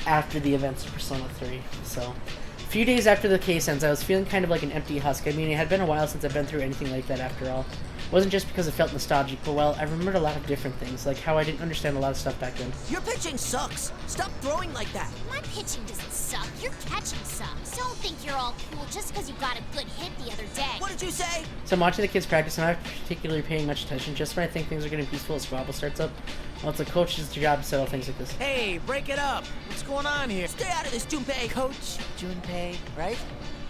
after the events of Persona 3. So, a few days after the case ends, I was feeling kind of like an empty husk. I mean, it had been a while since I've been through anything like that after all. It wasn't just because it felt nostalgic, but, well, I remembered a lot of different things, like how I didn't understand a lot of stuff back then. Your pitching sucks. Stop throwing like that. My pitching doesn't suck. Your catching sucks. Don't think you're all cool just because you got a good hit the other day. What did you say? So I'm watching the kids practice, and I'm not particularly paying much attention. Just when I think things are getting peaceful, a squabble starts up. Well, it's the coach's job to settle things like this. Hey, break it up. What's going on here? Stay out of this, Junpei. Coach Junpei, right?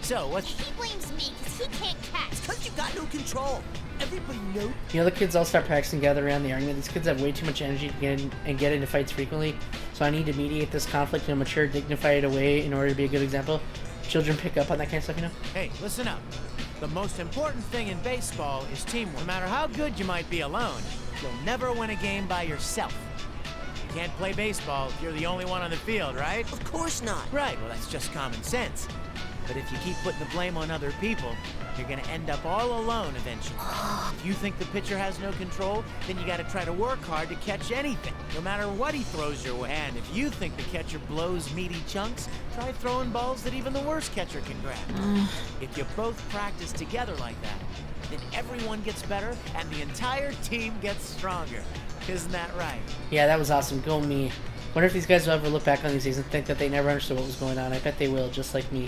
So, what's... He blames me because he can't catch. Because you got no control. Everybody knows. You know, the kids all start practicing, gather around the argument. These kids have way too much energy to get into fights frequently, so I need to mediate this conflict in a mature, dignified way in order to be a good example. Children pick up on that kind of stuff, you know? Hey, listen up. The most important thing in baseball is teamwork. No matter how good you might be alone, you'll never win a game by yourself. You can't play baseball if you're the only one on the field, right? Of course not. Right, well, that's just common sense. But if you keep putting the blame on other people, you're gonna end up all alone eventually. If you think the pitcher has no control, then you gotta try to work hard to catch anything, no matter what he throws your way. And if you think the catcher blows meaty chunks, try throwing balls that even the worst catcher can grab. If you both practice together like that, then everyone gets better and the entire team gets stronger. Isn't that right? Yeah, that was awesome. Go me. Wonder if these guys will ever look back on these days and think that they never understood what was going on. I bet they will, just like me.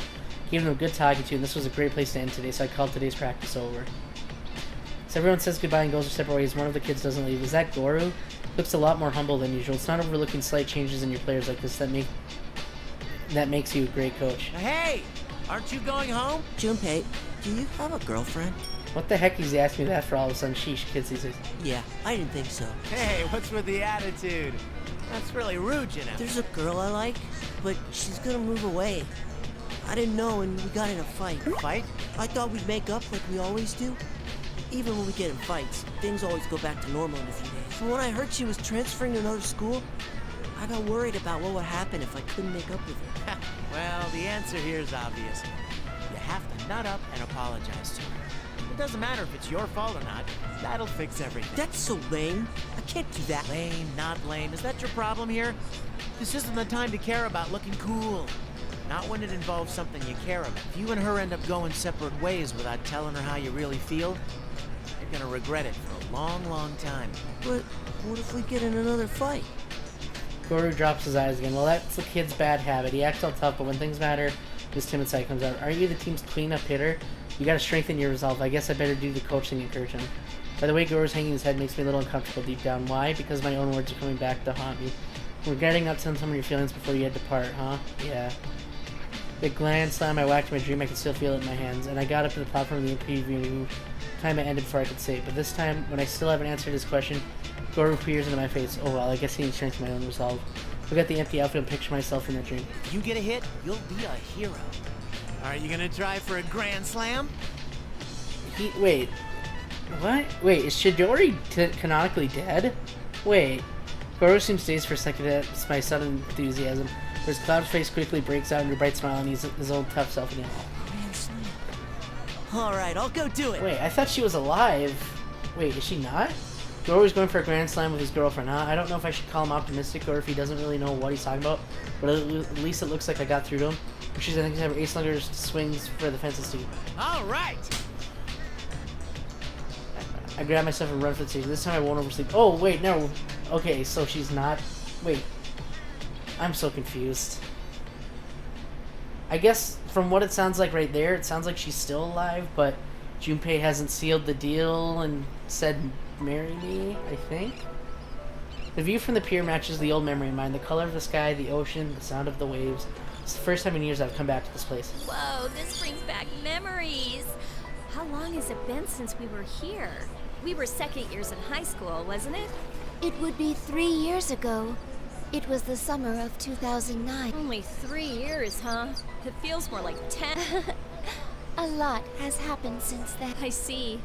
Gave them a good talking to, and this was a great place to end today, so I called today's practice over. So everyone says goodbye and goes their separate ways. One of the kids doesn't leave. Is that Goru? Looks a lot more humble than usual. It's not overlooking slight changes in your players like this that makes you a great coach. Hey! Aren't you going home? Junpei, do you have a girlfriend? What the heck is he asking me that for all of a sudden? Sheesh, kids these days. Yeah, I didn't think so. Hey, what's with the attitude? That's really rude, you know. There's a girl I like, but she's gonna move away. I didn't know and we got in a fight. Fight? I thought we'd make up like we always do. Even when we get in fights, things always go back to normal in a few days. So when I heard she was transferring to another school, I got worried about what would happen if I couldn't make up with her. Well, the answer here is obvious. You have to nut up and apologize to her. It doesn't matter if it's your fault or not. That'll fix everything. That's so lame. I can't do that. Lame, not lame. Is that your problem here? This isn't the time to care about looking cool. Not when it involves something you care about. If you and her end up going separate ways without telling her how you really feel, you're gonna regret it for a long, long time. But what if we get in another fight? Goru drops his eyes again. Well, that's the kid's bad habit. He acts all tough, but when things matter, this timid side comes out. Are you the team's cleanup hitter? You gotta strengthen your resolve. I guess I better do the coaching and encourage him. By the way, Goru's hanging his head makes me a little uncomfortable deep down. Why? Because my own words are coming back to haunt me. Regretting not telling some of your feelings before you had to part, huh? Yeah. Big grand slam, I whacked my dream, I could still feel it in my hands, and I got up to the platform of the preview. Time it ended before I could say it, but this time, when I still haven't answered his question, Goru peers into my face. Oh well, I guess he needs strength my own resolve. Look at the empty outfield and picture myself in that dream. If you get a hit, you'll be a hero. Are you gonna try for a grand slam? Wait. What? Wait, is Chidori canonically dead? Wait. Goru seems dazed for a second at my sudden enthusiasm. His cloud face quickly breaks out into a bright smile and he's his old tough self again. Grand slam. Alright, I'll go do it. Wait, I thought she was alive. Wait, is she not? Goru's going for a grand slam with his girlfriend, huh? I don't know if I should call him optimistic or if he doesn't really know what he's talking about, but at least it looks like I got through to him. She's, I think, have ace sluggers swings for the fences too. Alright! I grab myself and run for the stage. This time I won't oversleep. Oh, wait, no. Okay, so she's not. Wait. I'm so confused. I guess from what it sounds like right there, it sounds like she's still alive, but Junpei hasn't sealed the deal and said, marry me, I think. The view from the pier matches the old memory in mind. The color of the sky, the ocean, the sound of the waves. It's the first time in years I've come back to this place. Whoa, this brings back memories. How long has it been since we were here? We were second years in high school, wasn't it? It would be 3 years ago. It was the summer of 2009. Only 3 years, huh? It feels more like 10. A lot has happened since then. I see.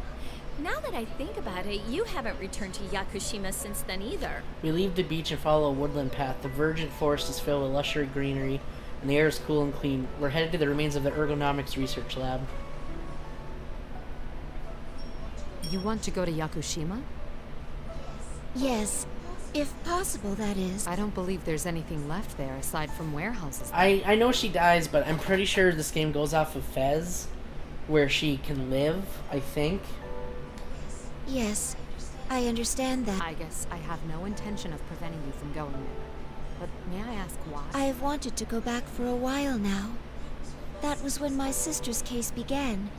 Now that I think about it, you haven't returned to Yakushima since then either. We leave the beach and follow a woodland path. The verdant forest is filled with luxury greenery, and the air is cool and clean. We're headed to the remains of the ergonomics research lab. You want to go to Yakushima? Yes. If possible, that is. I don't believe there's anything left there aside from warehouses. I know she dies, but I'm pretty sure this game goes off of Fez, where she can live, I think. Yes, I understand that. I guess I have no intention of preventing you from going there. But may I ask why? I've wanted to go back for a while now. That was when my sister's case began.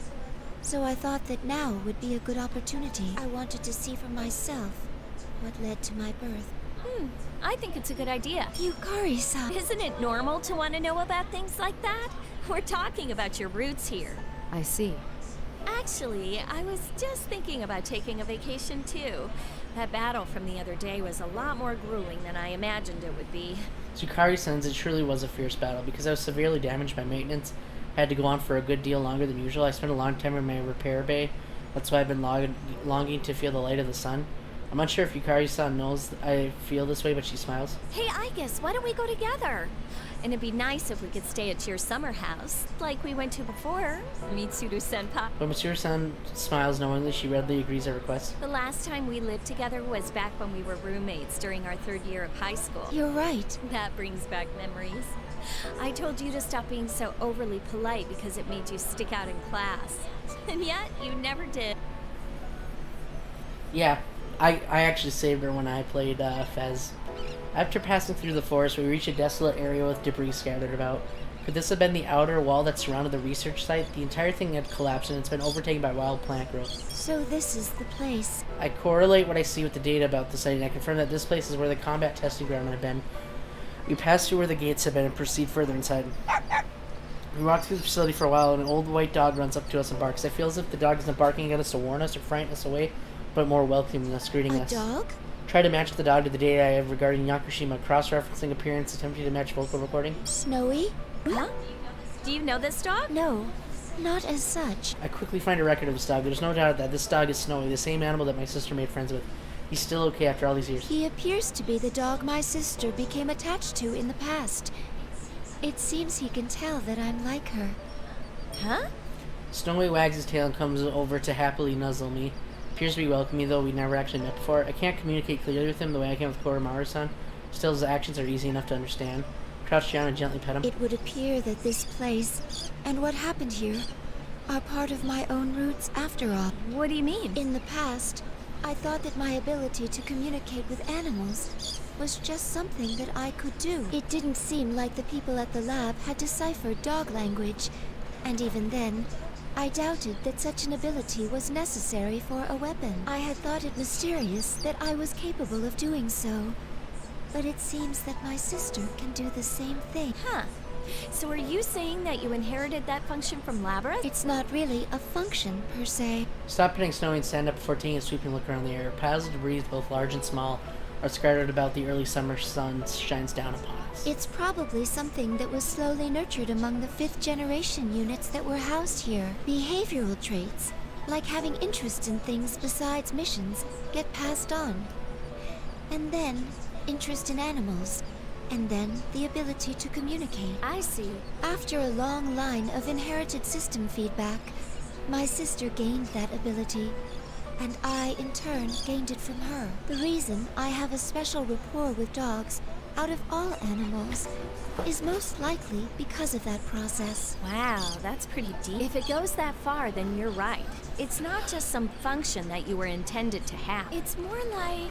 So I thought that now would be a good opportunity. I wanted to see for myself what led to my birth. I think it's a good idea. Yukari-san. Isn't it normal to want to know about things like that? We're talking about your roots here. I see. Actually, I was just thinking about taking a vacation too. That battle from the other day was a lot more grueling than I imagined it would be. Yukari says it truly was a fierce battle. Because I was severely damaged by maintenance, I had to go on for a good deal longer than usual. I spent a long time in my repair bay. That's why I've been longing to feel the light of the sun. I'm unsure if Yukari-san knows I feel this way, but she smiles. Hey, I guess, why don't we go together? And it'd be nice if we could stay at your summer house, like we went to before, Mitsuru-senpai. When Mitsuru-san smiles knowingly, she readily agrees our request. The last time we lived together was back when we were roommates during our 3rd year of high school. You're right. That brings back memories. I told you to stop being so overly polite because it made you stick out in class. And yet, you never did. Yeah, I actually saved her when I played Fez. After passing through the forest, we reached a desolate area with debris scattered about. Could this have been the outer wall that surrounded the research site? The entire thing had collapsed and it's been overtaken by wild plant growth. So this is the place. I correlate what I see with the data about the site, and I confirm that this place is where the combat testing ground had been. We pass through where the gates have been and proceed further inside. We walk through the facility for a while, and an old white dog runs up to us and barks. I feel as if the dog isn't barking at us to warn us or frighten us away, but more welcoming us, greeting us. A dog? Try to match the dog to the data I have regarding Yakushima, cross-referencing appearance, attempting to match vocal recording. Snowy? Huh? Do you know this dog? No, not as such. I quickly find a record of this dog. There's no doubt that this dog is Snowy, the same animal that my sister made friends with. He's still okay after all these years. He appears to be the dog my sister became attached to in the past. It seems he can tell that I'm like her. Huh? Snowy wags his tail and comes over to happily nuzzle me. Appears to be welcoming, though we never actually met before. I can't communicate clearly with him the way I can with Koromaru-san. Still, his actions are easy enough to understand. Crouch down and gently pet him. It would appear that this place, and what happened here, are part of my own roots after all. What do you mean? In the past, I thought that my ability to communicate with animals was just something that I could do. It didn't seem like the people at the lab had deciphered dog language, and even then, I doubted that such an ability was necessary for a weapon. I had thought it mysterious that I was capable of doing so, but it seems that my sister can do the same thing. Huh. So are you saying that you inherited that function from Labyrinth? It's not really a function, per se. Stop petting Snowy and stand up before taking a sweeping look around the area. Piles of debris, both large and small, are scattered about. The early summer sun shines down upon us. It's probably something that was slowly nurtured among the 5th generation units that were housed here. Behavioral traits, like having interest in things besides missions, get passed on. And then, interest in animals. And then, the ability to communicate. I see. After a long line of inherited system feedback, my sister gained that ability, and I, in turn, gained it from her. The reason I have a special rapport with dogs, out of all animals, is most likely because of that process. Wow, that's pretty deep. If it goes that far, then you're right. It's not just some function that you were intended to have. It's more like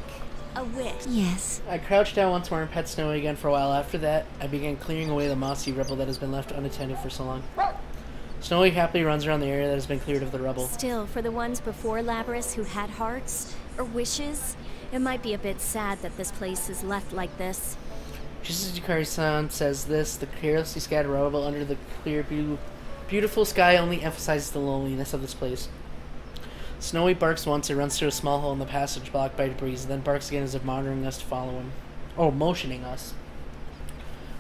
a wish. Yes. I crouched down once more and pet Snowy again for a while. After that, I began clearing away the mossy rubble that has been left unattended for so long. Snowy happily runs around the area that has been cleared of the rubble. Still, for the ones before Labyrinth who had hearts, or wishes, it might be a bit sad that this place is left like this. Just as Yukari-san says this, the carelessly scattered rubble under the clear, beautiful sky only emphasizes the loneliness of this place. Snowy barks once and runs through a small hole in the passage blocked by debris, and then barks again as if monitoring us to follow him. Oh, motioning us.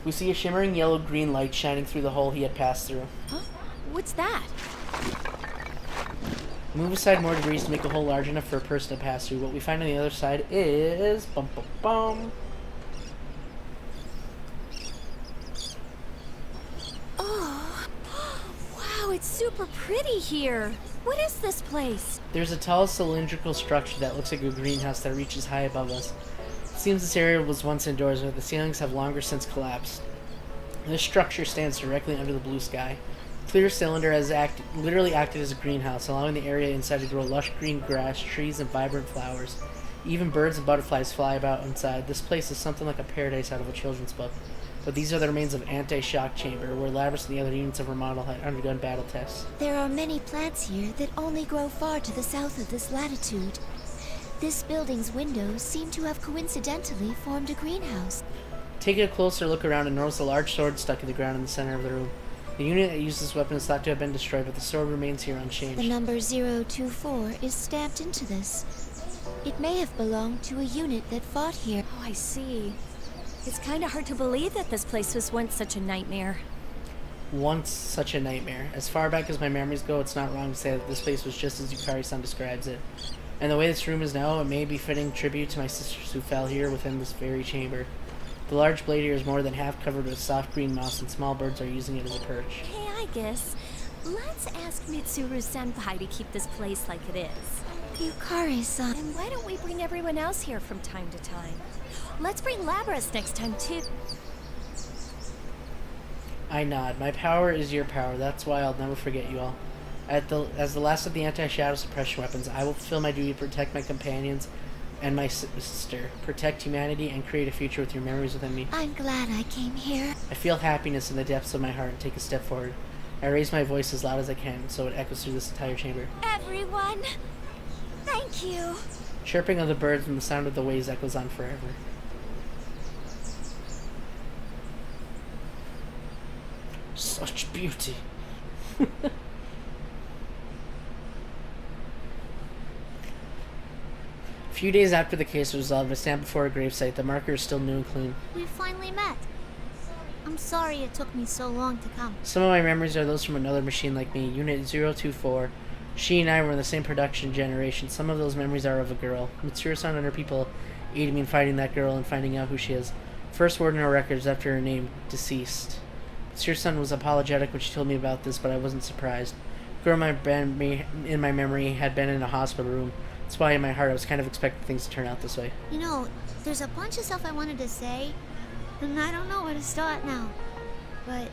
We see a shimmering yellow-green light shining through the hole he had passed through. Huh? What's that? Move aside more debris to make a hole large enough for a person to pass through. What we find on the other side is... Bum, bum, bum. Oh, wow, it's super pretty here. What is this place? There's a tall cylindrical structure that looks like a greenhouse that reaches high above us. It seems this area was once indoors, but the ceilings have longer since collapsed. This structure stands directly under the blue sky. The clear cylinder has literally acted as a greenhouse, allowing the area inside to grow lush green grass, trees, and vibrant flowers. Even birds and butterflies fly about inside. This place is something like a paradise out of a children's book. But these are the remains of anti-shock chamber, where Labyrinth and the other units of her model had undergone battle tests. There are many plants here that only grow far to the south of this latitude. This building's windows seem to have coincidentally formed a greenhouse. Take a closer look around and notice a large sword stuck in the ground in the center of the room. The unit that used this weapon is thought to have been destroyed, but the sword remains here unchanged. The number 024 is stamped into this. It may have belonged to a unit that fought here. Oh, I see. It's kind of hard to believe that this place was once such a nightmare. Once such a nightmare. As far back as my memories go, it's not wrong to say that this place was just as Yukari-san describes it. And the way this room is now, it may be fitting tribute to my sisters who fell here within this very chamber. The large blade here is more than half covered with soft green moss, and small birds are using it as a perch. Hey, I guess. Let's ask Mitsuru-senpai to keep this place like it is. Yukari-san. And why don't we bring everyone else here from time to time? Let's bring Labras next time, too. I nod. My power is your power. That's why I'll never forget you all. As the last of the anti-shadow suppression weapons, I will fulfill my duty to protect my companions and my sister, protect humanity, and create a future with your memories within me. I'm glad I came here. I feel happiness in the depths of my heart and take a step forward. I raise my voice as loud as I can, so it echoes through this entire chamber. Everyone, thank you. Chirping of the birds and the sound of the waves echoes on forever. Such beauty. A few days after the case was resolved, I stand before a gravesite. The marker is still new and clean. We finally met. I'm sorry it took me so long to come. Some of my memories are those from another machine like me, Unit 024. She and I were in the same production generation. Some of those memories are of a girl. Mitsuru-san and her people aided me in finding that girl and finding out who she is. First word in our records after her name, deceased. Mitsuru-san was apologetic when she told me about this, but I wasn't surprised. The girl in my memory had been in a hospital room. That's why in my heart I was kind of expecting things to turn out this way. You know, there's a bunch of stuff I wanted to say, and I don't know where to start now. But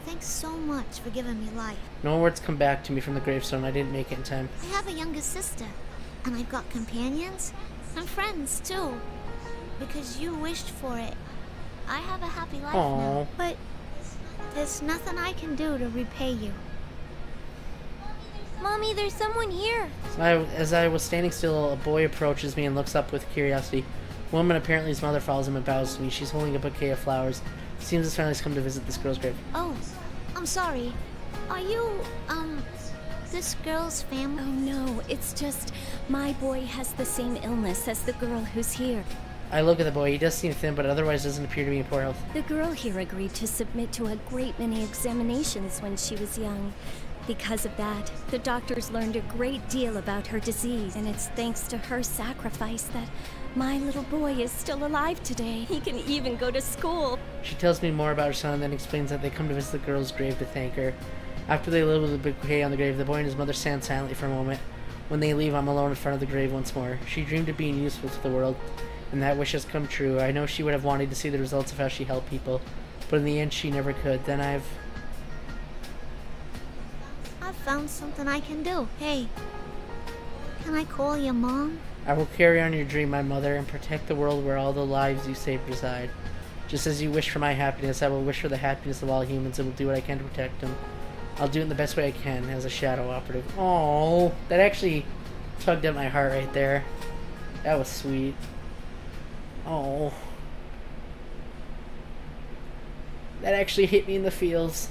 thanks so much for giving me life. No words come back to me from the gravestone. I didn't make it in time. I have a younger sister, and I've got companions and friends too. Because you wished for it. I have a happy life now. But there's nothing I can do to repay you. Mommy, there's someone here. As I was standing still, a boy approaches me and looks up with curiosity. A woman, apparently his mother, follows him and bows to me. She's holding a bouquet of flowers. It seems his family's come to visit this girl's grave. Oh, I'm sorry. Are you, this girl's family? Oh no, it's just my boy has the same illness as the girl who's here. I look at the boy. He does seem thin, but otherwise doesn't appear to be in poor health. The girl here agreed to submit to a great many examinations when she was young. Because of that, the doctors learned a great deal about her disease, and it's thanks to her sacrifice that my little boy is still alive today. He can even go to school. She tells me more about her son and then explains that they come to visit the girl's grave to thank her. After they leave with a bouquet on the grave, the boy and his mother stand silently for a moment. When they leave, I'm alone in front of the grave once more. She dreamed of being useful to the world, and that wish has come true. I know she would have wanted to see the results of how she helped people, but in the end she never could. Then I've found something I can do. Hey, can I call you Mom? I will carry on your dream, my mother, and protect the world where all the lives you saved reside. Just as you wish for my happiness, I will wish for the happiness of all humans and will do what I can to protect them. I'll do it in the best way I can as a shadow operative. Oh, that actually tugged at my heart right there. That was sweet. Oh. That actually hit me in the feels.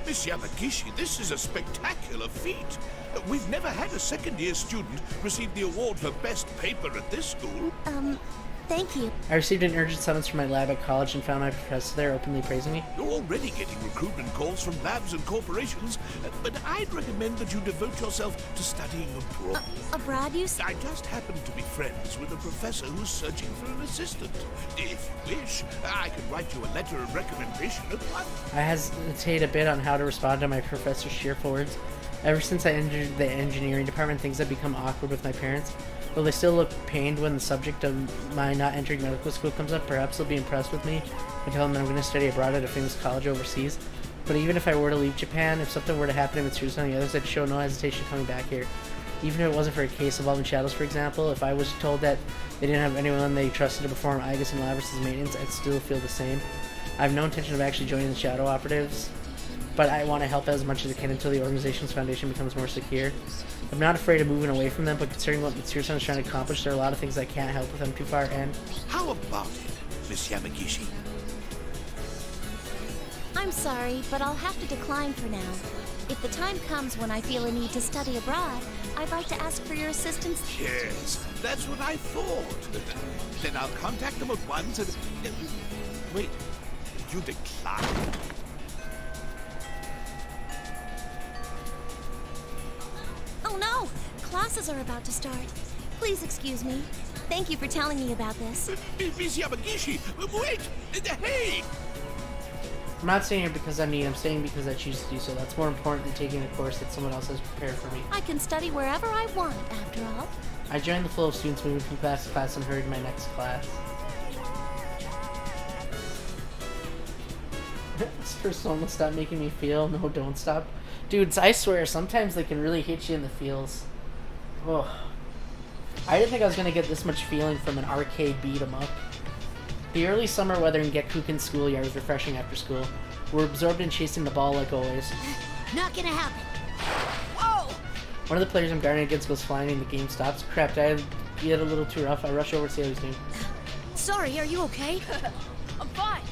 Miss Yamagishi, this is a spectacular feat. We've never had a second-year student receive the award for best paper at this school. Thank you. I received an urgent summons from my lab at college and found my professor there openly praising me. You're already getting recruitment calls from labs and corporations, but I'd recommend that you devote yourself to studying abroad. Abroad, you I just happen to be friends with a professor who's searching for an assistant. If you wish, I can write you a letter of recommendation at once. I hesitate a bit on how to respond to my professor's cheerful words. Ever since I entered the engineering department, things have become awkward with my parents. Though they still look pained when the subject of my not entering medical school comes up, perhaps they'll be impressed with me. I tell them that I'm going to study abroad at a famous college overseas. But even if I were to leave Japan, if something were to happen to Mitsuru and the others, I'd show no hesitation coming back here. Even if it wasn't for a case involving shadows, for example, if I was told that they didn't have anyone they trusted to perform Igus and Labras' maintenance, I'd still feel the same. I have no intention of actually joining the shadow operatives. but I want to help as much as I can until the organization's foundation becomes more secure. I'm not afraid of moving away from them, but considering what Mitsuru-san is trying to accomplish, there are a lot of things I can't help with them too far, and... How about it, Miss Yamagishi? I'm sorry, but I'll have to decline for now. If the time comes when I feel a need to study abroad, I'd like to ask for your assistance. Yes, that's what I thought. Then I'll contact them at once and... Wait, you decline? Oh no! Classes are about to start. Please excuse me. Thank you for telling me about this. Miss Yamagishi, wait! Hey! I'm not staying here because I need, I'm staying because I choose to do so. That's more important than taking a course that someone else has prepared for me. I can study wherever I want, after all. I joined the flow of students moving from class to class and hurried to my next class. This person almost stopped making me feel. No, don't stop. Dudes, I swear, sometimes they can really hit you in the feels. Oh. I didn't think I was going to get this much feeling from an arcade beat-em-up. The early summer weather in Gekkuken's schoolyard was refreshing after school. We're absorbed in chasing the ball like always. Not gonna happen. Whoa! One of the players I'm guarding against goes flying and the game stops. Crap, did I get a little too rough? I rush over to see how he's doing. Sorry, are you okay? I'm fine.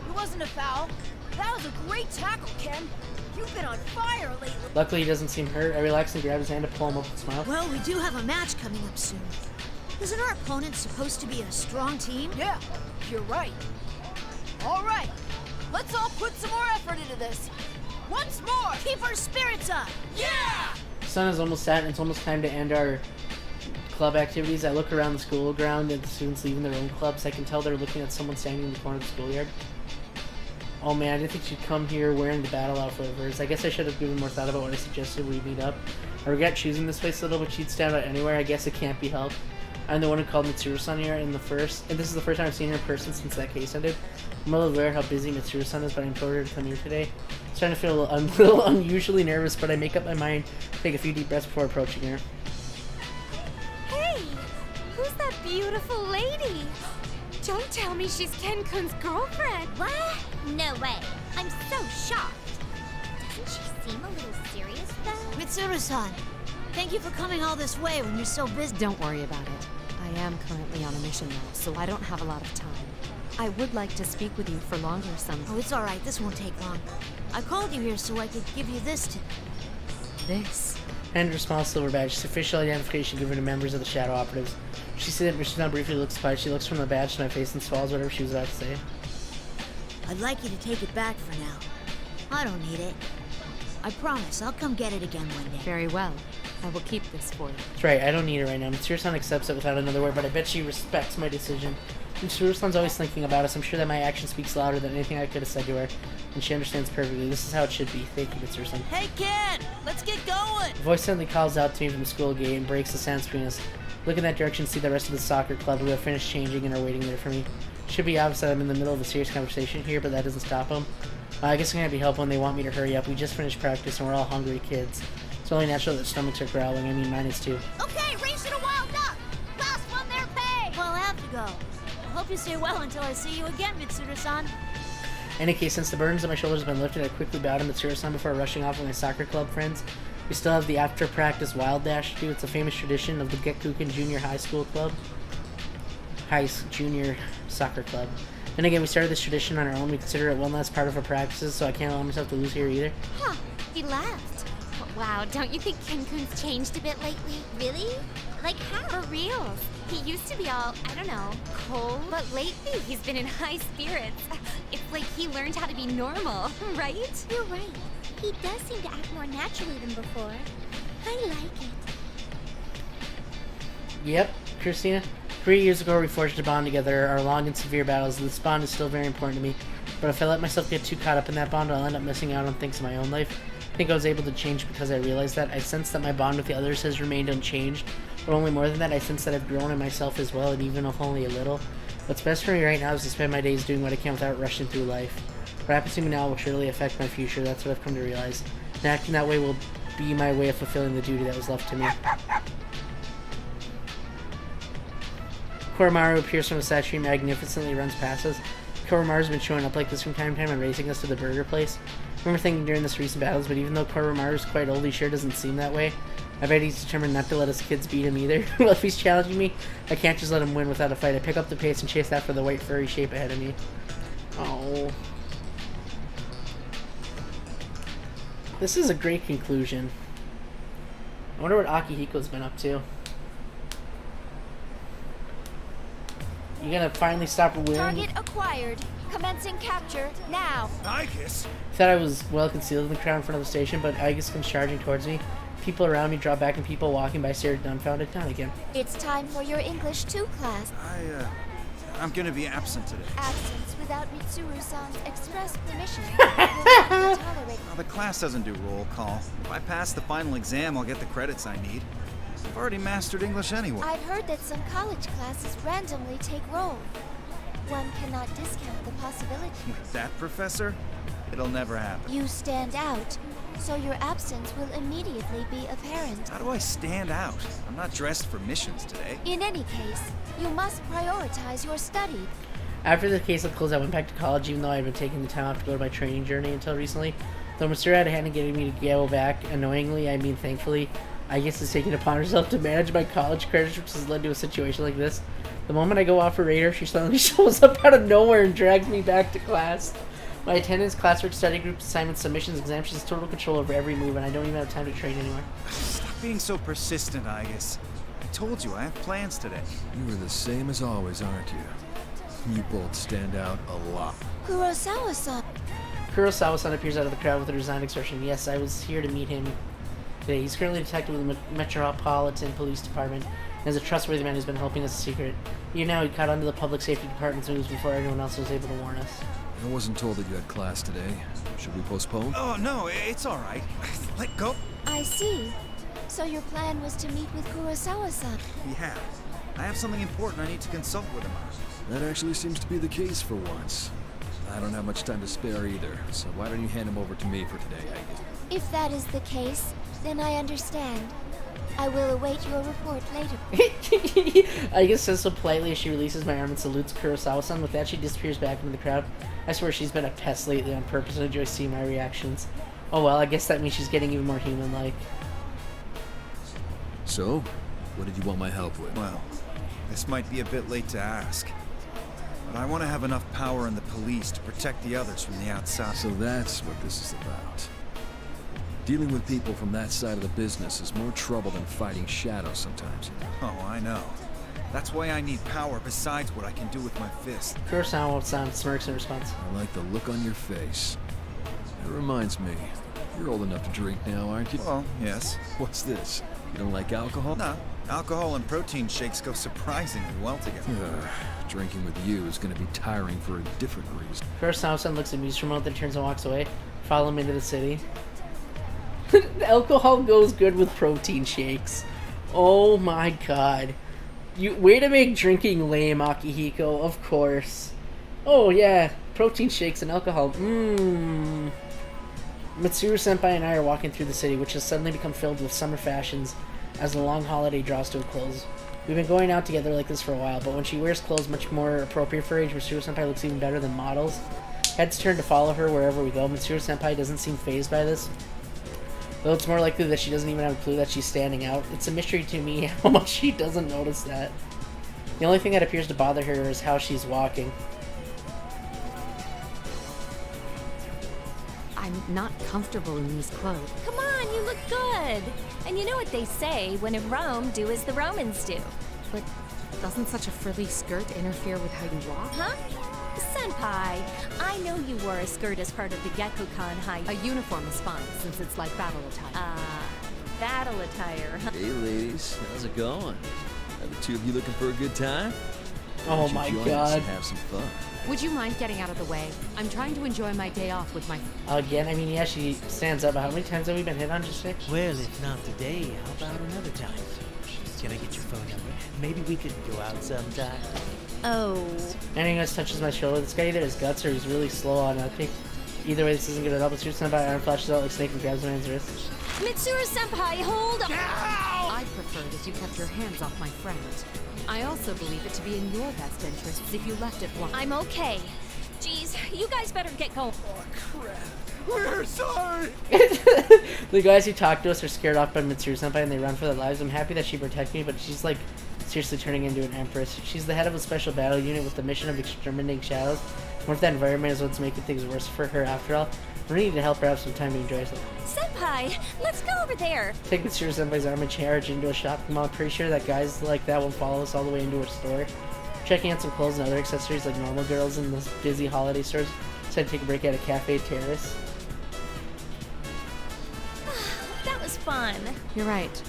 It wasn't a foul. That was a great tackle, Ken. You've been on fire lately. Luckily, he doesn't seem hurt. I relax and grab his hand to pull him up and smile. Well, we do have a match coming up soon. Isn't our opponent supposed to be a strong team? Yeah, you're right. All right, let's all put some more effort into this. Once more! Keep our spirits up! Yeah! The sun is almost set and it's almost time to end our club activities. I look around the school ground at the students leaving their own clubs. I can tell they're looking at someone standing in the corner of the schoolyard. Oh man, I didn't think she'd come here wearing the battle outfit of hers. I guess I should have given more thought about what I suggested we meet up. I regret choosing this place a little, but she'd stand out anywhere. I guess it can't be helped. I'm the one who called Mitsuru-san here and this is the first time I've seen her in person since that case ended. I'm well aware how busy Mitsuru-san is, but I told her to come here today. I'm starting to feel a little unusually nervous, but I make up my mind to take a few deep breaths before approaching her. Hey! Who's that beautiful lady? Don't tell me she's Ken-kun's girlfriend. What? No way. I'm so shocked. Doesn't she seem a little serious, though? Mitsuru-san, thank you for coming all this way when you're so busy. Don't worry about it. I am currently on a mission now, so I don't have a lot of time. I would like to speak with you for longer sometime. Oh, it's all right. This won't take long. I called you here so I could give you this to... This? And her small silver badge. It's official identification given to members of the Shadow Operatives. She sees it, but she's not briefly looks surprised. She looks from the badge to my face and swallows whatever she was about to say. I'd like you to take it back for now. I don't need it. I promise, I'll come get it again one day. Very well. I will keep this for you. That's right, I don't need it right now. Mitsuru-san accepts it without another word, but I bet she respects my decision. Mitsuru-san's always thinking about us. I'm sure that my action speaks louder than anything I could have said to her, and she understands perfectly. This is how it should be. Thank you, Mitsuru-san. Hey, Ken! Let's get going! A voice suddenly calls out to me from the school gate and breaks the silence between us. Look in that direction, see the rest of the soccer club who have finished changing and are waiting there for me. Should be obvious that I'm in the middle of a serious conversation here, but that doesn't stop them. I guess I'm gonna be helpful when they want me to hurry up. We just finished practice and we're all hungry kids. It's only natural that stomachs are growling. I mean, mine is too. Okay, race to the wild duck! Last one there, pay! Well, I have to go. I hope you stay well until I see you again, Mitsuru-san. In any case, since the burdens on my shoulders have been lifted, I quickly bow to Mitsuru-san before rushing off with my soccer club friends. We still have the after-practice wild dash to do. It's a famous tradition of the Gekkuken Junior High School Club. Junior Soccer Club. And again, we started this tradition on our own. We consider it one last part of our practices, so I can't allow myself to lose here either. Huh, he laughed. Wow, don't you think Ken-kun's changed a bit lately? Really? Like how? For reals. He used to be all, I don't know, cold. But lately, he's been in high spirits. It's like he learned how to be normal, right? You're right. He does seem to act more naturally than before. I like it. Yep, Christina. 3 years ago, we forged a bond together. Our long and severe battles. This bond is still very important to me. But if I let myself get too caught up in that bond, I'll end up missing out on things in my own life. I think I was able to change because I realized that. I sense that my bond with the others has remained unchanged. But only more than that, I sense that I've grown in myself as well, and even if only a little. What's best for me right now is to spend my days doing what I can without rushing through life. What happens to me now will surely affect my future. That's what I've come to realize. And acting that way will be my way of fulfilling the duty that was left to me. Koromaru appears from the statue and magnificently runs past us. Koromaru's been showing up like this from time to time and racing us to the burger place. I remember thinking during this recent battles, but even though Koromaru's quite old, he sure doesn't seem that way. I bet he's determined not to let his kids beat him either. Well, if he's challenging me, I can't just let him win without a fight. I pick up the pace and chase after the white furry shape ahead of me. Oh. This is a great conclusion. I wonder what Akihiko's been up to. You gonna finally stop winning? Target acquired. Commencing capture now. Aegis? Thought I was well concealed in the crowd in front of the station, but Aegis comes charging towards me. People around me draw back and people walking by stare dumbfounded. Not again. It's time for your English 2 class. I'm gonna be absent today. Absence without Mitsuru-san's express permission will not be tolerated. Well, the class doesn't do roll call. If I pass the final exam, I'll get the credits I need. I've already mastered English anyway. I've heard that some college classes randomly take roll. One cannot discount the possibility. With that professor, it'll never happen. You stand out, so your absence will immediately be apparent. How do I stand out? I'm not dressed for missions today. In any case, you must prioritize your study. After the case had closed, I went back to college, even though I had been taking the time off to go to my training journey until recently. Though Mitsuru had a hand in getting me to go back, annoyingly, I mean thankfully, I guess is taking it upon herself to manage my college credits, which has led to a situation like this. The moment I go off for radar, she suddenly shows up out of nowhere and drags me back to class. My attendance, classwork, study groups, assignments, submissions, exams, she has total control over every move, and I don't even have time to train anymore. Stop being so persistent, Aegis. I told you, I have plans today. You are the same as always, aren't you? You both stand out a lot. Kurosawa-san. Kurosawa-san appears out of the crowd with a resigned expression. Yes, I was here to meet him today. He's currently a detective with the Metropolitan Police Department and is a trustworthy man who's been helping us secret. Even now, he caught on to the Public Safety Department's moves before anyone else was able to warn us. I wasn't told that you had class today. Should we postpone? Oh, no, it's all right. Let go. I see. So your plan was to meet with Kurosawa-san? Yeah. I have something important I need to consult with him on. That actually seems to be the case for once. I don't have much time to spare either, so why don't you hand him over to me for today, Aegis? If that is the case, then I understand. I will await your report later. Aegis says so politely as she releases my arm and salutes Kurosawa-san. With that, she disappears back into the crowd. I swear she's been a pest lately on purpose and enjoys seeing my reactions. Oh well, I guess that means she's getting even more human-like. So, what did you want my help with? Well, this might be a bit late to ask, but I want to have enough power in the police to protect the others from the outside. So that's what this is about. Dealing with people from that side of the business is more trouble than fighting shadows sometimes. Oh, I know. That's why I need power besides what I can do with my fist. Kurosawa-san smirks in response. I like the look on your face. That reminds me, you're old enough to drink now, aren't you? Well, yes. What's this? You don't like alcohol? No. Alcohol and protein shakes go surprisingly well together. Drinking with you is going to be tiring for a different reason. Kurosawa-san looks amused for a moment, then turns and walks away. Follow him into the city. Alcohol goes good with protein shakes. Oh my god. Way to make drinking lame, Akihiko, of course. Oh yeah, protein shakes and alcohol. Mitsuru Senpai and I are walking through the city, which has suddenly become filled with summer fashions as the long holiday draws to a close. We've been going out together like this for a while, but when she wears clothes much more appropriate for age, Mitsuru Senpai looks even better than models. Heads turn to follow her wherever we go. Mitsuru Senpai doesn't seem fazed by this, though it's more likely that she doesn't even have a clue that she's standing out. It's a mystery to me how much she doesn't notice that. The only thing that appears to bother her is how she's walking. I'm not comfortable in these clothes. Come on, you look good. And you know what they say, when in Rome, do as the Romans do. But doesn't such a frilly skirt interfere with how you walk? Huh? Senpai, I know you wore a skirt as part of the Gekkokan hike. A uniform is fine, since it's like battle attire. Battle attire. Hey ladies, how's it going? Are the two of you looking for a good time? Oh my god. Have some fun. Would you mind getting out of the way? I'm trying to enjoy my day off with my... Again? I mean, yeah, she stands up, but how many times have we been hit on just today? Well, if not today, how about another time? Can I get your phone number? Maybe we could go out sometime. Oh. Anything else touches my shoulder. This guy either has guts or he's really slow on it. Either way, this isn't good at all. Mitsuru Senpai arm flashes out like Snake and grabs the man's wrist. Mitsuru Senpai, hold on! I'd prefer if you kept your hands off my friend. I also believe it to be in your best interests if you left at once. I'm okay. Do You guys better get going. Oh, crap. We're sorry! The guys who talk to us are scared off by Mitsuru-senpai and they run for their lives. I'm happy that she protected me, but she's like seriously turning into an empress. She's the head of a special battle unit with the mission of exterminating shadows. What if that environment is what's making things worse for her after all? We need to help her have some time to enjoy herself. Senpai, let's go over there. Take Mitsuru-senpai's arm and charge into a shopping mall. Pretty sure that guys like that will follow us all the way into a store. Checking out some clothes and other accessories like normal girls in those busy holiday stores. Decided to take a break at a cafe terrace. That was fun. You're right.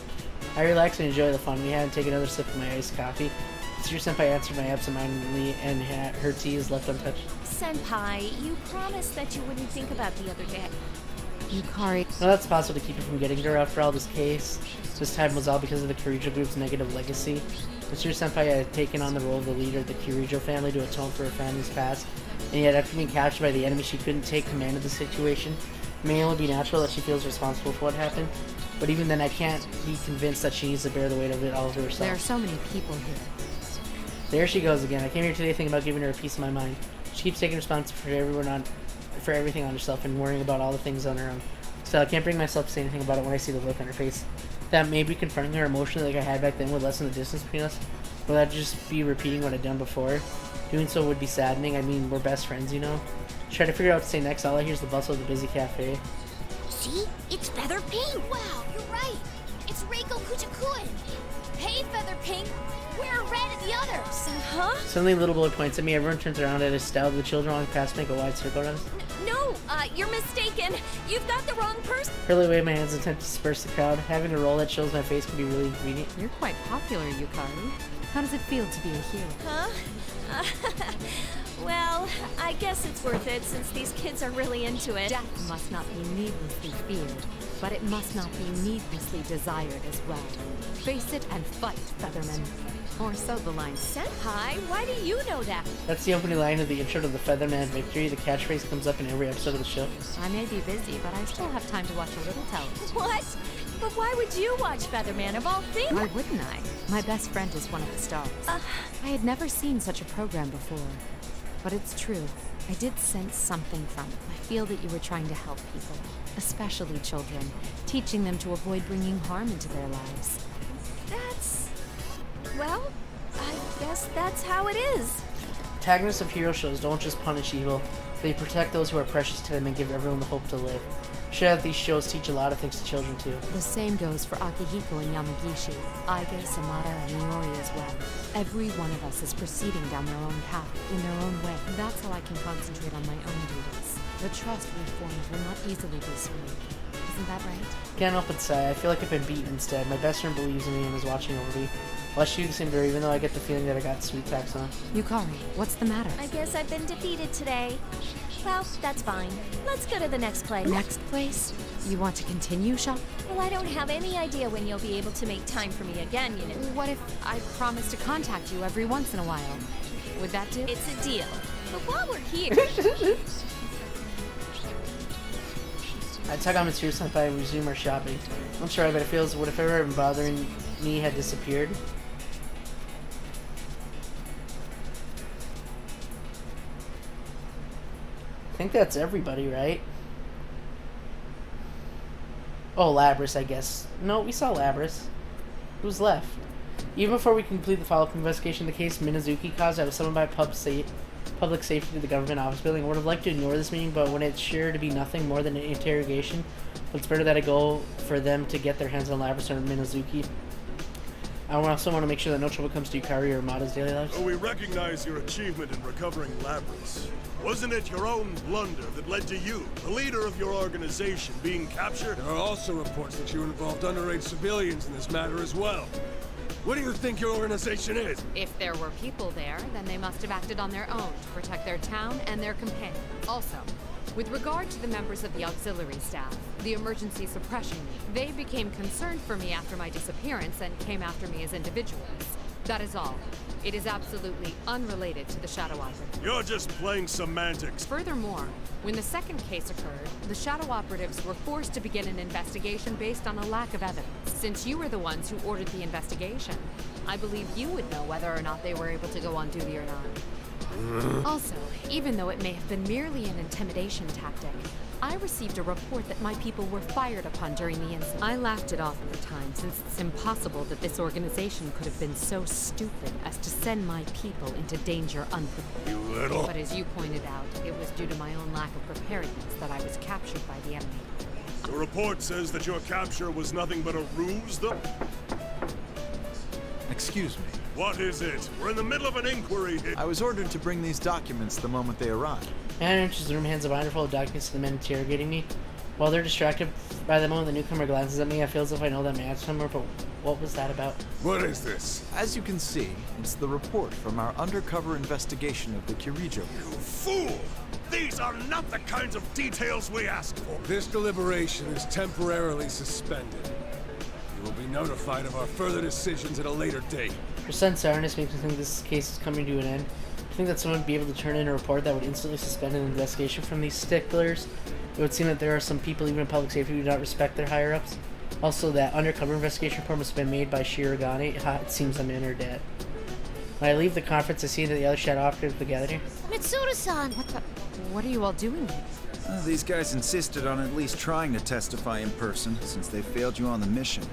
I relax and enjoy the fun we had and take another sip of my iced coffee. Mitsuru-senpai answered my absentmindedly and her tea is left untouched. Senpai, you promised that you wouldn't think about the other day. Yukari. No, that's possible to keep it from getting to her after all. This case this time was all because of the Kirijo group's negative legacy. Mitsuru-senpai had taken on the role of the leader of the Kirijo family to atone for her family's past, and yet after being captured by the enemy, she couldn't take command of the situation. It may only be natural that she feels responsible for what happened, but even then I can't be convinced that she needs to bear the weight of it all over herself. There are so many people here. There she goes again. I came here today thinking about giving her a piece of my mind. She keeps taking responsibility for everything on herself and worrying about all the things on her own. So I can't bring myself to say anything about it when I see the look on her face. That maybe confronting her emotionally like I had back then would lessen the distance between us. Would that just be repeating what I'd done before? Doing so would be saddening. I mean, we're best friends, you know? Try to figure out what to say next. All I hear is the bustle of the busy cafe. See? It's Feather Pink. Wow, you're right. It's Reiko Kuchikuen. Hey, Feather Pink. Where are Red and the others? Huh? Suddenly, little boy points at me. Everyone turns around at his style. The children walking past make a wide circle around us. No, you're mistaken. You've got the wrong person. Hurley wave my hands and attempt to disperse the crowd. Having a role that shows my face can be really inconvenient. You're quite popular, Yukari. How does it feel to be a hero? Huh? Well, I guess it's worth it since these kids are really into it. Death must not be needlessly feared, but it must not be needlessly desired as well. Face it and fight, Featherman. Or so the line. Senpai, why do you know that? That's the opening line of the intro to the Featherman Victory. The catchphrase comes up in every episode of the show. I may be busy, but I still have time to watch a little television. What? But why would you watch Featherman of all things? Why wouldn't I? My best friend is one of the stars. I had never seen such a program before. But it's true. I did sense something from it. I feel that you were trying to help people, especially children, teaching them to avoid bringing harm into their lives. Well, I guess that's how it is. Protagonists of hero shows don't just punish evil, they protect those who are precious to them and give everyone the hope to live. I'm sure that these shows teach a lot of things to children too. The same goes for Akihiko and Yamagishi, Aige, Samara, and Iori as well. Every one of us is proceeding down their own path, in their own way. That's how I can concentrate on my own duties. The trust we form will not easily be swayed. Isn't that right? Can't help but sigh. I feel like I've been beaten instead. My best friend believes in me and is watching over me. Well, she do the same to her, even though I get the feeling that I got sweet tax on. Yukari, what's the matter? I guess I've been defeated today. Well, that's fine. Let's go to the next place. Next place? You want to continue shopping? Well, I don't have any idea when you'll be able to make time for me again, you know. What if I promise to contact you every once in a while? Would that do? It's a deal. But while we're here... I tug on Mitsuru-senpai and resume our shopping. I'm sorry, but it feels whatever had been bothering me had disappeared. I think that's everybody, right? Oh, Labris, I guess. No, we saw Labris. Who's left? Even before we complete the follow-up investigation of the case Minazuki caused, I was summoned by public safety to the government office building. I would have liked to ignore this meeting, but when it's sure to be nothing more than an interrogation, it's better that I go for them to get their hands on Labris or Minazuki. I also want to make sure that no trouble comes to Yukari or Mata's daily lives. Oh, we recognize your achievement in recovering Labris. Wasn't it your own blunder that led to you, the leader of your organization, being captured? There are also reports that you involved underage civilians in this matter as well. What do you think your organization is? If there were people there, then they must have acted on their own to protect their town and their companions. Also, with regard to the members of the auxiliary staff, the emergency suppression unit, they became concerned for me after my disappearance and came after me as individuals. That is all. It is absolutely unrelated to the Shadow Operative. You're just playing semantics. Furthermore, when the second case occurred, the Shadow Operatives were forced to begin an investigation based on a lack of evidence. Since you were the ones who ordered the investigation, I believe you would know whether or not they were able to go on duty or not. Also, even though it may have been merely an intimidation tactic, I received a report that my people were fired upon during the incident. I laughed it off at the time, since it's impossible that this organization could have been so stupid as to send my people into danger unprepared. You little... But as you pointed out, it was due to my own lack of preparedness that I was captured by the enemy. The report says that your capture was nothing but a ruse, though? Excuse me. What is it? We're in the middle of an inquiry here. I was ordered to bring these documents the moment they arrived. Man enters the room, hands a binder full of documents to the men interrogating me. While they're distracted by the moment the newcomer glances at me, I feel as if I know that man somewhere, but what was that about? What is this? As you can see, it's the report from our undercover investigation of the Kirijo. You fool! These are not the kinds of details we asked for. This deliberation is temporarily suspended. You will be notified of our further decisions at a later date. Your sudden sourness makes me think this case is coming to an end. I think that someone would be able to turn in a report that would instantly suspend an investigation from these sticklers. It would seem that there are some people, even in public safety, who do not respect their higher-ups. Also, that undercover investigation report must have been made by Shirogane. It seems I'm in or dead. When I leave the conference, I see that the other shadow operatives have gathered here. Mitsuru-san! What are you all doing here? These guys insisted on at least trying to testify in person, since they failed you on the mission.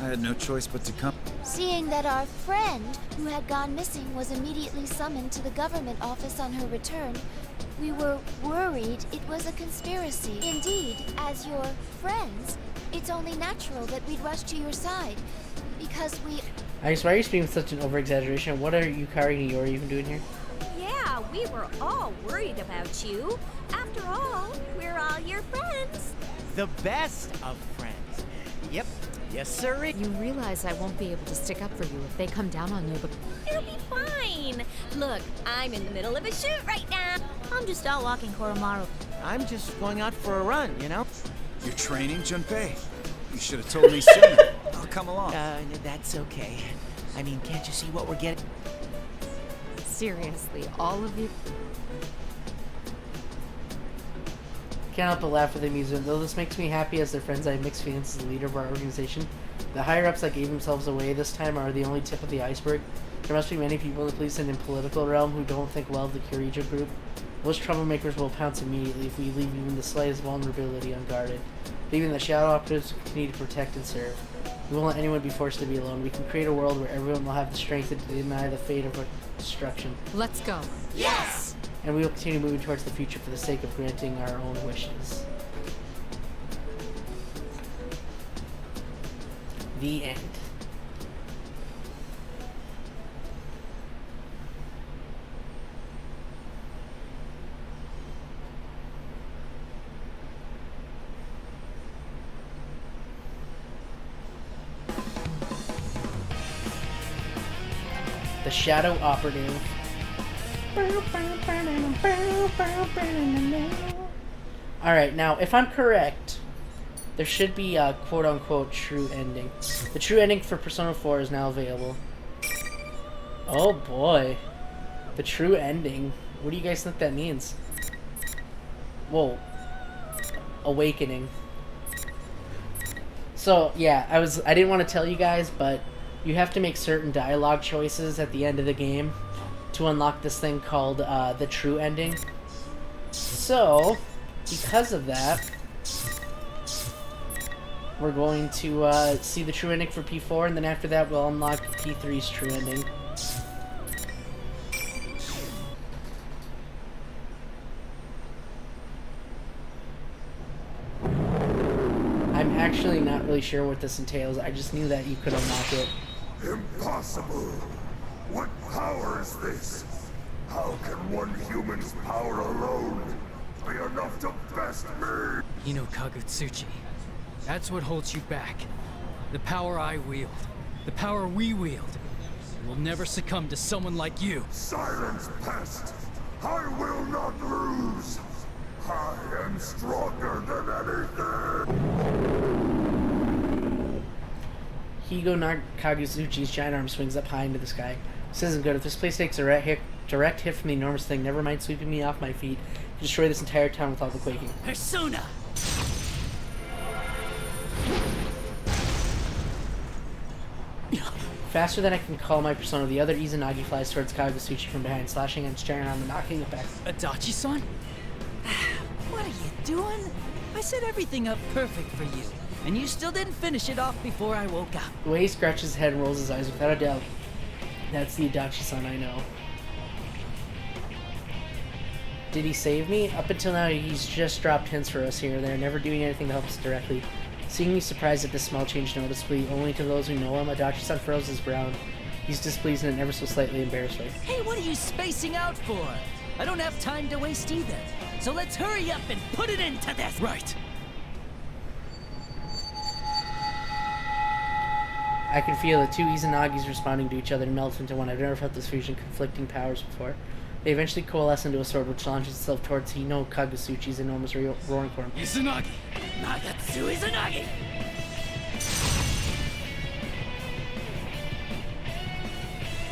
I had no choice but to come. Seeing that our friend, who had gone missing, was immediately summoned to the government office on her return, we were worried it was a conspiracy. Indeed, as your friends, it's only natural that we'd rush to your side, because we... I guess, why are you speaking with such an over-exaggeration? What are Yukari and Iori even doing here? Yeah, we were all worried about you. After all, we're all your friends. The best of friends. Yep. Yes, sir. You realize I won't be able to stick up for you if they come down on you, but... It'll be fine. Look, I'm in the middle of a shoot right now. I'm just out walking Koromaru. I'm just going out for a run, you know? You're training, Junpei? You should have told me sooner. I'll come along. That's okay. I mean, can't you see what we're getting? Seriously, all of you... Can't help but laugh with amusement. Though this makes me happy as their friends, I have mixed feelings as the leader of our organization. The higher-ups that gave themselves away this time are the only tip of the iceberg. There must be many people in the police and in political realm who don't think well of the Kirijo group. Those troublemakers will pounce immediately if we leave even the slightest vulnerability unguarded. Leaving the shadow operatives will continue to protect and serve. We won't let anyone be forced to be alone. We can create a world where everyone will have the strength to deny the fate of destruction. Let's go. Yes! And we will continue moving towards the future for the sake of granting our own wishes. The end. The Shadow Operative. Alright, now, if I'm correct, there should be a quote-unquote true ending. The true ending for Persona 4 is now available. Oh boy. The true ending. What do you guys think that means? Whoa. Awakening. So, yeah, I didn't want to tell you guys, but you have to make certain dialogue choices at the end of the game to unlock this thing called the true ending. So, because of that, we're going to see the true ending for P4, and then after that we'll unlock P3's true ending. I'm actually not really sure what this entails. I just knew that you could unlock it. Impossible! What power is this? How can one human's power alone be enough to best me? You know, Kagutsuchi, that's what holds you back. The power I wield. The power we wield. We'll never succumb to someone like you. Silence, pest! I will not lose! I am stronger than anything! Higo Kagutsuchi's giant arm swings up high into the sky. This isn't good. If this place takes a direct hit from the enormous thing, never mind sweeping me off my feet, to destroy this entire town with all the quaking. Persona! Faster than I can call my persona, the other Izanagi flies towards Kagutsuchi from behind, slashing and staring on him, knocking it back. Adachi-san? What are you doing? I set everything up perfect for you, and you still didn't finish it off before I woke up. The way he scratches his head and rolls his eyes, without a doubt, that's the Adachi-san I know. Did he save me? Up until now, he's just dropped hints for us here and there, never doing anything to help us directly. Seeing me surprised at this small change noticeably, only to those who know him, Adachi-san furrows his brow. He's displeased and ever so slightly embarrassed. Hey, what are you spacing out for? I don't have time to waste either. So let's hurry up and put it into this! Right. I can feel the two Izanagis responding to each other and melt into one. I've never felt this fusion conflicting powers before. They eventually coalesce into a sword which launches itself towards Hino Kagutsuchi's enormous roaring form. Izanagi! Nagatsu Izanagi!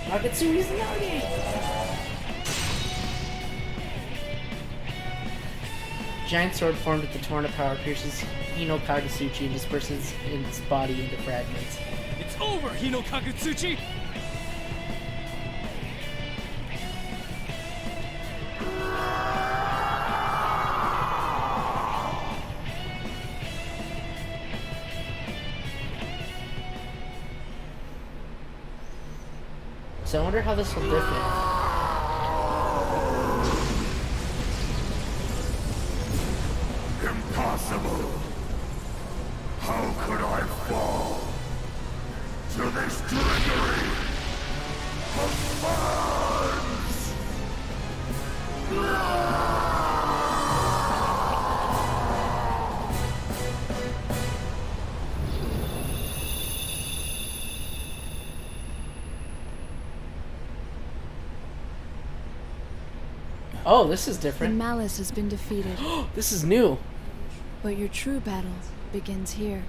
Nagatsu Izanagi! Giant sword formed at the torn of power pierces Hino Kagutsuchi and disperses its body into fragments. It's over, Hino Kagutsuchi! So I wonder how this will differ. Impossible! How could I fall to this trickery of fans? Oh, this is The different. malice has been defeated. This is new. But your true battle begins here.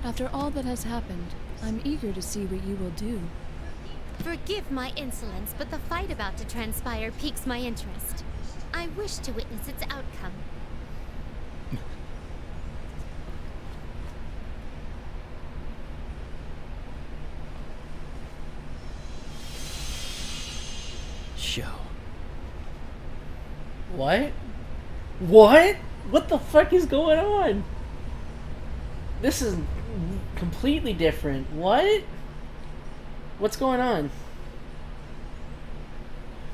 After all that has happened, I'm eager to see what you will do. Forgive my insolence, but the fight about to transpire piques my interest. I wish to witness its outcome. Show. What? What? What the fuck is going on? This is completely different. What? What's going on?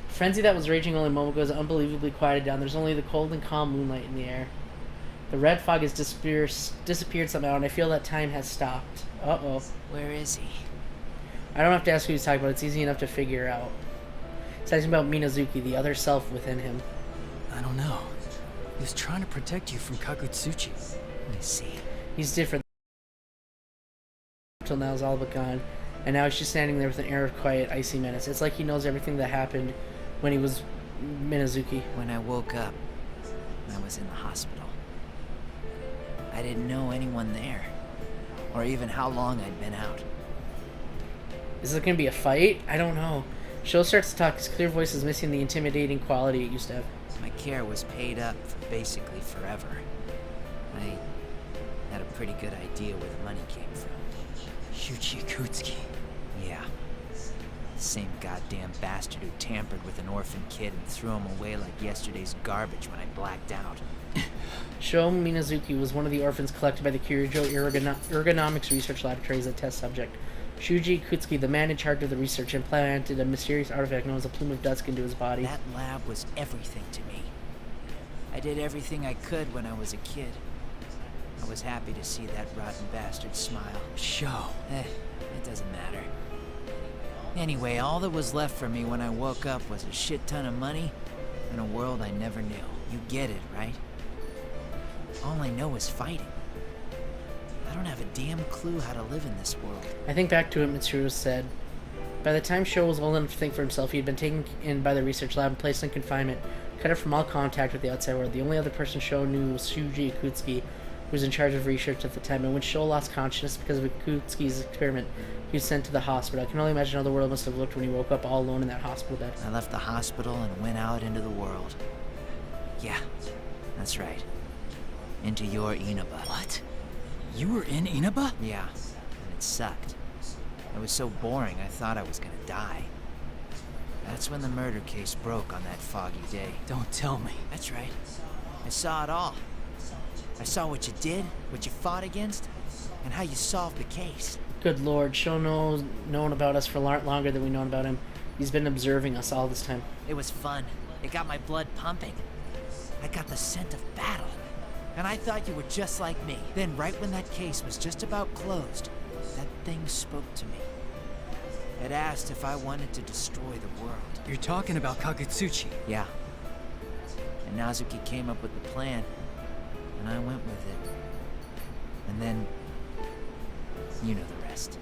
Frenzy that was raging only a moment ago is unbelievably quieted down. There's only the cold and calm moonlight in the air. The red fog has disappeared somehow, and I feel that time has stopped. Uh-oh. Where is he? I don't have to ask who he's talking about. It's easy enough to figure out. He's talking about Minazuki, the other self within him. I don't know. He was trying to protect you from Kagutsuchi. Let me see. He's different. Until now is all but gone. And now he's just standing there with an air of quiet, icy menace. It's like he knows everything that happened when he was Minazuki. When I woke up, I was in the hospital. I didn't know anyone there, or even how long I'd been out. Is it going to be a fight? I don't know. Sho starts to talk. His clear voice is missing the intimidating quality it used to have. My care was paid up for basically forever. I had a pretty good idea where the money came from. Yuji Ikutsuki. Yeah. The same goddamn bastard who tampered with an orphan kid and threw him away like yesterday's garbage when I blacked out. Sho Minazuki was one of the orphans collected by the Kirijo Ergonomics Research Laboratory as a test subject. Shuji Ikutsuki, the man in charge of the research, implanted a mysterious artifact known as a plume of dusk into his body. That lab was everything to me. I did everything I could when I was a kid. I was happy to see that rotten bastard smile. Sho. It doesn't matter. Anyway, all that was left for me when I woke up was a shit ton of money and a world I never knew. You get it, right? All I know is fighting. I don't have a damn clue how to live in this world. I think back to what Mitsuru said. By the time Sho was old enough to think for himself, he had been taken in by the research lab and placed in confinement, cut off from all contact with the outside world. The only other person Sho knew was Shuji Ikutsuki, who was in charge of research at the time. And when Sho lost consciousness because of Ikutsuki's experiment, he was sent to the hospital. I can only imagine how the world must have looked when he woke up all alone in that hospital bed. I left the hospital and went out into the world. Yeah, that's right. Into your Inaba. What? You were in Inaba? Yeah, and it sucked. It was so boring I thought I was gonna die. That's when the murder case broke on that foggy day. Don't tell me. That's right. I saw it all. I saw what you did, what you fought against, and how you solved the case. Good lord, Sho knows known about us for longer than we've known about him. He's been observing us all this time. It was fun. It got my blood pumping. I got the scent of battle. And I thought you were just like me. Then right when that case was just about closed, that thing spoke to me. It asked if I wanted to destroy the world. You're talking about Kagutsuchi? Yeah. And Nazuki came up with the plan, and I went with it. And then, you know the rest.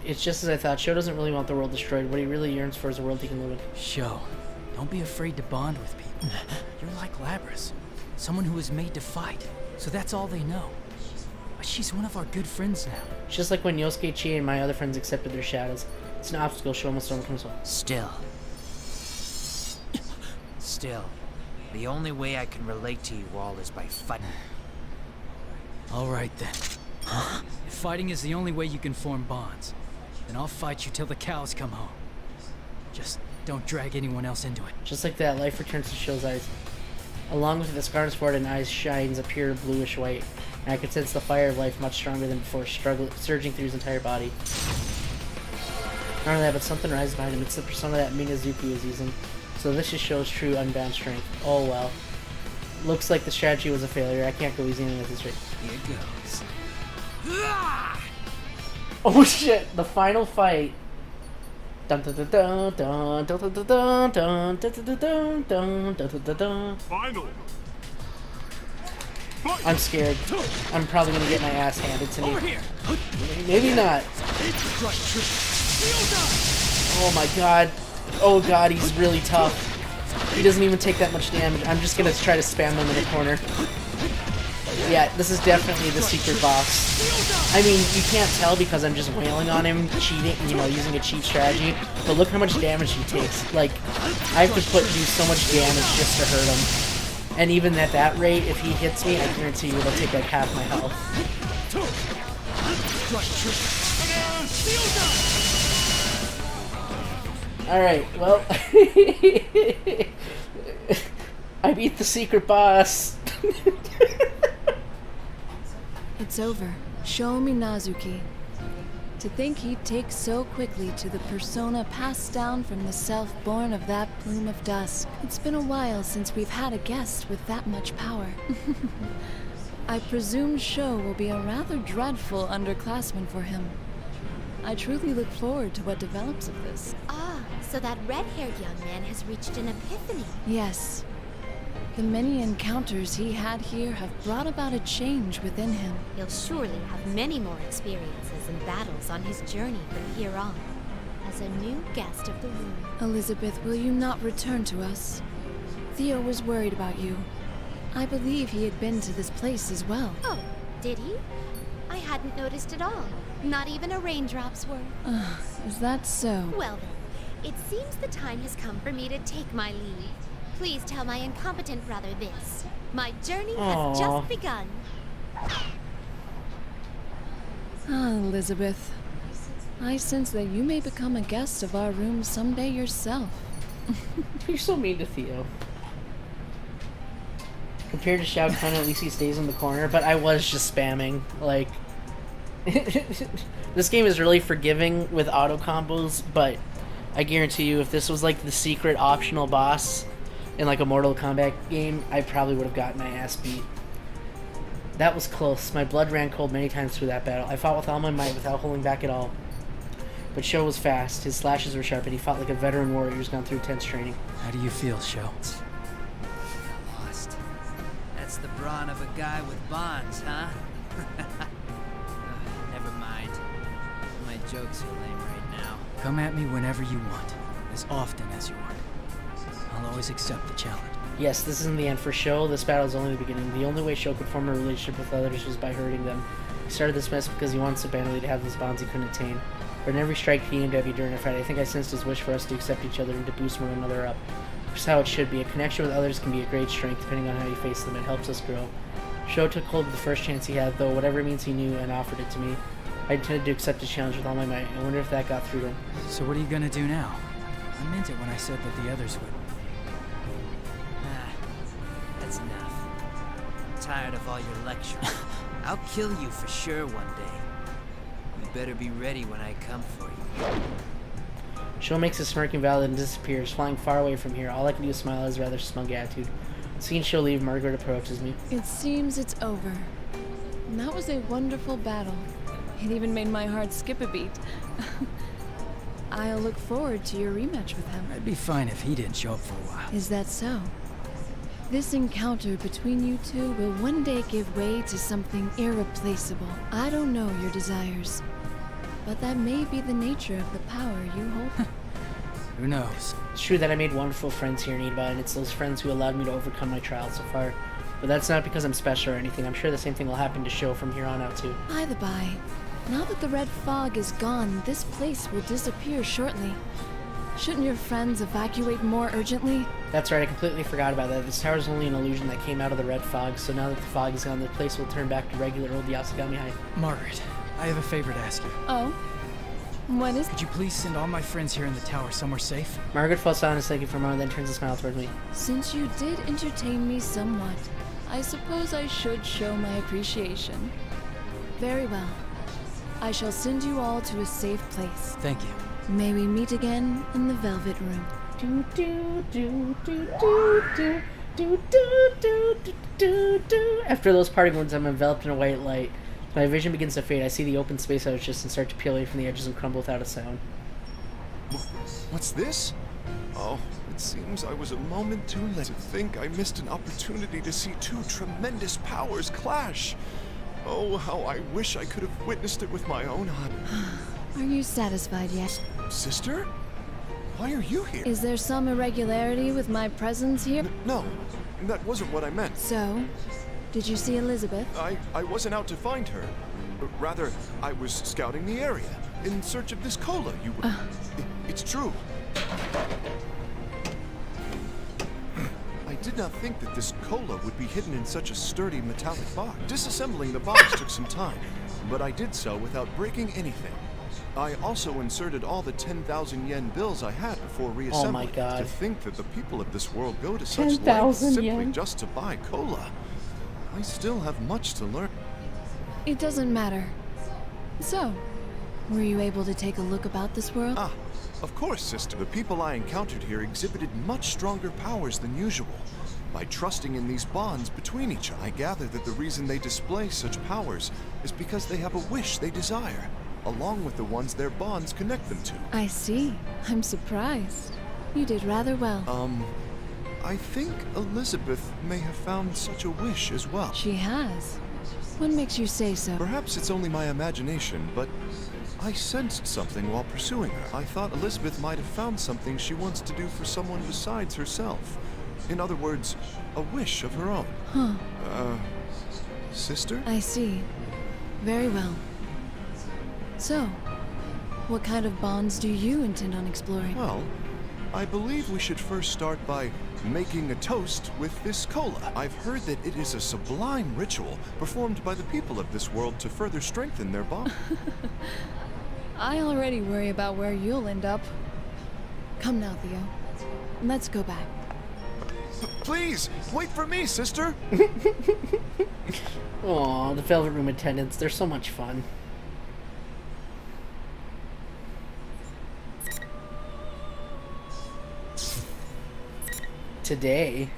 It's just as I thought. Sho doesn't really want the world destroyed. What he really yearns for is a world he can live in. Sho, don't be afraid to bond with people. You're like Labrys, someone who was made to fight. So that's all they know. But she's one of our good friends now. It's just like when Yosuke, Chie, and my other friends accepted their shadows. It's an obstacle Sho must overcome as well. Still, the only way I can relate to you all is by fighting. All right then. If fighting is the only way you can form bonds, then I'll fight you till the cows come home. Just don't drag anyone else into it. Just like that, life returns to Sho's eyes. Along with the scars forward and eyes shines a pure bluish white, and I could sense the fire of life much stronger than before, surging through his entire body. Not only that, but something rises behind him. It's the persona that Minazuki was using. So this just shows true unbound strength. Oh well. Looks like the strategy was a failure. I can't go easy on at this rate. Here goes. Oh shit! The final fight. Dun dun dun dun dun dun dun dun dun dun dun dun dun dun dun. Final. I'm scared. I'm probably gonna get my ass handed to me. Maybe not. Oh my god. Oh god, he's really tough. He doesn't even take that much damage. I'm just gonna try to spam him in the corner. Yeah, this is definitely the secret boss. I mean, you can't tell because I'm just wailing on him, cheating, you know, using a cheat strategy. But look how much damage he takes. Like, I have to do so much damage just to hurt him. And even at that rate, if he hits me, I guarantee you it'll take like half my health. Alright, well... I beat the secret boss. It's over. Show me Nazuki. To think he'd take so quickly to the persona passed down from the self-born of that plume of dust. It's been a while since we've had a guest with that much power. I presume Sho will be a rather dreadful underclassman for him. I truly look forward to what develops of this. Ah, so that red-haired young man has reached an epiphany. Yes. The many encounters he had here have brought about a change within him. He'll surely have many more experiences and battles on his journey from here on, as a new guest of the room. Elizabeth, will you not return to us? Theo was worried about you. I believe he had been to this place as well. Oh, did he? I hadn't noticed at all. Not even a raindrop's worth. Is that so? Well then, it seems the time has come for me to take my leave. Please tell my incompetent brother this. My journey has just begun. Ah, Elizabeth. I sense that you may become a guest of our room someday yourself. You're so mean to Theo. Compared to Shao Kahn, at least he stays in the corner, but I was just spamming. Like, this game is really forgiving with auto combos, but I guarantee you if this was like the secret optional boss in like a Mortal Kombat game, I probably would have gotten my ass beat. That was close. My blood ran cold many times through that battle. I fought with all my might without holding back at all. But Sho was fast, his slashes were sharp, and he fought like a veteran warrior who's gone through intense training. How do you feel, Sho? Lost. That's the brawn of a guy with bonds, huh? Never mind. My jokes are lame right now. Come at me whenever you want, as often as you want. I'll always accept the challenge. Yes, this isn't the end for Sho. This battle is only the beginning. The only way Sho could form a relationship with others was by hurting them. He started this mess because he wanted so badly to have these bonds he couldn't attain. But in every strike he aimed at me during a fight, I think I sensed his wish for us to accept each other and to boost one another up. Which is how it should be. A connection with others can be a great strength depending on how you face them. It helps us grow. Sho took hold of the first chance he had, though whatever means he knew, and offered it to me. I intended to accept the challenge with all my might. I wonder if that got through to him. So what are you gonna do now? I meant it when I said that the others would. That's enough. I'm tired of all your lectures. I'll kill you for sure one day. You better be ready when I come for you. Shul makes a smirking valid and disappears, flying far away from here. All I can do is smile at his rather smug attitude. Seeing Shul leave, Margaret approaches me. It seems it's over. And that was a wonderful battle. It even made my heart skip a beat. I'll look forward to your rematch with him. I'd be fine if he didn't show up for a while. Is that so? This encounter between you two will one day give way to something irreplaceable. I don't know your desires, but that may be the nature of the power you hold. Who knows? It's true that I made wonderful friends here in Idba, and it's those friends who allowed me to overcome my trials so far. But that's not because I'm special or anything. I'm sure the same thing will happen to Shul from here on out, too. By the by, now that the red fog is gone, this place will disappear shortly. Shouldn't your friends evacuate more urgently? That's right, I completely forgot about that. This tower is only an illusion that came out of the red fog, so now that the fog is gone, the place will turn back to regular old Yasugami High. Margaret, I have a favor to ask you. Oh? What is? Could you please send all my friends here in the tower somewhere safe? Margaret falls silent thinking for a moment, then turns a smile towards me. Since you did entertain me somewhat, I suppose I should show my appreciation. Very well. I shall send you all to a safe place. Thank you. May we meet again in the Velvet Room. Do do do do do do do do do do do. After those parting words, I'm enveloped in a white light. My vision begins to fade. I see the open space I was just and start to peel away from the edges and crumble without a sound. What's this? Oh, it seems I was a moment too late to think I missed an opportunity to see two tremendous powers clash. Oh, how I wish I could have witnessed it with my own eyes. Are you satisfied yet? Sister? Why are you here? Is there some irregularity with my presence here? No, that wasn't what I meant. So, did you see Elizabeth? I wasn't out to find her. Rather, I was scouting the area in search of this cola you were... It's true. I did not think that this cola would be hidden in such a sturdy metallic box. Disassembling the box took some time, but I did so without breaking anything. I also inserted all the 10,000 yen bills I had before reassembling. Oh my God. To think that the people of this world go to such lengths simply yen? just to buy cola. I still have much to learn. It doesn't matter. So, were you able to take a look about this world? Ah, of course, sister. The people I encountered here exhibited much stronger powers than usual. By trusting in these bonds between each other, I gather that the reason they display such powers is because they have a wish they desire, along with the ones their bonds connect them to. I see. I'm surprised. You did rather well. I think Elizabeth may have found such a wish as well. She has. What makes you say so? Perhaps it's only my imagination, but I sensed something while pursuing her. I thought Elizabeth might have found something she wants to do for someone besides herself. In other words, a wish of her own. Huh. Sister? I see. Very well. So, what kind of bonds do you intend on exploring? Well, I believe we should first start by making a toast with this cola. I've heard that it is a sublime ritual performed by the people of this world to further strengthen their bond. I already worry about where you'll end up. Come now, Theo. Let's go back. Please, wait for me, sister! Aw, the Velvet Room attendants, they're so much fun. Today?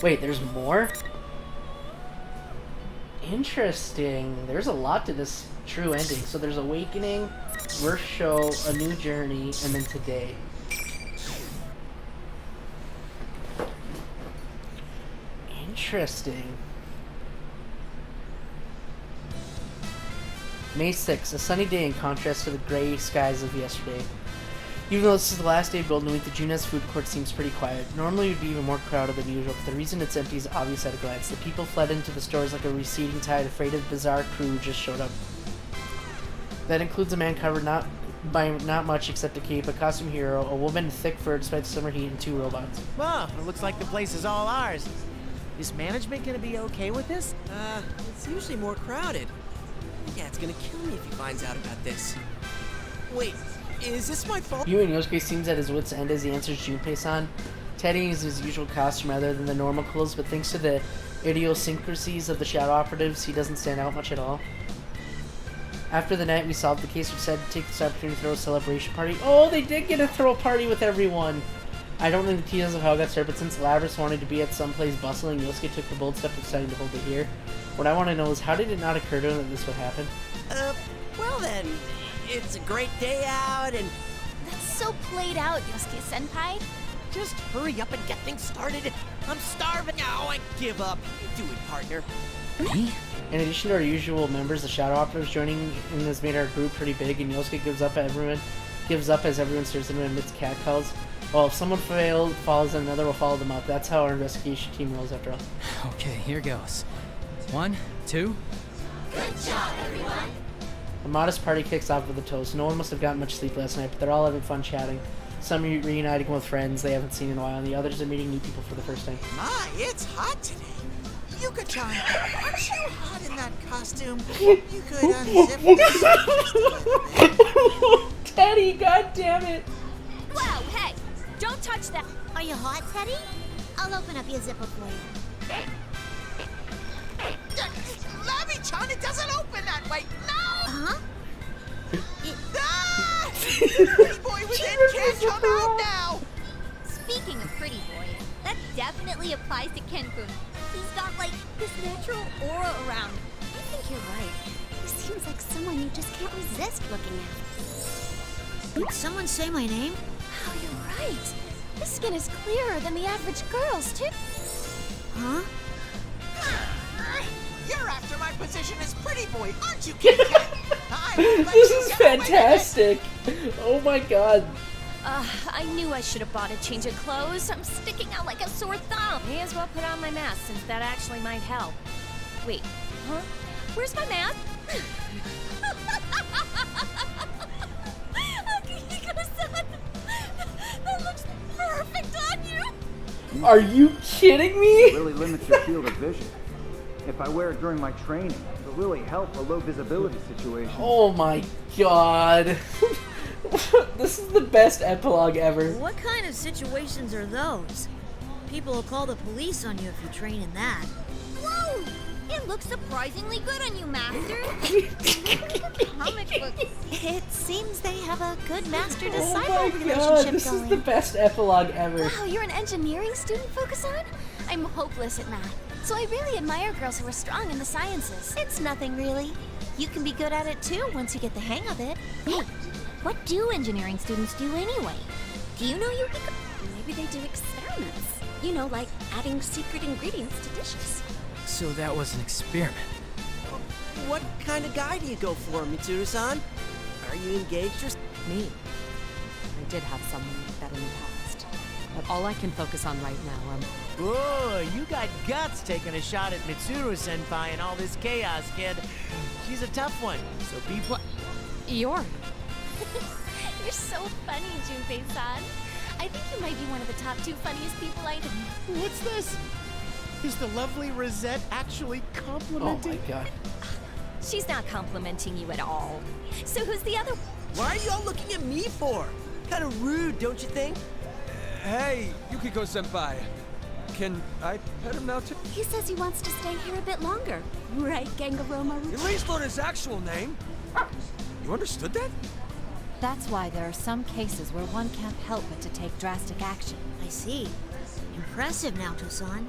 Wait, there's more? Interesting. There's a lot to this true ending. So there's Awakening, Worst Show, A New Journey, and then today. Interesting. May 6th, a sunny day in contrast to the gray skies of yesterday. Even though this is the last day of Golden Week, the Junes food court seems pretty quiet. Normally it would be even more crowded than usual, but the reason it's empty is obvious at a glance. The people fled into the stores like a receding tide, afraid of bizarre crew just showed up. That includes a man covered not much except a cape, a costume hero, a woman in thick fur despite the summer heat, and 2 robots. Well, it looks like the place is all ours. Is management gonna be okay with this? It's usually more crowded. My dad's gonna kill me if he finds out about this. Wait, is this my fault? You and Yosuke seems at his wit's end as he answers Junpei-san. Teddy is his usual costume rather than the normal clothes, but thanks to the idiosyncrasies of the Shadow Operatives, he doesn't stand out much at all. After the night we solved the case, we decided to take this opportunity to throw a celebration party. Oh, they did get to throw a party with everyone! I don't know the details of how it got started, but since Labras wanted to be at some place bustling, Yosuke took the bold step of deciding to hold it here. What I want to know is, how did it not occur to him that this would happen? Well then, it's a great day out and... That's so played out, Yosuke-senpai. Just hurry up and get things started. I'm starving. Oh, I give up. Do it, partner. Me? In addition to our usual members, the Shadow Operatives joining in has made our group pretty big, and Yosuke gives up as everyone stares at him amidst cat calls. Well, if someone follows them, another will follow them up. That's how our investigation team rolls after all. Okay, here goes. 1, 2. Good job, everyone. A modest party kicks off with a toast. No one must have gotten much sleep last night, but they're all having fun chatting. Some are reuniting with friends they haven't seen in a while, and the others are meeting new people for the first time. My, it's hot today. Yuka-chan, aren't you hot in that costume? You could unzip this. Teddy, goddammit! Whoa, hey! Don't touch that! Are you hot, Teddy? I'll open up your zipper for you. Labby-chan, it doesn't open that way! No! Huh? Ah! Pretty boy within can't come out now! Speaking of pretty boy, that definitely applies to Ken-kun. He's got, like, this natural aura around. I think you're right. He seems like someone you just can't resist looking at. Did someone say my name? Oh, you're right. His skin is clearer than the average girl's, too. Huh? You're after my position as pretty boy, aren't you, Kit Kat? This is fantastic! Oh my god. I knew I should have bought a change of clothes. I'm sticking out like a sore thumb. May as well put on my mask since that actually might help. Wait, huh? Where's my mask? Akihiko-san! That looks perfect on you! Are you kidding me? It really limits your field of vision. If I wear it during my training, it'll really help a low visibility situation. Oh my god. This is the best epilogue ever. What kind of situations are those? People will call the police on you if you train in that. Whoa! It looks surprisingly good on you, Master. Comic book. It seems they have a good master-disciple Oh my relationship god, this going. is the best epilogue ever. Wow, you're an engineering student, Fukusan? I'm hopeless at math, so I really admire girls who are strong in the sciences. It's nothing, really. You can be good at it, too, once you get the hang of it. Hey, what do engineering students do anyway? Do you know you could... Maybe they do experiments. You know, like adding secret ingredients to dishes. So that was an experiment. What kind of guy do you go for, Mitsuru-san? Are you engaged or... Me. I did have someone like that in the past. But all I can focus on right now, Whoa, you got guts taking a shot at Mitsuru-senpai and all this chaos, kid. She's a tough one, so be You're so funny, Junpei-san. I think you might be one of the top 2 funniest people I know. What's this? Is the lovely Rosette actually complimenting? Oh my god. She's not complimenting you at all. So who's the other? Why are you all looking at me for? Kind of rude, don't you think? Hey, Yukiko-senpai. Can I pet him now too? He says he wants to stay here a bit longer. Right, Gangaro-maru? At least learn his actual name. You understood that? That's why there are some cases where one can't help but to take drastic action. I see. Impressive, Naoto-san.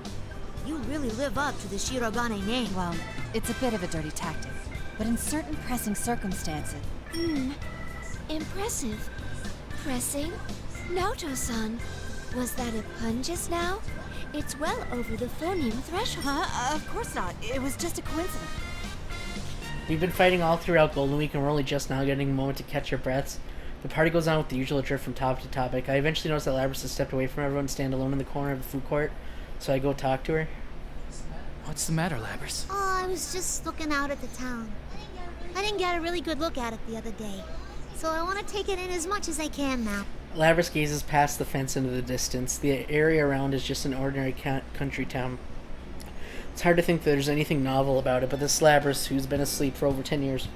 You really live up to the Shirogane name. Well, it's a bit of a dirty tactic, but in certain pressing circumstances... Impressive. Pressing? Naoto-san, was that a pun just now? It's well over the phoneme threshold. Huh? Of course not. It was just a coincidence. We've been fighting all throughout Golden Week, and we're only just now getting a moment to catch our breaths. The party goes on with the usual drift from topic to topic. I eventually noticed that Labras has stepped away from everyone and stand alone in the corner of the food court, so I go talk to her. What's the matter, Labras? Oh, I was just looking out at the town. I didn't get a really good look at it the other day, so I want to take it in as much as I can now. Labras gazes past the fence into the distance. The area around is just an ordinary country town. It's hard to think that there's anything novel about it, but this Labrys, who's been asleep for over 10 years,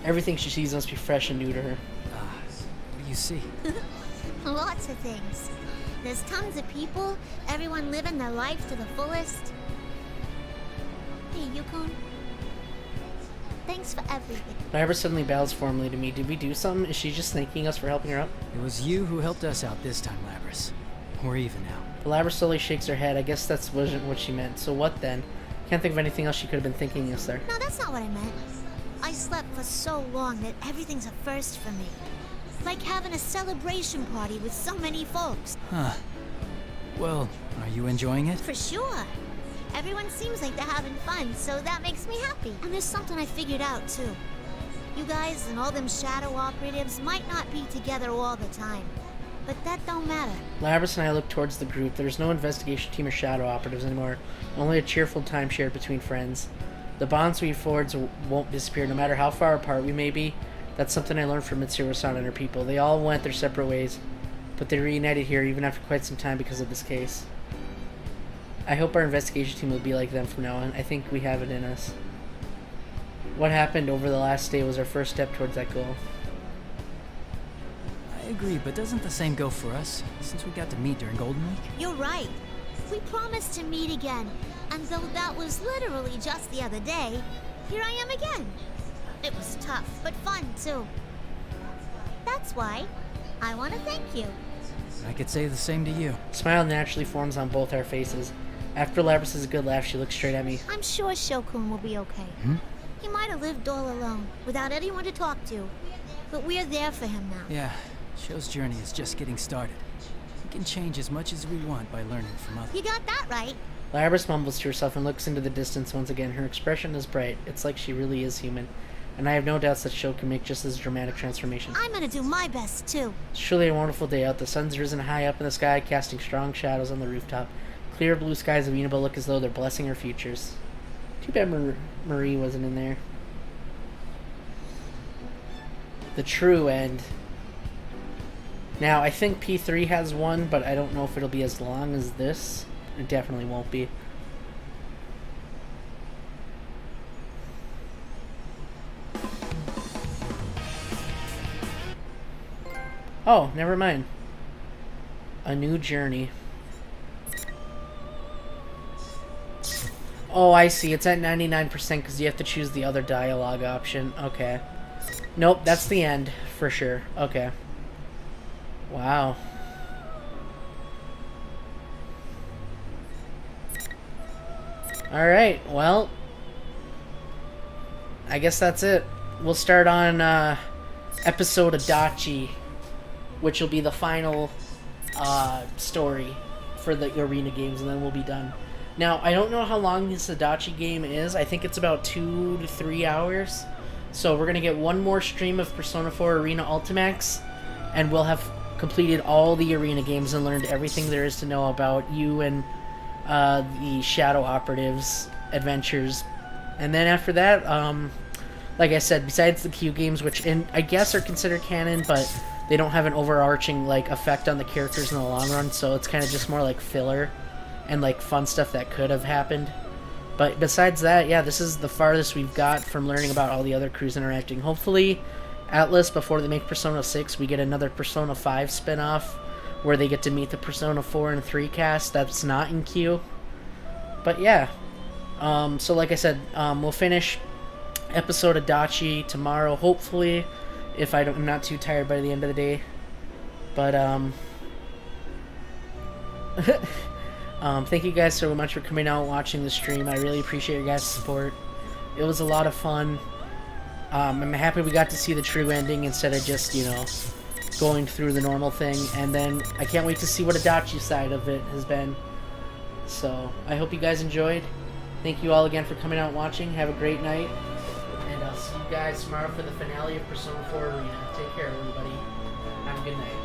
everything she sees must be fresh and new to her. What do you see? Lots of things. There's tons of people, everyone living their life to the fullest. Hey, Yukon. Thanks for everything. Labrys suddenly bows formally to me. Did we do something? Is she just thanking us for helping her out? It was you who helped us out this time, Labrys. We're even now. Labrys slowly shakes her head. I guess that wasn't what she meant. So what then? Can't think of anything else she could have been thinking us there. No, that's not what I meant. I slept for so long that everything's a first for me. Like having a celebration party with so many folks. Huh. Well, are you enjoying it? For sure. Everyone seems like they're having fun, so that makes me happy. And there's something I figured out, too. You guys and all them shadow operatives might not be together all the time. But that don't matter. Labrys and I look towards the group. There's no investigation team or shadow operatives anymore. Only a cheerful time shared between friends. The bonds we forge won't disappear no matter how far apart we may be. That's something I learned from Mitsuru-san and her people. They all went their separate ways, but they reunited here even after quite some time because of this case. I hope our investigation team will be like them from now on. I think we have it in us. What happened over the last day was our first step towards that goal. I agree, but doesn't the same go for us, since we got to meet during Golden Week? You're right. We promised to meet again, and though that was literally just the other day, here I am again. It was tough, but fun, too. That's why I want to thank you. I could say the same to you. A smile naturally forms on both our faces. After Labrys' good laugh, she looks straight at me. I'm sure Shokun will be okay. He might have lived all alone, without anyone to talk to, but we're there for him now. Yeah, Sho's journey is just getting started. We can change as much as we want by learning from others. You got that right. Labrys mumbles to herself and looks into the distance once again. Her expression is bright. It's like she really is human. And I have no doubts that Sho can make just as dramatic transformation. I'm gonna do my best, too. It's truly a wonderful day out. The sun's risen high up in the sky, casting strong shadows on the rooftop. Clear blue skies of Uniba look as though they're blessing our futures. Too bad Marie wasn't in there. The true end. Now, I think P3 has one, but I don't know if it'll be as long as this. It definitely won't be. Oh, never mind. A new journey. Oh, I see. It's at 99% because you have to choose the other dialogue option. Okay. Nope, that's the end for sure. Okay. Wow. Alright, well. I guess that's it. We'll start on episode Adachi, which will be the final story for the arena games, and then we'll be done. Now, I don't know how long this Adachi game is. I think it's about 2 to 3 hours. So we're going to get one more stream of Persona 4 Arena Ultimax, and we'll have completed all the arena games and learned everything there is to know about you and the Shadow Operatives adventures. And then after that, like I said, besides the Q games, which I guess are considered canon, but they don't have an overarching like effect on the characters in the long run, so it's kind of just more like filler and like fun stuff that could have happened. But besides that, yeah, this is the farthest we've got from learning about all the other crews interacting. Hopefully, Atlas, before they make Persona 6, we get another Persona 5 spin-off where they get to meet the Persona 4 and 3 cast that's not in Q. But yeah, so like I said, we'll finish episode Adachi tomorrow, hopefully, if I'm not too tired by the end of the day. But, thank you guys so much for coming out and watching the stream. I really appreciate your guys' support. It was a lot of fun. I'm happy we got to see the true ending instead of just, you know, going through the normal thing. And then I can't wait to see what Adachi's side of it has been. So, I hope you guys enjoyed. Thank you all again for coming out and watching. Have a great night. And I'll see you guys tomorrow for the finale of Persona 4 Arena. Take care, everybody. Have a good night.